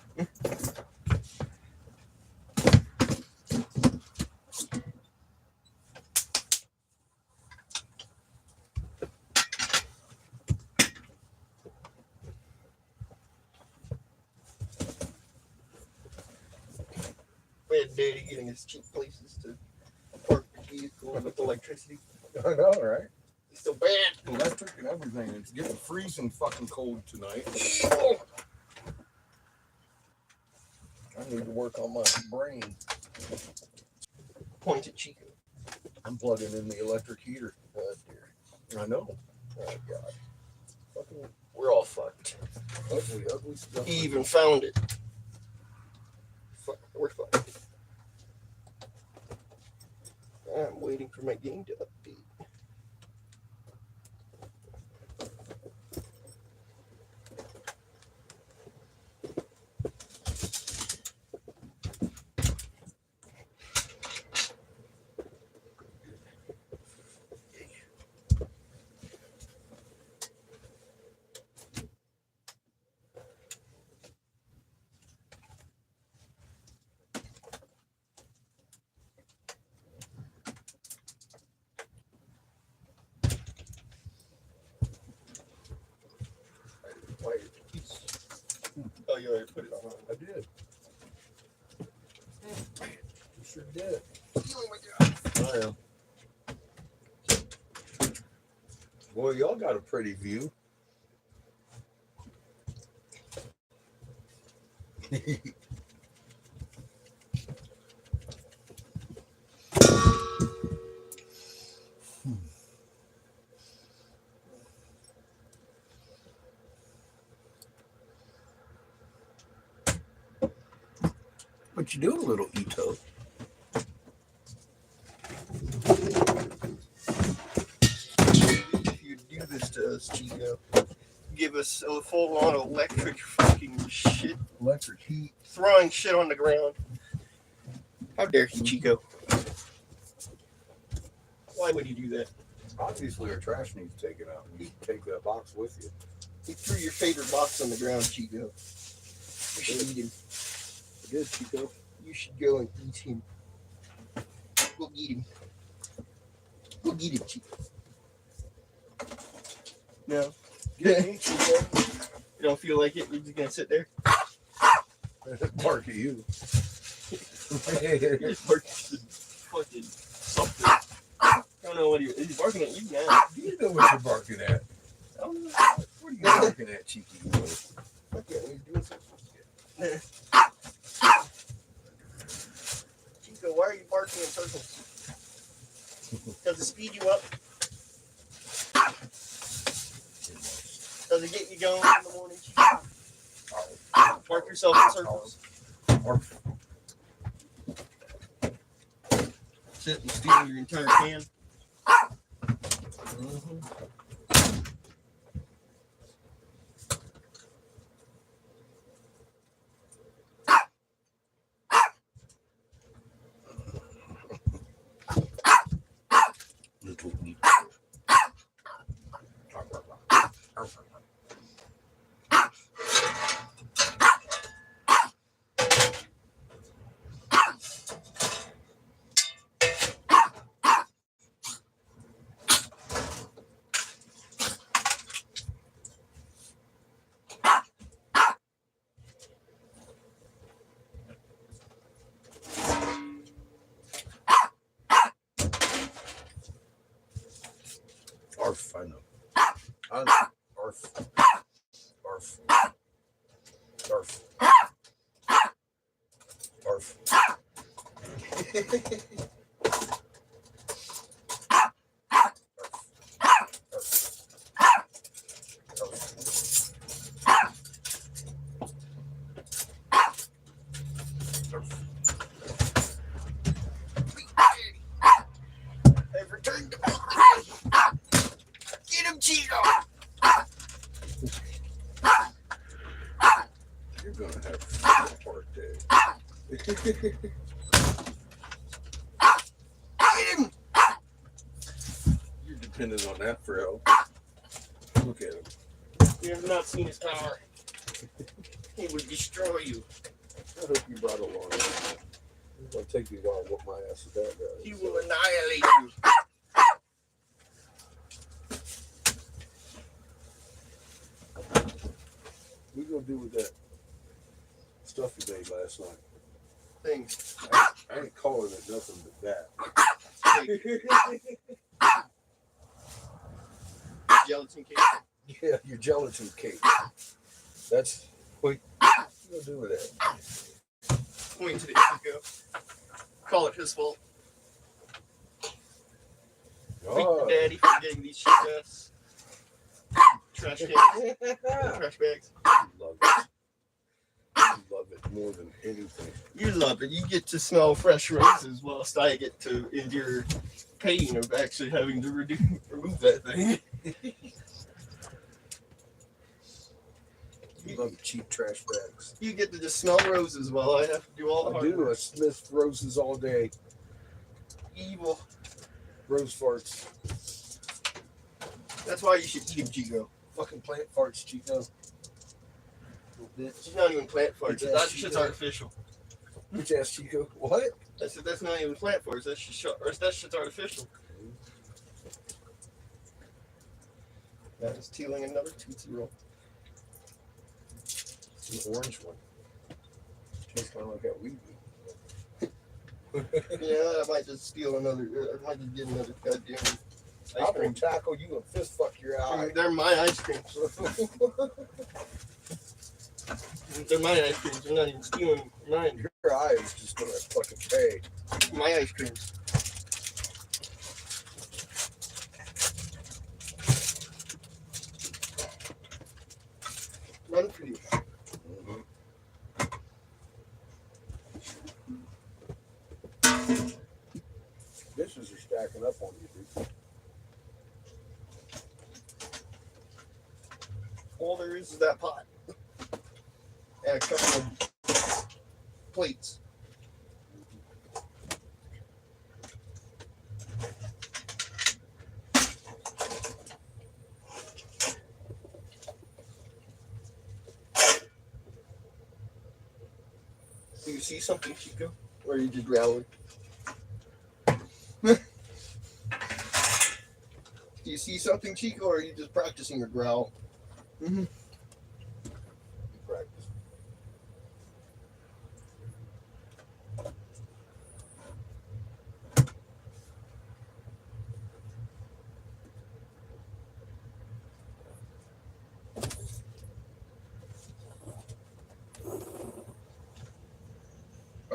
We had Daddy getting us cheap places to park the vehicle with electricity. I know, right? It's so bad. Electric and everything. It's getting freezing fucking cold tonight. I need to work on my brain. Point at Chico. I'm plugging in the electric heater. Oh, dear. I know. Oh, God. Fucking, we're all fucked. Ugly stuff. He even found it. Fuck, we're fucked. I'm waiting for my game to update. Oh, you already put it on. I did. You sure did. Oh my God. I am. Boy, y'all got a pretty view. What you doing, little Ito? If you do this to us, Chico, give us a full on electric fucking shit, Electric heat. throwing shit on the ground. How dare he, Chico? Why would he do that? Obviously, our trash needs taken out. You take that box with you. He threw your favorite box on the ground, Chico. You should eat him. Good, Chico. You should go and eat him. Go eat him. Go get him, Chico. No. Get me, Chico. You don't feel like it? You're just gonna sit there? Bark at you. You're just barking at fucking something. I don't know what he's barking at you now. You know what you're barking at. I don't know. What are you barking at, cheeky boy? Okay, he's doing something. Chico, why are you barking in circles? Does it speed you up? Does it get you going in the morning, Chico? Bark yourself in circles. Sit and steal your entire can. Little Ito. Arf, I know. I know. Arf. Arf. Arf. Arf. a part day. You're dependent on that for help. Look at him. You have not seen his power. He would destroy you. I hope you brought along. It's gonna take me a while to whoop my ass with that guy. He will annihilate you. What you gonna do with that stuff you made last night? Things. I ain't calling it nothing but that. Gelatin cake. Yeah, your gelatin cake. That's what you gonna do with that? Point to the Chico. Call it his fault. Thank your Oh, daddy for getting these shit ass trash cans, trash bags. love it. You love it more than anything. You love it. You get to smell fresh roses whilst I get to endure pain of actually having to remove that thing. You love cheap trash bags. You get to just smell roses while I have to do all the I hard do. I work. sniff roses all day. Evil. Rose farts. That's why you should eat him, Chico. Fucking plant farts, Chico. Little bitch. It's not even plant farts. Yeah, That she shit's did. artificial. Bitch ass Chico. What? That's not even plant farts. That shit's artificial. That is stealing another Tootsie Roll. It's an orange one. Tastes kind of like that weed. Yeah, I might just steal another. I might just get another goddamn ice I will cream. tackle you and fist fuck your eye. They're my ice creams. They're my ice creams. I'm not even stealing mine. Your eye is just gonna fucking pay. My ice creams. Run for you. Dishes are stacking up on you, dude. All there is that pot. And a couple of plates. Do you see something, Chico? Or are you just growling? Do you see something, Chico, or are you just practicing your growl? Mm-hmm. Practice.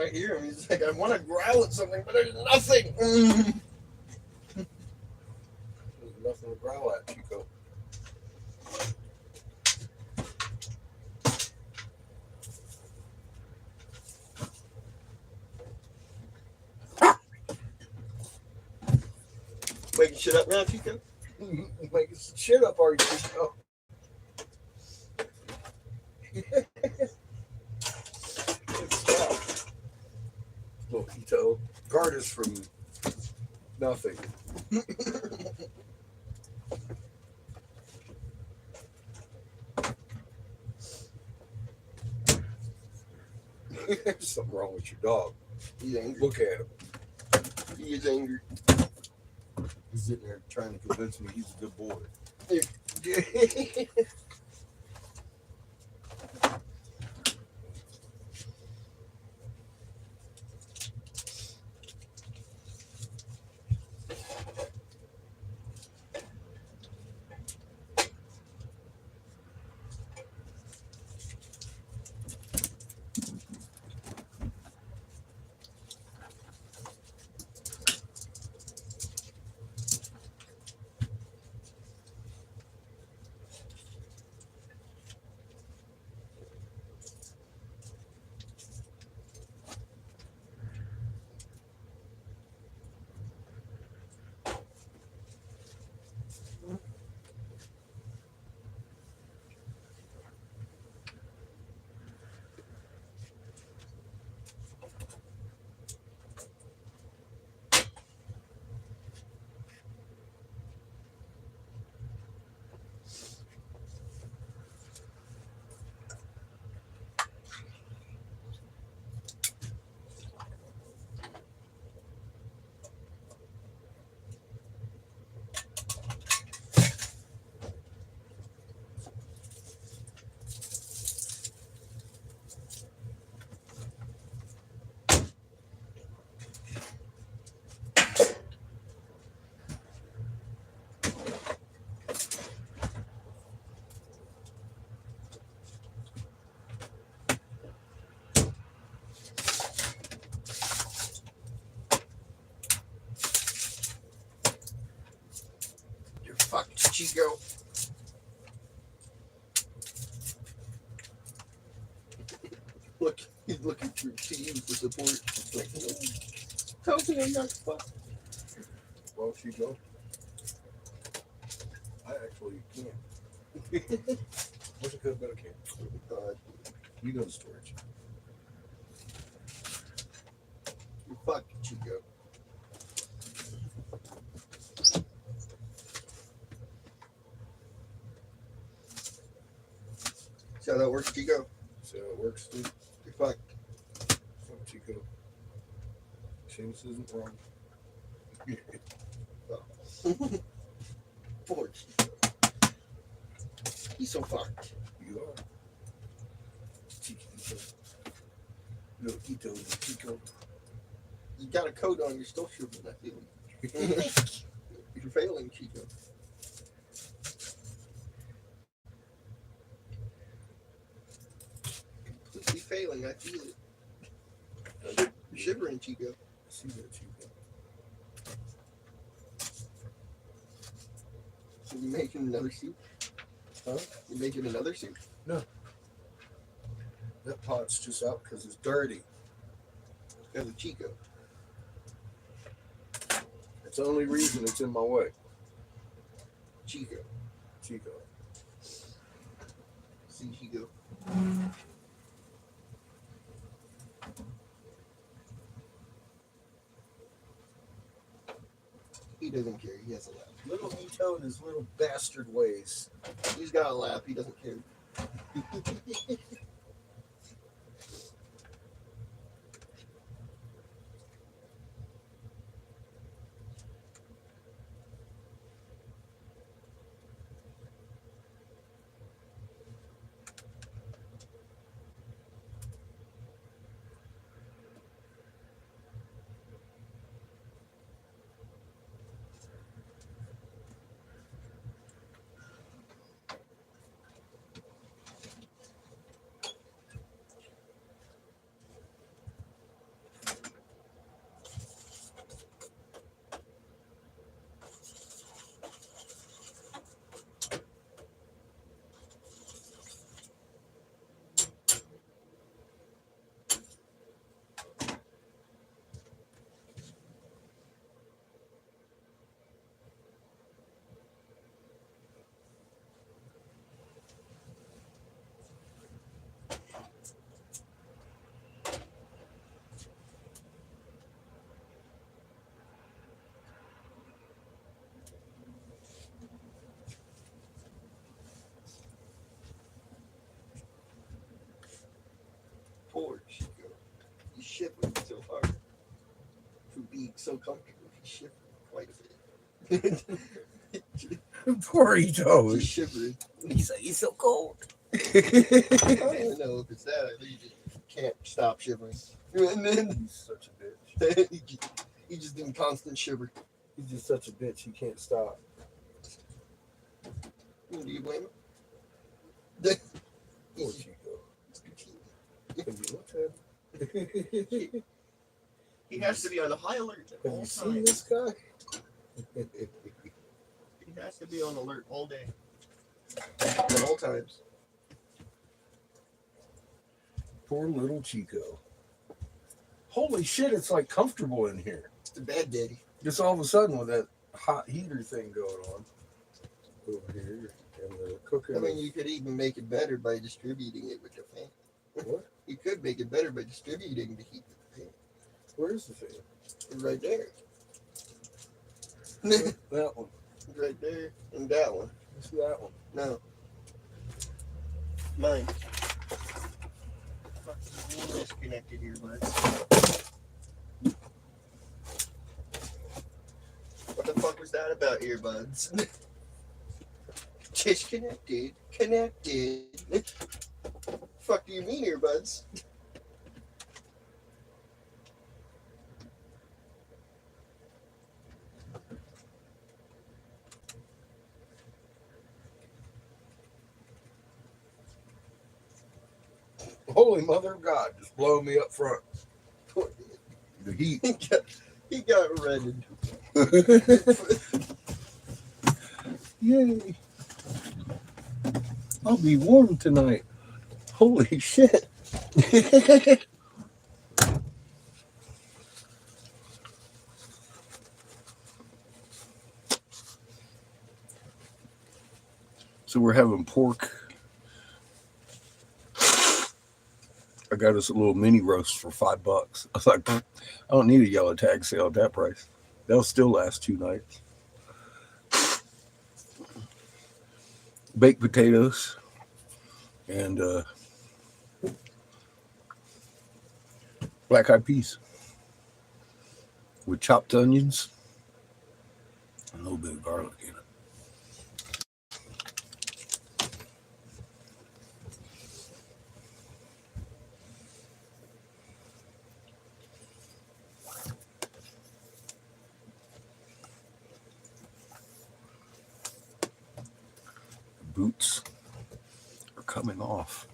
I hear him. He's like, I want to growl at something, but there's nothing. Mm. There's nothing to growl at, Chico. Waking shit up now, Chico? Making some shit up, are you, Chico? Good stuff. Little Ito. Guard us from nothing. There's something wrong with your dog. He's angry. Look at him. He is angry. He's sitting there trying to convince me he's a good boy. Chico. Look, he's looking through to you for support. Like, tell me I'm not fuck. Well, Chico. I actually can't. Wish I could have been a can. You know the storage. You're fucked, Chico. See how that works, Chico? See how it works, dude? You're fucked. Fuck Chico. Seamus isn't wrong. Poor Chico. He's so fucked. You are. Chiquito. Little Quito, Chico. You got a coat on, you're still shivering, I feel. You're failing, Chico. Completely failing, I feel it. You're shivering, Chico. See that, Chico. So you making another soup? Huh? You making another soup? That pot's just out because it's dirty. Because of Chico. It's the only reason it's in my way. Chico. Chico. See Chico. He doesn't care. He has a lap. Little Ito and his little bastard ways. He's got a lap. He doesn't care. Poor Chico. He's shivering so hard. For being so comfortable, he's shivering quite a bit. Poor Ito. He's shivering. He's so cold. I don't even know if it's that. I think he just can't stop shivering. And then He's such a bitch. he just in constant shiver. He's just such a bitch. He can't stop. Do you blame him? Poor Chico. Have you looked at him? He has to be on a high alert at Have all you seen times. this guy? He has to be on alert all day. At all times. Poor little Chico. Holy shit, it's like comfortable in here. It's the bad daddy. Just all of a sudden with that hot heater thing going on over here and the cooker. I mean, you could even make it better by distributing it with the fan. What? You could make it better by distributing the heat with the fan. Where's the fan? Right there. That one. Right there. And that one. It's that one. No. Mine. Disconnected earbuds. What the fuck was that about earbuds? Disconnected. Connected. Fuck do you mean earbuds? Holy mother of God, just blow me up front. The heat. He got redded. Yay. I'll be warm tonight. Holy shit. So we're having pork. I got us a little mini roast for $5. I was like, I don't need a yellow tag sale at that price. They'll still last 2 nights. Baked potatoes and black eyed peas with chopped onions and a little bit of garlic in it. Boots are coming off.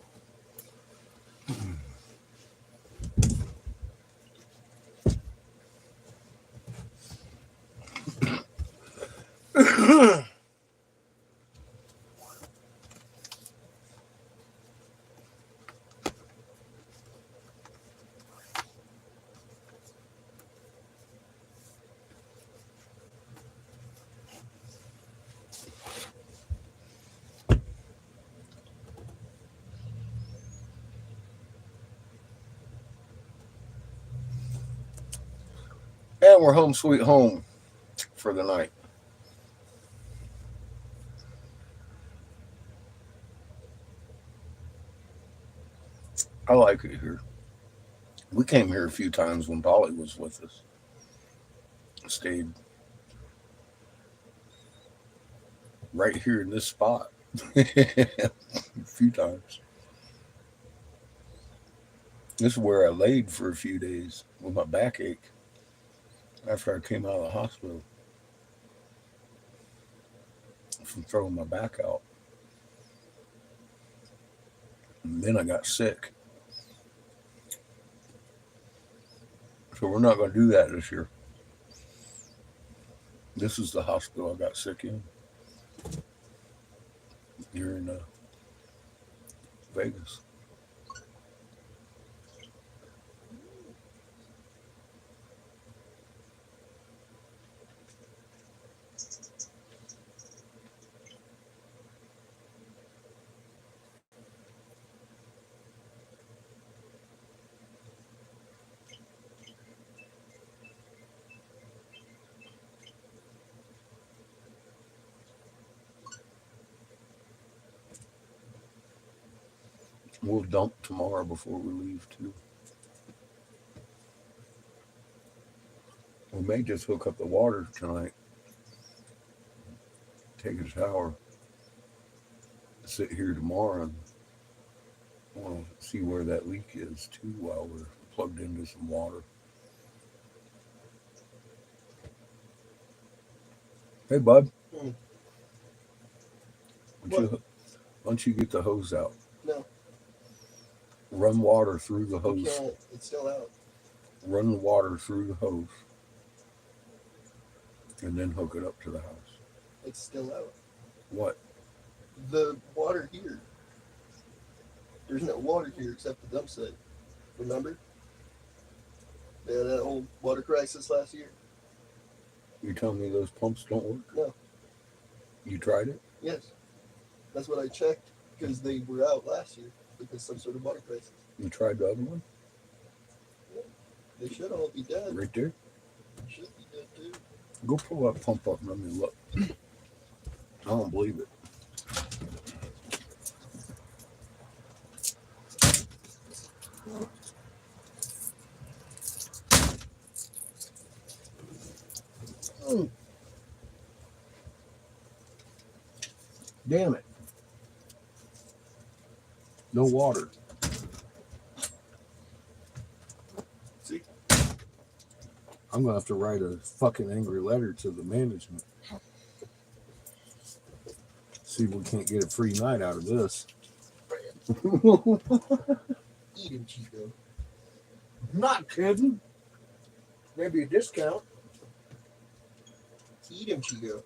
And we're home sweet home for the night. I like it here. We came here a few times when Polly was with us. Stayed right here in this spot a few times. This is where I laid for a few days with my backache after I came out of the hospital from throwing my back out. And then I got sick. So we're not going to do that this year. This is the hospital I got sick in. Here in Vegas. We'll dump tomorrow before we leave too. We may just hook up the water tonight. Take a shower. Sit here tomorrow and want to see where that leak is too while we're plugged into some water. Hey, bud. Hmm. Why don't you get the hose out? No. Run water through the You hose. can't. It's still out. Run the water through the hose. And then hook it up to the house. It's still out. What? The water here. There's no water here except the dump site. Remember? They had that whole water crisis last year. You telling me those pumps don't work? No. You tried it? Yes. That's what I checked because they were out last year because some sort of water crisis. You tried the other one? They should all be dead. Right there? Should be dead too. Go pull that pump up and let me look. I don't believe it. Damn it. No water. See? I'm going to have to write a fucking angry letter to the management. See if we can't get a free night out of this. Eat him, Chico. Not kidding. Maybe a discount. Eat him, Chico.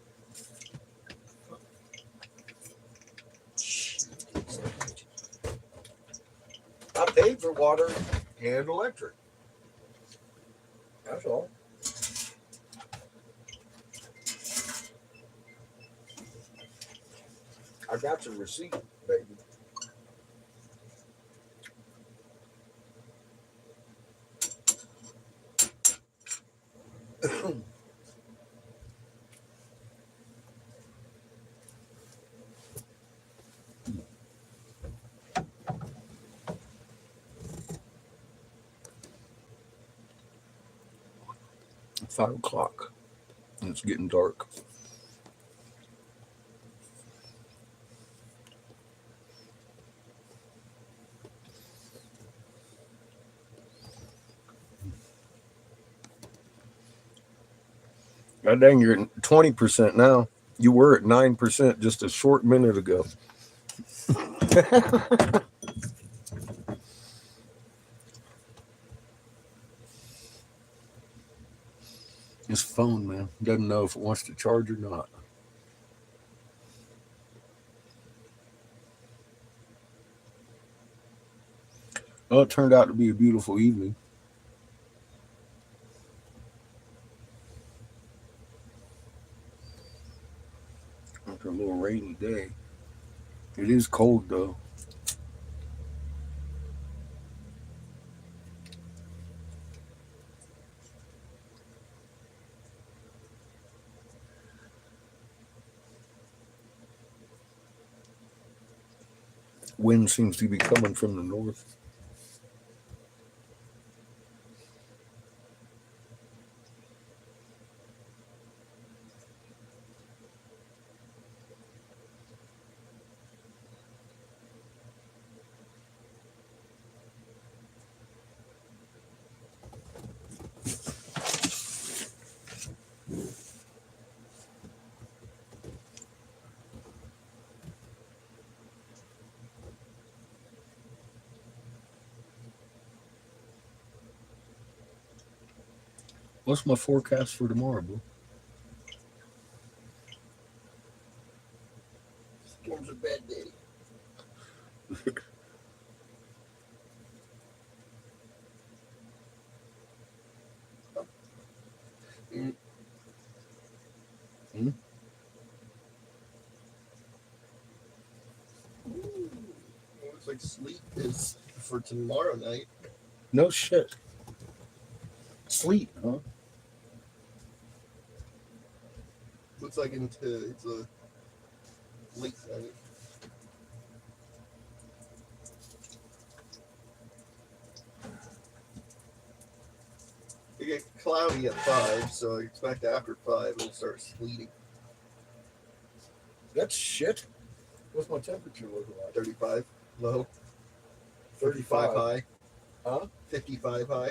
paid for water and electric. That's all. I got your receipt, baby. It's 5 o'clock. And it's getting dark. God dang, you're at 20% now. You were at 9% just a short minute ago. His phone, man, doesn't know if it wants to charge or not. Well, it turned out to be a beautiful evening. After a little rainy day. It is cold, though. Wind seems to be coming from the north. What's my forecast for tomorrow, bro? Storms are bad, daddy. Looks like sleep is for tomorrow night. No shit. Sleep, huh? Looks like it's a late night. It get cloudy at 5, so I expect after 5 it'll start sleeting. That's shit. What's my temperature looking like? 35 low, 35 high, Huh? 55 high.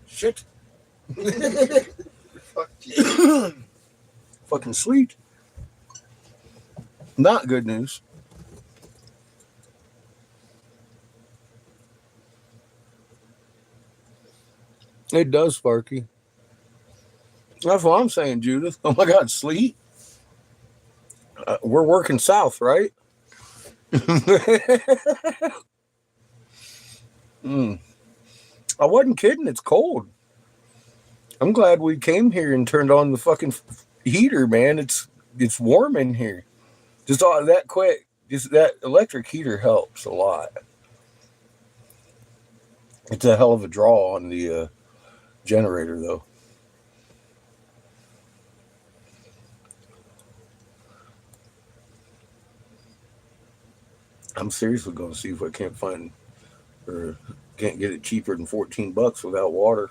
Shit. Fuck you. Fucking sleet. Not good news. It does, Sparky. That's what I'm saying, Judith. Oh my God, sleet. We're working south, right? I wasn't kidding. It's cold. I'm glad we came here and turned on the fucking heater, man. It's warm in here. Just all that quick. Just that electric heater helps a lot. It's a hell of a draw on the generator, though. I'm seriously going to see if I can't find or can't get it cheaper than $14 without water.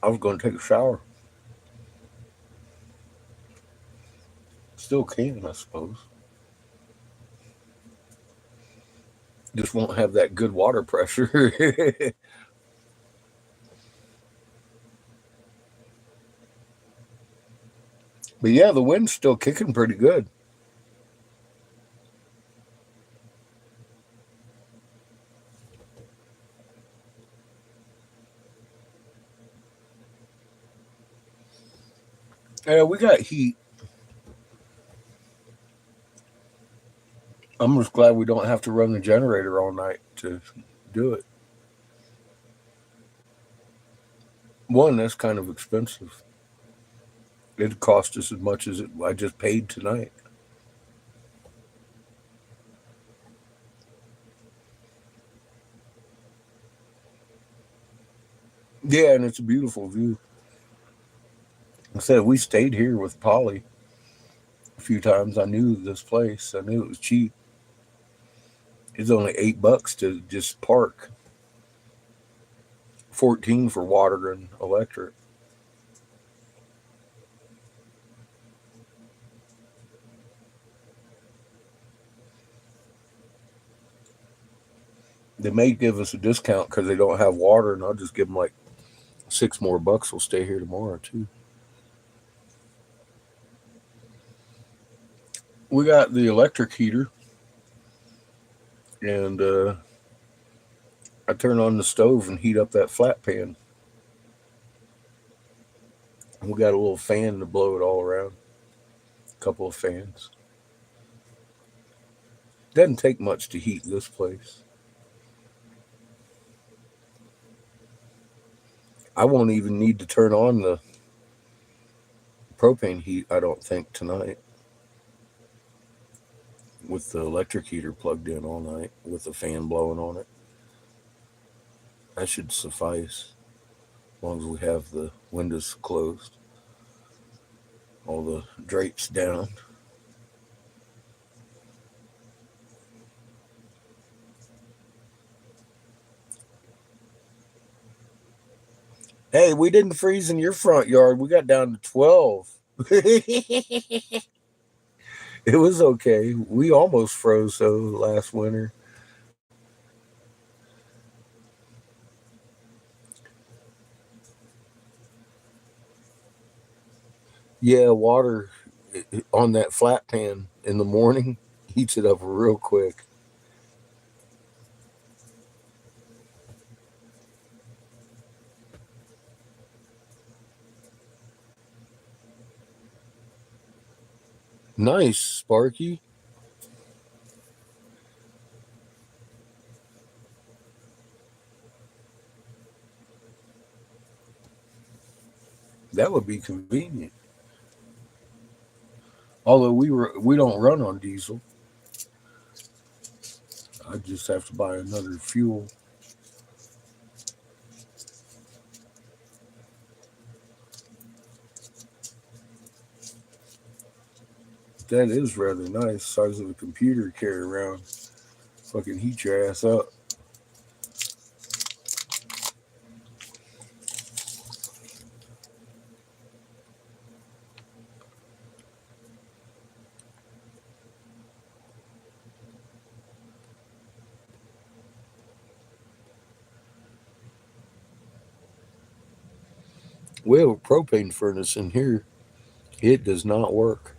I was going to take a shower. Still can, I suppose. Just won't have that good water pressure. But yeah, the wind's still kicking pretty good. Yeah, we got heat. I'm just glad we don't have to run the generator all night to do it. One, that's kind of expensive. It cost us as much as I just paid tonight. Yeah, and it's a beautiful view. I said we stayed here with Polly a few times. I knew this place. I knew it was cheap. It's only $8 to just park. 14 for water and electric. They may give us a discount because they don't have water, and I'll just give them like $6 more. We'll stay here tomorrow too. We got the electric heater, and I turn on the stove and heat up that flat pan. We got a little fan to blow it all around. A couple of fans. Doesn't take much to heat this place. I won't even need to turn on the propane heat, I don't think, tonight. With the electric heater plugged in all night, with the fan blowing on it. That should suffice. As long as we have the windows closed. All the drapes down. Hey, we didn't freeze in your front yard. We got down to 12. It was okay. We almost froze though last winter. Yeah, water on that flat pan in the morning heats it up real quick. Nice, Sparky. That would be convenient. Although we don't run on diesel. I just have to buy another fuel. That is rather nice. Size of a computer to carry around. Fucking heat your ass up. We have a propane furnace in here. It does not work.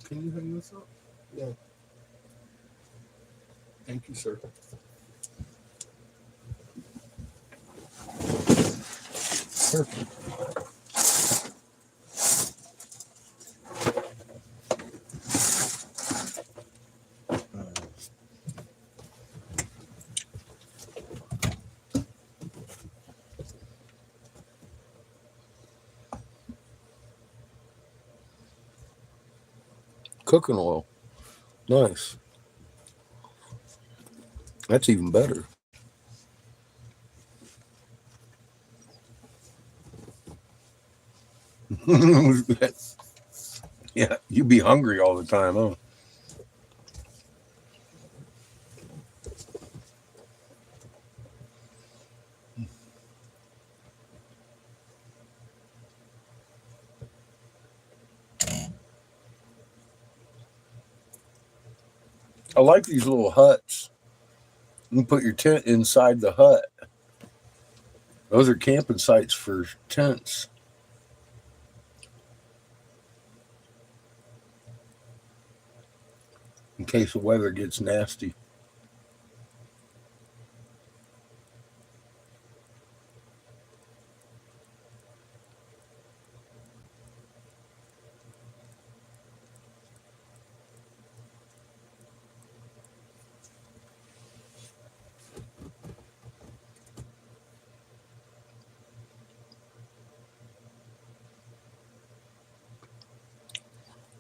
Can you hang this up? Yeah. Thank you, sir. Perfect. Cooking oil. Nice. That's even better. Yeah, you'd be hungry all the time, huh? I like these little huts. You can put your tent inside the hut. Those are camping sites for tents. In case the weather gets nasty.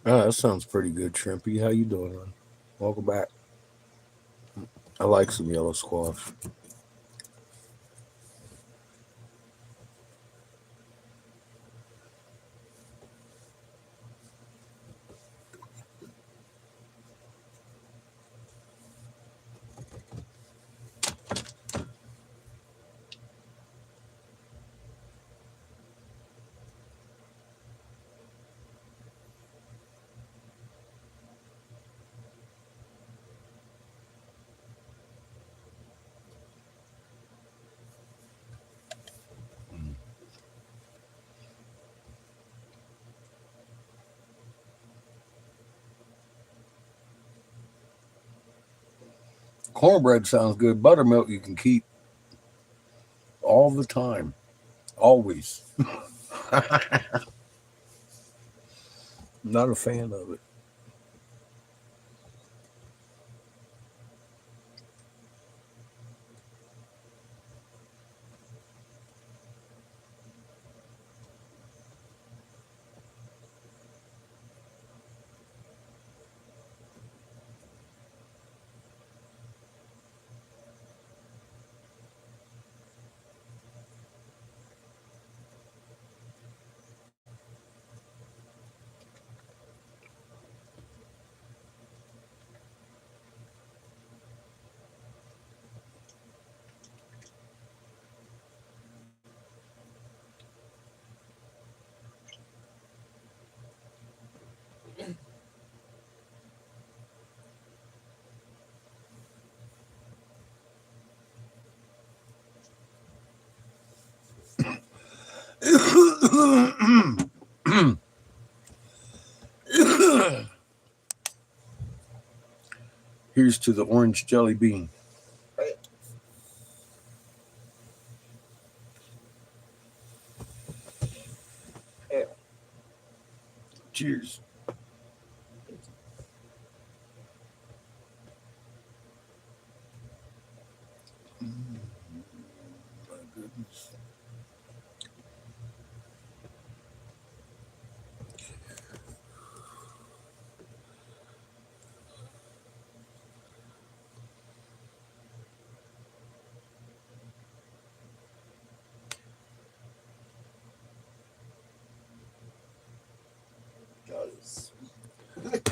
Oh, that sounds pretty good, Shrimpy. How you doing, man? Welcome back. I like some yellow squash. Cornbread sounds good. Buttermilk you can keep all the time. Always. Not a fan of it. Here's to the orange jelly bean. Cheers. My goodness. God, it's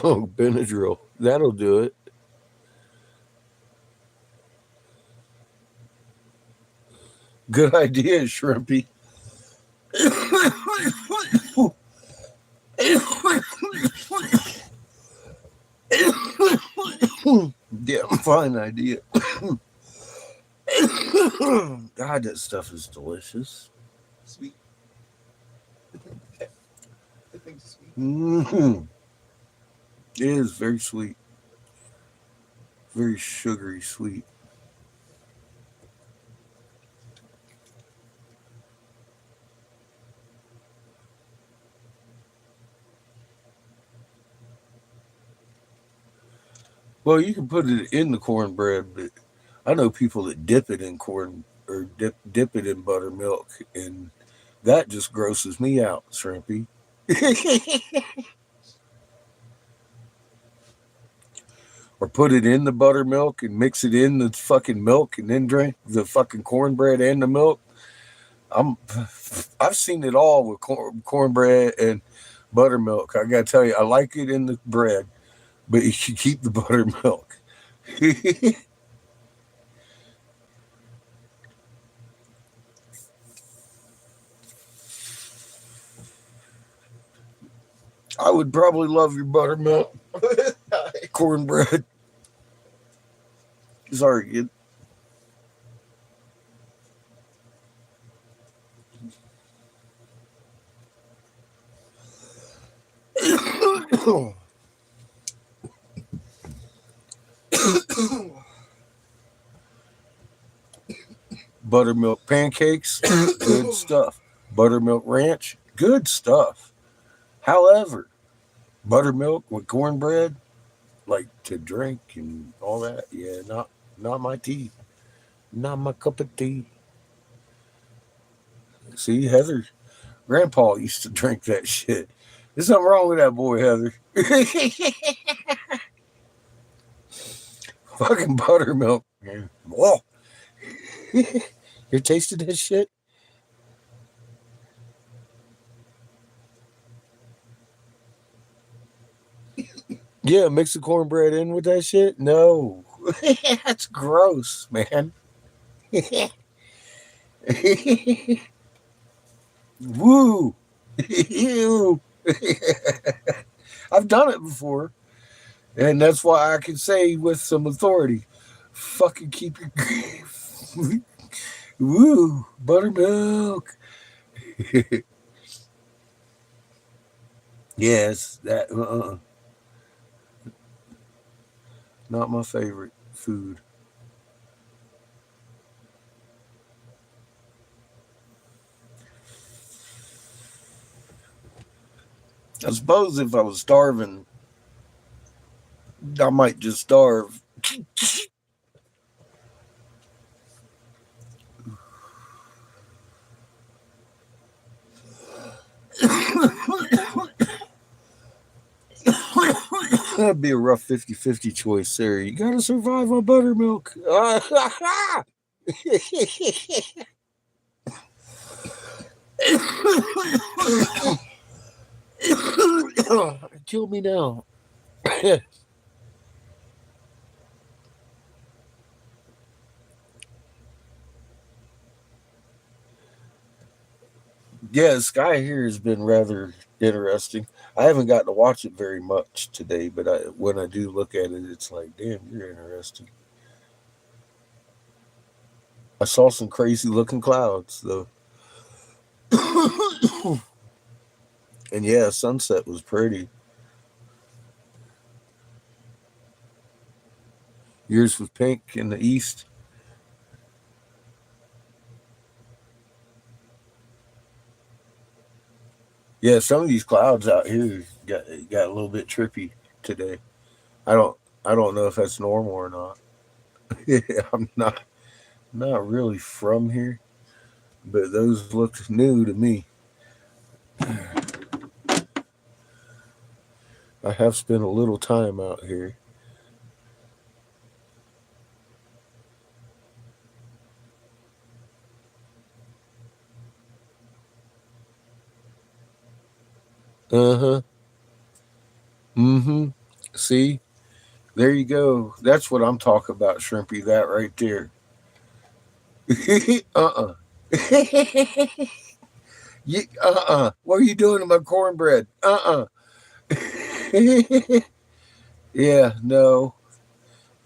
Oh, Benadryl. That'll do it. Good idea, Shrimpy. Yeah, fine idea. God, that stuff is delicious. sweet. I think it's sweet. Mm-hmm. It is very sweet. Very sugary sweet. Well, you can put it in the cornbread, but I know people that dip it in corn or dip it in buttermilk, and that just grosses me out, Shrimpy. Or put it in the buttermilk and mix it in the fucking milk and then drink the fucking cornbread and the milk. I've seen it all with cornbread and buttermilk. I gotta tell you, I like it in the bread, but you should keep the buttermilk. I would probably love your buttermilk cornbread. Sorry, kid. Buttermilk pancakes, good stuff. Buttermilk ranch, good stuff. However, buttermilk with cornbread, like to drink and all that, yeah, not my tea. Not my cup of tea. See, Heather, Grandpa used to drink that shit. There's something wrong with that boy, Heather. Fucking buttermilk. Man. Whoa. You tasted that shit? Yeah, mix the cornbread in with that shit? No. That's gross, man. Woo. Ew. I've done it before. And that's why I can say with some authority, fucking keep your woo, buttermilk. Yes, that not my favorite food. I suppose if I was starving, I might just starve. That'd be a rough 50-50 choice there. You gotta survive on buttermilk. Kill me now. Yeah, Sky here has been rather interesting. I haven't gotten to watch it very much today, but when I do look at it, it's like, damn, you're interesting. I saw some crazy looking clouds though. And yeah, sunset was pretty. Yours was pink in the east. Yeah, some of these clouds out here got a little bit trippy today. I don't I don't know if that's normal or not. I'm not really from here, but those look new to me. I have spent a little time out here. Uh huh. Mm-hmm. See, there you go. That's what I'm talking about, Shrimpy. That right there. uh-uh. What are you doing to my cornbread? Yeah, no.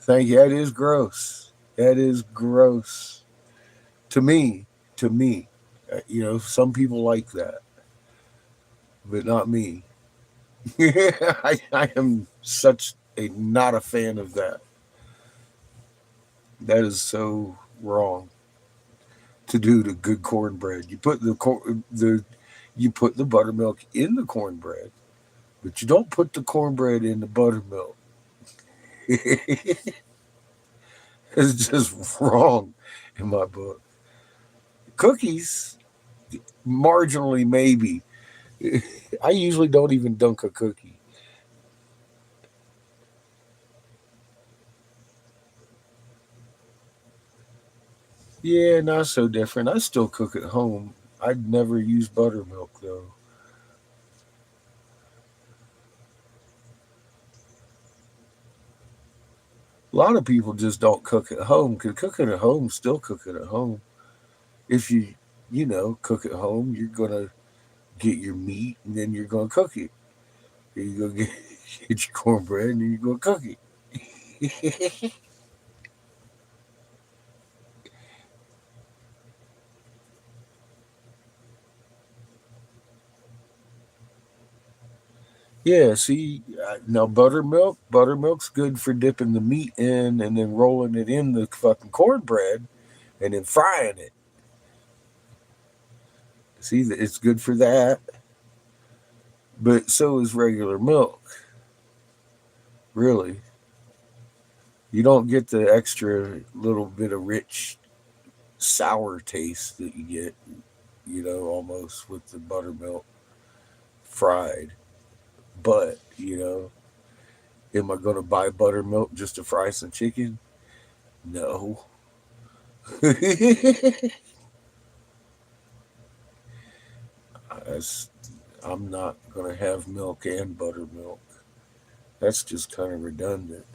Thank you. That is gross. That is gross. To me. To me. Some people like that, but not me. I am such a not a fan of that. That is so wrong to do to good cornbread. You put the buttermilk in the cornbread, but you don't put the cornbread in the buttermilk. It's just wrong in my book. Cookies, marginally maybe. I usually don't even dunk a cookie. Yeah, not so different. I still cook at home. I'd never use buttermilk though. A lot of people just don't cook at home because cooking at home, still cooking at home. If cook at home, you're gonna get your meat and then you're gonna cook it. You're gonna get your cornbread and then you're gonna cook it. Yeah, see, now buttermilk's good for dipping the meat in and then rolling it in the fucking cornbread and then frying it. See, it's good for that, but so is regular milk. Really, you don't get the extra little bit of rich sour taste that you get, almost with the buttermilk fried. But, am I going to buy buttermilk just to fry some chicken? No. That's, I'm not going to have milk and buttermilk. That's just kind of redundant.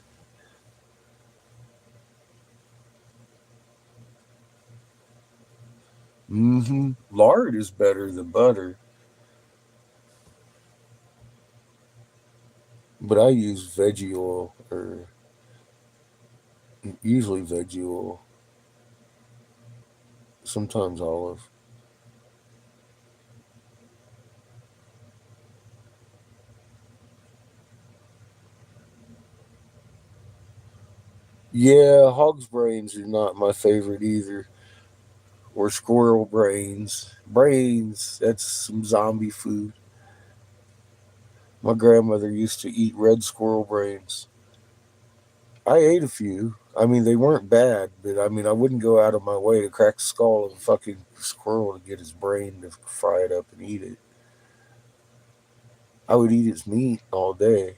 Lard is better than butter, but I use veggie oil or usually veggie oil, sometimes olive. Yeah, hog's brains are not my favorite either. Or squirrel brains. Brains, that's some zombie food. My grandmother used to eat red squirrel brains. I ate a few. I mean, they weren't bad, but I mean, I wouldn't go out of my way to crack the skull of a fucking squirrel to get his brain to fry it up and eat it. I would eat its meat all day.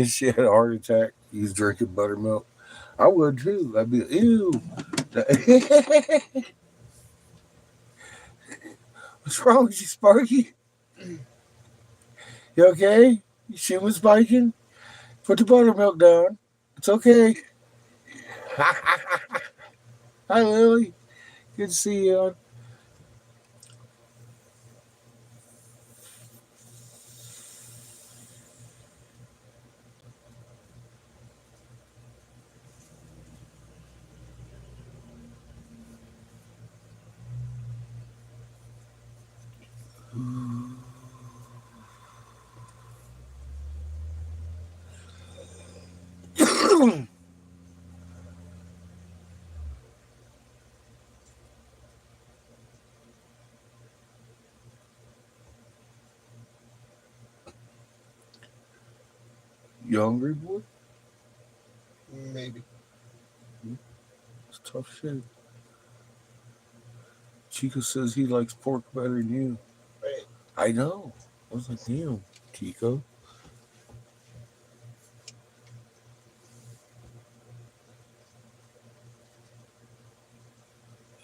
She had a heart attack. He was drinking buttermilk. I would too. I'd be, ew. What's wrong with you, Sparky? You okay? She was biking? Put the buttermilk down. It's okay. Hi, Lily. Good to see you. You hungry, boy? Maybe. It's tough shit. Chico says he likes pork better than you. Right. I know. I was like, damn, Chico.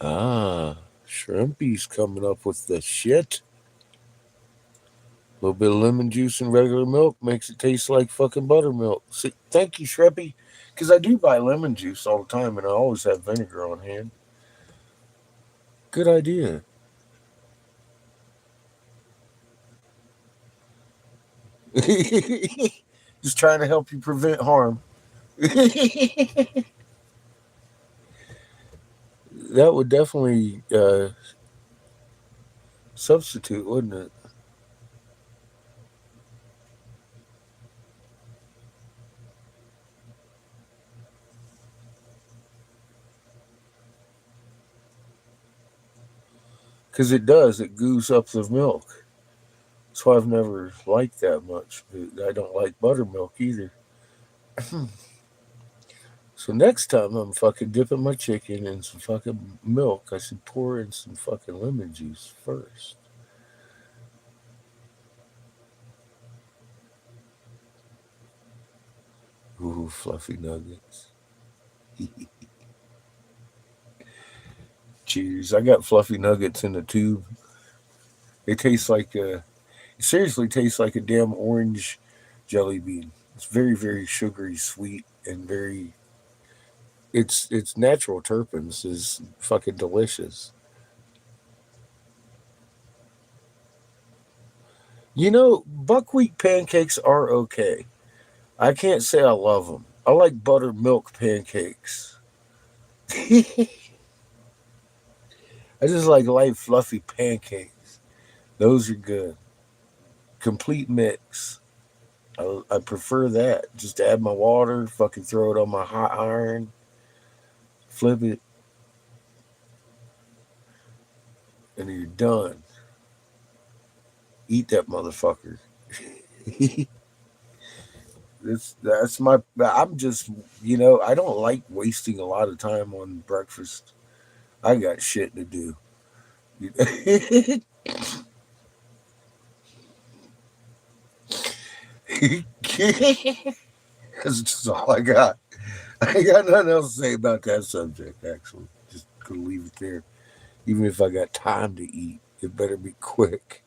Ah, Shrimpy's coming up with the shit. A little bit of lemon juice and regular milk makes it taste like fucking buttermilk. See, thank you, Shrimpy. Because I do buy lemon juice all the time and I always have vinegar on hand. Good idea. Just trying to help you prevent harm. That would definitely substitute, wouldn't it? Because it does. It goos up the milk. That's why I've never liked that much. But I don't like buttermilk either. So next time I'm fucking dipping my chicken in some fucking milk, I should pour in some fucking lemon juice first. Ooh, fluffy nuggets. Cheers. I got fluffy nuggets in the tube. They taste like it seriously tastes like a damn orange jelly bean. It's very, very sugary, sweet, and very its natural terpenes is fucking delicious. You know, buckwheat pancakes are okay. I can't say I love them. I like buttermilk pancakes. I just like light, fluffy pancakes. Those are good. Complete mix. I prefer that. Just add my water, fucking throw it on my hot iron, flip it, and you're done. Eat that motherfucker. That's my. I'm just, I don't like wasting a lot of time on breakfast. I got shit to do. That's just all I got. I got nothing else to say about that subject, actually. Just gonna leave it there. Even if I got time to eat, it better be quick.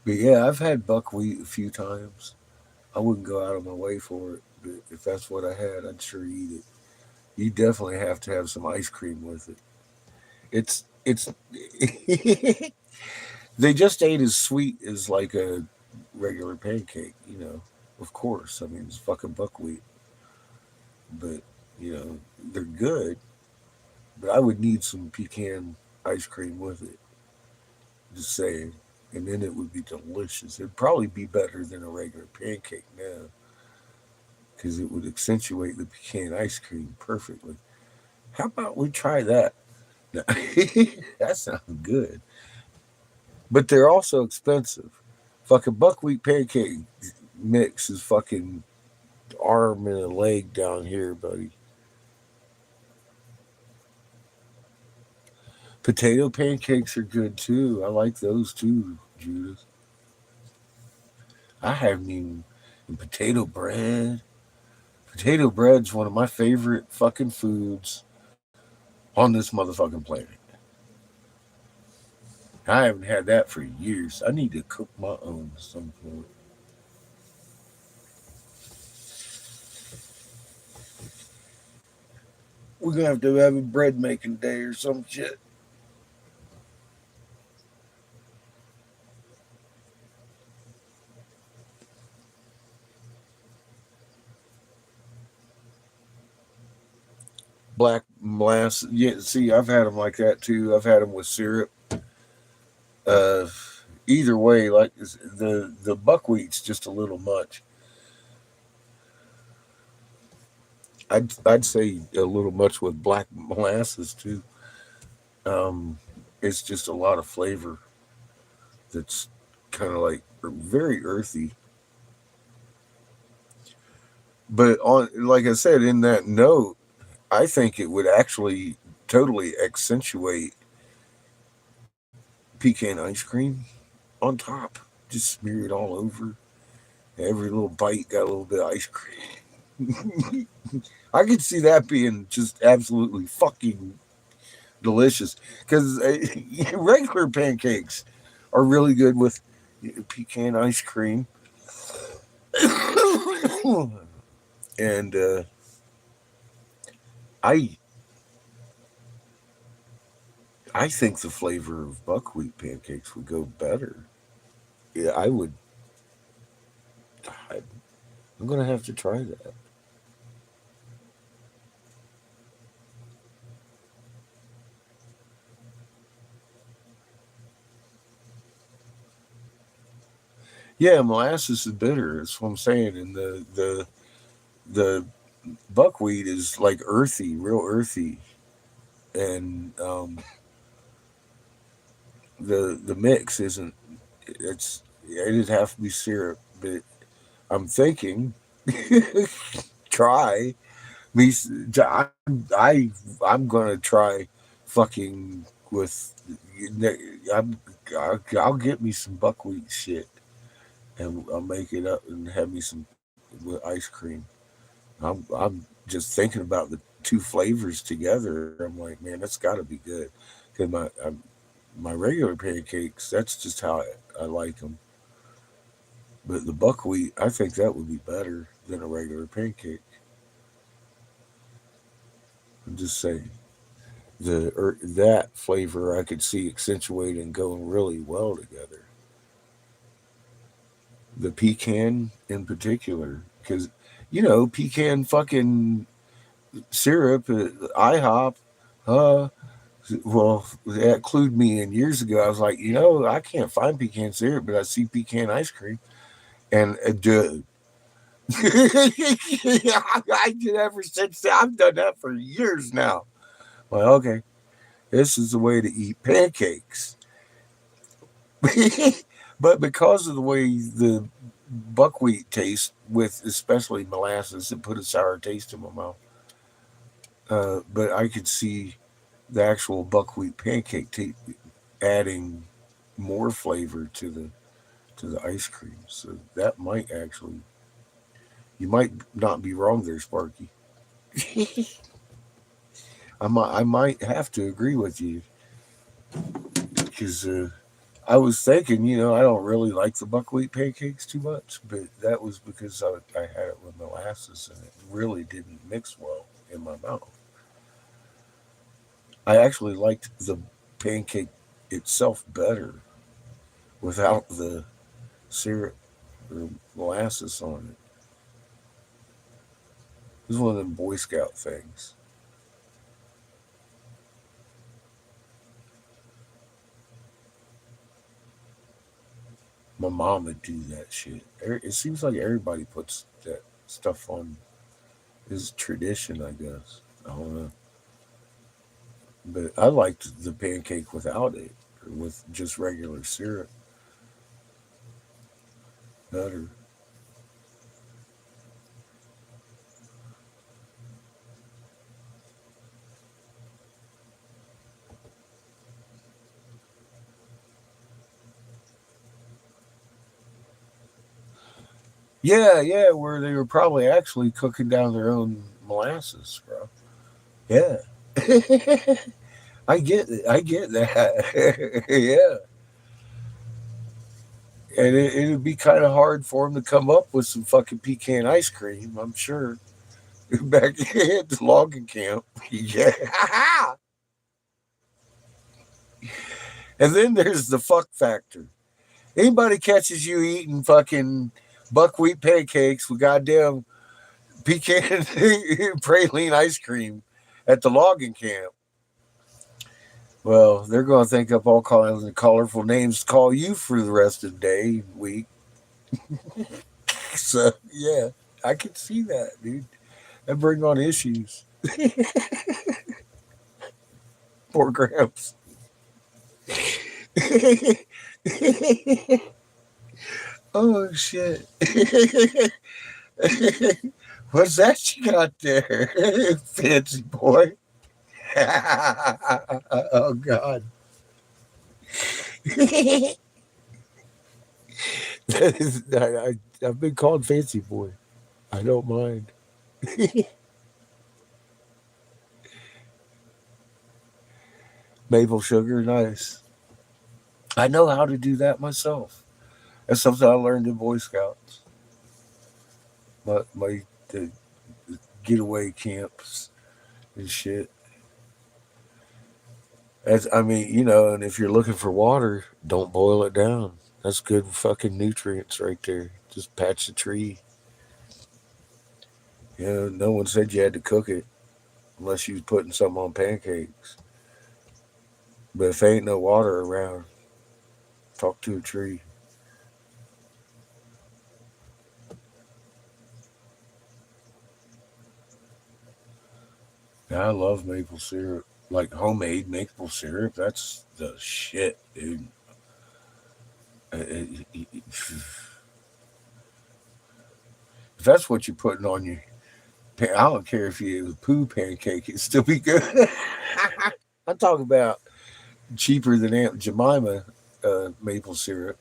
But yeah, I've had buckwheat a few times. I wouldn't go out of my way for it, but if that's what I had, I'd sure eat it. You definitely have to have some ice cream with it. It's they just ain't as sweet as like a regular pancake, Of course, I mean it's fucking buckwheat, but they're good. But I would need some pecan ice cream with it. Just saying, and then it would be delicious. It'd probably be better than a regular pancake now, because it would accentuate the pecan ice cream perfectly. How about we try that? That sounds good. But they're also expensive. Fucking buckwheat pancake mix is fucking arm and a leg down here, buddy. Potato pancakes are good too. I like those too, Judith. I haven't even and potato bread. Potato bread's one of my favorite fucking foods on this motherfucking planet. I haven't had that for years. I need to cook my own at some point. We're gonna have a bread making day or some shit. Black molasses. Yeah, see, I've had them like that too. I've had them with syrup. Uh, Either way, like the buckwheat's just a little much. I'd say a little much with black molasses too. Um, it's just a lot of flavor that's kind of like very earthy. But on, like I said, in that note, I think it would actually totally accentuate pecan ice cream on top. Just smear it all over. Every little bite got a little bit of ice cream. I could see that being just absolutely fucking delicious because regular pancakes are really good with pecan ice cream. And I I think the flavor of buckwheat pancakes would go better. Yeah, I would. I, I'm gonna have to try that. Yeah, molasses is bitter. That's what I'm saying. And the buckwheat is like earthy, real earthy, and the mix isn't. It'd have to be syrup, but I'm thinking try me. I, I I'm gonna try fucking with. I'm, I'll get me some buckwheat shit and I'll make it up and have me some with ice cream. I'm just thinking about the two flavors together. I'm like, man, that's got to be good. Because my regular pancakes, that's just how I like them. But the buckwheat, I think that would be better. than a regular pancake. I'm just saying. That flavor I could see accentuating going really well together. The pecan in particular, because pecan fucking syrup, IHOP, uh, well, that clued me in years ago. I was like, I can't find pecan syrup, but I see pecan ice cream, and dude, I did ever since then. I've done that for years now. Well, okay, this is the way to eat pancakes. But because of the way the buckwheat tastes, with especially molasses, it put a sour taste in my mouth. But I could see the actual buckwheat pancake adding more flavor to the ice cream. So that might actually, you might not be wrong there, Sparky. I might have to agree with you because I was thinking, I don't really like the buckwheat pancakes too much, but that was because I had it with molasses and it really didn't mix well in my mouth. I actually liked the pancake itself better without the syrup or molasses on it. It was one of them Boy Scout things. My mom would do that shit. It seems like everybody puts that stuff on. Is tradition, I guess. I don't know. But I liked the pancake without it, or with just regular syrup better. Yeah, where they were probably actually cooking down their own molasses, bro. Yeah. I get that. Yeah. And it'd be kind of hard for them to come up with some fucking pecan ice cream, I'm sure. Back at the logging camp. Yeah. And then there's the fuck factor. Anybody catches you eating fucking buckwheat pancakes with goddamn pecan praline ice cream at the logging camp, well, they're going to think up all kinds of colorful names to call you for the rest of the day, week. So, yeah, I can see that, dude. That bring on issues. Poor Gramps. Oh, shit. What's that you got there, fancy boy? Oh, God. I've been called fancy boy. I don't mind. Maple sugar, nice. I know how to do that myself. That's something I learned in Boy Scouts. My the getaway camps and shit. I mean, and if you're looking for water, don't boil it down. That's good fucking nutrients right there. Just patch the tree. No one said you had to cook it unless you was putting something on pancakes. But if ain't no water around, talk to a tree. I love maple syrup. Like homemade maple syrup, that's the shit, dude. If that's what you're putting on your, I don't care if you have a poo pancake, it'd still be good. I'm talking about cheaper than Aunt Jemima maple syrup.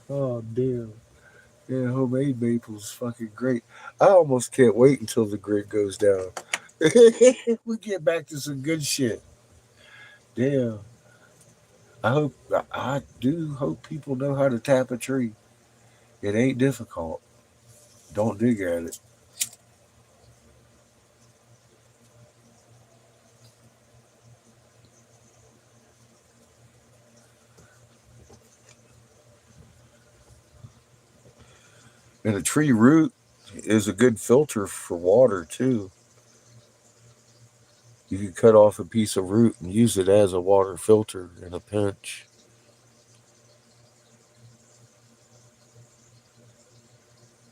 Oh damn! Yeah, homemade maple's fucking great. I almost can't wait until the grid goes down. We get back to some good shit. Damn. I do hope people know how to tap a tree. It ain't difficult. Don't dig at it. And a tree root is a good filter for water too. You can cut off a piece of root and use it as a water filter in a pinch.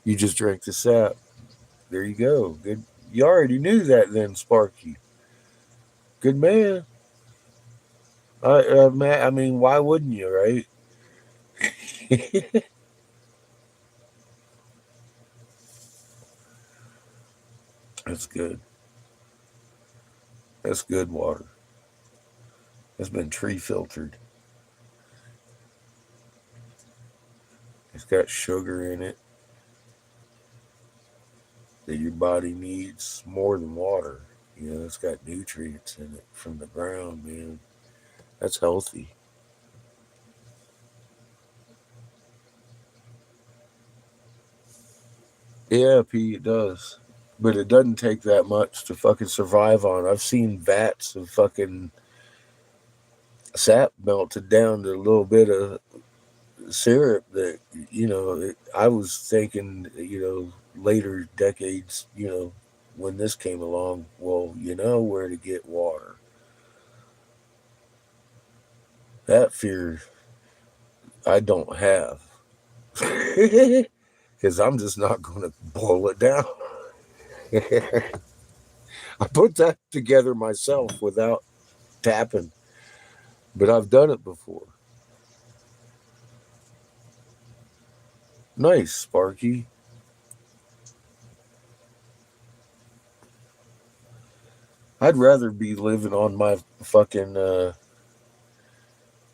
You just drink the sap. There you go. Good. You already knew that then, Sparky. Good man. I mean, why wouldn't you, right? That's good. That's good water. It's been tree filtered. It's got sugar in it that your body needs more than water. You know, it's got nutrients in it from the ground, man. That's healthy. Yeah, P, it does. But it doesn't take that much to fucking survive on. I've seen vats of fucking sap melted down to a little bit of syrup that, I was thinking, later decades, when this came along, well, you know where to get water. That fear I don't have. Because I'm just not going to boil it down. I put that together myself without tapping, but I've done it before. Nice, Sparky. I'd rather be living on my fucking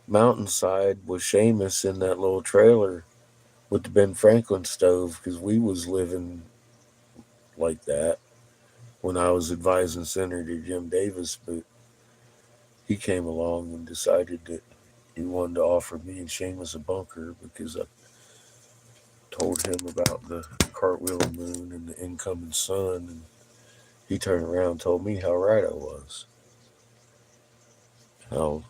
mountainside with Seamus in that little trailer with the Ben Franklin stove, because we was living like that when I was advising Senator Jim Davis, but he came along and decided that he wanted to offer me and Seamus a bunker because I told him about the cartwheel moon and the incoming sun, and he turned around and told me how right I was. How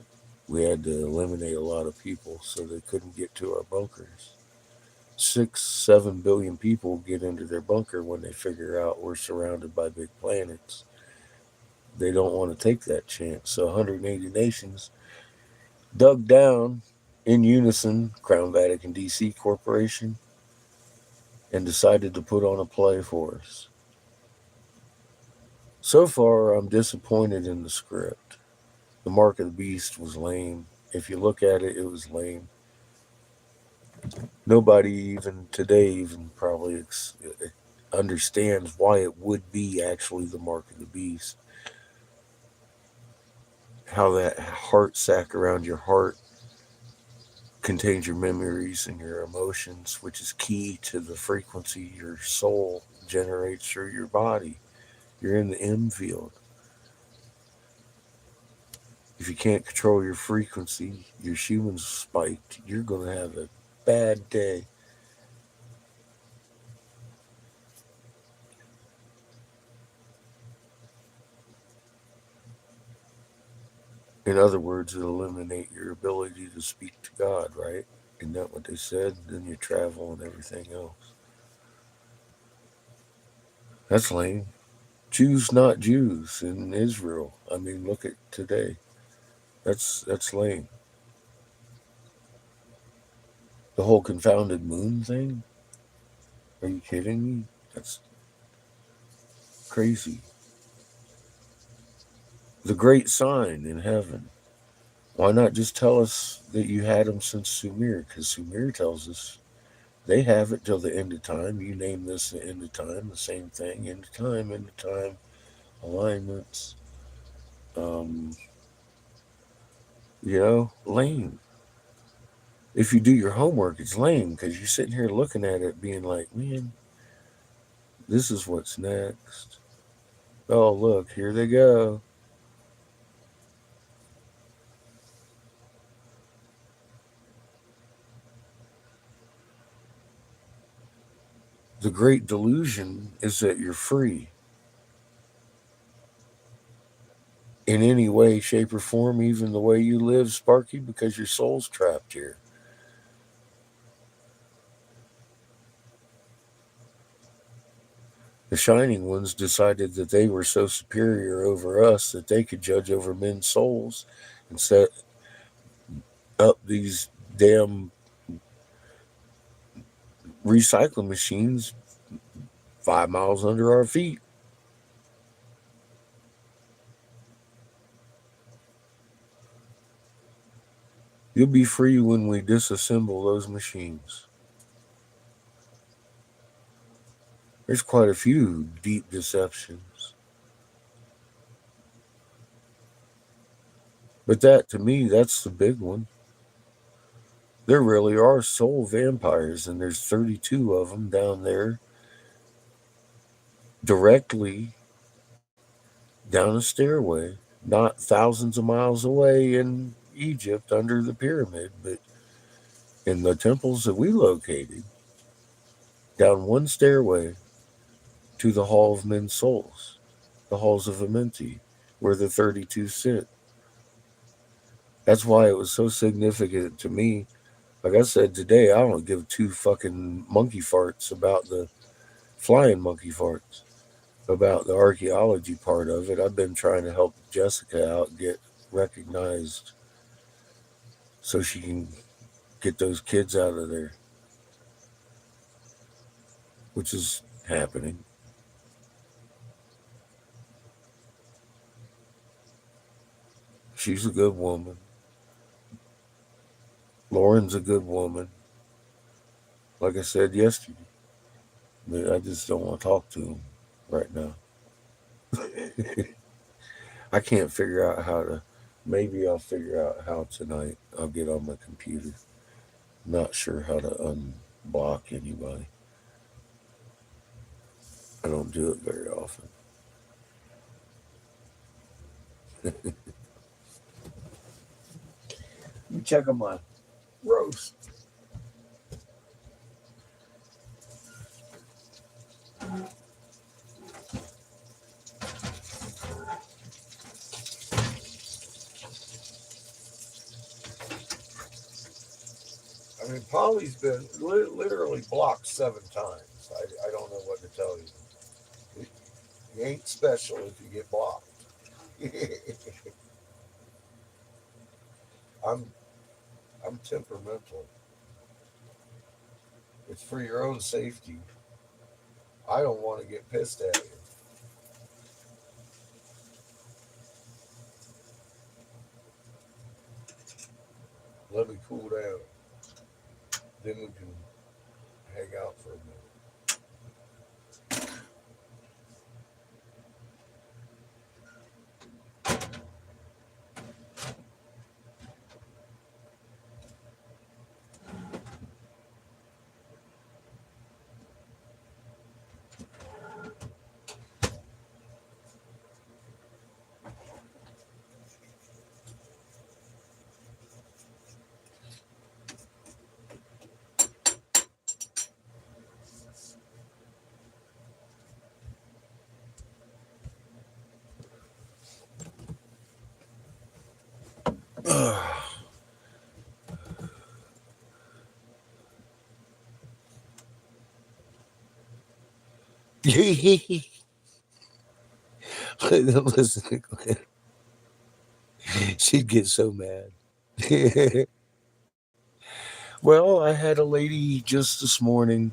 we had to eliminate a lot of people so they couldn't get to our bunkers. 6-7 billion people get into their bunker when they figure out we're surrounded by big planets. They don't want to take that chance. So 180 nations dug down in unison, Crown Vatican DC Corporation, and decided to put on a play for us. So far, I'm disappointed in the script. The Mark of the Beast was lame. If you look at it, it was lame. Nobody even today even probably understands why it would be actually the Mark of the Beast. How that heart sac around your heart contains your memories and your emotions, which is key to the frequency your soul generates through your body. You're in the M field. If you can't control your frequency, your Schumann's spiked, you're going to have a bad day. In other words, it eliminate your ability to speak to God, right? Isn't that what they said? Then you travel and everything else. That's lame. Jews not Jews in Israel. I mean, look at today. That's lame. The whole confounded moon thing? Are you kidding me? That's crazy. The great sign in heaven. Why not just tell us that you had them since Sumer? Because Sumer tells us they have it till the end of time. You name this the end of time, the same thing. End of time, alignments. Lame. If you do your homework, it's lame because you're sitting here looking at it being like, man, this is what's next. Oh, look, here they go. The great delusion is that you're free in any way, shape, or form, even the way you live, Sparky, because your soul's trapped here. The Shining Ones decided that they were so superior over us that they could judge over men's souls and set up these damn recycling machines 5 miles under our feet. You'll be free when we disassemble those machines. There's quite a few deep deceptions. But that, to me, that's the big one. There really are soul vampires, and there's 32 of them down there directly down a stairway, not thousands of miles away in Egypt under the pyramid, but in the temples that we located, down one stairway to the Hall of Men's Souls, the Halls of Amenti, where the 32 sit. That's why it was so significant to me. Like I said today, I don't give two fucking monkey farts about the flying monkey farts, about the archaeology part of it. I've been trying to help Jessica out get recognized so she can get those kids out of there, which is happening. She's a good woman. Lauren's a good woman. Like I said yesterday, but I just don't want to talk to him right now. I can't figure out how to. Maybe I'll figure out how tonight. I'll get on my computer. Not sure how to unblock anybody. I don't do it very often. You check on my roast. I mean, Polly's been literally blocked 7 times. I don't know what to tell you. You ain't special if you get blocked. I'm temperamental. It's for your own safety. I don't want to get pissed at you. Let me cool down. Then we can hang out for a minute. Listen to Glenn. She'd get so mad. Well, I had a lady just this morning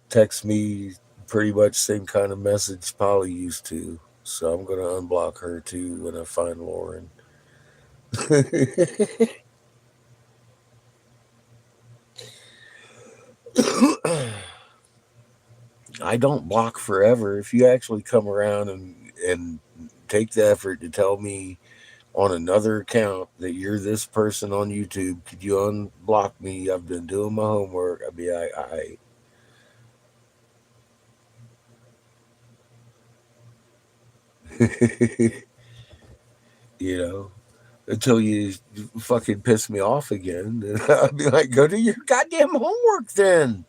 text me pretty much same kind of message Polly used to. So I'm going to unblock her too when I find Lauren. I don't block forever. If you actually come around and take the effort to tell me on another account that you're this person on YouTube, could you unblock me? I've been doing my homework. I'd be like, all right. You know, until you fucking piss me off again. And I'd be like, go do your goddamn homework then.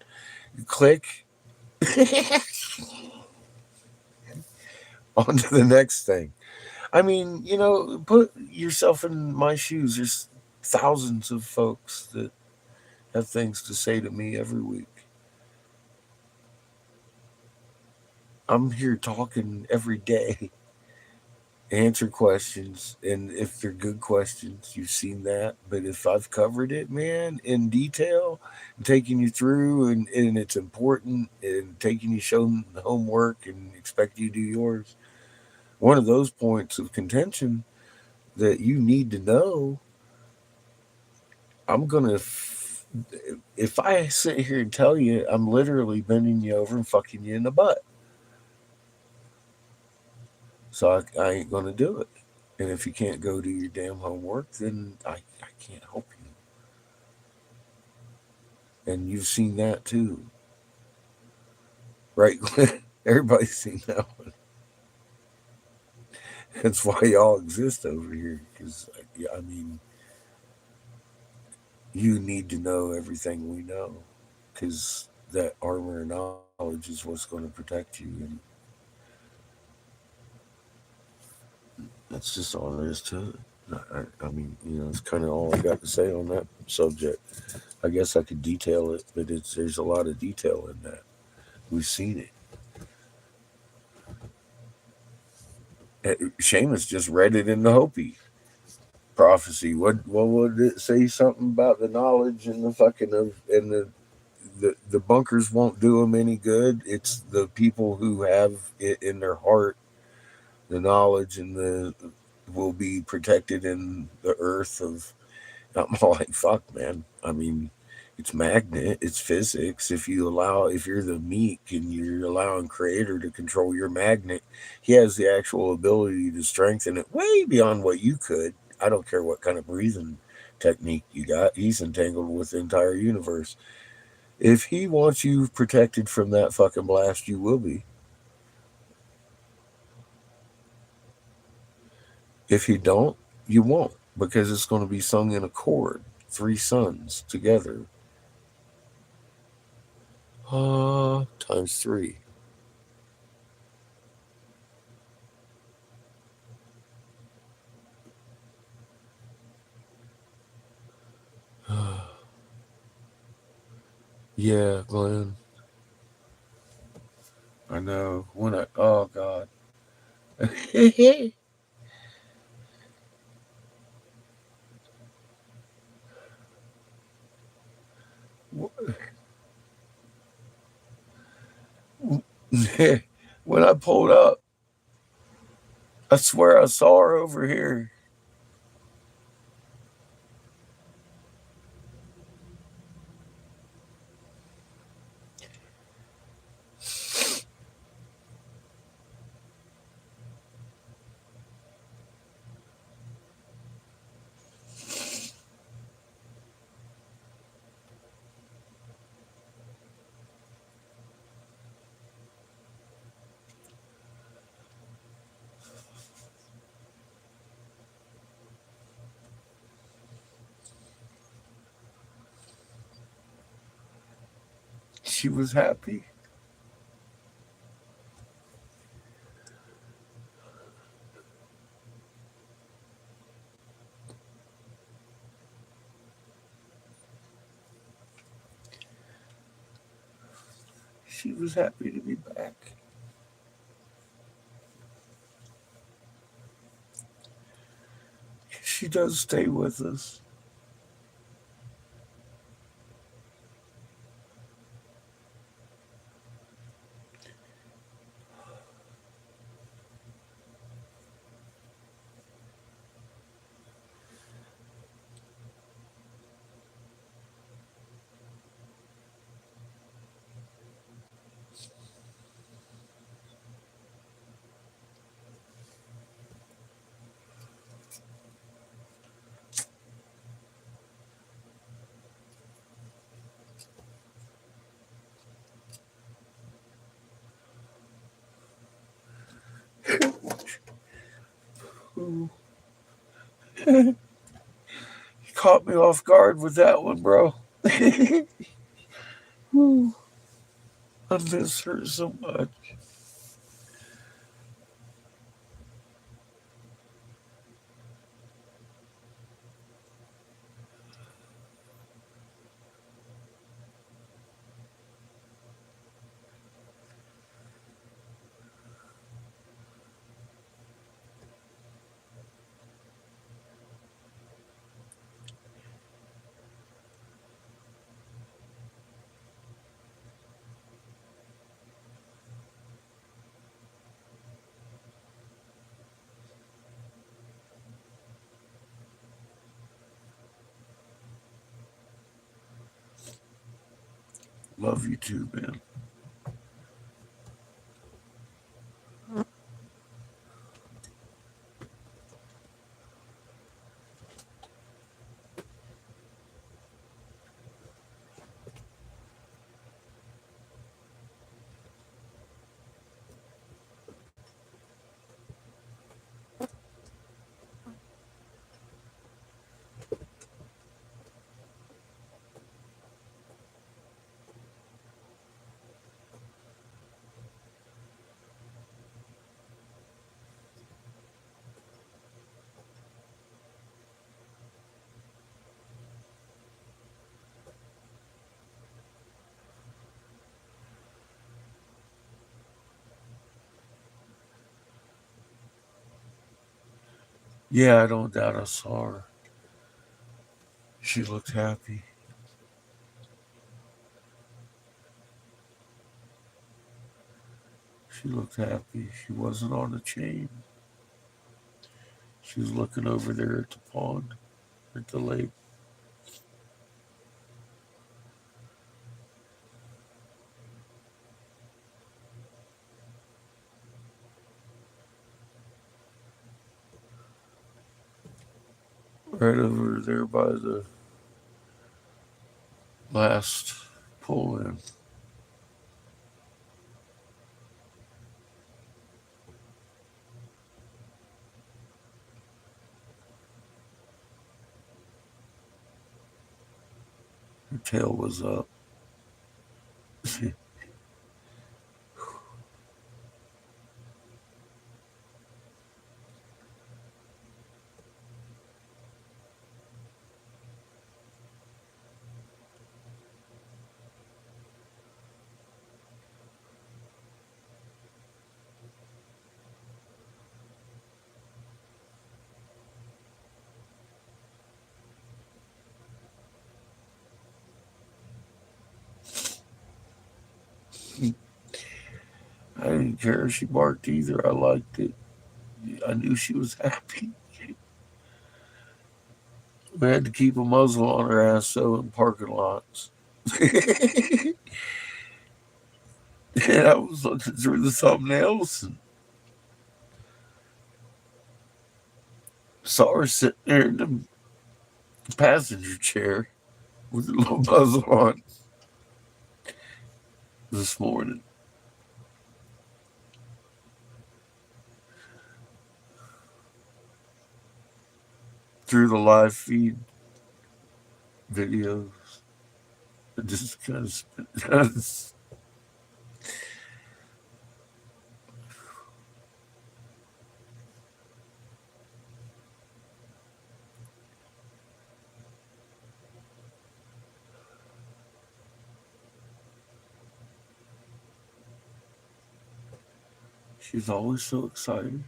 Click, On to the next thing. I mean, put yourself in my shoes. There's thousands of folks that have things to say to me every week. I'm here talking every day, answer questions, and if they're good questions, you've seen that. But if I've covered it, man, in detail, and taking you through, and it's important, and taking you showing the homework and expect you to do yours, one of those points of contention that you need to know, I'm gonna. If I sit here and tell you, I'm literally bending you over and fucking you in the butt. So I ain't going to do it. And if you can't go do your damn homework, then I can't help you. And you've seen that too. Right? Everybody's seen that one. That's why y'all exist over here. Because, I mean, you need to know everything we know. Because that armor and knowledge is what's going to protect you. And that's just all there is to it. I mean, it's kind of all I got to say on that subject. I guess I could detail it, but there's a lot of detail in that. We've seen it. Seamus just read it in the Hopi prophecy. What would it say? Something about the knowledge and the fucking and the bunkers won't do them any good. It's the people who have it in their heart, the knowledge and the will be protected in the earth of. I'm all like, fuck, man. I mean, it's magnet, it's physics. If you're the meek and you're allowing Creator to control your magnet, he has the actual ability to strengthen it way beyond what you could. I don't care what kind of breathing technique you got. He's entangled with the entire universe. If he wants you protected from that fucking blast, you will be. If you don't, you won't, because it's going to be sung in a chord, 3 suns together. Times 3. Yeah, Glenn. I know. Oh God. When I pulled up, I swear I saw her over here. She was happy. She was happy to be back. She does stay with us. Ooh. You caught me off guard with that one, bro. Ooh. I miss her so much. Love you too, man. Yeah, I don't doubt I saw her. She looked happy. She looked happy. She wasn't on a chain. She was looking over there at the pond, at the lake. Right over there by the last pull in. Her tail was up. I didn't care if she barked either. I liked it. I knew she was happy. We had to keep a muzzle on her ass so in parking lots. And I was looking through the thumbnails and saw her sitting there in the passenger chair with a little muzzle on this morning. Through the live feed videos. I just kind of she's always so excited.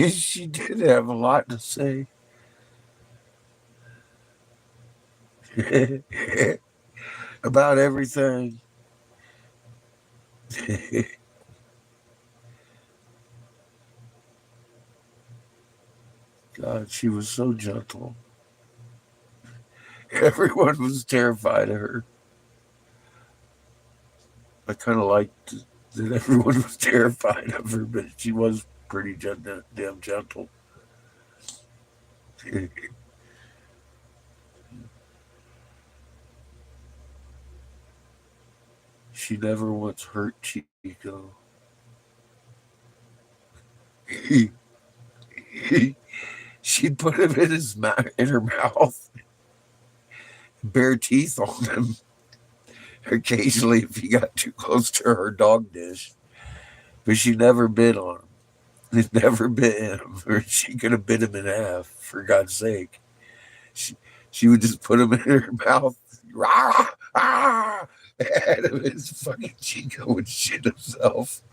She did have a lot to say. About everything. God, she was so gentle. Everyone was terrified of her. I kind of liked that everyone was terrified of her, but she was pretty damn gentle. She never once hurt Chico. She'd put him in her mouth bare teeth on them. Occasionally, if he got too close to her dog dish, but she never bit on him. It never bit him, or she could have bit him in half. For God's sake, she she would just put him in her mouth. Rah, ah, and his fucking Chico would shit himself.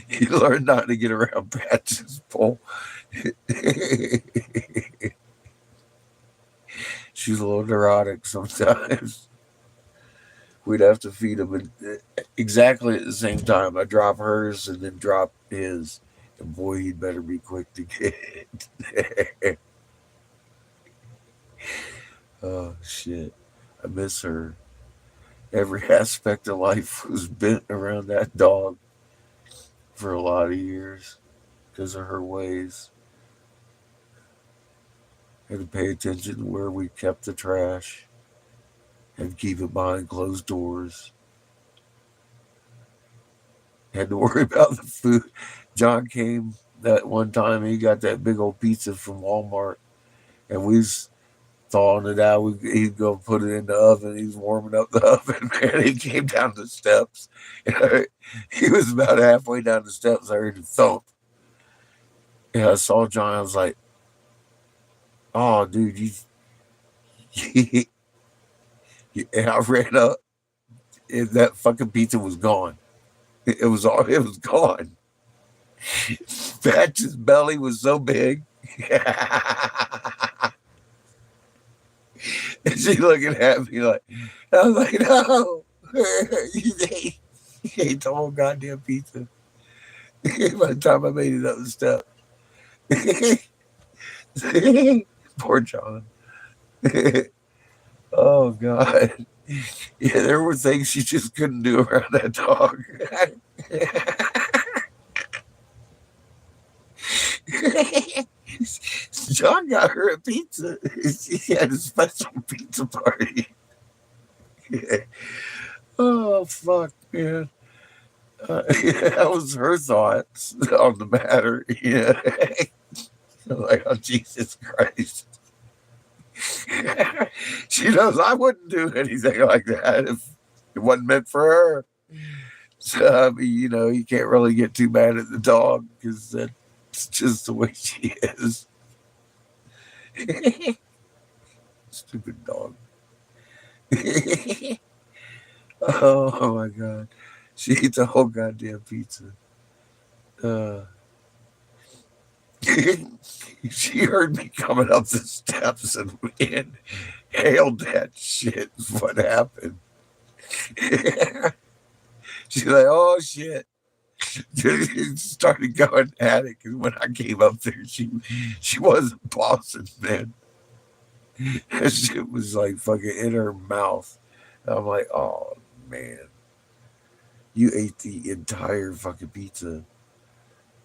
He learned not to get around Patch's pole. She's a little neurotic sometimes. We'd have to feed him exactly at the same time. I drop hers and then drop his. And boy, he'd better be quick to get it. Oh, shit. I miss her. Every aspect of life was bent around that dog for a lot of years because of her ways. Had to pay attention to where we kept the trash. Had to keep it behind closed doors. Had to worry about the food. John came that one time. He got that big old pizza from Walmart, and we was thawing it out. He'd go put it in the oven. He was warming up the oven, man. He came down the steps. He was about halfway down the steps. I heard him thump. And I saw John. I was like, "Oh, dude, you." And I ran up, and that fucking pizza was gone. It was gone. Patch's belly was so big. And she looking at me like, I was like, no. You ate the whole goddamn pizza. By the time I made it up the step. Poor John. Oh, God. Yeah, there were things she just couldn't do around that dog. John got her a pizza. She had a special pizza party. Oh, fuck, man. That was her thoughts on the matter. Yeah. Like, oh, Jesus Christ. She knows I wouldn't do anything like that if it wasn't meant for her. So, I mean, you can't really get too mad at the dog because that's just the way she is. Stupid dog. Oh, my God. She ate the whole goddamn pizza. She heard me coming up the steps and inhaled that shit. Is what happened. She's like, oh shit. She started going at it because when I came up there, she wasn't bossing, man. That shit was like fucking in her mouth. I'm like, oh man. You ate the entire fucking pizza.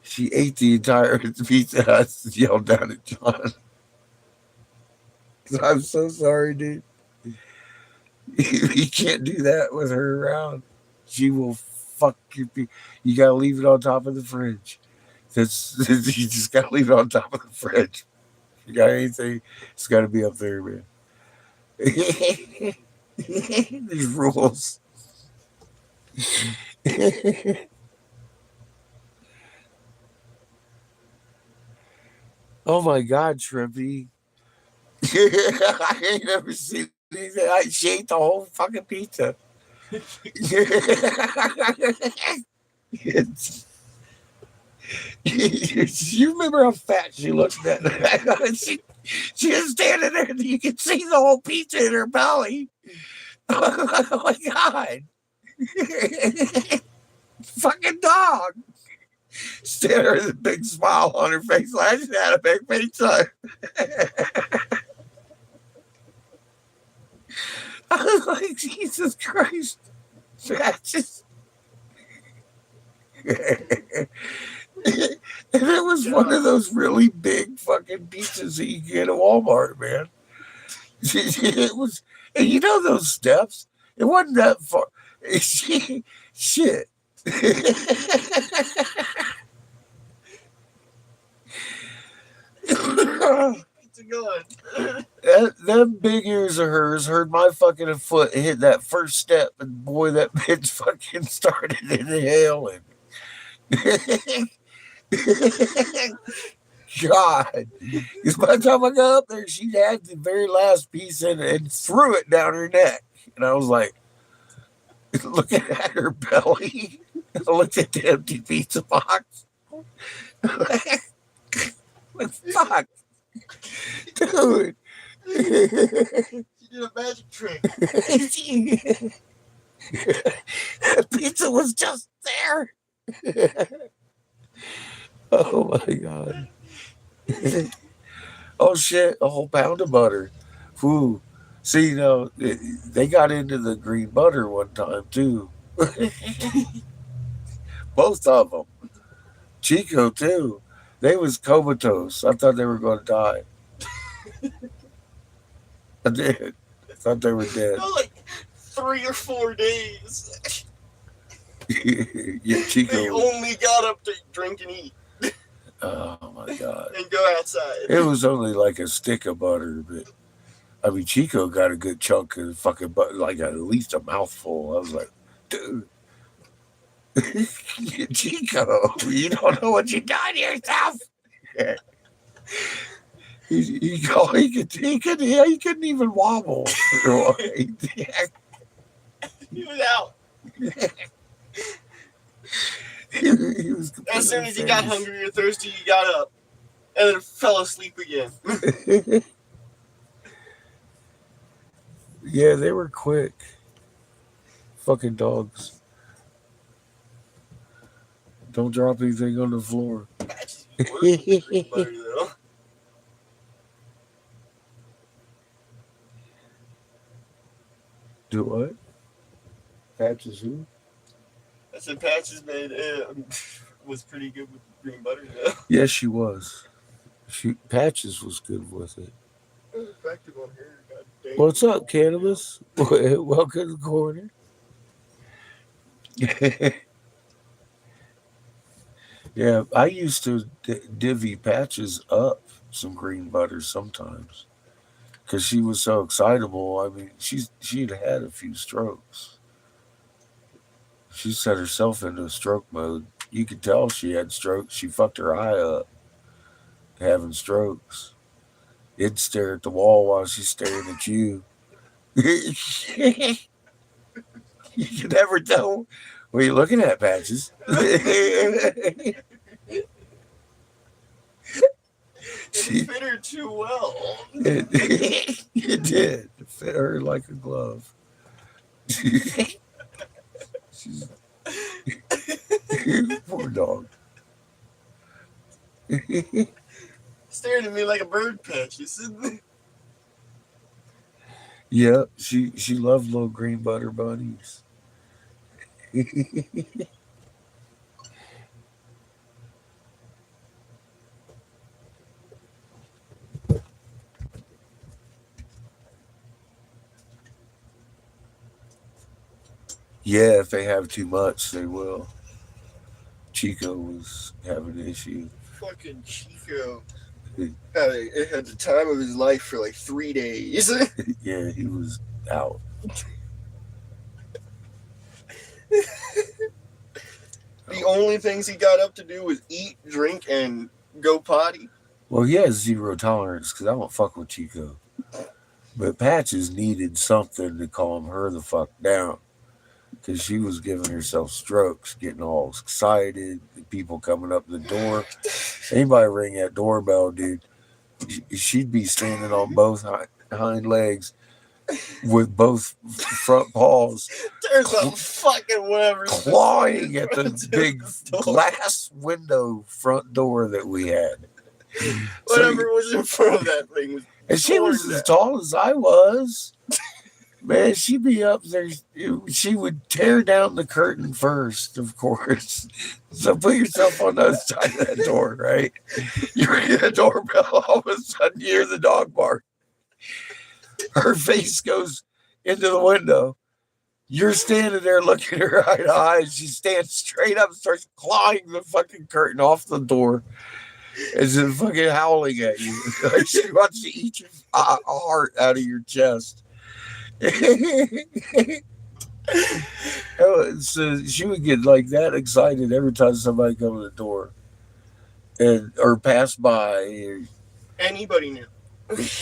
She ate the entire pizza. I yelled down at John. I'm so sorry, dude. You can't do that with her around. She will fuck your pizza. You gotta leave it on top of the fridge. You just gotta leave it on top of the fridge. If you got anything, it's gotta be up there, man. These rules. Oh my God, Shrimpy. I ain't never seen anything. She ate the whole fucking pizza. You remember how fat she looked at that? She was standing there and you could see the whole pizza in her belly. Oh my God. Fucking dog. Standing there with a big smile on her face. Like, I just had a big pizza. I was like, Jesus Christ. That's just. And it was one of those really big fucking pizzas that you get at Walmart, man. It was, and you know those steps? It wasn't that far. Shit. Pizza going. them big ears of hers heard my fucking foot hit that first step, and boy, that bitch fucking started inhaling. God, because by the time I got up there, she had the very last piece in it and threw it down her neck, and I was like, looking at her belly. I looked at the empty pizza box. What the fuck, dude? She did a magic trick. The pizza was just there. Oh my god. Oh shit, a whole pound of butter. Whew. See, you know, they got into the green butter one time too. Both of them. Chico too. They was comatose. I thought they were going to die. I did. I thought they were dead. No, like 3 or 4 days. Yeah, Chico. They only got up to drink and eat Oh my god. and go outside. It was only like a stick of butter, but I mean, Chico got a good chunk of fucking butter, like at least a mouthful. I was like, dude, Chico, you don't know what you done to yourself. He couldn't even wobble. He was out. He was As soon as he completely got finished. hungry or thirsty, he got up and then fell asleep again. Yeah, they were quick. Fucking dogs. Don't drop anything on the floor. Patches be worse than green butter, though. Do what? Patches who? I said Patches was pretty good with green butter, though. Yes, she was. Patches was good with it. It was effective on her. God dang. What's up, Cannabis? Welcome to the corner. Yeah, I used to divvy Patches up some green butter sometimes because she was so excitable. I mean, she'd had a few strokes. She set herself into stroke mode. You could tell she had strokes. She fucked her eye up having strokes. It'd stare at the wall while she's staring at you. You can never tell. What are you looking at, Patches? It She- fit her too well. It did. It fit her like a glove. She's poor dog. Staring at me like a bird Patches. Yeah, she loved little green butter bunnies. Yeah, if they have too much, they will. Chico was having an issue. Fucking Chico. It had the time of his life for like 3 days. Yeah, he was out. The only things he got up to do was eat, drink, and go potty. Well, he has zero tolerance because I don't fuck with Chico. But Patches needed something to calm her the fuck down because she was giving herself strokes, getting all excited, people coming up the door. Anybody ring that doorbell, dude, she'd be standing on both hind legs with both front paws There's a fucking whatever. clawing at the big door. glass window front door that we had. Whatever was in front of that thing was. And she was torn as down. tall as I was. Man, she'd be up there. She would tear down the curtain first, of course. So put yourself on the other side of that door, right? You ring the doorbell, all of a sudden you hear the dog bark. Her face goes into the window. You're standing there looking at her eye to eye. She stands straight up, starts clawing the fucking curtain off the door. It's just fucking howling at you. Like she wants to eat your heart out of your chest. So she would get like that excited every time somebody come to the door and or pass by. Or Anybody knew.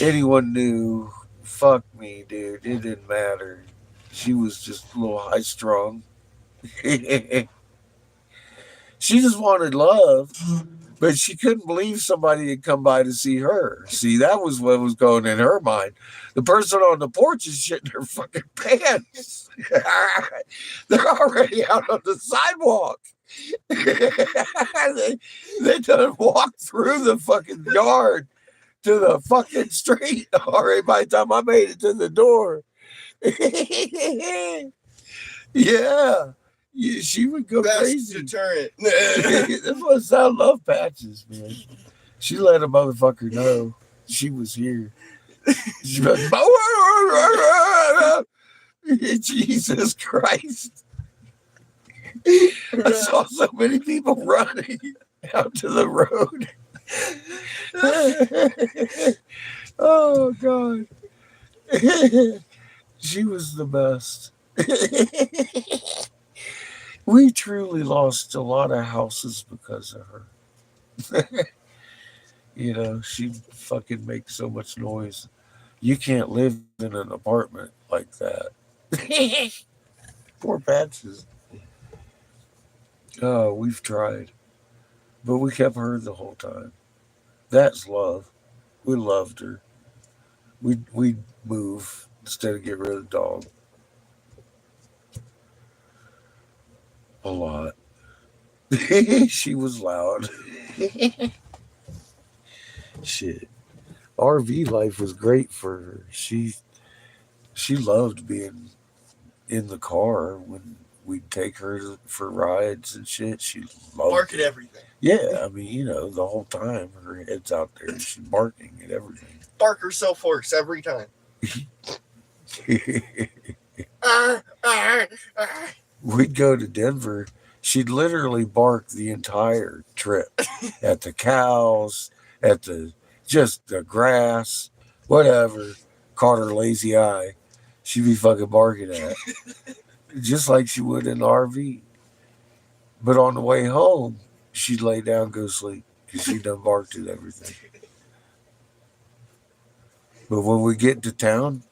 anyone knew. Fuck me, dude. It didn't matter. She was just a little high strung. She just wanted love, but she couldn't believe somebody had come by to see her. See, that was what was going in her mind. The person on the porch is shitting her fucking pants. They're already out on the sidewalk. they done walked through the fucking yard to the fucking street already by the time I made it to the door. Yeah. She would go Best crazy. deterrent. That's what I love Patches, man. She let a motherfucker know she was here. She was, Jesus Christ. I saw so many people running out to the road. Oh, God. She was the best. We truly lost a lot of houses because of her. You know, she fucking makes so much noise. You can't live in an apartment like that. Poor Patches. Oh, we've tried. But we kept her the whole time. That's love. We loved her. We'd move instead of get rid of the dog. A lot. She was loud. Shit. RV life was great for her. She loved being in the car when we'd take her for rides and shit. She loved Bark at it. everything. Yeah, I mean, you know, the whole time her head's out there, she's barking at everything. Bark herself hoarse every time. Ah, ah, ah. We'd go to Denver. She'd literally bark the entire trip at the cows, at the just the grass, whatever. Caught her lazy eye. She'd be fucking barking at, just like she would in the RV. But on the way home, she'd lay down, go sleep because she done barked at everything. But when we get to town,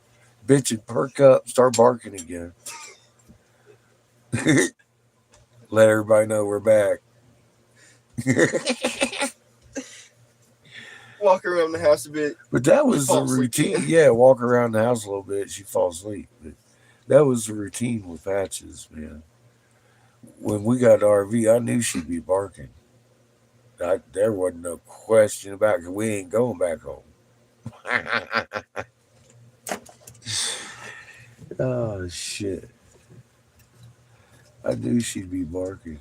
bitch would perk up, start barking again. Let everybody know we're back. Walk around the house a bit. But that was the Fall asleep. routine. Yeah, walk around the house a little bit, she'd fall asleep. But that was the routine with Patches, man. When we got the RV, I knew she'd be barking. There wasn't no question about it, 'cause we ain't going back home. Oh, shit. I knew she'd be barking.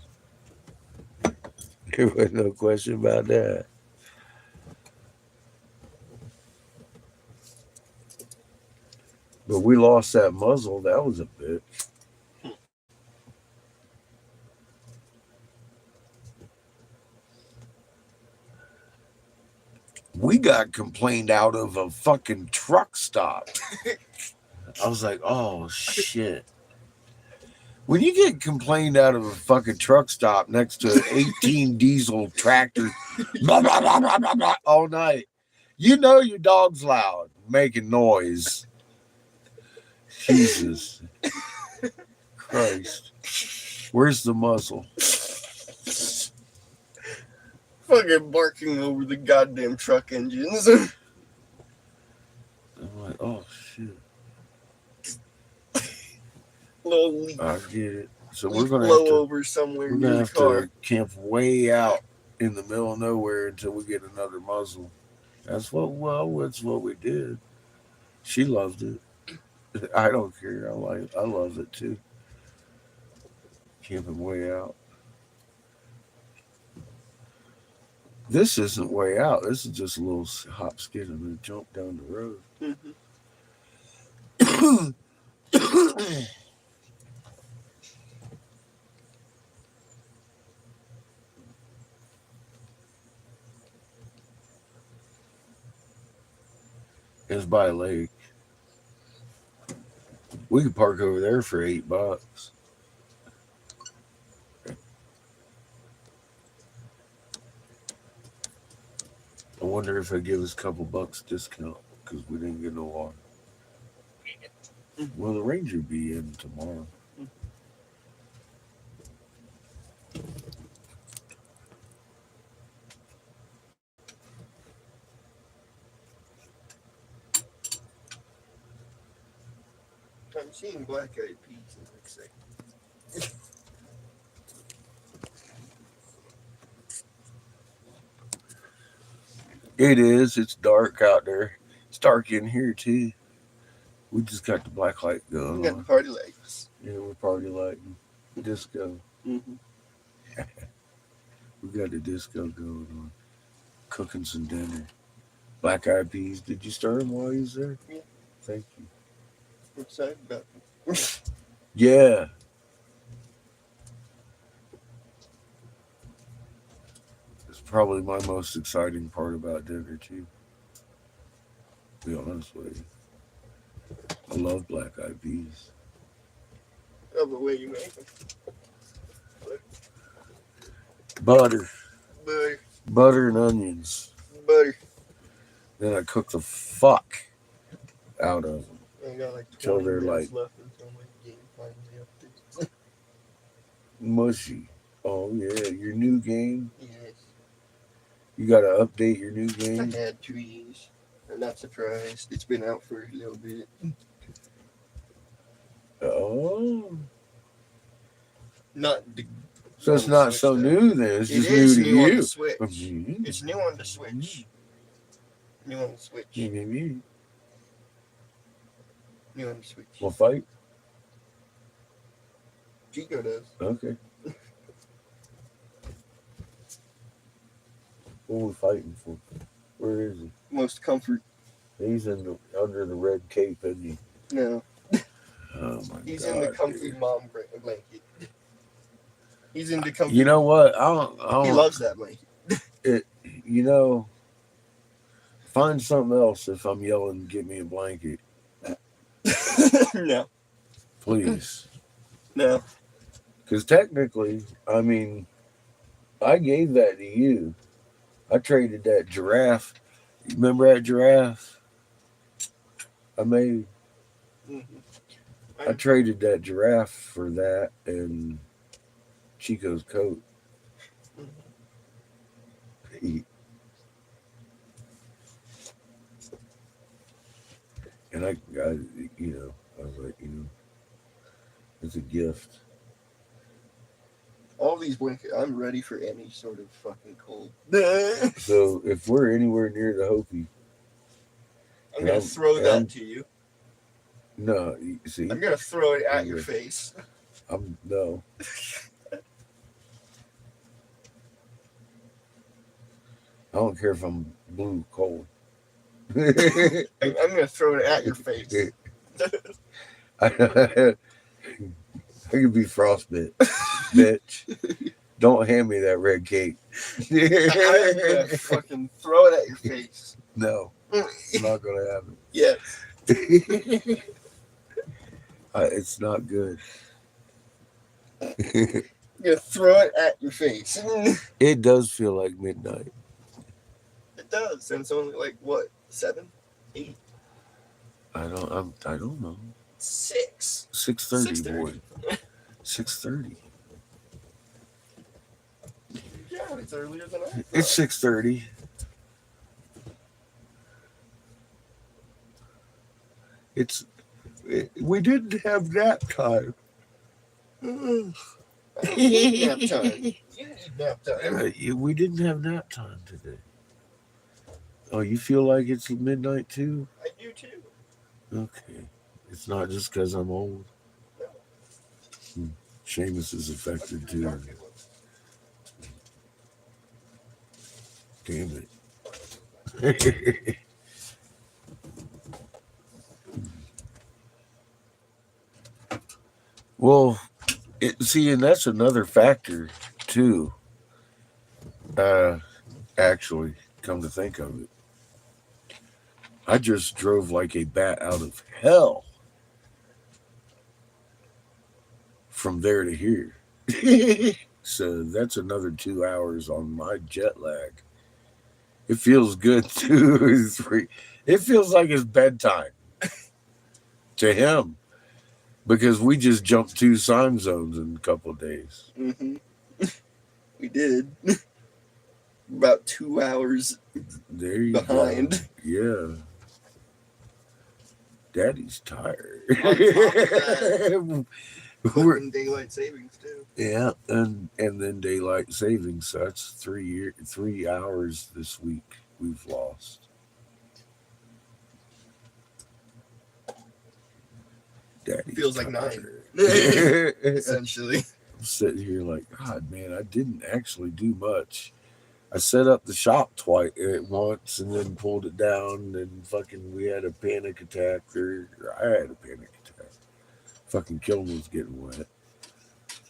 There was no question about that. But we lost that muzzle. That was a bitch. We got complained out of a fucking truck stop. I was like, oh, shit. When you get complained out of a fucking truck stop next to an 18 diesel tractor blah, blah, blah, blah, blah, blah, all night, you know your dog's loud, making noise. Jesus Christ. Where's the muzzle? Fucking barking over the goddamn truck engines. I'm like, oh, shit. Little leaf. I get it. So Leaf we're going blow to have to over somewhere We're near gonna the have car. to camp way out in the middle of nowhere until we get another muzzle. That's what we did. She loved it. I don't care. I love it too. Camping way out. This isn't way out. This is just a little hop, skid, and a jump down the road. Mhm. It's by a lake. We could park over there for $8. I wonder if they give us a couple bucks discount because we didn't get no water. Well, the ranger be in tomorrow. I'm seeing black-eyed peas in like a second. It is. It's dark out there. It's dark in here too. We just got the black light We going got the on. party lights. Yeah, we're party lighting. Disco. Mm-hmm. We got the disco going on. Cooking some dinner. Black eyed peas. Did you stir them while you was there? Yeah. Thank you. I'm excited about it. Yeah. It's probably my most exciting part about dinner too. To be honest with you. I love black eyed peas. Love the way you make them. Butter. Butter. Butter and onions. Butter. Then I cook the fuck out of them. I got like Till 20 they're minutes like- left until my game finally updates. Mushy. Oh yeah, your new game. Yes. You gotta update your new I game. had trees. I'm not surprised. It's been out for a little bit. Oh. Not the, So it's on not Switch, so though. new then. It's It just is new to new on you. the Switch. Mhm. It's new on the Switch. New on the Switch. Mhm. New on the Switch. We'll fight? Chico does. Okay. What are we fighting for? Where is he? Most comfort. He's under the red cape, isn't he? No. Oh my He's god. in the comfy dude. mom blanket. He's in the comfy. You know what? I don't He loves that blanket. you know, find something else if I'm yelling, get me a blanket. No. Please. No. Because technically, I mean, I gave that to you. I traded that giraffe. You remember that giraffe? I made. Mm-hmm. I traded that giraffe for that and Chico's coat. He- And I, I was like, it's a gift. All these blankets. I'm ready for any sort of fucking cold. So if we're anywhere near the Hopi, I'm gonna throw that to you. no, you see, I'm gonna throw it at your face. no. I don't care if I'm blue cold. I'm gonna throw it at your face. I could be frostbite, bitch. Don't hand me that red cake. I'm gonna fucking throw it at your face. No, I'm not gonna have Yes. it. It's not good. I'm gonna throw it at your face. It does feel like midnight. It does, and it's only like what, 7, 8, I don't know. 6. 6:30, boy. 6:30. Yeah, it's earlier than I thought. It's 6:30. We didn't have nap time. I don't need nap time. You need nap time. We didn't have nap time today. Oh, you feel like it's midnight too? I do too. Okay. It's not just because I'm old. Seamus is affected too. Damn it. Well, and that's another factor too. Actually, come to think of it, I just drove like a bat out of hell from there to here. So that's another 2 hours on my jet lag. It feels good too. It feels like it's bedtime to him because we just jumped 2 time zones in a couple of days. Mm-hmm. We did. About 2 hours There you behind. go. Yeah. Daddy's tired. On top of We're- Fucking daylight savings too. yeah, and then daylight savings. So that's 3 hours this week we've lost. Daddy's Feels like tired. 9. Essentially. I'm sitting here like, God, man, I didn't actually do much. I set up the shop twice at once and then pulled it down, and fucking we had a panic attack. Or I had a panic attack. Fucking Kilton was getting wet,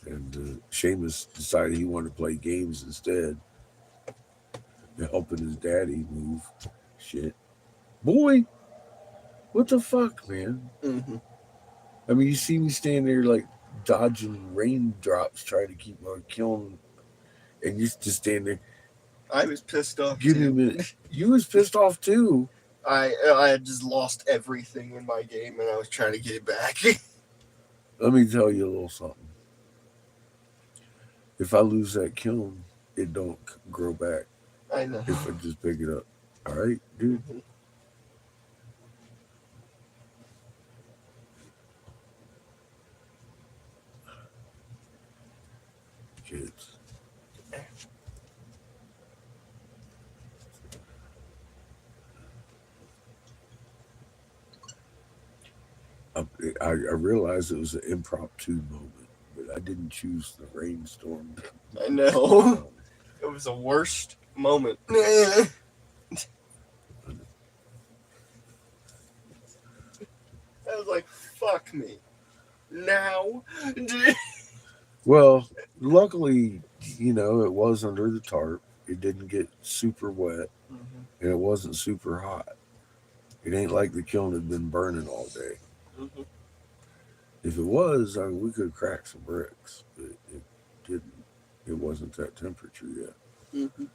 and Seamus decided he wanted to play games instead. Helping his daddy move shit. Boy, what the fuck, man? Mm-hmm. I mean, you see me standing there like dodging raindrops, trying to keep my kiln, and you just stand there. I was pissed off. Give me a too. minute. You was pissed off too. I had just lost everything in my game, and I was trying to get it back. Let me tell you a little something. If I lose that kiln, it don't grow back. I know. If I just pick it up. All right, dude. Mhm. Kids. I realized it was an impromptu moment, but I didn't choose the rainstorm. I know. It was the worst moment. I was like, fuck me. Now? Well, luckily, it was under the tarp. It didn't get super wet, and it wasn't super hot. It ain't like the kiln had been burning all day. Mhm. If it was, I mean, we could have cracked some bricks, but it didn't. It wasn't that temperature yet. Mhm.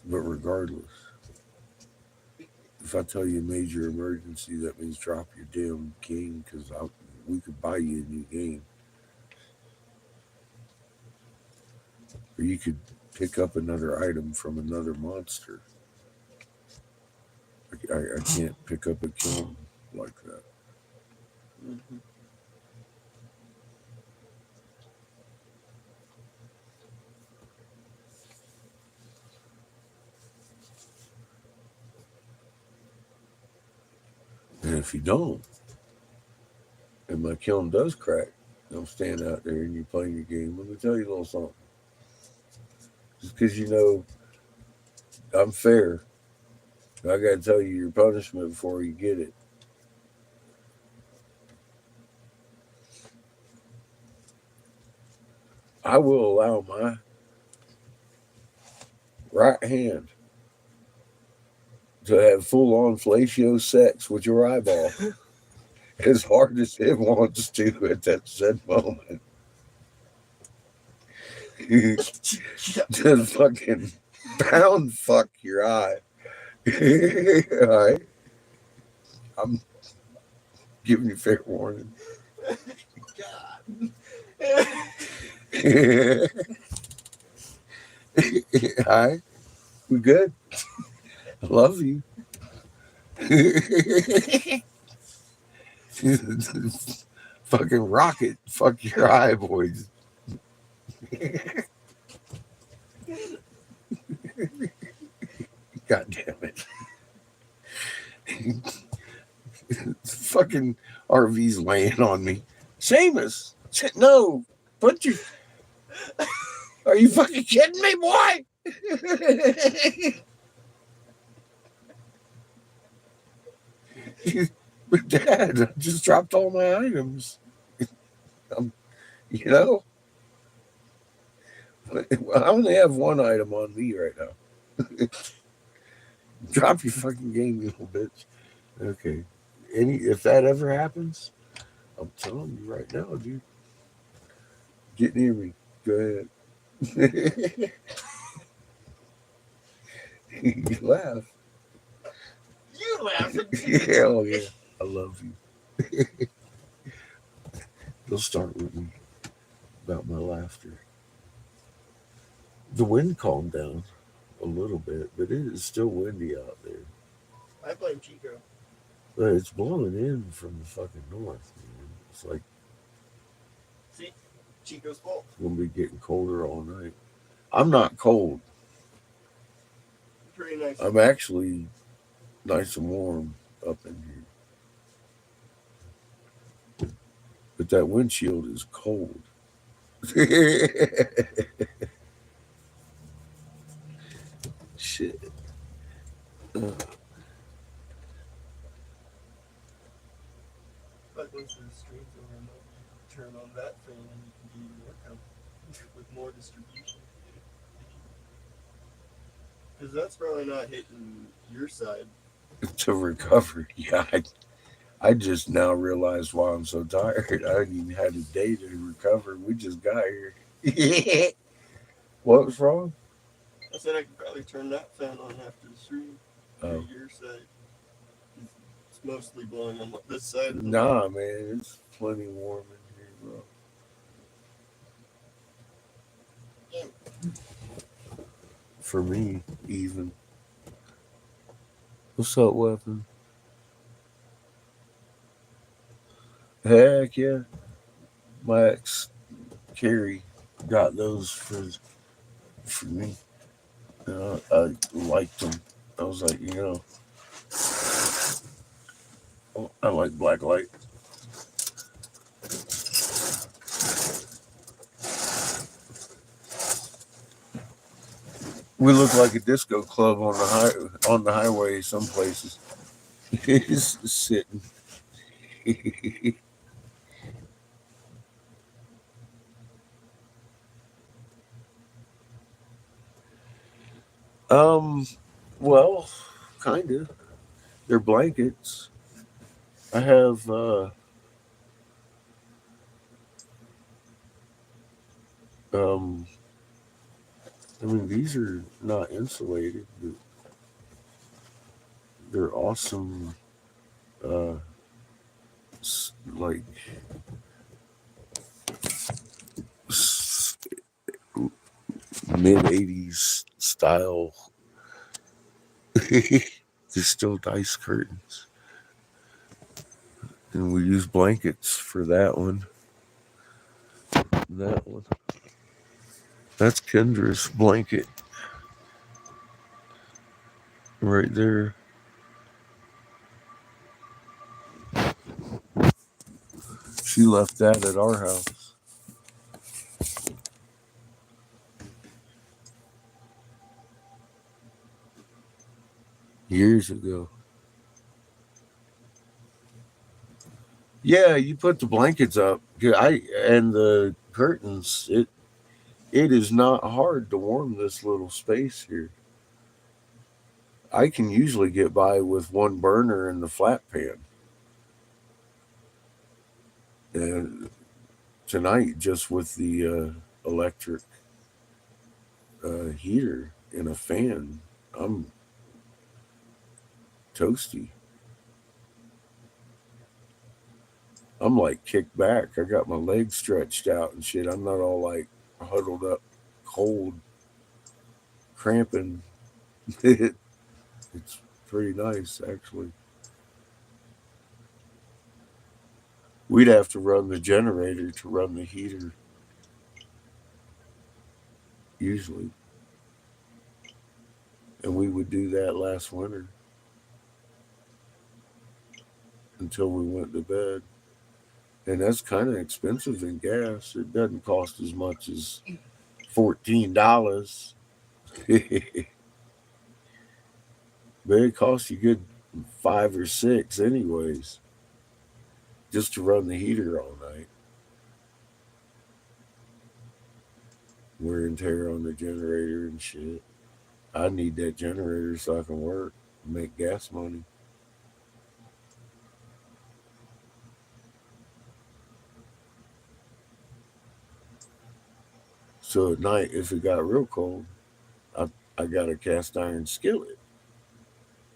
But regardless, if I tell you a major emergency, that means drop your damn game because we could buy you a new game. Or you could pick up another item from another monster. I can't pick up a kiln like that. Mhm. And if you don't, and my kiln does crack, I'm standing out there and you're playing your game, let me tell you a little something. Just because I'm fair, I got to tell you your punishment before you get it. I will allow my right hand to have full-on fellatio sex with your eyeball as hard as it wants to at that said moment. Just fucking pound fuck your eye. All right. I'm giving you fair warning. God. All right. We good? I love you. Fucking rocket. Fuck your eye, boys. God damn it. Fucking RV's laying on me. Seamus. No. Put your. Are you fucking kidding me, boy? But Dad, I just dropped all my items. You know? I only have one item on me right now. Drop your fucking game, you little bitch. Okay. If that ever happens, I'm telling you right now, dude. Get near me. Go ahead. You laugh. You laughing? Hell yeah. I love you. They'll start with me about my laughter. The wind calmed down a little bit, but it is still windy out there. I blame Chico. But it's blowing in from the fucking north, man. It's like See, Chico's fault. it's gonna be getting colder all night. I'm not cold. Pretty nice. I'm actually nice and warm up in here. But that windshield is cold. Shit. But once the stream's over, and turn on that fan, and you can do more comfort with more distribution. Because that's probably not hitting your side. To recover. Yeah, I just now realized why I'm so tired. I hadn't even had a day to recover. We just got here. What was wrong? I said I could probably turn that fan on after the stream. Oh. For your side. It's mostly blowing on this side. Of the Nah, man, it's plenty warm in here, bro. For me, even. What's up, weapon? Heck yeah. My ex Carrie got those for me. I liked them. I was like, I like black light. We look like a disco club on the highway some places. Just sitting. Well, kind of. They're blankets. I have I mean, these are not insulated, but they're awesome. Like mid '80s style. They're still dice curtains, and we use blankets for that one. That one. That's Kendra's blanket right there. She left that at our house. Years ago. Yeah, you put the blankets up. And the curtains. It is not hard to warm this little space here. I can usually get by with one burner in the flat pan. And tonight, just with the electric heater and a fan, I'm toasty. I'm like kicked back. I got my legs stretched out and shit. I'm not all like huddled up, cold, cramping. It's pretty nice, actually. We'd have to run the generator to run the heater, usually. And we would do that last winter until we went to bed. And that's kind of expensive in gas. It doesn't cost as much as $14. But it costs you good $5 or $6 anyways, just to run the heater all night. wear and tear on the generator and shit. I need that generator so I can work, make gas money. So at night, if it got real cold, I got a cast iron skillet.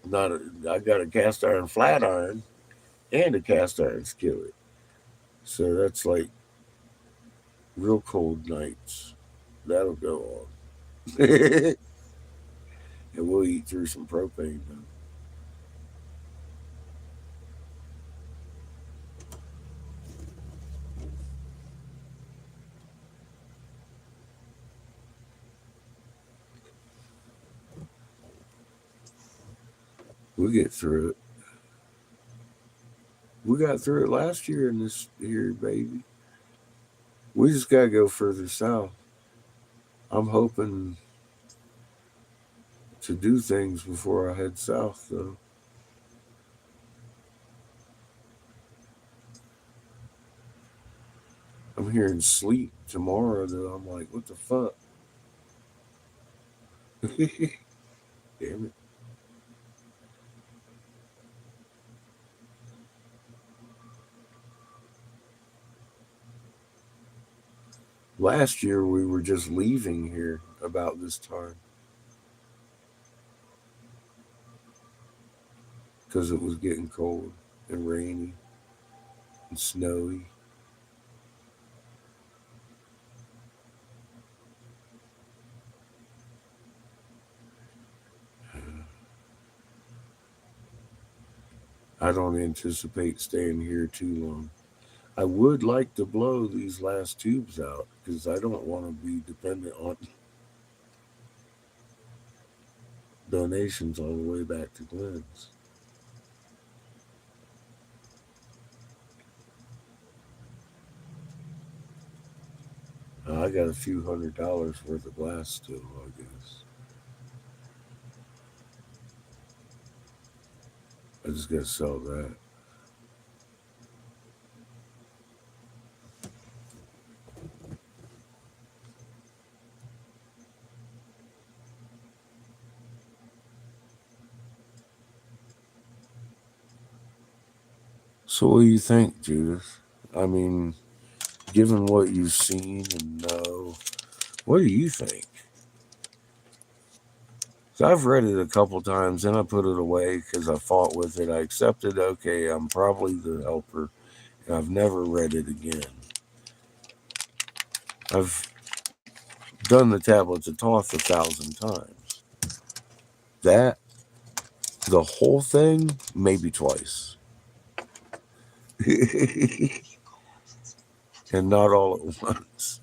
I got a cast iron flat iron and a cast iron skillet. So that's like real cold nights. That'll go on. And we'll eat through some propane though. We'll get through it. We got through it last year in this here, baby. We just gotta go further south. I'm hoping to do things before I head south though. I'm hearing sleet tomorrow though. I'm like, what the fuck? Damn it. Last year we were just leaving here about this time because it was getting cold and rainy and snowy. I don't anticipate staying here too long. I would like to blow these last tubes out because I don't want to be dependent on donations all the way back to Glenn's. I got a few $100s worth of glass still, I guess. I just got to sell that. So what do you think, Judith? I mean, given what you've seen and know, what do you think? 'Cause I've read it a couple times and I put it away because I fought with it. I accepted, okay, I'm probably the helper, and I've never read it again. I've done the Tablets of Thoth 1,000 times. That, the whole thing, maybe twice. And not all at once.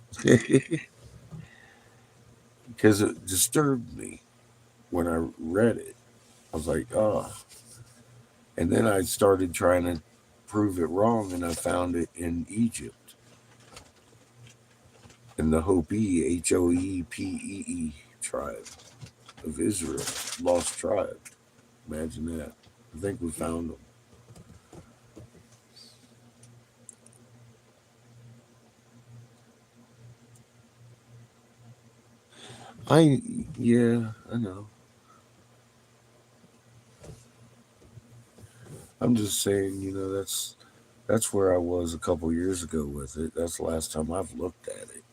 Because it disturbed me when I read it. I was like, oh. And then I started trying to prove it wrong, and I found it in Egypt. In the Hopi, Hoepee tribe of Israel, lost tribe. Imagine that. I think we found them. Yeah, I know. I'm just saying, that's where I was a couple years ago with it. That's the last time I've looked at it.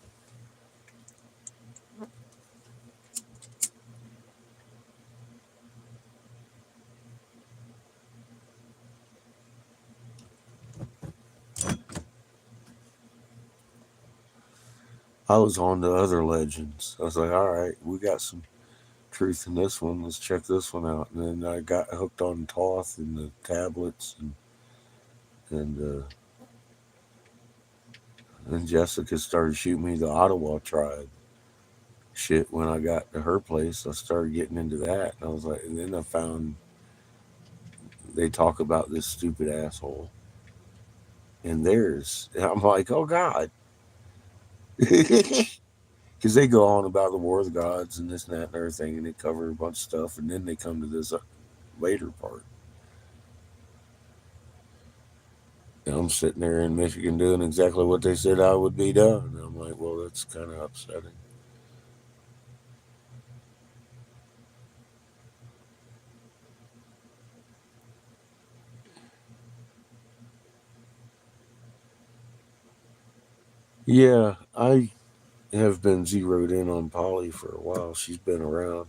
I was on to other legends. I was like, all right, we got some truth in this one. Let's check this one out. And then I got hooked on Thoth and the tablets, and Jessica started shooting me the Ottawa tribe shit. When I got to her place, I started getting into that, and I was like, and then I found they talk about this stupid asshole and theirs. And I'm like, oh God. Because they go on about the War of the Gods and this and that and everything, and they cover a bunch of stuff, and then they come to this later part. And I'm sitting there in Michigan doing exactly what they said I would be done. And I'm like, well, that's kind of upsetting. Yeah, I have been zeroed in on Polly for a while. She's been around.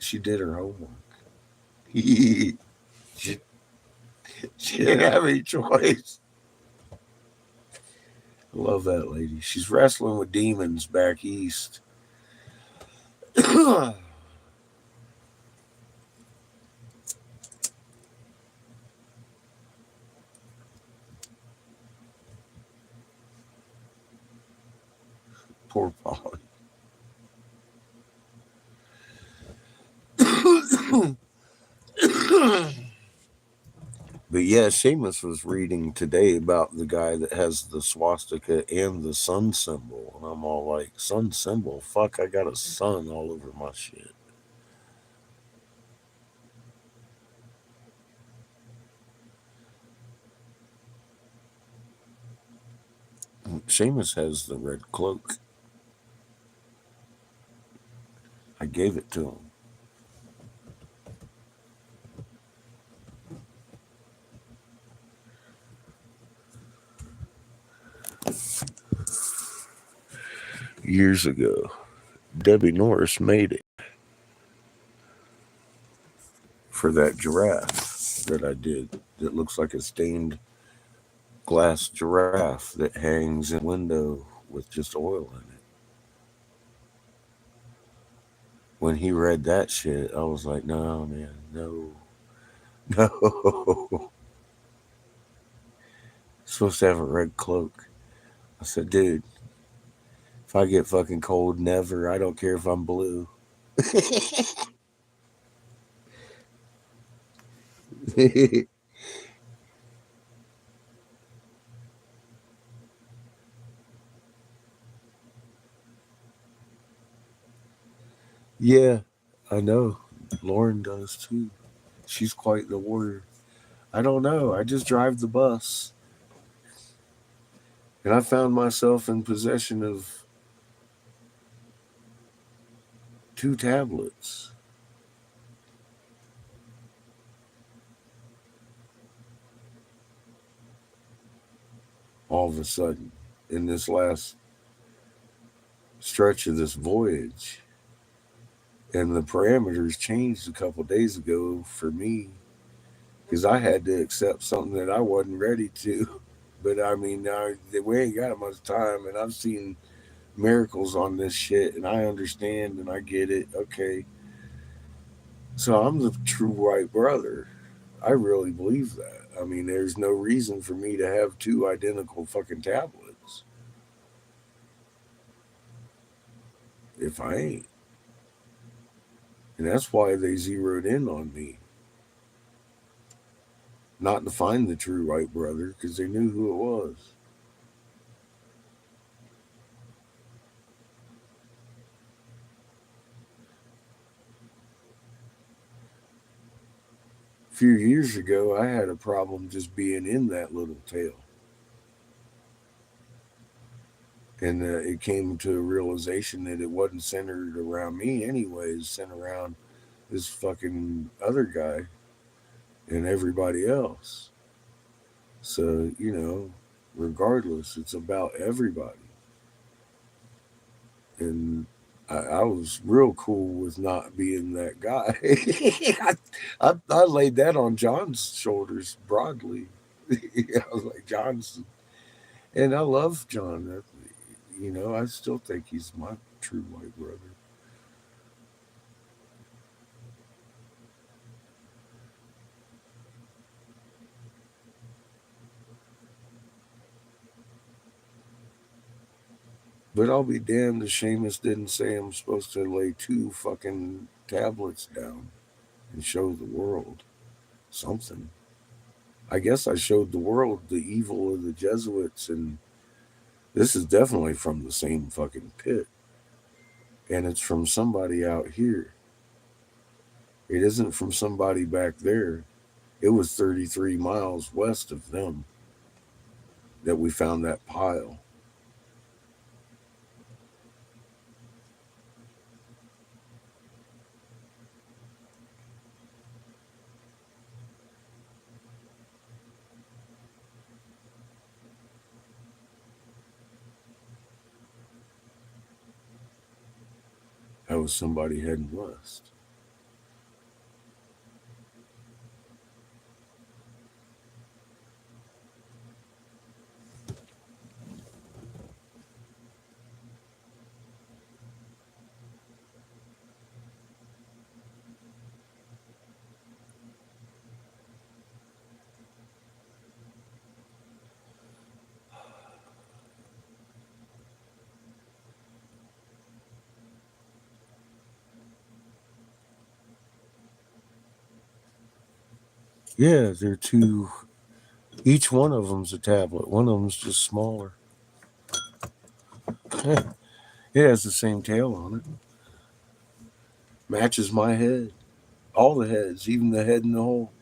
She did her homework. she, she didn't have any choice. I love that lady. She's wrestling with demons back east. Poor Polly. But yeah, Seamus was reading today about the guy that has the swastika and the sun symbol. And I'm all like, sun symbol? Fuck, I got a sun all over my shit. Seamus has the red cloak. I gave it to him. Years ago. Debbie Norris made it for that giraffe that I did. That looks like a stained glass giraffe that hangs in a window with just oil in it. When he read that shit, I was like, no, man, no. No. Supposed to have a red cloak. I said, dude, if I get fucking cold, never. I don't care if I'm blue. Yeah, I know. Lauren does too. She's quite the warrior. I don't know. I just drive the bus. And I found myself in possession of 2 tablets. All of a sudden, in this last stretch of this voyage. And the parameters changed a couple days ago for me because I had to accept something that I wasn't ready to. But I mean, now we ain't got much time, and I've seen miracles on this shit, and I understand and I get it. Okay. So I'm the true white brother. I really believe that. I mean, there's no reason for me to have 2 identical fucking tablets if I ain't. And that's why they zeroed in on me. Not to find the true white brother because they knew who it was. A few years ago, I had a problem just being in that little tail. And it came to a realization that it wasn't centered around me anyways, centered around this fucking other guy and everybody else. So, regardless, it's about everybody. And I was real cool with not being that guy. I laid that on John's shoulders broadly. I was like, John's, and I love John. I still think he's my true white brother. But I'll be damned if Seamus didn't say I'm supposed to lay 2 fucking tablets down and show the world something. I guess I showed the world the evil of the Jesuits, and this is definitely from the same fucking pit. And it's from somebody out here. It isn't from somebody back there. It was 33 miles west of them that we found that pile. That was somebody heading west. Yeah, they're two. Each one of them's a tablet. One of them's just smaller. It has the same tail on it. Matches my head. All the heads, even the head in the hole.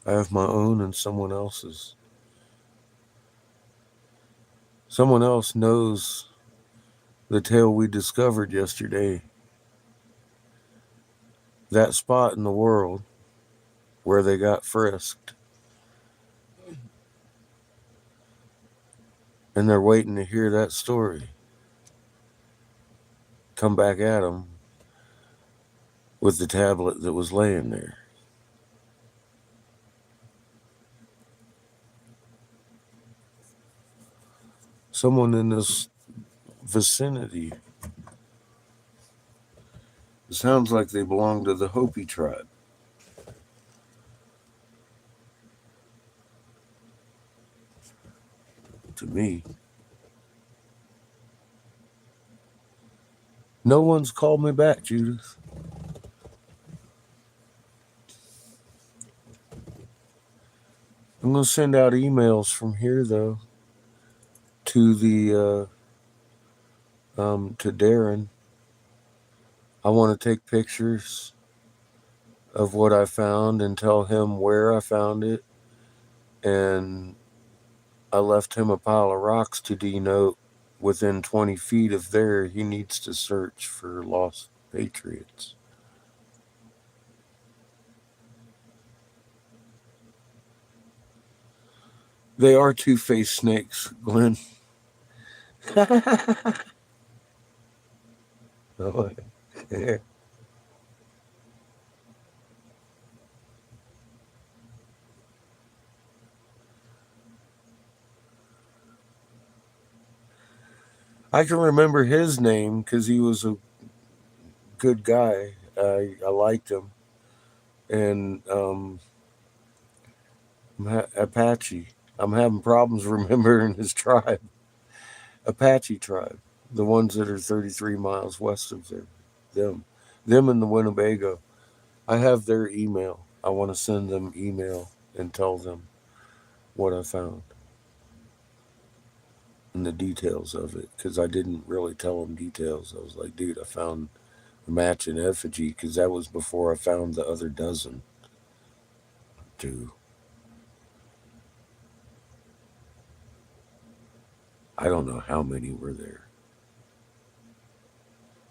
I have my own and someone else's. Someone else knows the tail we discovered yesterday. That spot in the world where they got frisked. And they're waiting to hear that story. Come back at them with the tablet that was laying there. Someone in this vicinity. It sounds like they belong to the Hopi tribe. To me. No one's called me back, Judith. I'm going to send out emails from here, though, to the to Darren. I want to take pictures of what I found and tell him where I found it. And I left him a pile of rocks to denote within 20 feet of there he needs to search for lost patriots. They are two-faced snakes, Glenn. Oh, yeah. I can remember his name because he was a good guy. I liked him. And Apache. I'm having problems remembering his tribe. Apache tribe. The ones that are 33 miles west of them. Them and the Winnebago. I have their email. I want to send them email and tell them what I found and the details of it, because I didn't really tell them details. I was like, dude, I found a match in effigy, because that was before I found the other dozen. Two. I don't know how many were there.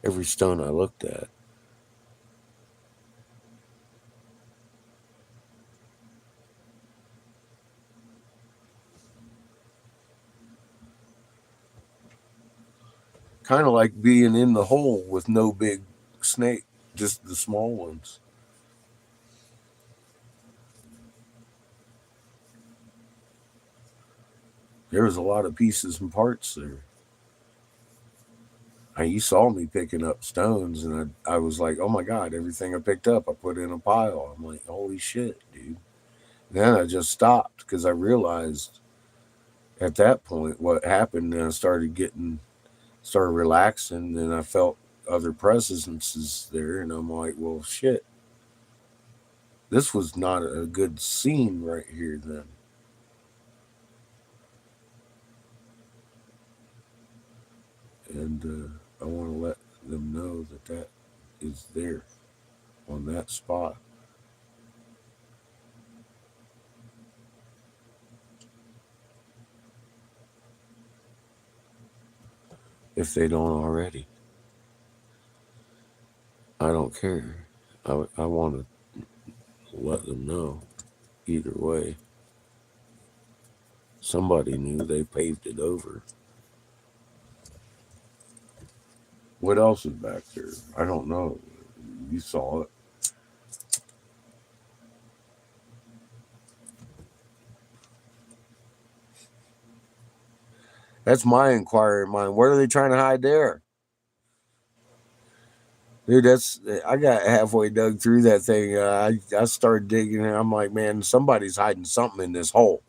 Every stone I looked at. Kind of like being in the hole with no big snake, just the small ones. There was a lot of pieces and parts there. You saw me picking up stones, and I was like, oh my God, everything I picked up, I put in a pile. I'm like, holy shit, dude. Then I just stopped because I realized at that point what happened, and I started relaxing, and I felt other presences there, and I'm like, well, shit. This was not a good scene right here then. And I want to let them know that is there on that spot. if they don't already. I don't care. I want to let them know either way. Somebody knew, they paved it over. What else is back there? I don't know. You saw it. That's my inquiring mind. What are they trying to hide there? Dude, I got halfway dug through that thing. I started digging and I'm like, man, somebody's hiding something in this hole.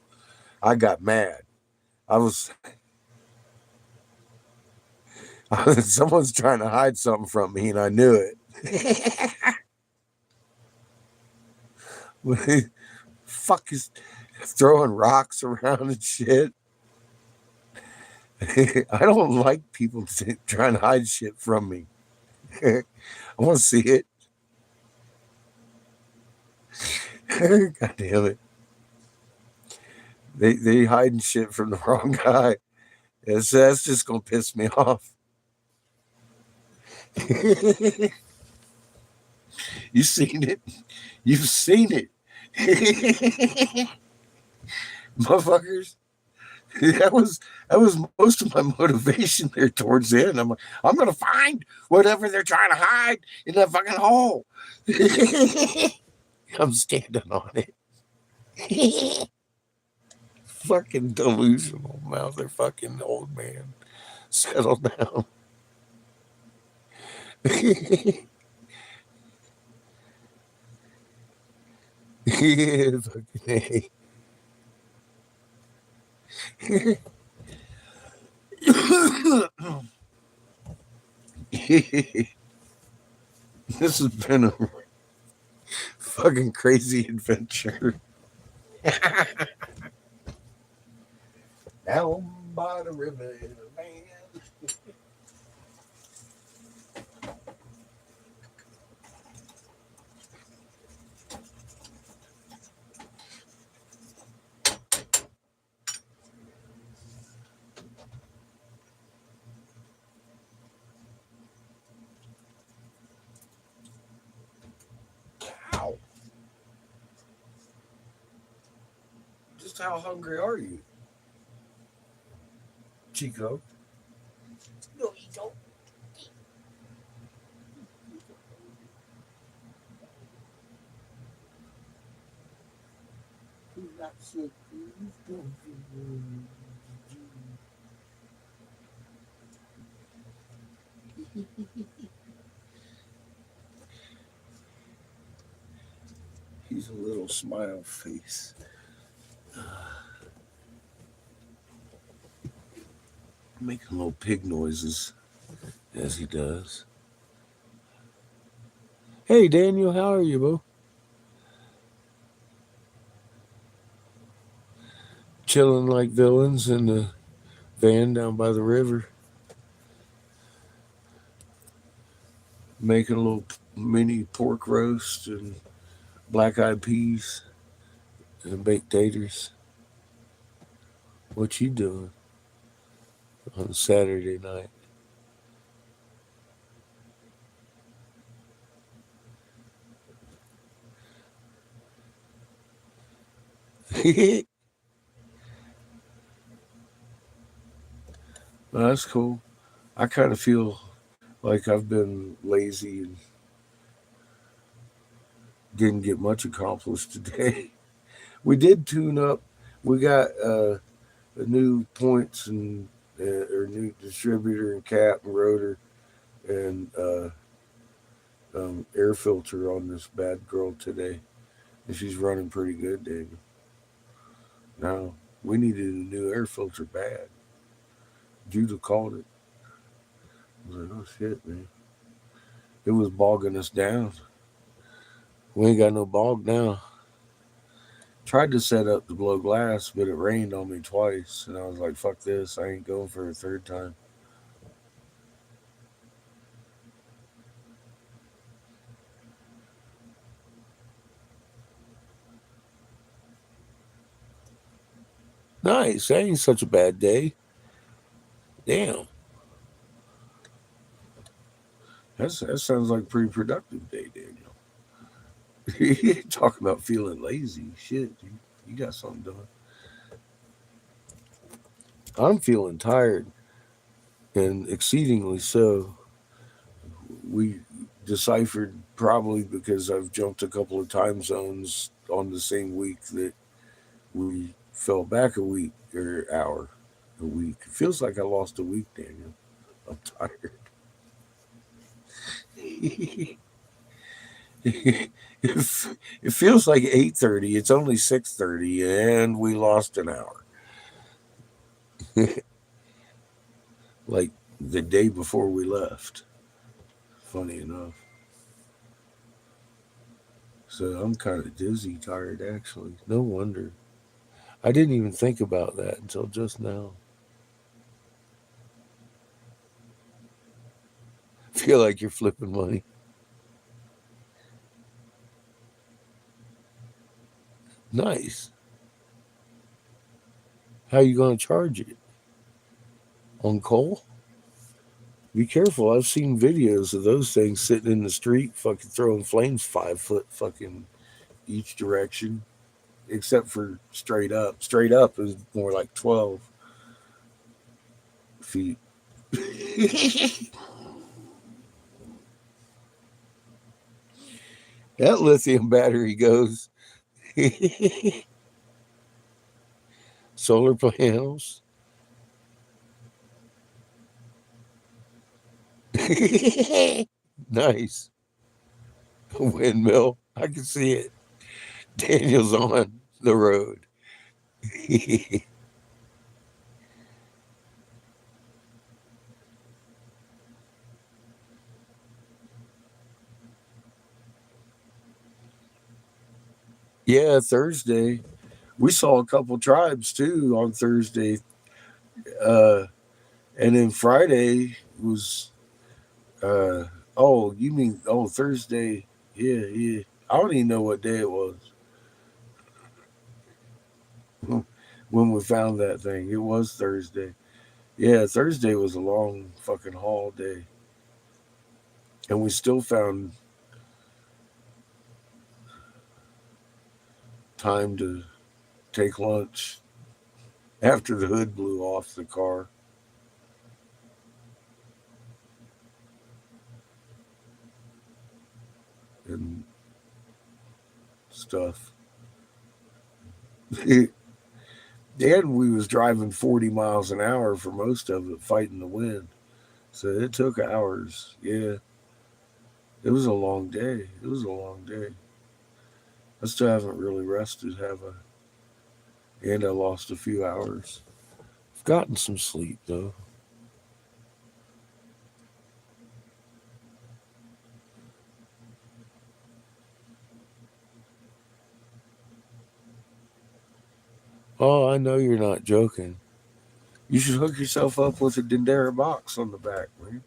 I got mad. Someone's trying to hide something from me, and I knew it. Fuck is throwing rocks around and shit. I don't like people trying to hide shit from me. I want to see it. God damn it. They hiding shit from the wrong guy. That's just gonna piss me off. You seen it? You've seen it. Motherfuckers. That was most of my motivation there towards the end. I'm like, I'm gonna find whatever they're trying to hide in that fucking hole. I'm standing on it. Fucking delusional motherfucking old man. Settle down. Yeah, fucking A. This has been a fucking crazy adventure. Down by the river, man. Cow. Just how hungry are you, Chico? No, you don't. He's a little smile face. Making little pig noises as he does. Hey, Daniel, how are you, bro? Chilling like villains in the van down by the river. Making a little mini pork roast and black-eyed peas and baked taters. What you doing on Saturday night? Well, that's cool. I kind of feel like I've been lazy and didn't get much accomplished today. We did tune up. We got a new points and or new distributor and cap and rotor and air filter on this bad girl today, and she's running pretty good, Daniel. Now we needed a new air filter bad. Judah called it. I was like, oh shit, man. It was bogging us down. We ain't got no bog now. Tried to set up to blow glass, but it rained on me twice, and I was like, fuck this. I ain't going for a third time. Nice. That ain't such a bad day. Damn. That sounds like a pretty productive day, Daniel. Talking about feeling lazy. Shit, you got something done. I'm feeling tired, and exceedingly so. We deciphered probably because I've jumped a couple of time zones on the same week that we fell back a week or hour a week. It feels like I lost a week, Daniel. I'm tired. It feels like 8:30. It's only 6:30, and we lost an hour. Like the day before we left. Funny enough. So I'm kind of dizzy, tired, actually. No wonder. I didn't even think about that until just now. Feel like you're flipping money. Nice. How you going to charge it? On coal? Be careful. I've seen videos of those things sitting in the street, fucking throwing flames 5 foot fucking each direction, except for straight up. Straight up is more like 12 feet. That lithium battery goes. Solar panels. Nice. Windmill. I can see it. Daniel's on the road. Yeah, Thursday. We saw a couple tribes too on Thursday. Uh, and then Friday was, uh, oh, you mean, oh, Thursday. Yeah, yeah. I don't even know what day it was when we found that thing. It was Thursday. Yeah, Thursday was a long fucking haul day. And we still found time to take lunch after the hood blew off the car. And stuff. And we was driving 40 miles an hour for most of it, fighting the wind. So it took hours. Yeah. It was a long day. It was a long day. I still haven't really rested, have I? And I lost a few hours. I've gotten some sleep though. Oh, I know you're not joking. You should hook yourself up with a Dendera box on the back, man.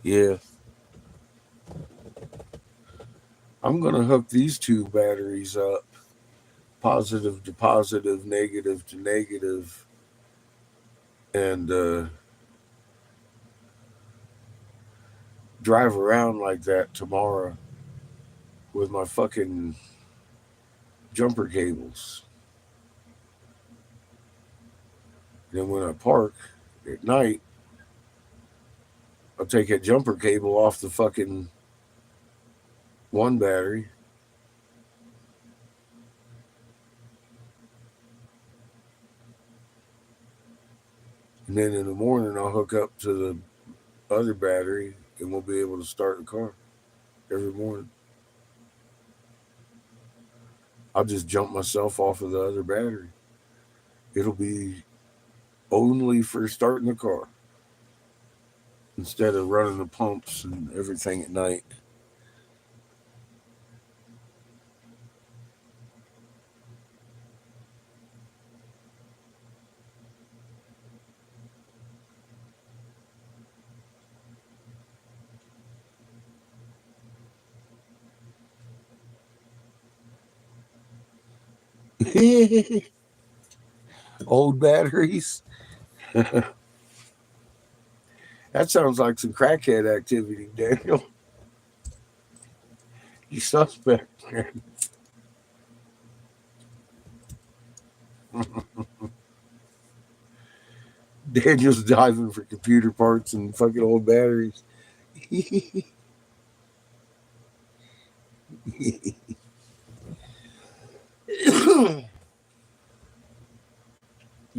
Yeah. I'm going to hook these two batteries up, positive to positive, negative to negative, and drive around like that tomorrow with my fucking jumper cables. Then when I park at night, I'll take a jumper cable off the fucking one battery. And then in the morning, I'll hook up to the other battery and we'll be able to start the car every morning. I'll just jump myself off of the other battery. It'll be only for starting the car instead of running the pumps and everything at night. Old batteries. That sounds like some crackhead activity, Daniel. You suspect. Daniel's diving for computer parts and fucking old batteries. You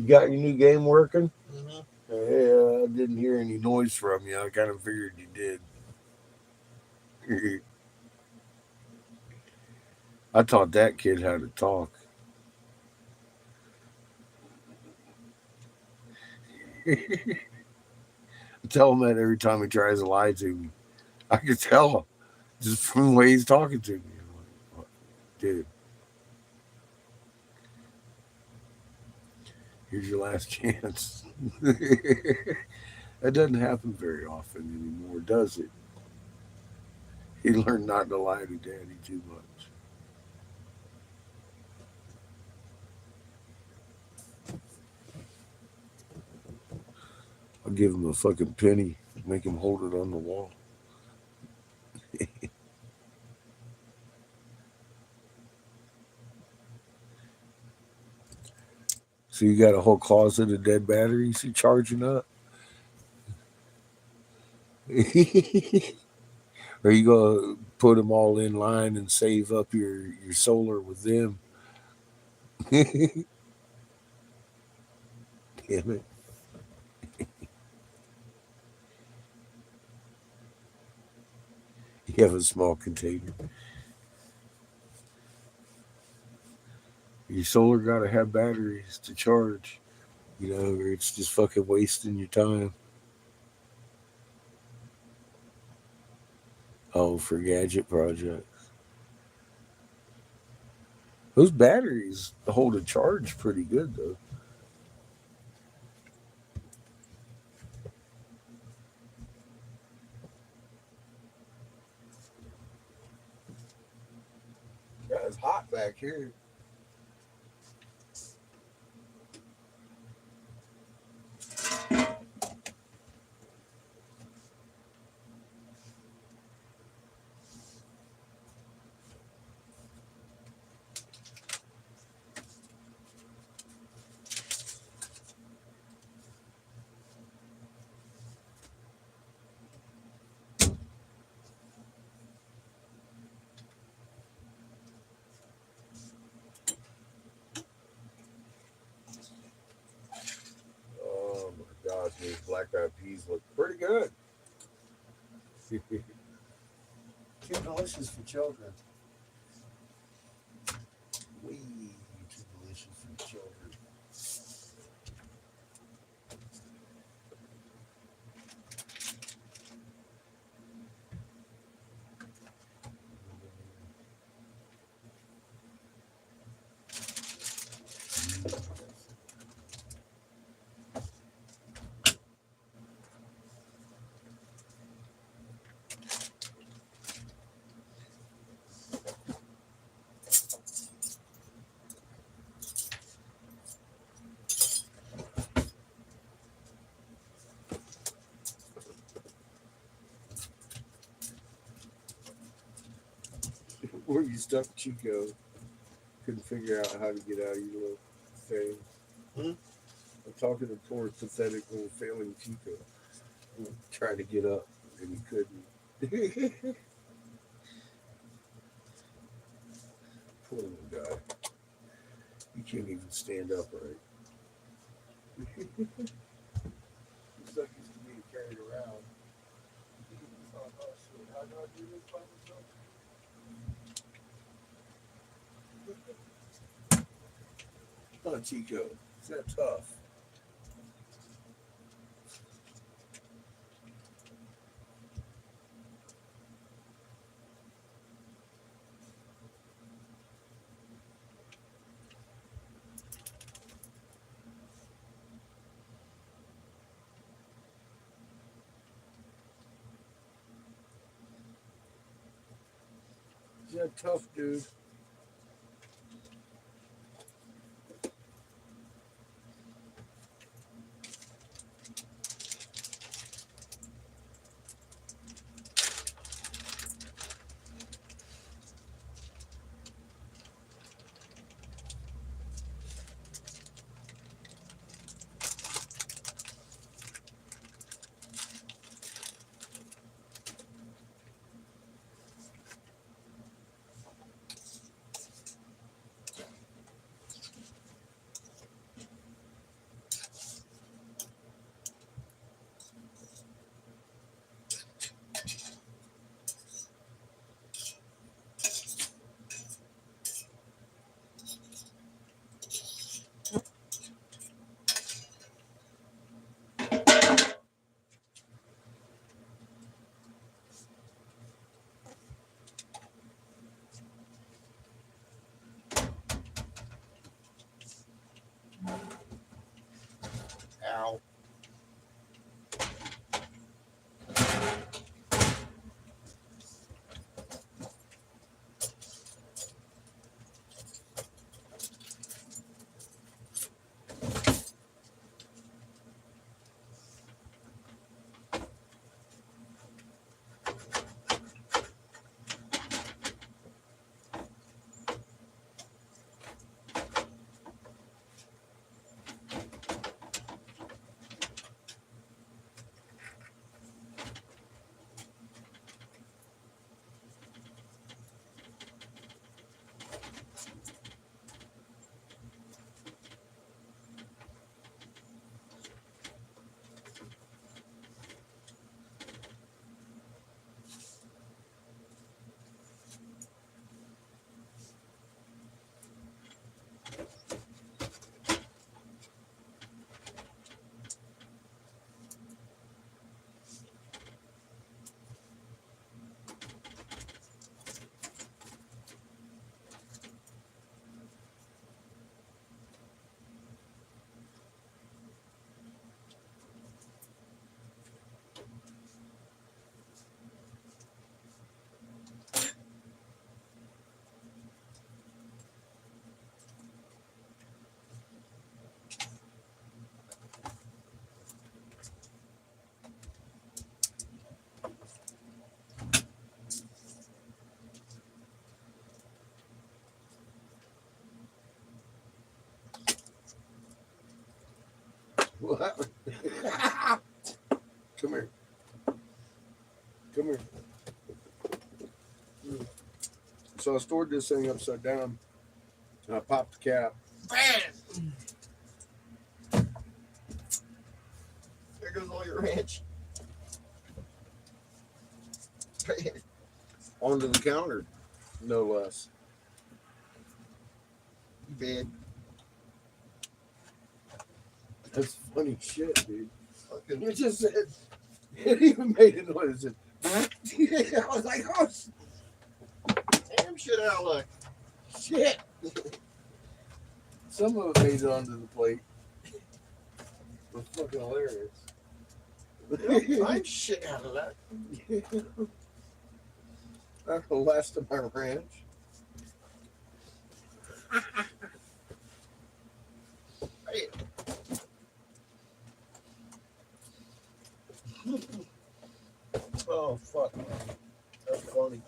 got your new game working? Mm-hmm. Yeah, I didn't hear any noise from you. I kind of figured you did. I taught that kid how to talk. I tell him that every time he tries to lie to me. I can tell him just from the way he's talking to me. I'm like, "What? Dude, here's your last chance." That doesn't happen very often anymore, does it? He learned not to lie to daddy too much. I'll give him a fucking penny, make him hold it on the wall. So you got a whole closet of dead batteries you're charging up? Or you gonna put them all in line and save up your solar with them? Damn it. You have a small container. Your solar gotta have batteries to charge, or it's just fucking wasting your time. Oh, for gadget projects. Those batteries hold a charge pretty good though. Yeah, it's hot back here. Oh my gosh, these black eyed peas look pretty good. Too delicious for children. Way too delicious for children. Where you stuck Chico? Couldn't figure out how to get out of your little thing. Hmm? I'm talking to poor, pathetic little failing Chico. Trying to get up, and he couldn't. Poor little guy. He can't even stand up right. He's so used to being carried around. Oh, shit. How do I do this by myself? Oh, Chico, is that tough? Is that tough, dude? Ow. What? Come here. Come here. So I stored this thing upside down. And I popped the cap. Bam! There goes all your ranch. Bam. Onto the counter, no less. You bad. That's funny shit, dude. Fucking It just said, it even made a noise. It said, I was like, oh damn shit out of luck. shit. Some of it made it onto the plate. It was fucking hilarious. I'm shit out of luck. That's the last of my ranch. Hey. Oh, fuck. That's funny.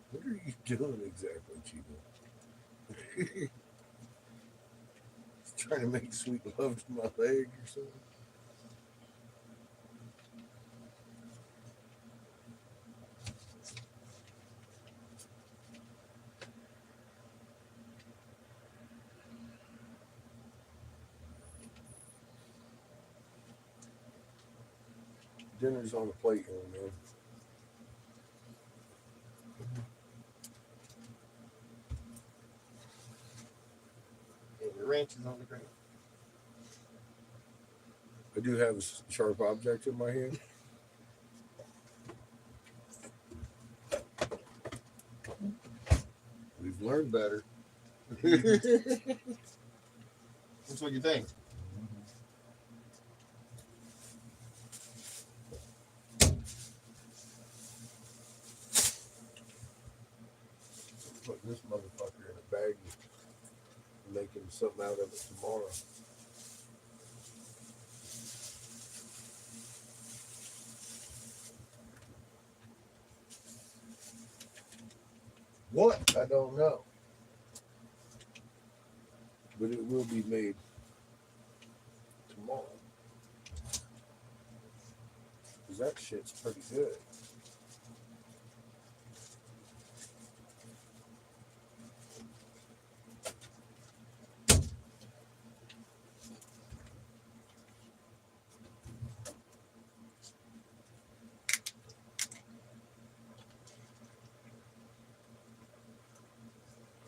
What are you doing exactly, Chico? Trying to make sweet love to my leg or something? Dinner's on the plate, young man. And your ranch is on the ground. I do have a sharp object in my hand. We've learned better. That's what you think. Putting this motherfucker in a bag and making something out of it tomorrow. What? I don't know. But it will be made tomorrow. Because that shit's pretty good.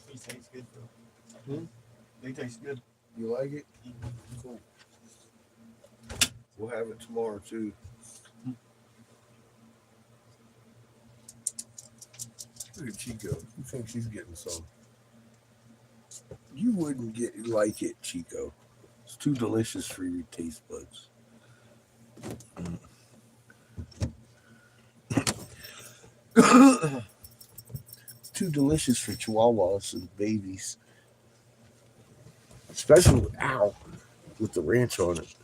They taste good though. Hmm? They taste good. You like it? Cool. We'll have it tomorrow too. Look at Chico. He thinks he's getting some. You wouldn't like it, Chico. It's too delicious for your taste buds. It's too delicious for chihuahuas and babies. Especially with the ranch on it.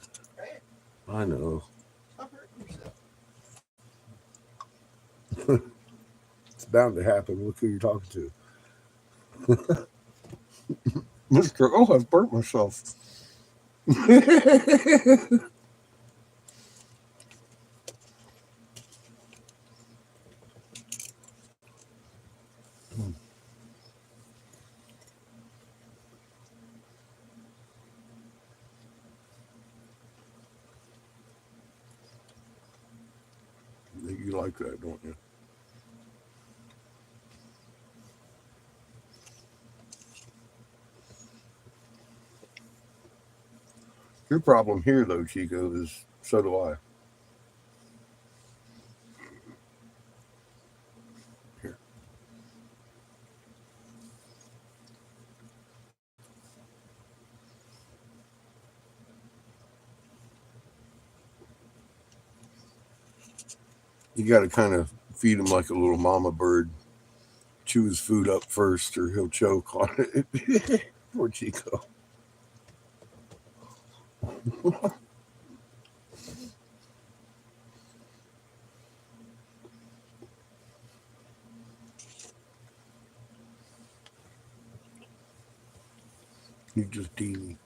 I know. Stop hurting yourself. It's bound to happen. Look who you're talking to. Mr. Oh, I've burnt myself. You like that, don't you? Your problem here, though, Chico, is so do I. Here. You got to kind of feed him like a little mama bird. Chew his food up first, or he'll choke on it. Poor Chico. He's just teeny.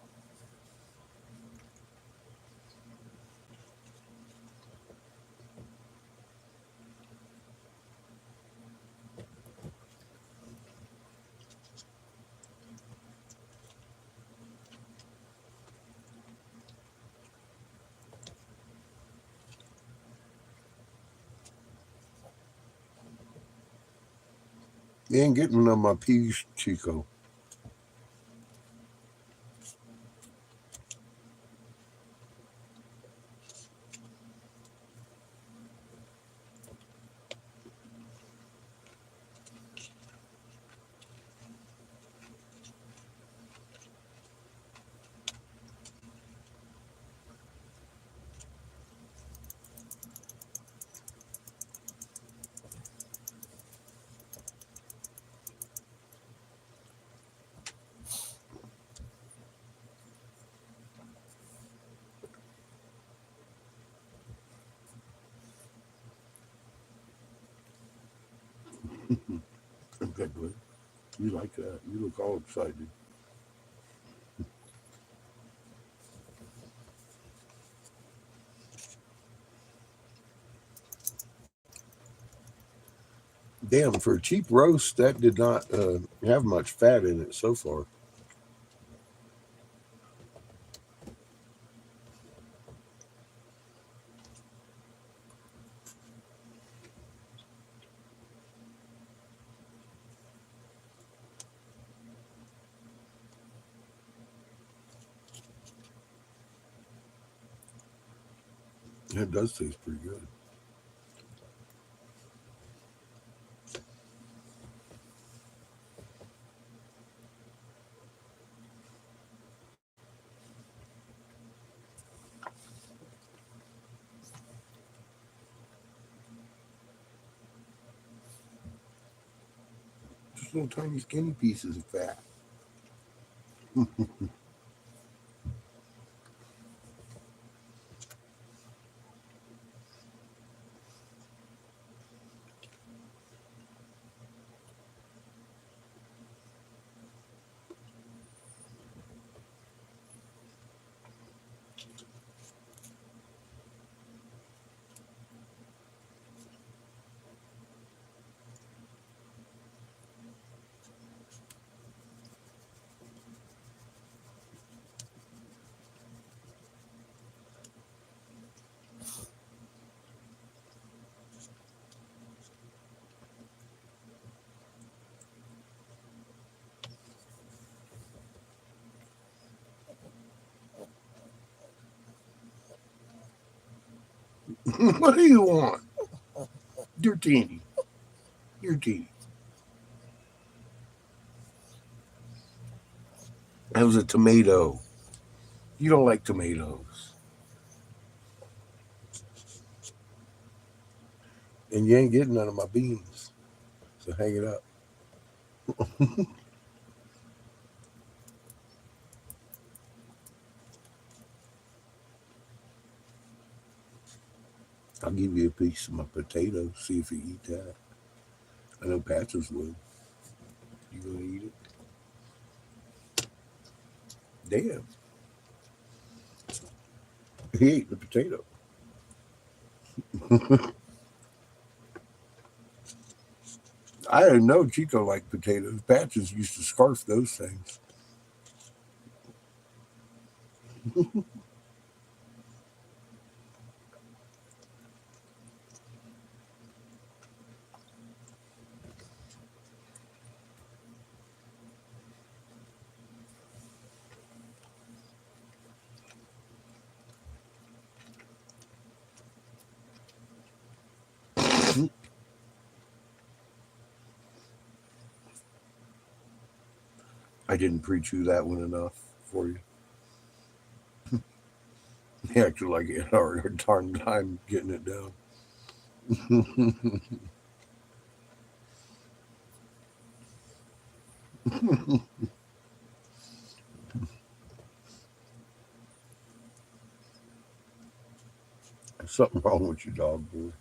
You ain't getting none of my peas, Chico. Okay, good. You like that. You look all excited. Damn, for a cheap roast, that did not have much fat in it so far. It does taste pretty good. Just little tiny skinny pieces of fat. What do you want? You're teeny. You're teeny. That was a tomato. You don't like tomatoes. And you ain't getting none of my beans. So hang it up. I'll give you a piece of my potato. See if you eat that. I know Patches would. You gonna eat it? Damn. He ate the potato. I didn't know Chico liked potatoes. Patches used to scarf those things. I didn't pre-chew that one enough for you. He acted like he had a darn time getting it down. There's something wrong with your dog, boy.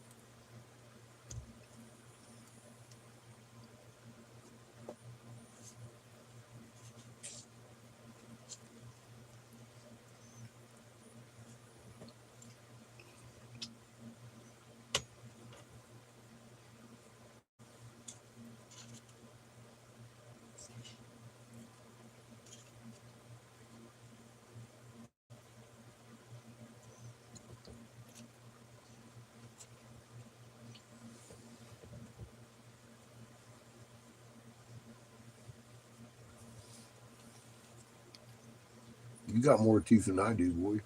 You got more teeth than I do, boy.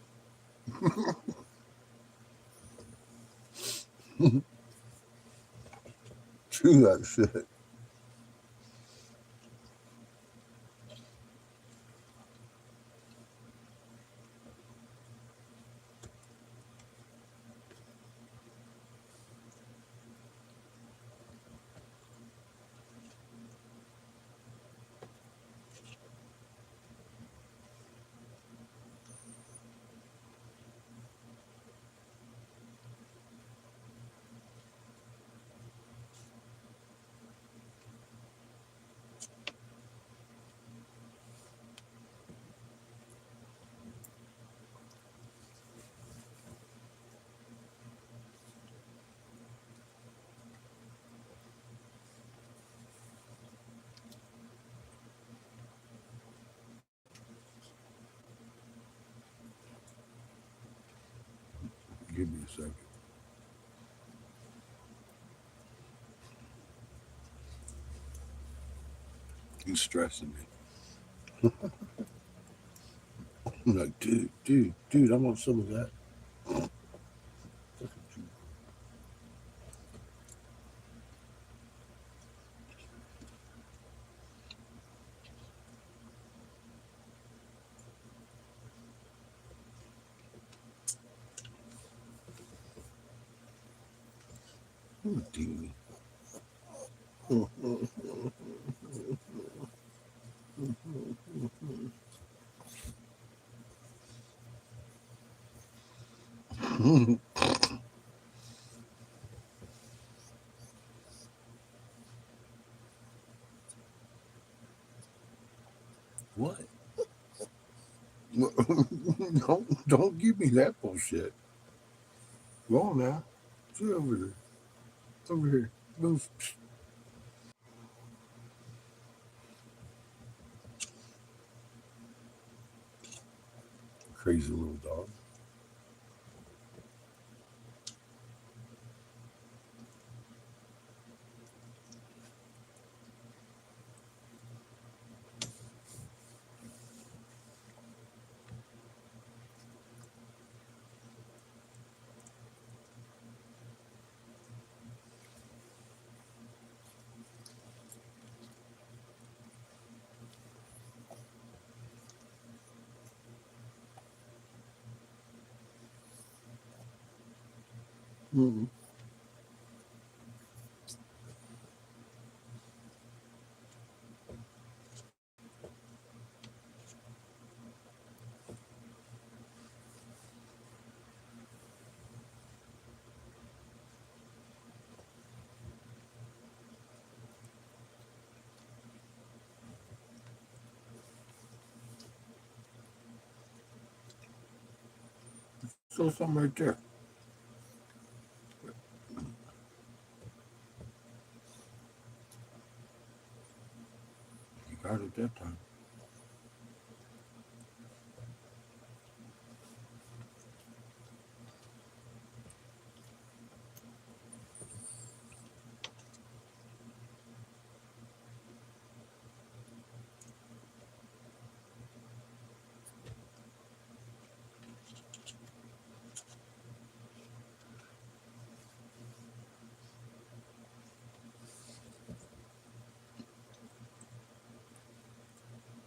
Chew that shit. Give me a second. He's stressing me. I'm like, dude, I want some of that. Ooh, teeny. What? Don't give me that bullshit. Go on now. Sit over there. Over here. Move. Crazy little dog. Mm-mm. Still something right there. You got it that time.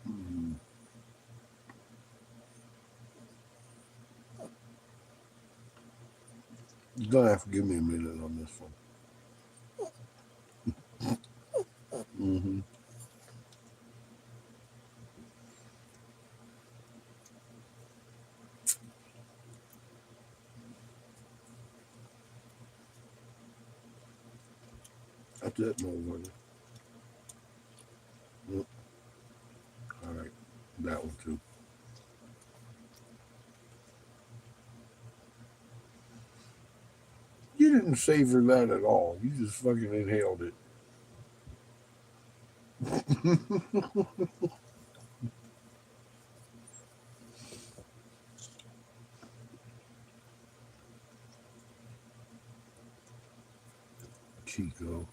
Mm. You're gonna have to give me a minute on this one. Mm-hmm. That's it, motherfucker. Yep. All right. That one too. You didn't savor that at all. You just fucking inhaled it. Chico.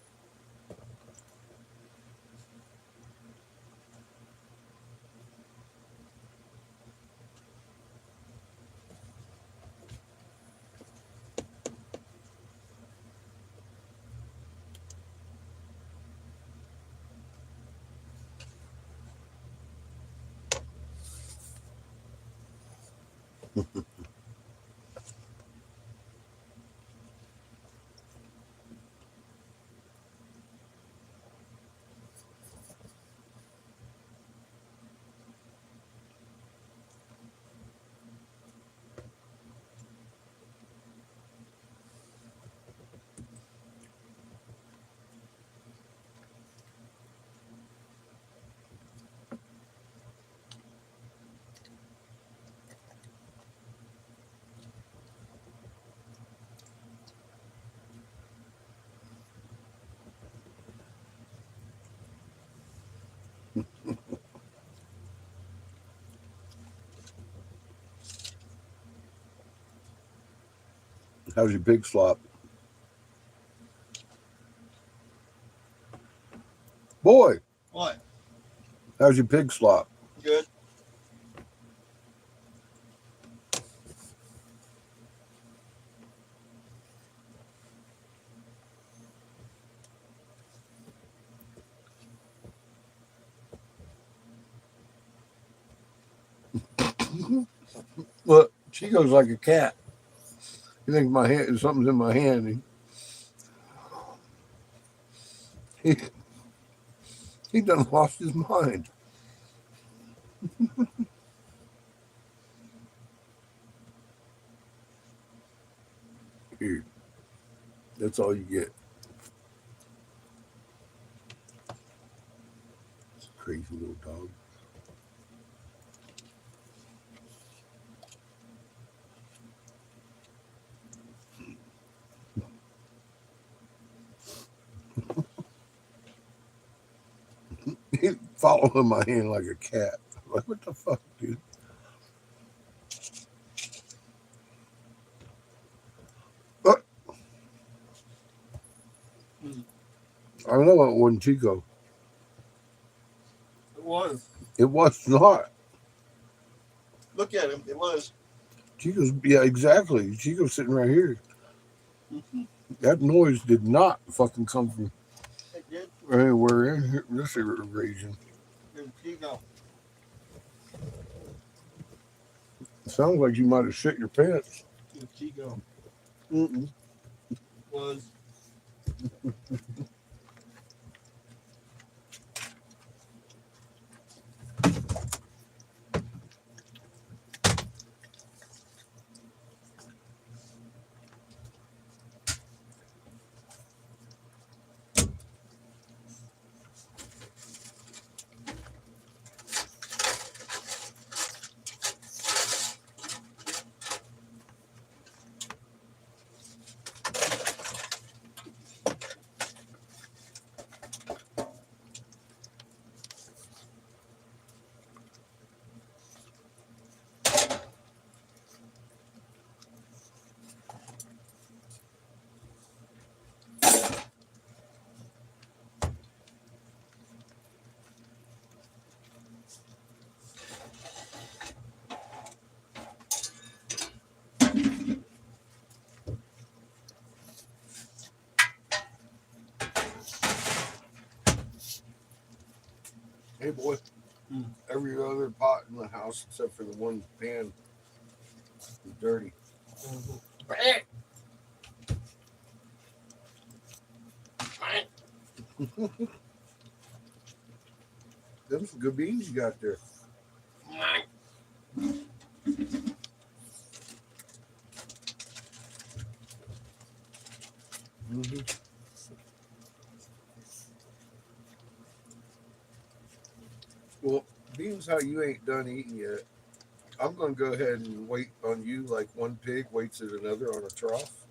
How's your pig slop? Boy, What? how's your pig slop? Good. Look, Chico's like a cat. He thinks my hand something's in my hand. He done lost his mind. Here, that's all you get. Crazy little dog. He following my hand like a cat. Like, what the fuck, dude? But I don't know it wasn't Chico. It was. It was not. Look at him. It was. Chico's, yeah, exactly. Chico's sitting right here. Mm-hmm. That noise did not fucking come from It did. anywhere in here, this region. There's Chico. It sounds like you might have shit your pants. There's Chico. Mm-mm. was. Hey, boy. Every other pot in the house except for the one pan is dirty. Them some good beans you got there. Mhm. Well, being as how you ain't done eating yet, I'm gonna go ahead and wait on you like one pig waits at another on a trough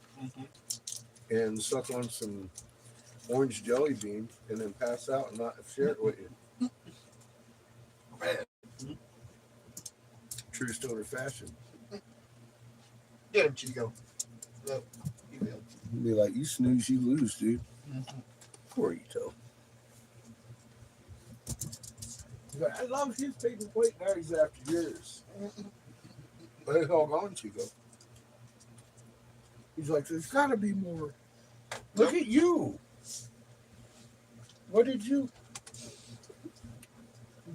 and suck on some orange jelly bean and then pass out and not share it with you. True stoner fashion. Get him, Chico. No, you will. Be like, you snooze, you lose, dude. Poor Ito. He's like, I love his paper plate. Now he's after yours. But it's all gone, Chico. He's like, there's got to be more. Look at you. What did you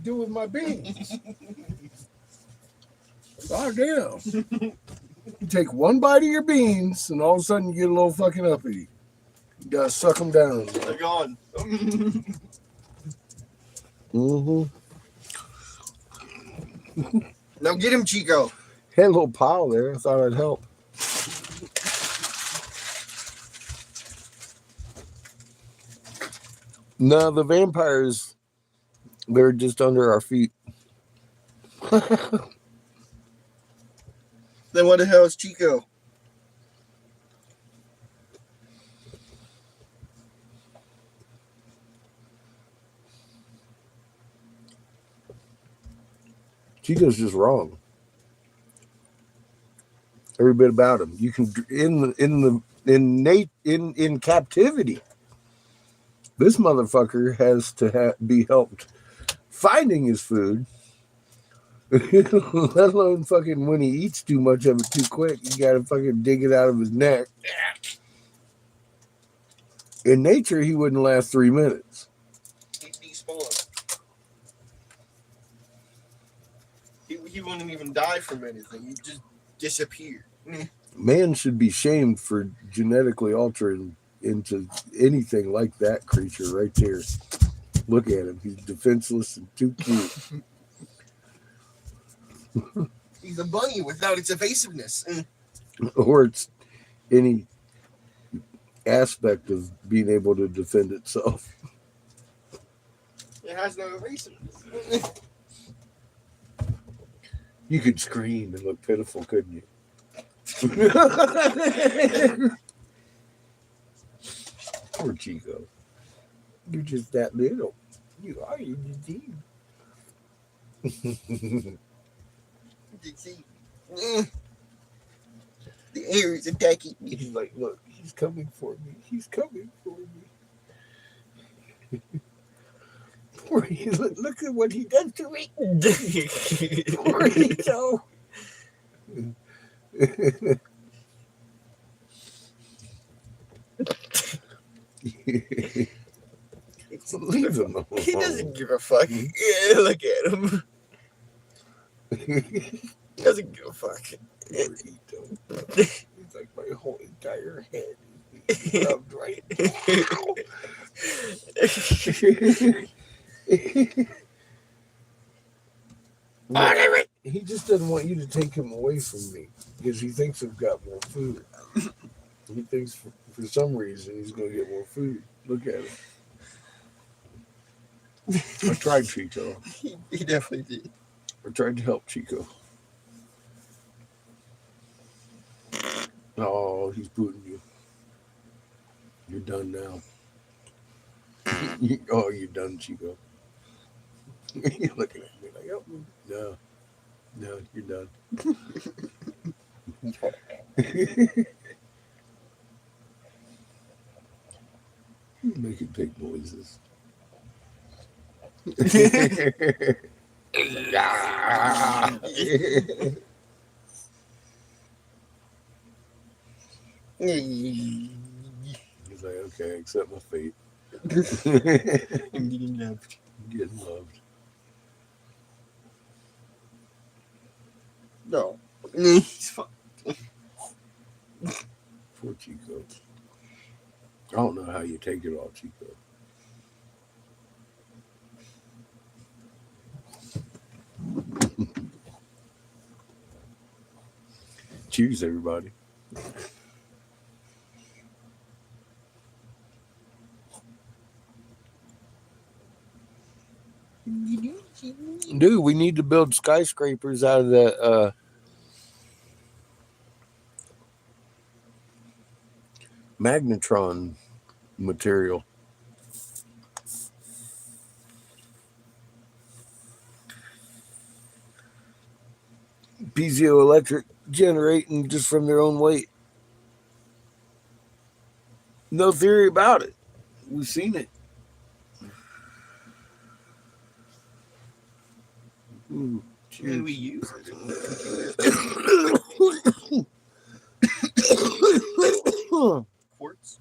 do with my beans? Oh, damn. You take one bite of your beans, and all of a sudden you get a little fucking uppity. You gotta suck them down. They're gone. Mm-hmm. Now get him, Chico. Had a little pile there. I thought I'd help. No, the vampires, they're just under our feet. Then what the hell is Chico? Chico's just wrong. Every bit about him. You can in captivity. This motherfucker has to be helped finding his food. Let alone fucking when he eats too much of it too quick, you gotta fucking dig it out of his neck. In nature, he wouldn't last 3 minutes. He despawned. He wouldn't even die from anything. He'd just disappear. Man should be shamed for genetically altering into anything like that creature right there. Look at him. He's defenseless and too cute. He's a bunny without its evasiveness. Or it's any aspect of being able to defend itself. It has no evasiveness. You could scream and look pitiful, couldn't you? Poor Chico. You're just that little. You are in the team. The air is attacking me. He's like, look, he's coming for me. He's coming for me. Poor, look at what he does to me. Poor Ito. Leave him alone. He doesn't give a fuck. Yeah, look at him. He doesn't give a fuck. Poor Ito. It's like my whole entire head is being Rubbed right. He just doesn't want you to take him away from me because he thinks I've got more food. He thinks for some reason he's going to get more food. Look at him. I tried, Chico. He definitely did. I tried to help Chico. Oh, he's booting you. You're done now. Oh, you're done, Chico. You're looking at me like, oh, no, you're done. Make it take noises. He's like, okay, accept my fate. I'm getting loved. Getting loved. No. He's fine. Poor Chico. I don't know how you take it all, Chico. Cheers, everybody. Dude, we need to build skyscrapers out of that magnetron material. Piezoelectric generating just from their own weight. No theory about it. We've seen it. Ooh, Can we cheers. use it? Quartz?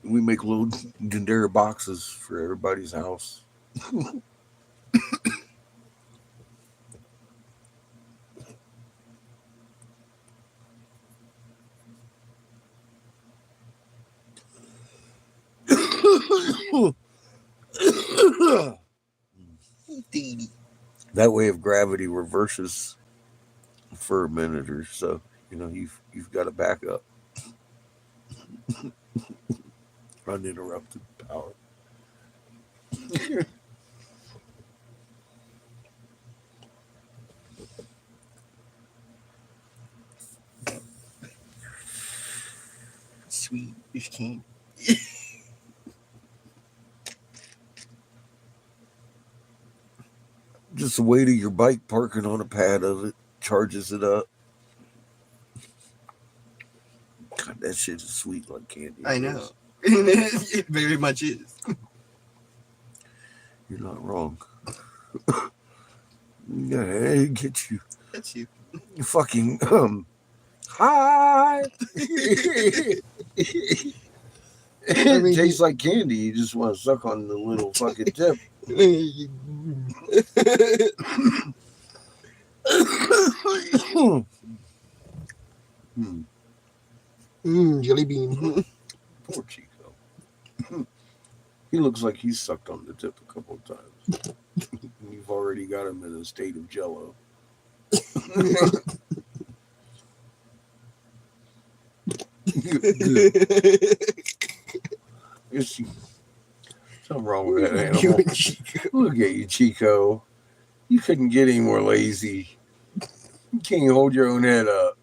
We make little Dendera boxes for everybody's house. That way, if gravity reverses for a minute or so, you know, you've got a backup. Uninterrupted power. Sweet. You can't. Just the weight of your bike parking on a pad of it charges it up. God, that shit is sweet like candy. I know. It very much is. You're not wrong. Yeah, it gets you. That's you. You fucking hi. It tastes like candy. You just want to suck on the little fucking tip. Jelly bean. Poor Chico. He looks like he's sucked on the tip a couple of times. You've already got him in a state of jello. Something wrong with that animal. Look at you, Chico. You couldn't get any more lazy. You can't even hold your own head up.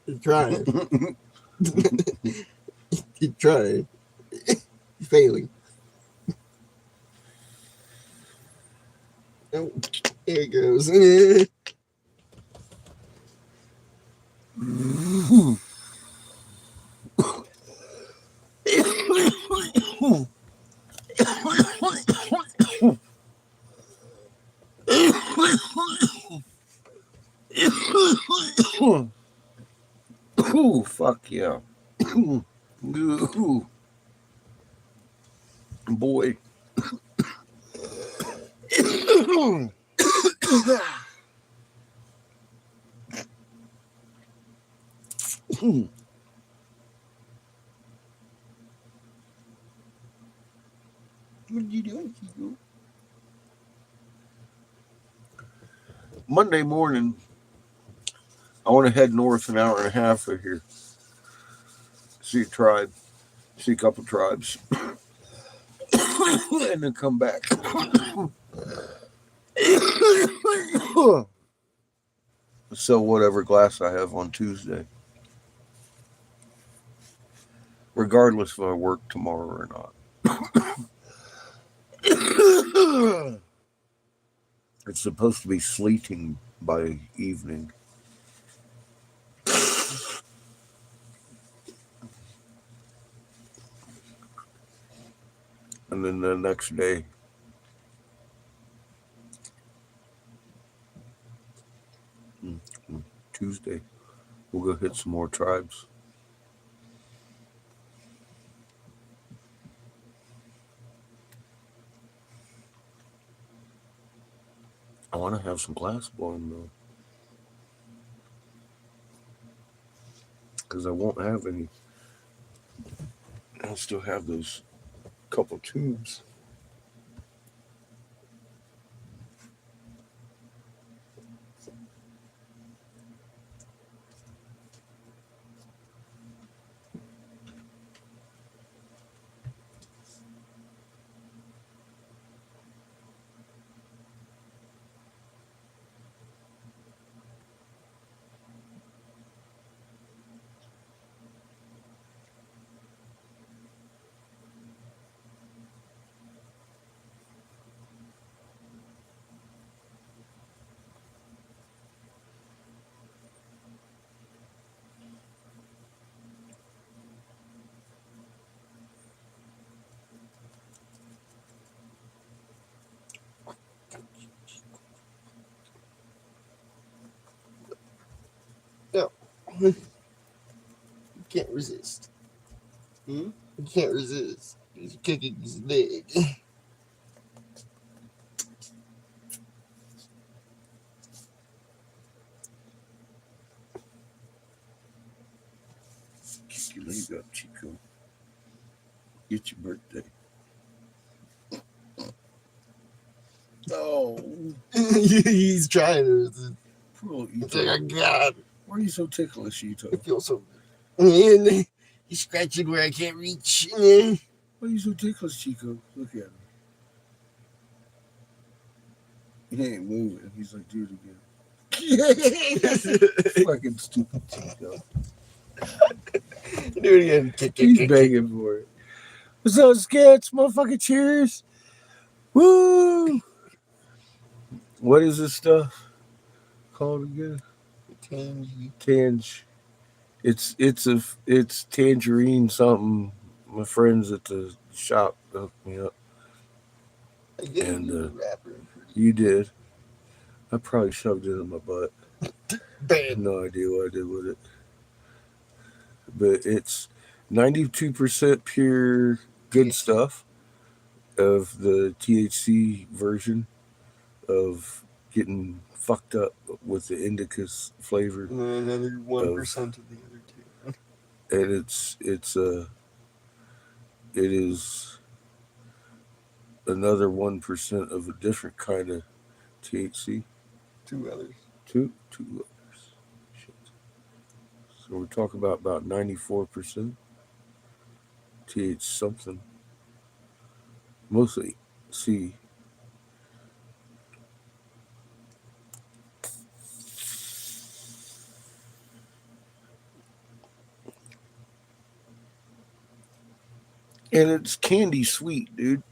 You're trying. You're trying. You're failing. Oh, there it goes. Ooh, fuck yeah. Ooh. Boy. What are you doing, Chico? Monday morning, I want to head north an hour and a half of here. See a tribe, see a couple tribes, and then come back. Sell whatever glass I have on Tuesday, regardless if I work tomorrow or not. It's supposed to be sleeting by evening. And then the next day, Tuesday, we'll go hit some more tribes. I want to have some glass blown though, because I won't have any. I'll still have those couple tubes. You can't resist. You can't resist. He's kicking his leg. Kick your leg up, Chico. It's your birthday. Oh, He's trying to resist. poor It's like, Ito. oh, God. Why are you so ticklish, Ito? I feel so. And he's scratching where I can't reach. Why are you so ticklish, Chico? Look at him. He ain't moving. He's like, do it again. Fucking stupid Chico. Do it again. Kick, kick, He's kick, begging for it. What's up, sketch? Motherfucking cheers. Woo! What is this stuff called again? Tange. It's tangerine something. My friends at the shop hooked me up. I get And, a rapper. You did. I probably shoved it in my butt. I have Bam. no idea what I did with it. But it's 92% pure good stuff of the THC version of getting fucked up with the indicus flavor. And then another 1% of the other two. And it is another 1% of a different kind of THC. Two others. Two others. Shit. So we're talking about 94% TH something. Mostly C. And it's candy sweet, dude.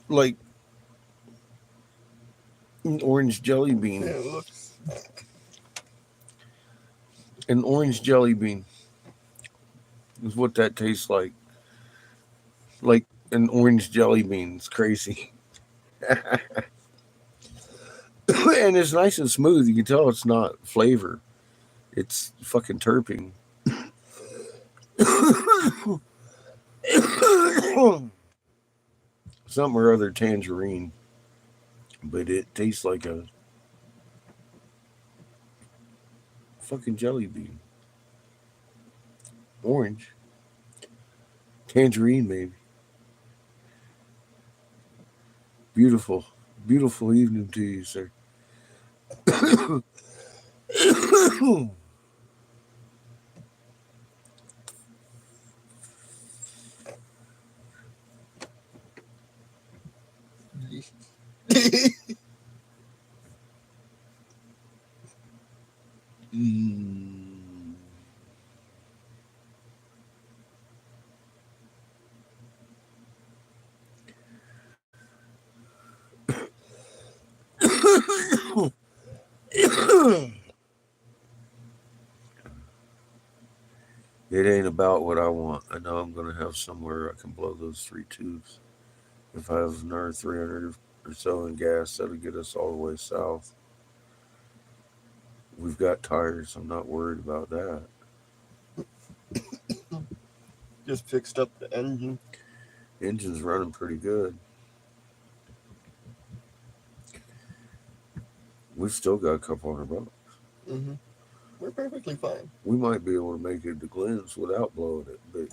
Like an orange jelly bean. Yeah, it looks. An orange jelly bean is what that tastes like. Like an orange jelly bean. It's crazy. And it's nice and smooth. You can tell it's not flavor. It's fucking terpene. Something or other tangerine. but it tastes like a fucking jelly bean. Orange. Tangerine, maybe. Beautiful. Beautiful evening to you, sir. Mm. It ain't about what I want. I know I'm going to have somewhere I can blow those 3 tubes. If I have another 300 or so in gas, that'll get us all the way south. We've got tires. I'm not worried about that. Just fixed up the engine. Engine's running pretty good. We've still got a couple $100. Mm-hmm. We're perfectly fine. We might be able to make it to Glenn's without blowing it, but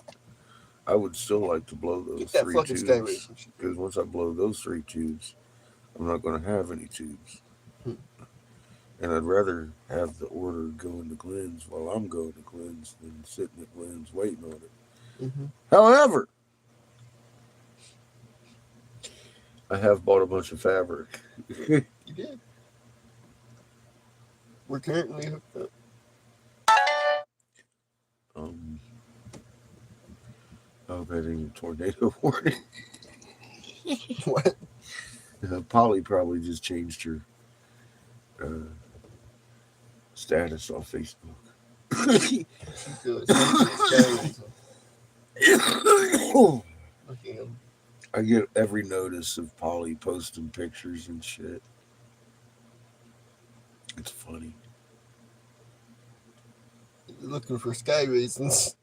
I would still like to blow those Get that 3 fucking Sky tubes. Racing shit. Because once I blow those 3 tubes, I'm not going to have any tubes. Hmm. And I'd rather have the order going to Glenn's while I'm going to Glenn's than sitting at Glenn's waiting on it. Mm-hmm. However, I have bought a bunch of fabric. You did. We're currently hooked up. I hope that ain't a tornado warning. What? Polly probably just changed her status on Facebook. She goes. Sky Racing. Look at him. I get every notice of Polly posting pictures and shit. It's funny. Looking for Sky Racings.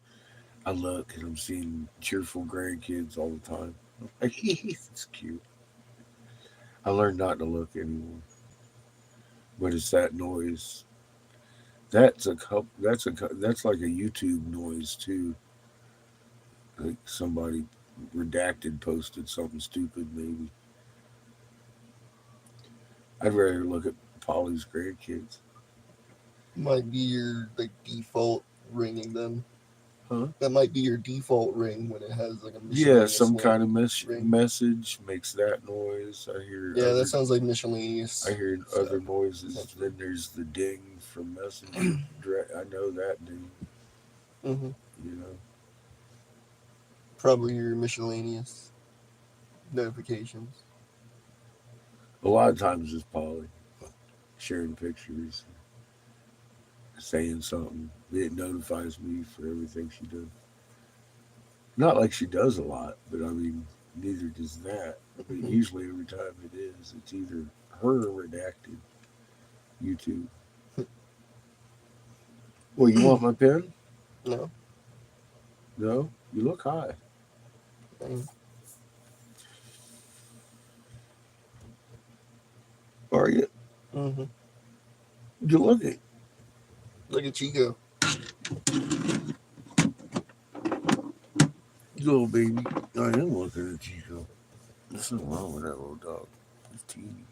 I look and I'm seeing cheerful grandkids all the time. It's cute. I learned not to look anymore. But it's that noise. That's like a YouTube noise too. Like somebody redacted posted something stupid maybe. I'd rather look at Polly's grandkids. Might be your default ringing then. Huh? That might be your default ring when it has like a Yeah, some miscellaneous kind of ring. message makes that noise. I hear. Yeah, other, that sounds like miscellaneous. I hear stuff. other noises. Then there's the ding from Messenger. I know that ding. Mm-hmm. You know. Probably your miscellaneous notifications. A lot of times it's Polly sharing pictures, saying something. It notifies me for everything she does. Not like she does a lot, but I mean, neither does that. But usually every time it is, it's either her or redacted YouTube. Well, you want my pen? No. No? You look high. Are you? Mm-hmm. You looking? Look at Chico. Little baby. I am looking at Chico. There's nothing wrong with that little dog. He's teeny.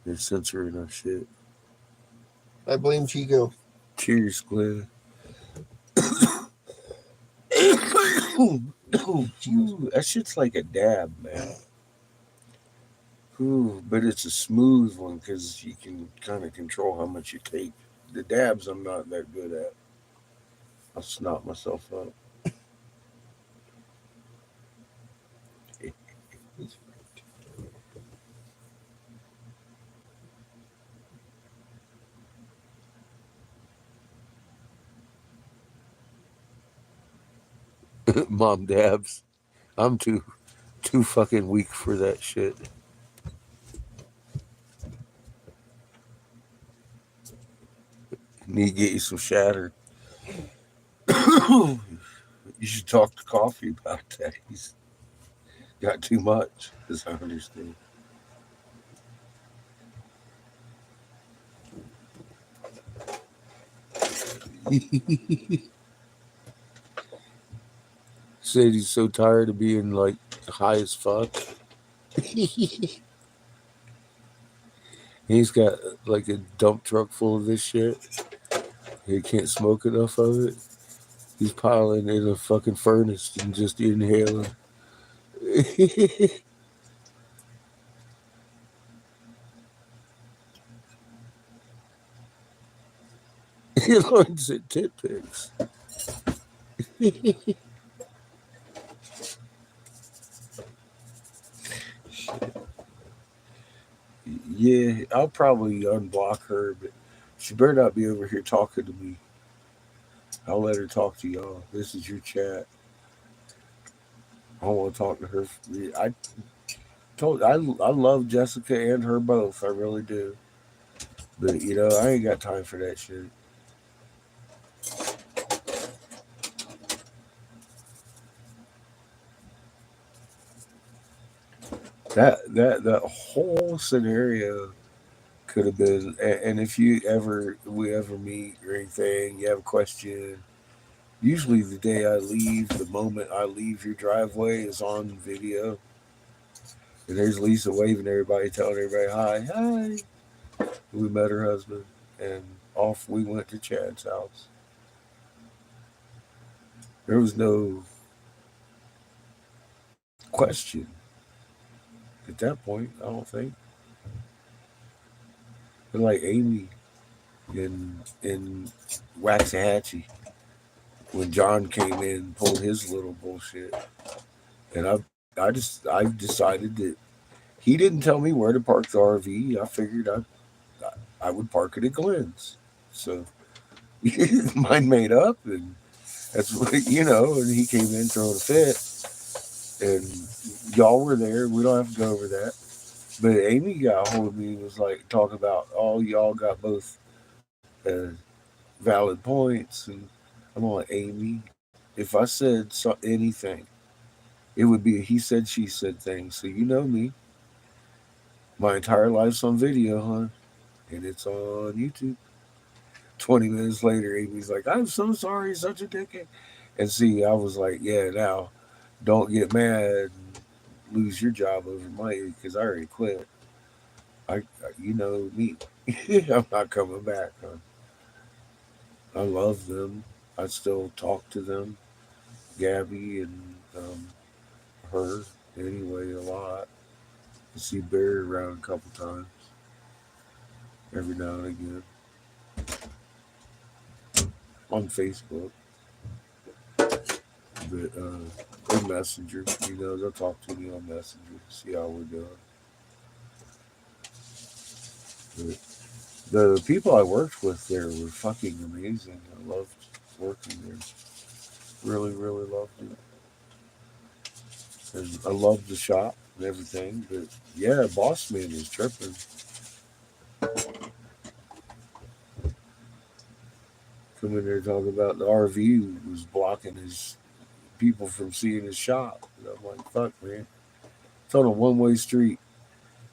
They're censoring our shit. I blame Chico. Cheers, Glenn. Ooh, that shit's like a dab, man. Ooh, but it's a smooth one because you can kind of control how much you take. The dabs I'm not that good at. I'll snot myself up. Mom dabs. I'm too fucking weak for that shit. Need to get you some shatter. You should talk to Coffee about that. He's got too much, as I understand. Said he's so tired of being like high as fuck. He's got like a dump truck full of this shit. He can't smoke enough of it. He's piling in a fucking furnace and just inhaling. He learns at tit pics. Yeah, I'll probably unblock her, but she better not be over here talking to me. I'll let her talk to y'all. This is your chat. I want to talk to her. I love Jessica and her both. I really do. But I ain't got time for that shit. That whole scenario could have been. And if we ever meet or anything, you have a question. Usually, the day I leave, the moment I leave your driveway is on video. And there's Lisa waving everybody, telling everybody hi. We met her husband, and off we went to Chad's house. There was no question at that point, I don't think. But like Amy in Waxahachie, when John came in and pulled his little bullshit, and I've decided that he didn't tell me where to park the RV. I figured I would park it at Glenn's. So mine made up, and that's what and he came in throwing a fit, and y'all were there. We don't have to go over that. But Amy got a hold of me and was like talking about, oh, y'all got both valid points, and I'm like, Amy, if I said anything, it would be a he said she said thing. So you know me, my entire life's on video, huh? And it's on YouTube. 20 minutes later, Amy's like, I'm so sorry, such a dickhead. And see, I was like, yeah, now don't get mad and lose your job over money because I already quit. You know me. I'm not coming back. Huh? I love them. I still talk to them, Gabby and her anyway a lot. I see Barry around a couple times, every now and again, on Facebook. But in Messenger, they'll talk to me on Messenger, see how we're doing. But the people I worked with there were fucking amazing. I loved working there. Really, really loved it. And I loved the shop and everything. But yeah, boss man is tripping. Come in there talking about the RV was blocking his people from seeing his shop. And I'm like, fuck, man. It's on a one-way street.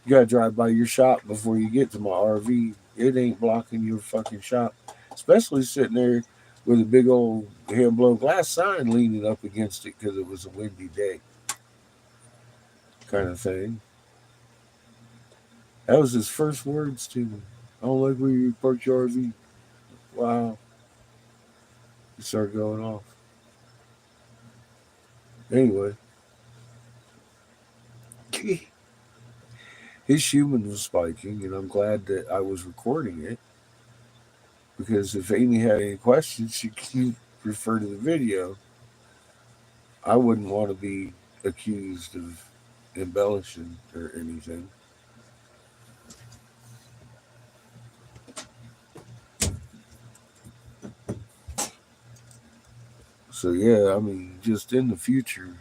You gotta drive by your shop before you get to my RV. It ain't blocking your fucking shop. Especially sitting there with a big old hand blown glass sign leaning up against it because it was a windy day. Kind of thing. That was his first words to me. I don't like where you parked your RV. Wow. He started going off. Anyway. His human was spiking, and I'm glad that I was recording it. Because if Amy had any questions, she can refer to the video. I wouldn't want to be accused of embellishing or anything. So yeah, I mean, just in the future,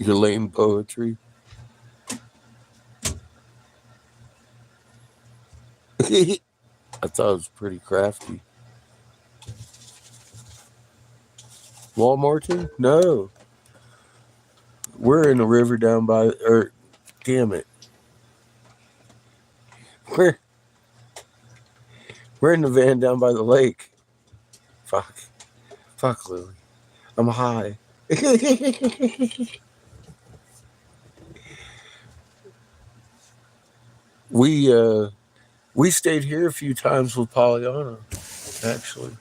Your lame poetry. I thought it was pretty crafty. Walmarting? No. We're in the river down by, or damn it. We're in the van down by the lake. Fuck. Fuck, Lily. I'm high. We stayed here a few times with Pollyanna, actually.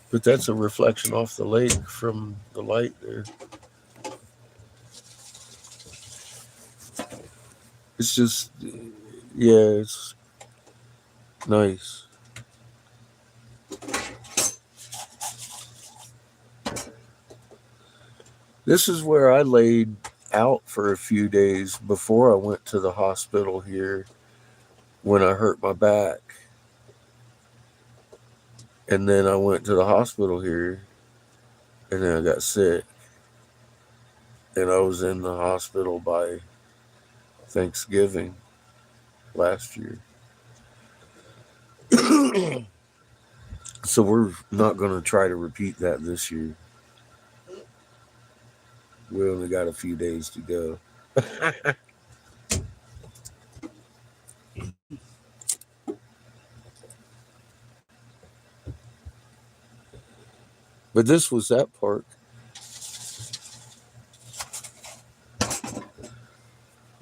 But that's a reflection off the lake from the light there. It's just, yeah, it's nice. This is where I laid out for a few days before I went to the hospital here when I hurt my back. And then I went to the hospital here and then I got sick. And I was in the hospital by Thanksgiving last year. So we're not going to try to repeat that this year. We only got a few days to go. But this was that park.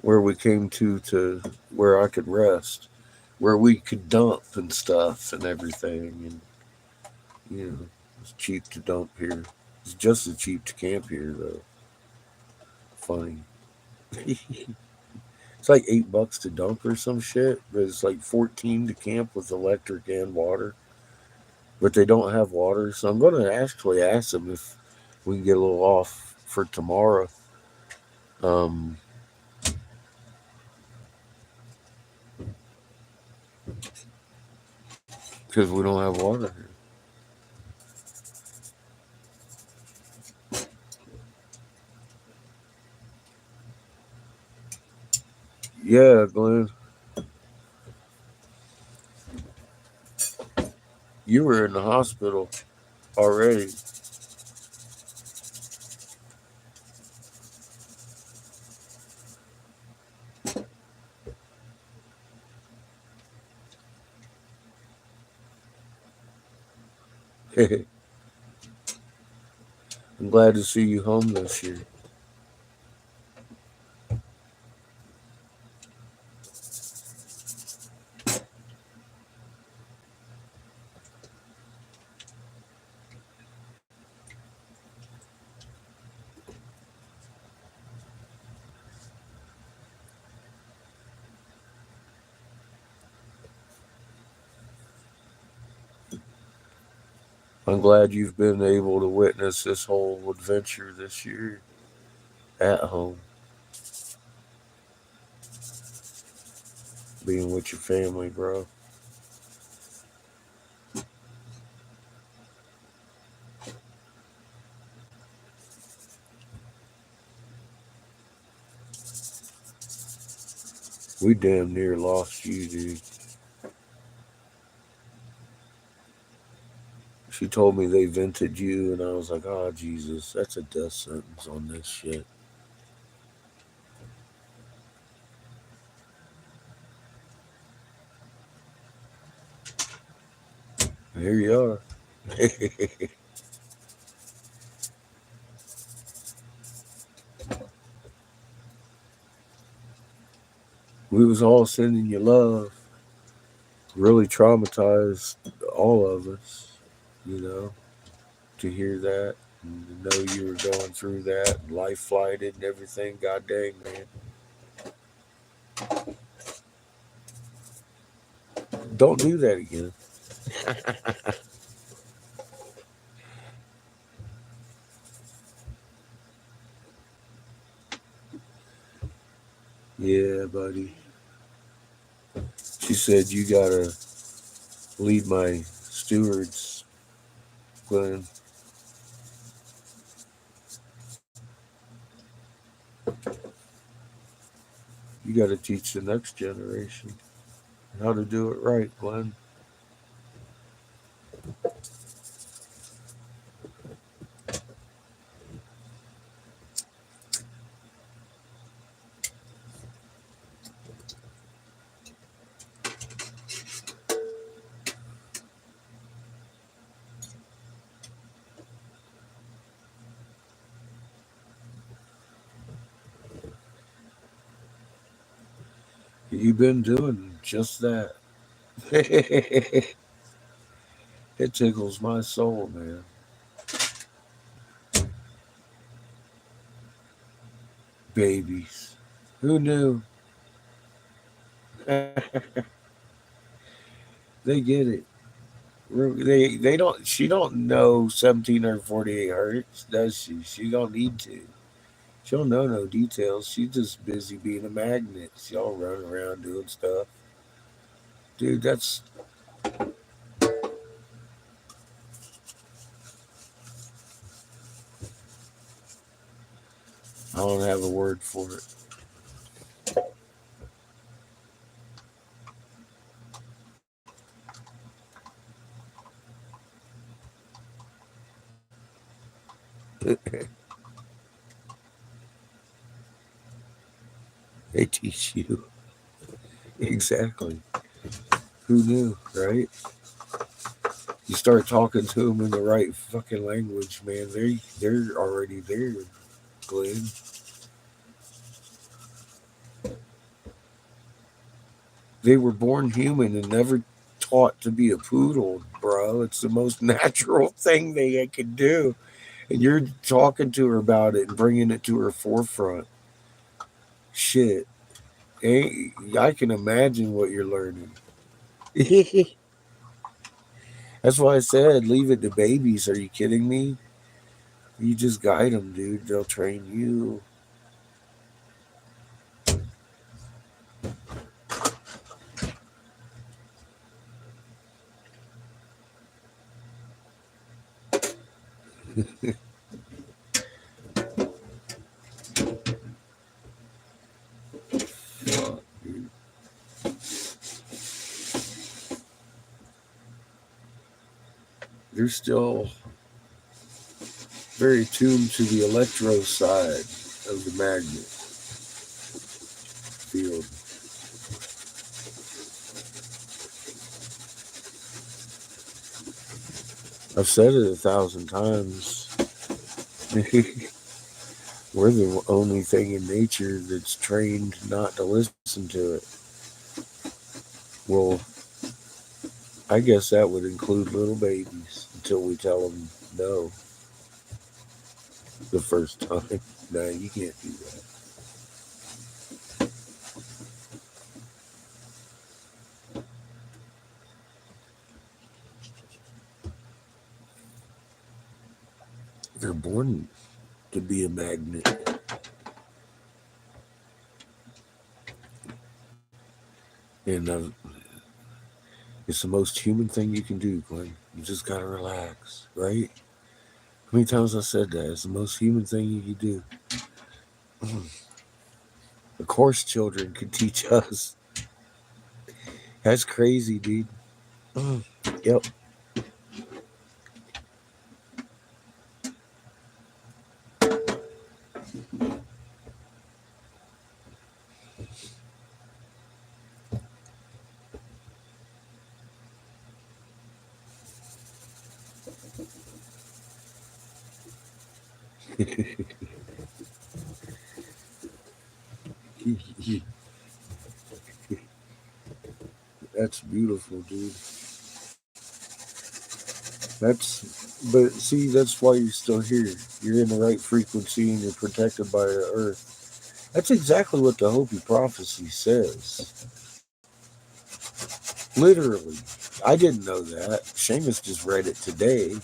Where we came to where I could rest. Where we could dump and stuff and everything. And, you know, it's cheap to dump here. It's just as cheap to camp here, though. Funny. It's like $8 to dump or some shit, but it's like 14 to camp with electric and water. But they don't have water, so I'm going to actually ask them if we can get a little off for tomorrow. Because we don't have water here. Yeah, Glenn. You were in the hospital already. I'm glad to see you home this year. I'm glad you've been able to witness this whole adventure this year at home. Being with your family, bro. We damn near lost you, dude. She told me they vented you, and I was like, oh, Jesus, that's a death sentence on this shit. Here you are. We was all sending you love. Really traumatized all of us, you know, to hear that and to know you were going through that and life flighted and everything. God dang, man. Don't do that again. Yeah, buddy. She said you gotta lead my stewards, Glenn. You got to teach the next generation how to do it right, Glenn. You've been doing just that. It tickles my soul, man. Babies. Who knew? They get it. They don't. She don't know 17 or 48 hertz, does she? She don't need to. She don't know no details. She's just busy being a magnet. She all running around doing stuff. Dude, that's I don't have a word for it. They teach you exactly. Who knew, right? You start talking to them in the right fucking language, man. They're already there, Glenn. They were born human and never taught to be a poodle, bro. It's the most natural thing they could do. And you're talking to her about it and bringing it to her forefront. Shit. I can imagine what you're learning. That's why I said leave it to babies. Are you kidding me? You just guide them, dude. They'll train you. Fuck, dude. They're still very tuned to the electro side of the magnet field. I've said it 1,000 times. We're the only thing in nature that's trained not to listen to it. Well, I guess that would include little babies until we tell them no the first time. No, you can't do that. They're born to be a magnet. And it's the most human thing you can do, Glenn. You just gotta relax, right? How many times I said that? It's the most human thing you can do. Of course, children could teach us. That's crazy, dude. Yep. That's beautiful, dude. But see, that's why you're still here. You're in the right frequency and you're protected by the earth. That's exactly what the Hopi prophecy says. Literally. I didn't know that. Seamus just read it today.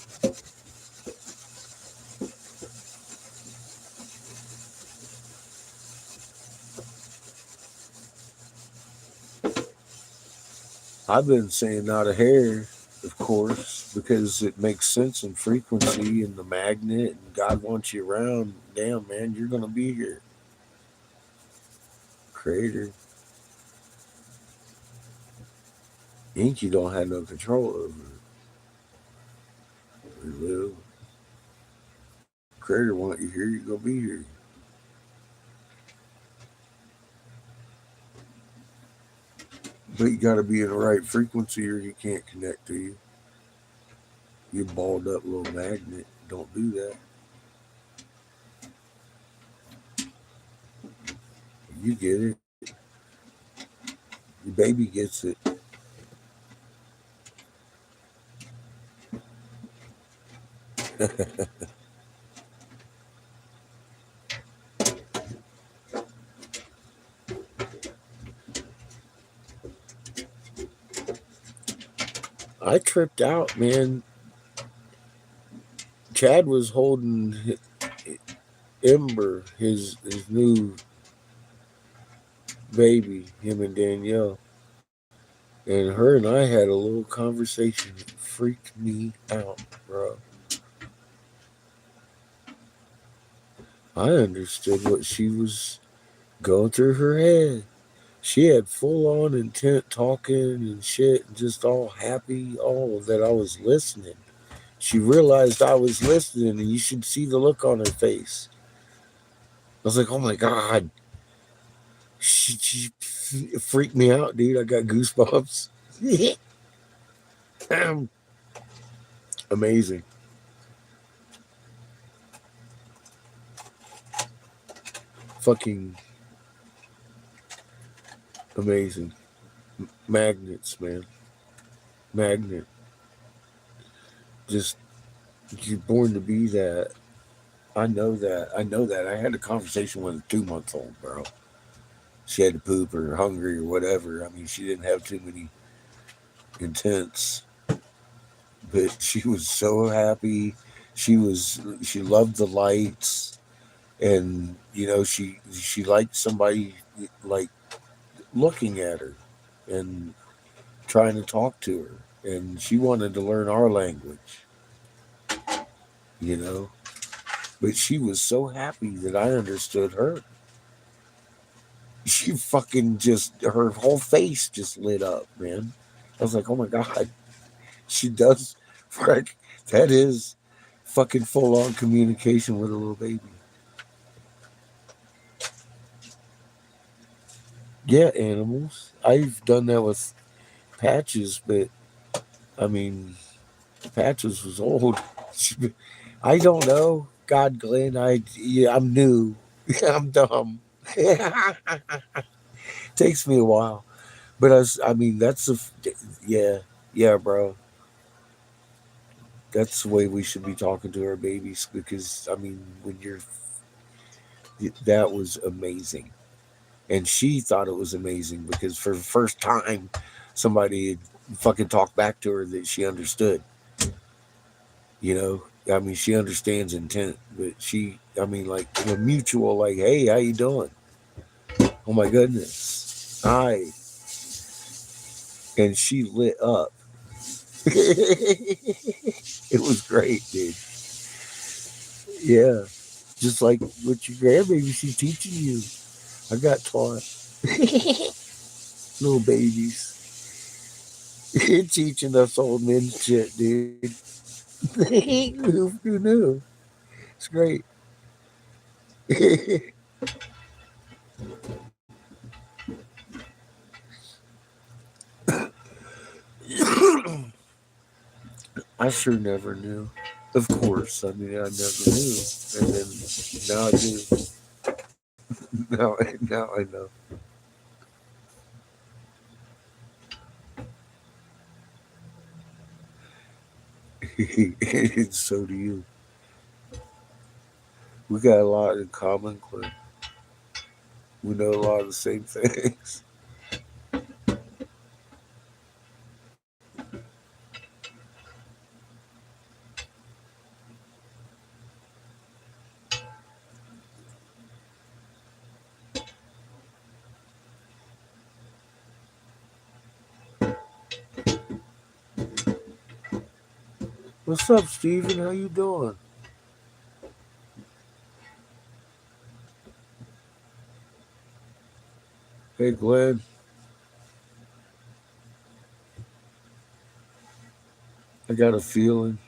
I've been saying not a hair, of course, because it makes sense in frequency and the magnet, and God wants you around. Damn, man, you're going to be here. creator. Inky don't have no control over it. Or will. Creator want you here, you gonna be here. But you gotta be in the right frequency or he can't connect to you. You balled up little magnet. Don't do that. You get it. Your baby gets it. I tripped out, man. Chad was holding Ember, his new baby, him and Danielle. And her and I had a little conversation. It freaked me out, bro. I understood what she was going through her head. She had full on intent talking and shit, and just all happy, all of that. I was listening. She realized I was listening, and you should see the look on her face. I was like, oh my God. She freaked me out, dude. I got goosebumps. Amazing. Fucking amazing. Magnets, man. Magnet. Just, you're born to be that. I know that. I had a conversation with a 2-month-old, bro. She had to poop or hungry or whatever. I mean, she didn't have too many intents, but she was so happy. She loved the lights, and she liked somebody like looking at her and trying to talk to her, and she wanted to learn our language, but she was so happy that I understood her. She fucking her whole face just lit up, man. I was like, oh my God, she does, frick, that is fucking full on communication with a little baby. Yeah, animals. I've done that with Patches, but I mean, Patches was old. I don't know. God, Glenn, I'm new. I'm dumb. Takes me a while, but yeah, bro. That's the way we should be talking to our babies, because I mean, that was amazing, and she thought it was amazing because for the first time, somebody had fucking talked back to her that she understood. I mean, she understands intent, but like a mutual, like, hey, how you doing? Oh my goodness, hi. And she lit up. It was great, dude. Yeah, just like with your grandbaby, she's teaching you. I got taught. Little babies. Teaching us old men shit, dude. Who knew? It's great. I sure never knew. Of course. I mean, I never knew. And then now I do. Now I know. And so do you. We got a lot in common, Clint. We know a lot of the same things. What's up, Steven? How you doing? Hey, Glenn. I got a feeling.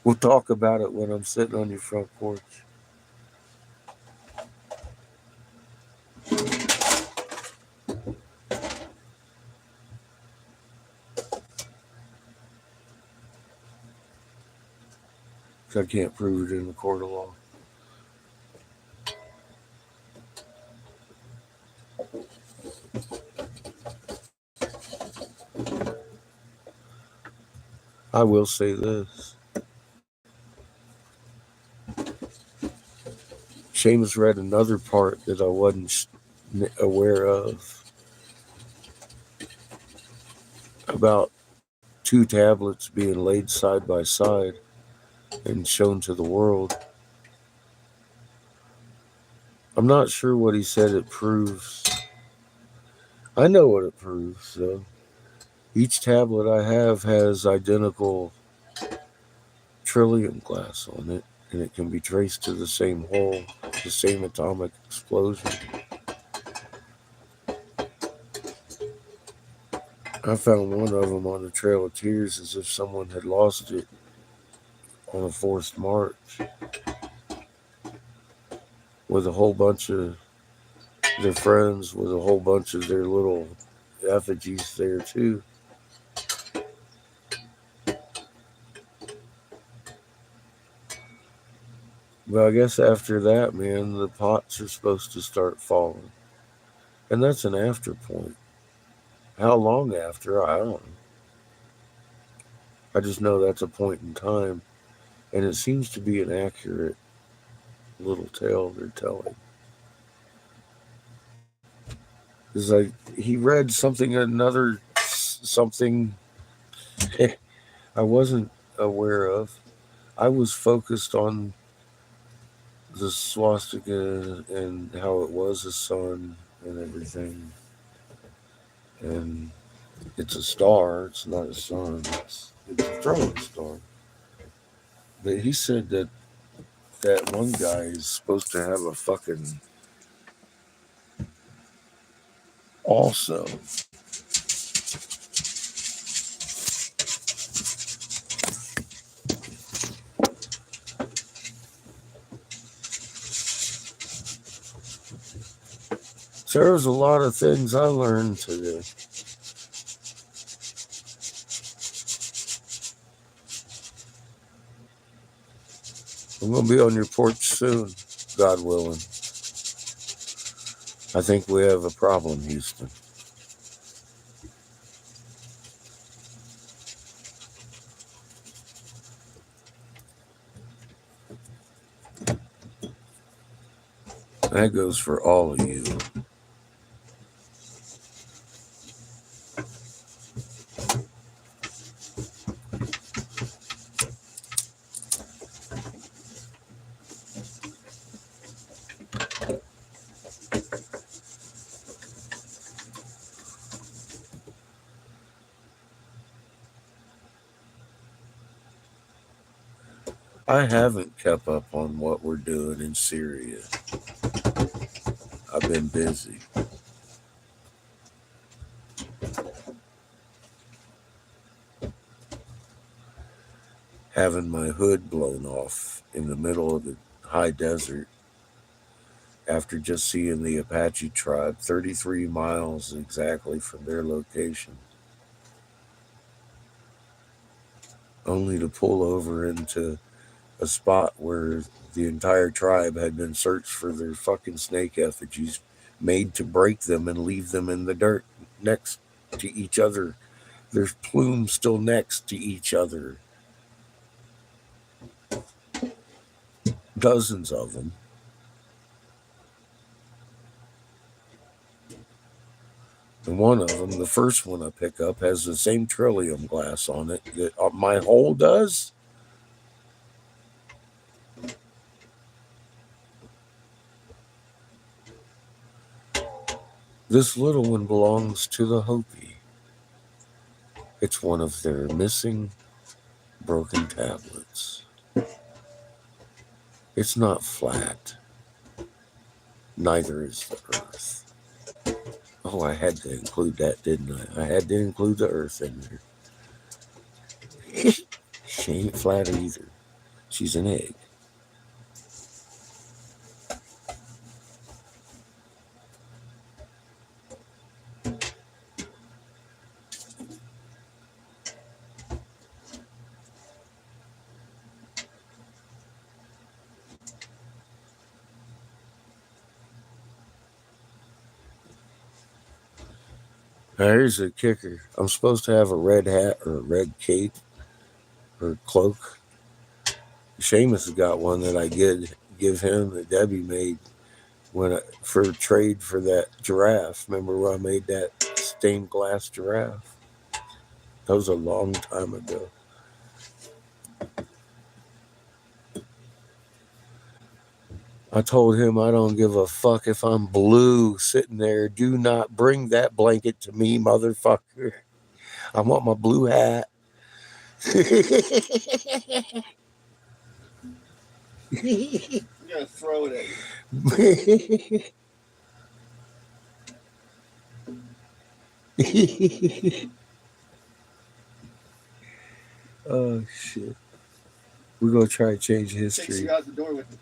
We'll talk about it when I'm sitting on your front porch. I can't prove it in the court of law. I will say this. Seamus read another part that I wasn't aware of about 2 tablets being laid side by side and shown to the world. I'm not sure what he said it proves. I know what it proves, though. Each tablet I have has identical trillium glass on it, and it can be traced to the same hole, the same atomic explosion. I found one of them on the Trail of Tears as if someone had lost it on a forced march with a whole bunch of their friends, with a whole bunch of their little effigies there too. But I guess after that, man, the pots are supposed to start falling. And that's an after point. How long after? I don't know. I just know that's a point in time. And it seems to be an accurate little tale they're telling. Because he read something I wasn't aware of. I was focused on the swastika and how it was a sun and everything. And it's a star, it's not a sun, it's a throwing star. But he said that one guy is supposed to have a fucking also. So there was a lot of things I learned today. I'm going to be on your porch soon, God willing. I think we have a problem, Houston. That goes for all of you. I haven't kept up on what we're doing in Syria. I've been busy. Having my hood blown off in the middle of the high desert after just seeing the Apache tribe 33 miles exactly from their location, only to pull over into a spot where the entire tribe had been searched for their fucking snake effigies, made to break them and leave them in the dirt next to each other. There's plumes still next to each other. Dozens of them. And one of them, the first one I pick up, has the same trillium glass on it that my hole does. This little one belongs to the Hopi. It's one of their missing broken tablets. It's not flat. Neither is the earth. Oh, I had to include that, didn't I? I had to include the earth in there. She ain't flat either. She's an egg. Now, here's a kicker. I'm supposed to have a red hat or a red cape or cloak. Seamus has got one that I give him that Debbie made for trade for that giraffe. Remember when I made that stained glass giraffe? That was a long time ago. I told him I don't give a fuck if I'm blue sitting there. Do not bring that blanket to me, motherfucker. I want my blue hat. I'm gonna throw it at you. Oh shit. We're gonna try to change Takes history. you out the door with it.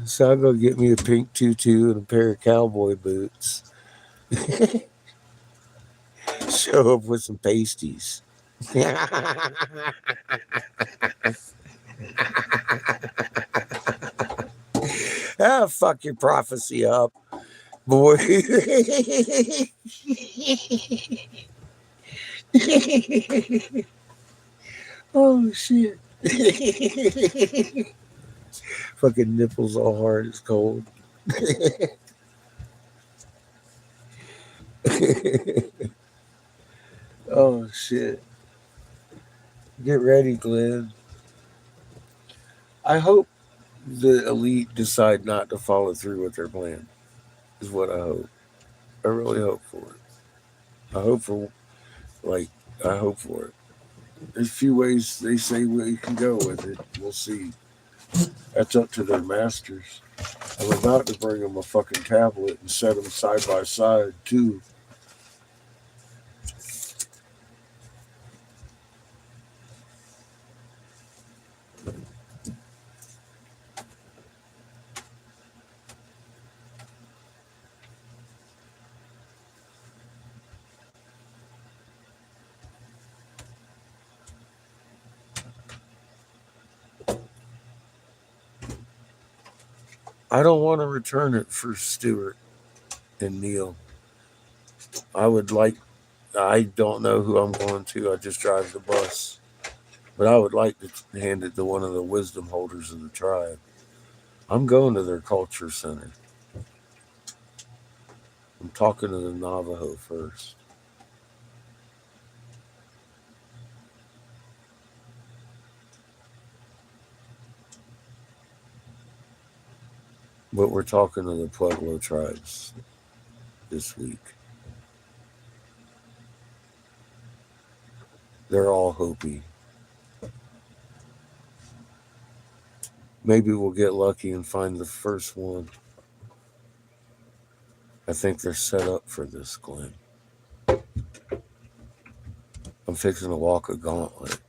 So I'm gonna get me a pink tutu and a pair of cowboy boots. Show up with some pasties. Ah, fuck your prophecy up, boy. Oh shit. Fucking nipples all hard, it's cold. Oh shit. Get ready, Glenn. I hope the elite decide not to follow through with their plan, is what I hope. I really hope for it. I hope for it. There's a few ways they say we can go with it. We'll see. That's up to their masters. I'm about to bring them a fucking tablet and set them side by side too. I don't want to return it for Stuart and Neil. I don't know who I'm going to. I just drive the bus. But I would like to hand it to one of the wisdom holders of the tribe. I'm going to their culture center. I'm talking to the Navajo first. But we're talking to the Pueblo tribes this week. They're all Hopi. Maybe we'll get lucky and find the first one. I think they're set up for this, Glenn. I'm fixing to walk a gauntlet.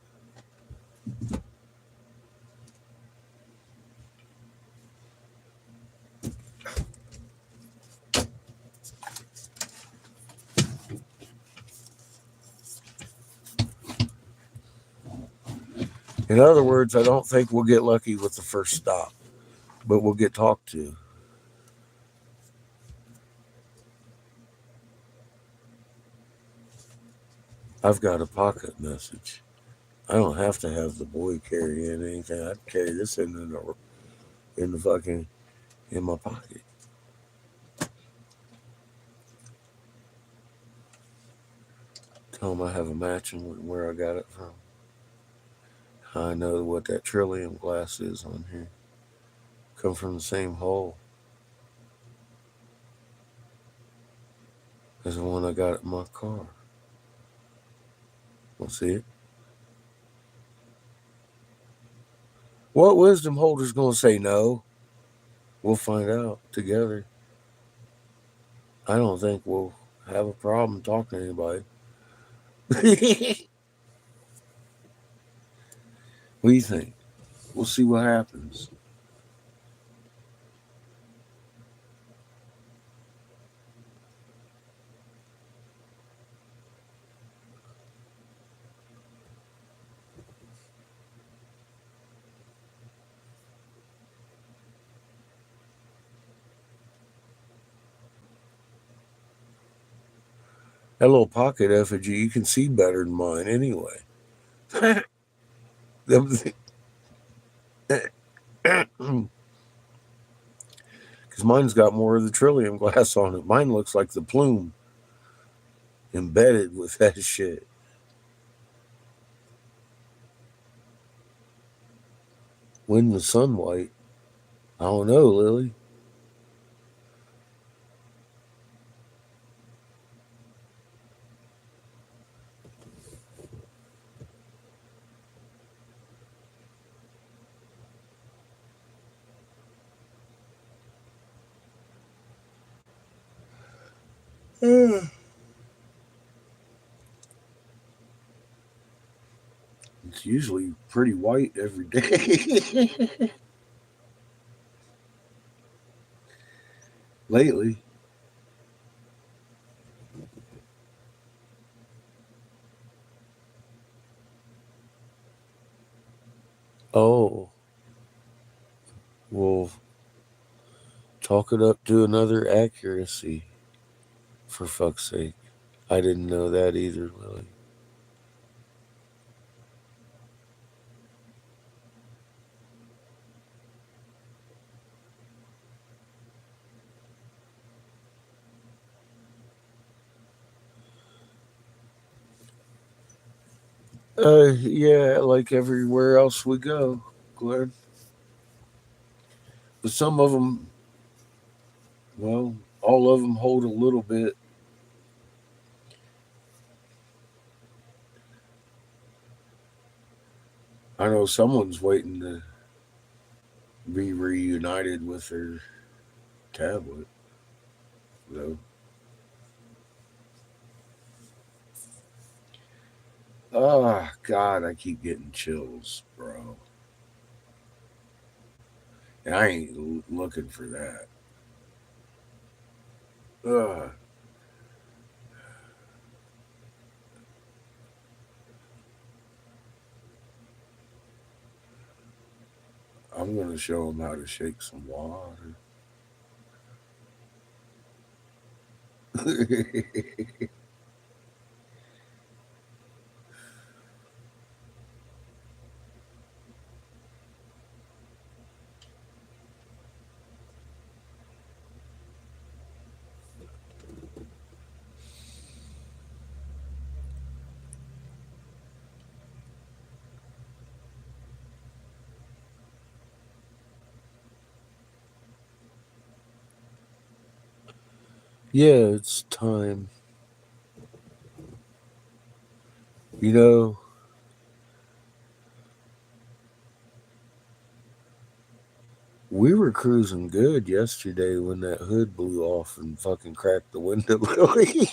In other words, I don't think we'll get lucky with the first stop, but we'll get talked to. I've got a pocket message. I don't have to have the boy carry in anything. I'd carry this in my pocket. Tell them I have a match and where I got it from. I know what that trillium glass is on here. Come from the same hole as the one I got in my car. Want to see it? What wisdom holder's going to say no? We'll find out together. I don't think we'll have a problem talking to anybody. What do you think? We'll see what happens. That little pocket effigy, you can see better than mine anyway. Because mine's got more of the Trillium glass on it. Mine looks like the plume embedded with that shit. When the sun white? I don't know, Lily. It's usually pretty white every day. Lately. Oh, we'll talk it up to another accuracy, for fuck's sake. I didn't know that either, Lily. Yeah, like everywhere else we go, Glenn. But some of them, well, all of them hold a little bit. I know someone's waiting to be reunited with their tablet, though. Oh, God, I keep getting chills, bro. And I ain't looking for that. Ugh. I'm going to show them how to shake some water. Yeah, it's time. You know, we were cruising good yesterday when that hood blew off and fucking cracked the window, Lily.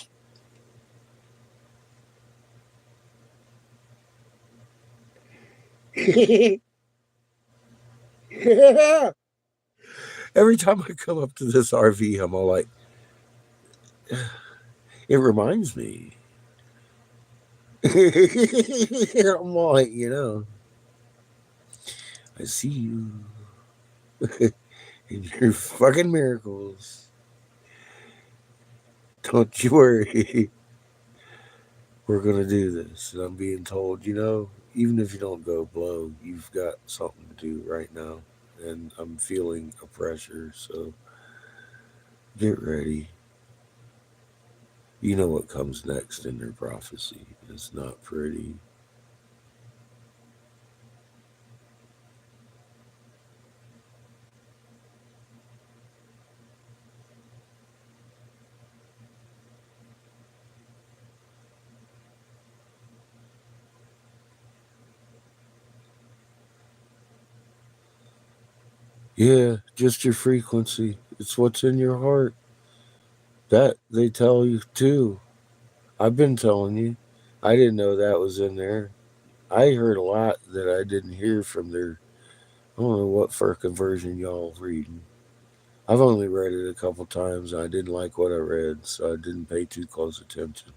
Every time I come up to this RV, I'm all like, it reminds me. I'm all like, I see you in your fucking miracles. Don't you worry. We're going to do this. And I'm being told, even if you don't go blow, you've got something to do right now. And I'm feeling a pressure. So get ready. You know what comes next in their prophecy. It's not pretty. Yeah, just your frequency. It's what's in your heart. That they tell you too. I've been telling you. I didn't know that was in there. I heard a lot that I didn't hear from their. I don't know what for conversion y'all reading. I've only read it a couple times. I didn't like what I read, so I didn't pay too close attention.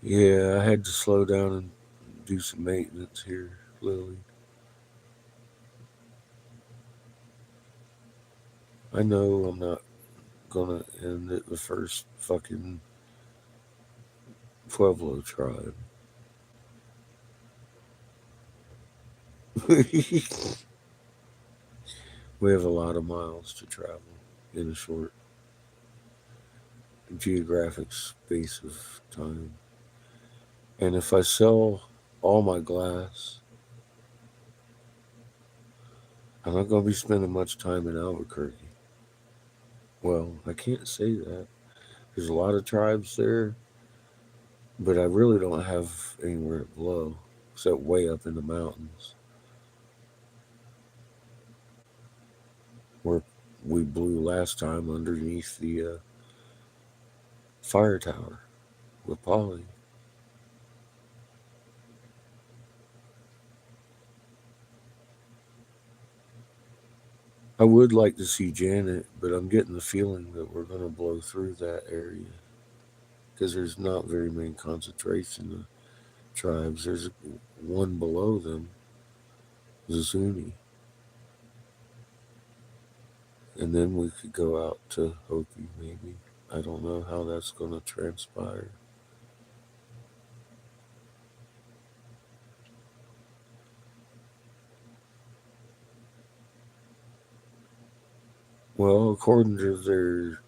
Yeah, I had to slow down and do some maintenance here, Lily. I know I'm not gonna end at the first fucking Pueblo tribe. We have a lot of miles to travel in a short geographic space of time. And if I sell all my glass, I'm not going to be spending much time in Albuquerque. Well, I can't say that. There's a lot of tribes there, but I really don't have anywhere to blow except way up in the mountains where we blew last time underneath the fire tower with Polly. I would like to see Janet, but I'm getting the feeling that we're going to blow through that area because there's not very many concentration of tribes. There's one below them, the Zuni. And then we could go out to Hopi, maybe. I don't know how that's going to transpire. Well, according to their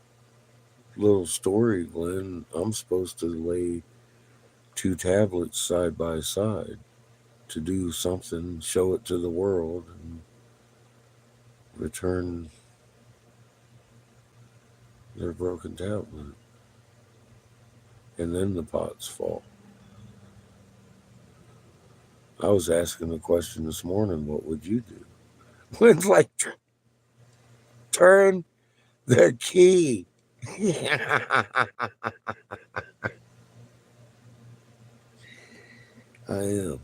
little story, Glenn, I'm supposed to lay 2 tablets side by side to do something, show it to the world, and return their broken tablet. And then the pots fall. I was asking the question this morning, what would you do? It's like, turn the key. I am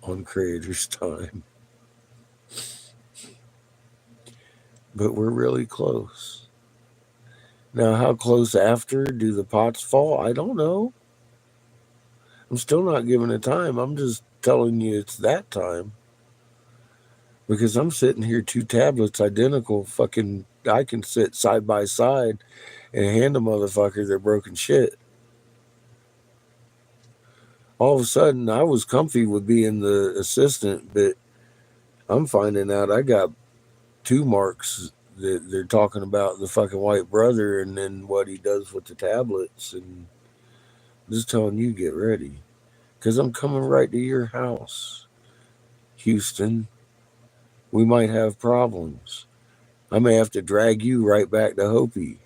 on Creator's time. But we're really close. Now, how close after do the pots fall? I don't know. I'm still not giving a time. I'm just telling you it's that time. Because I'm sitting here 2 tablets identical. Fucking, I can sit side by side and hand a motherfucker their broken shit. All of a sudden, I was comfy with being the assistant, but I'm finding out I got 2 marks that they're talking about the fucking white brother and then what he does with the tablets. And I'm just telling you, get ready. Because I'm coming right to your house, Houston. We might have problems. I may have to drag you right back to Hopi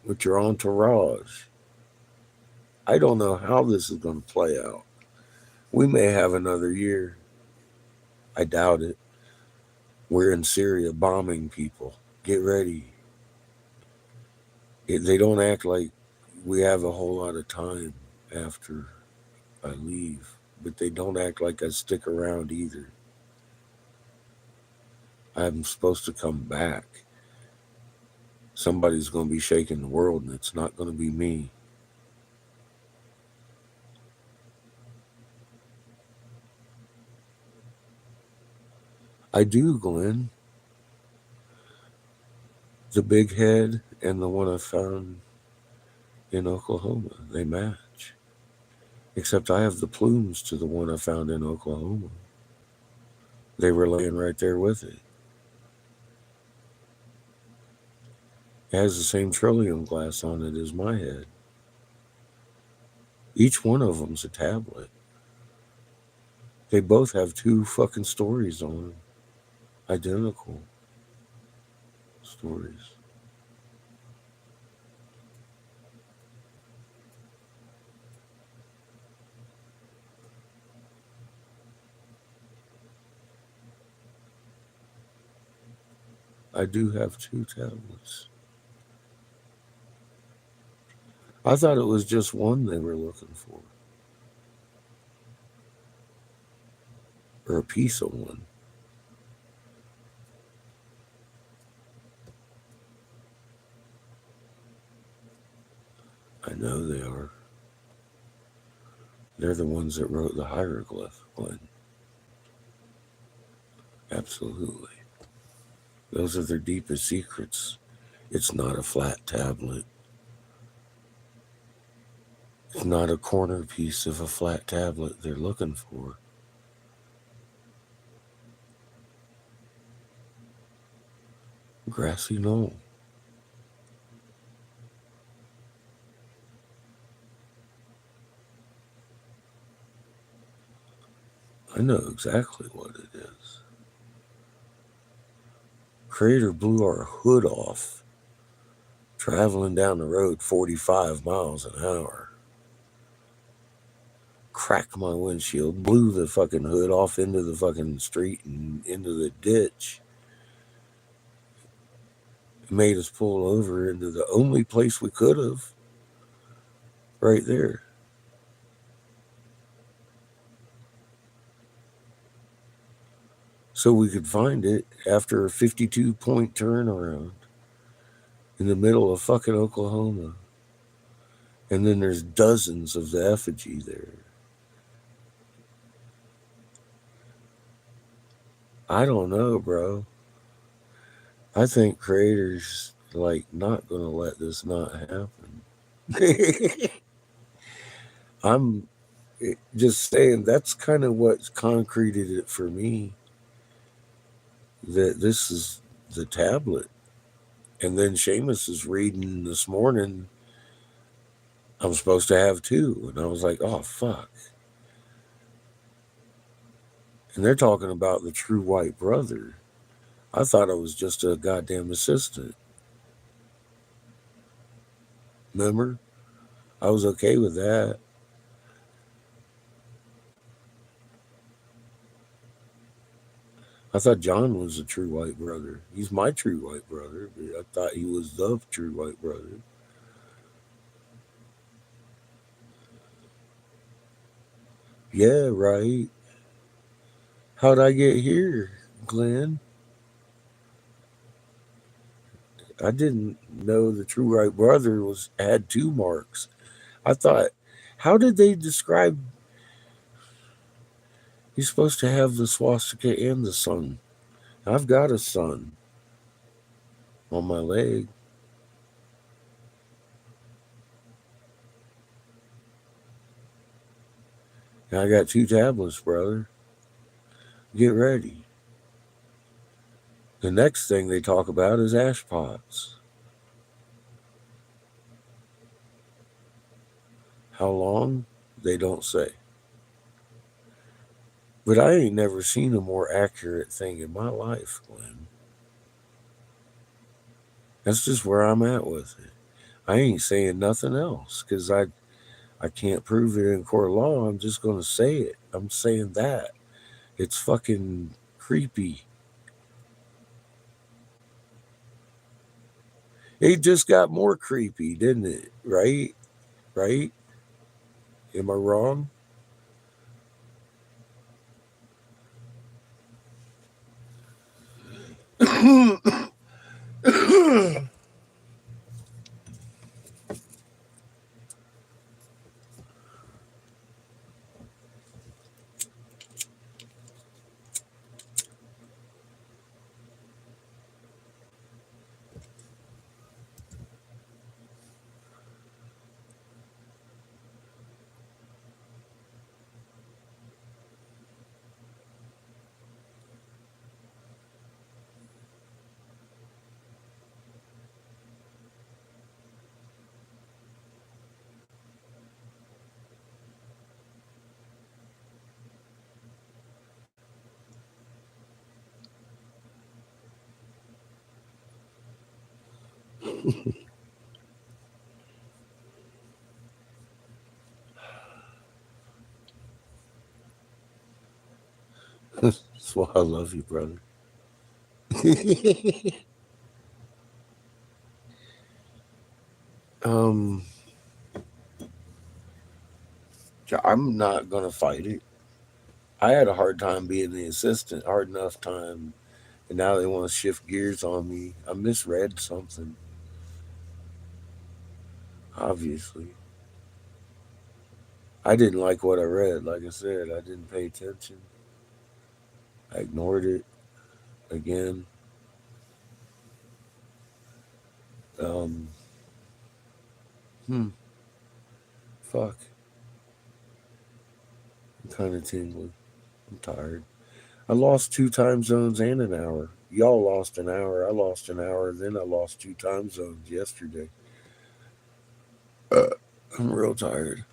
with your entourage. I don't know how this is going to play out. We may have another year. I doubt it. We're in Syria bombing people. Get ready. They don't act like we have a whole lot of time after I leave, but they don't act like I stick around either. I'm supposed to come back. Somebody's going to be shaking the world, and it's not going to be me. I do, Glenn. The big head and the one I found in Oklahoma, they match. Except I have the plumes to the one I found in Oklahoma. They were laying right there with it. It has the same trillium glass on it as my head. Each one of them's a tablet. They both have 2 fucking stories on them. Identical stories. I do have 2 tablets. I thought it was just one they were looking for. Or a piece of one. I know they are. They're the ones that wrote the hieroglyph, Glenn. Absolutely. Those are their deepest secrets. It's not a flat tablet. It's not a corner piece of a flat tablet they're looking for. Grassy knoll. I know exactly what it is. Crater blew our hood off traveling down the road 45 miles an hour. Cracked my windshield, blew the fucking hood off into the fucking street and into the ditch. It made us pull over into the only place we could have. Right there. So we could find it after a 52-point turnaround in the middle of fucking Oklahoma. And then there's dozens of the effigy there. I don't know, bro. I think creators like not gonna let this not happen. I'm just saying that's kind of what's concreted it for me. That this is the tablet. And then Seamus is reading this morning, I'm supposed to have 2. And I was like, oh, fuck. And they're talking about the true white brother. I thought it was just a goddamn assistant. Remember? I was okay with that. I thought John was the true white brother. He's my true white brother, but I thought he was the true white brother. Yeah, right. How'd I get here, Glenn? I didn't know the true white brother had 2 marks. I thought, how did they describe he's supposed to have the swastika and the sun? I've got a sun on my leg. And I got 2 tablets, brother. Get ready. The next thing they talk about is ash pots. How long? They don't say. But I ain't never seen a more accurate thing in my life, Glenn. That's just where I'm at with it. I ain't saying nothing else because I can't prove it in court of law. I'm just going to say it. I'm saying that. It's fucking creepy. It just got more creepy, didn't it? Right? Right? Am I wrong? That's why I love you, brother. um, I'm not gonna fight it. I had a hard time being the assistant, hard enough time, and now they want to shift gears on me. I misread something, obviously. I didn't like what I read. Like I said, I didn't pay attention. I ignored it again. Um, fuck. I'm kind of tingling. I'm tired. I lost 2 time zones and an hour. Y'all lost an hour. I lost an hour. Then I lost 2 time zones yesterday. I'm real tired.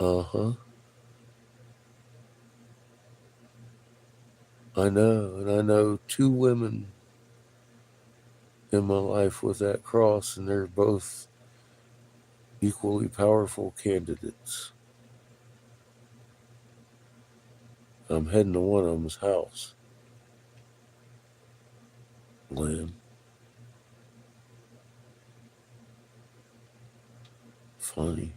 Uh-huh. I know. And I know 2 women in my life with that cross, and they're both equally powerful candidates. I'm heading to one of them's house. Glenn. Funny.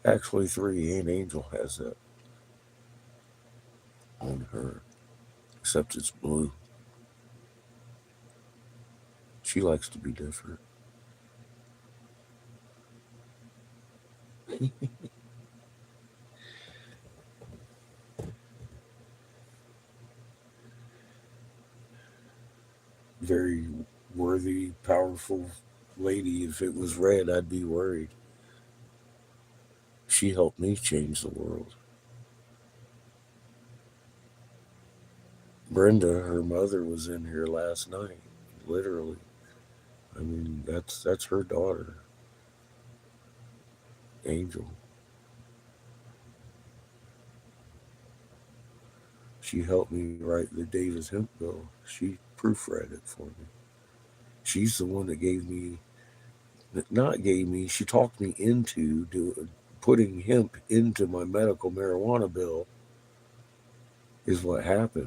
Actually, 3. Aunt Angel has that on her, except it's blue. She likes to be different. Very worthy, powerful lady. If it was red, I'd be worried. She helped me change the world. Brenda, her mother, was in here last night, literally. I mean, that's her daughter, Angel. She helped me write the Davis Hemp bill. She proofread it for me. She's the one that she talked me into putting hemp into my medical marijuana bill is what happened.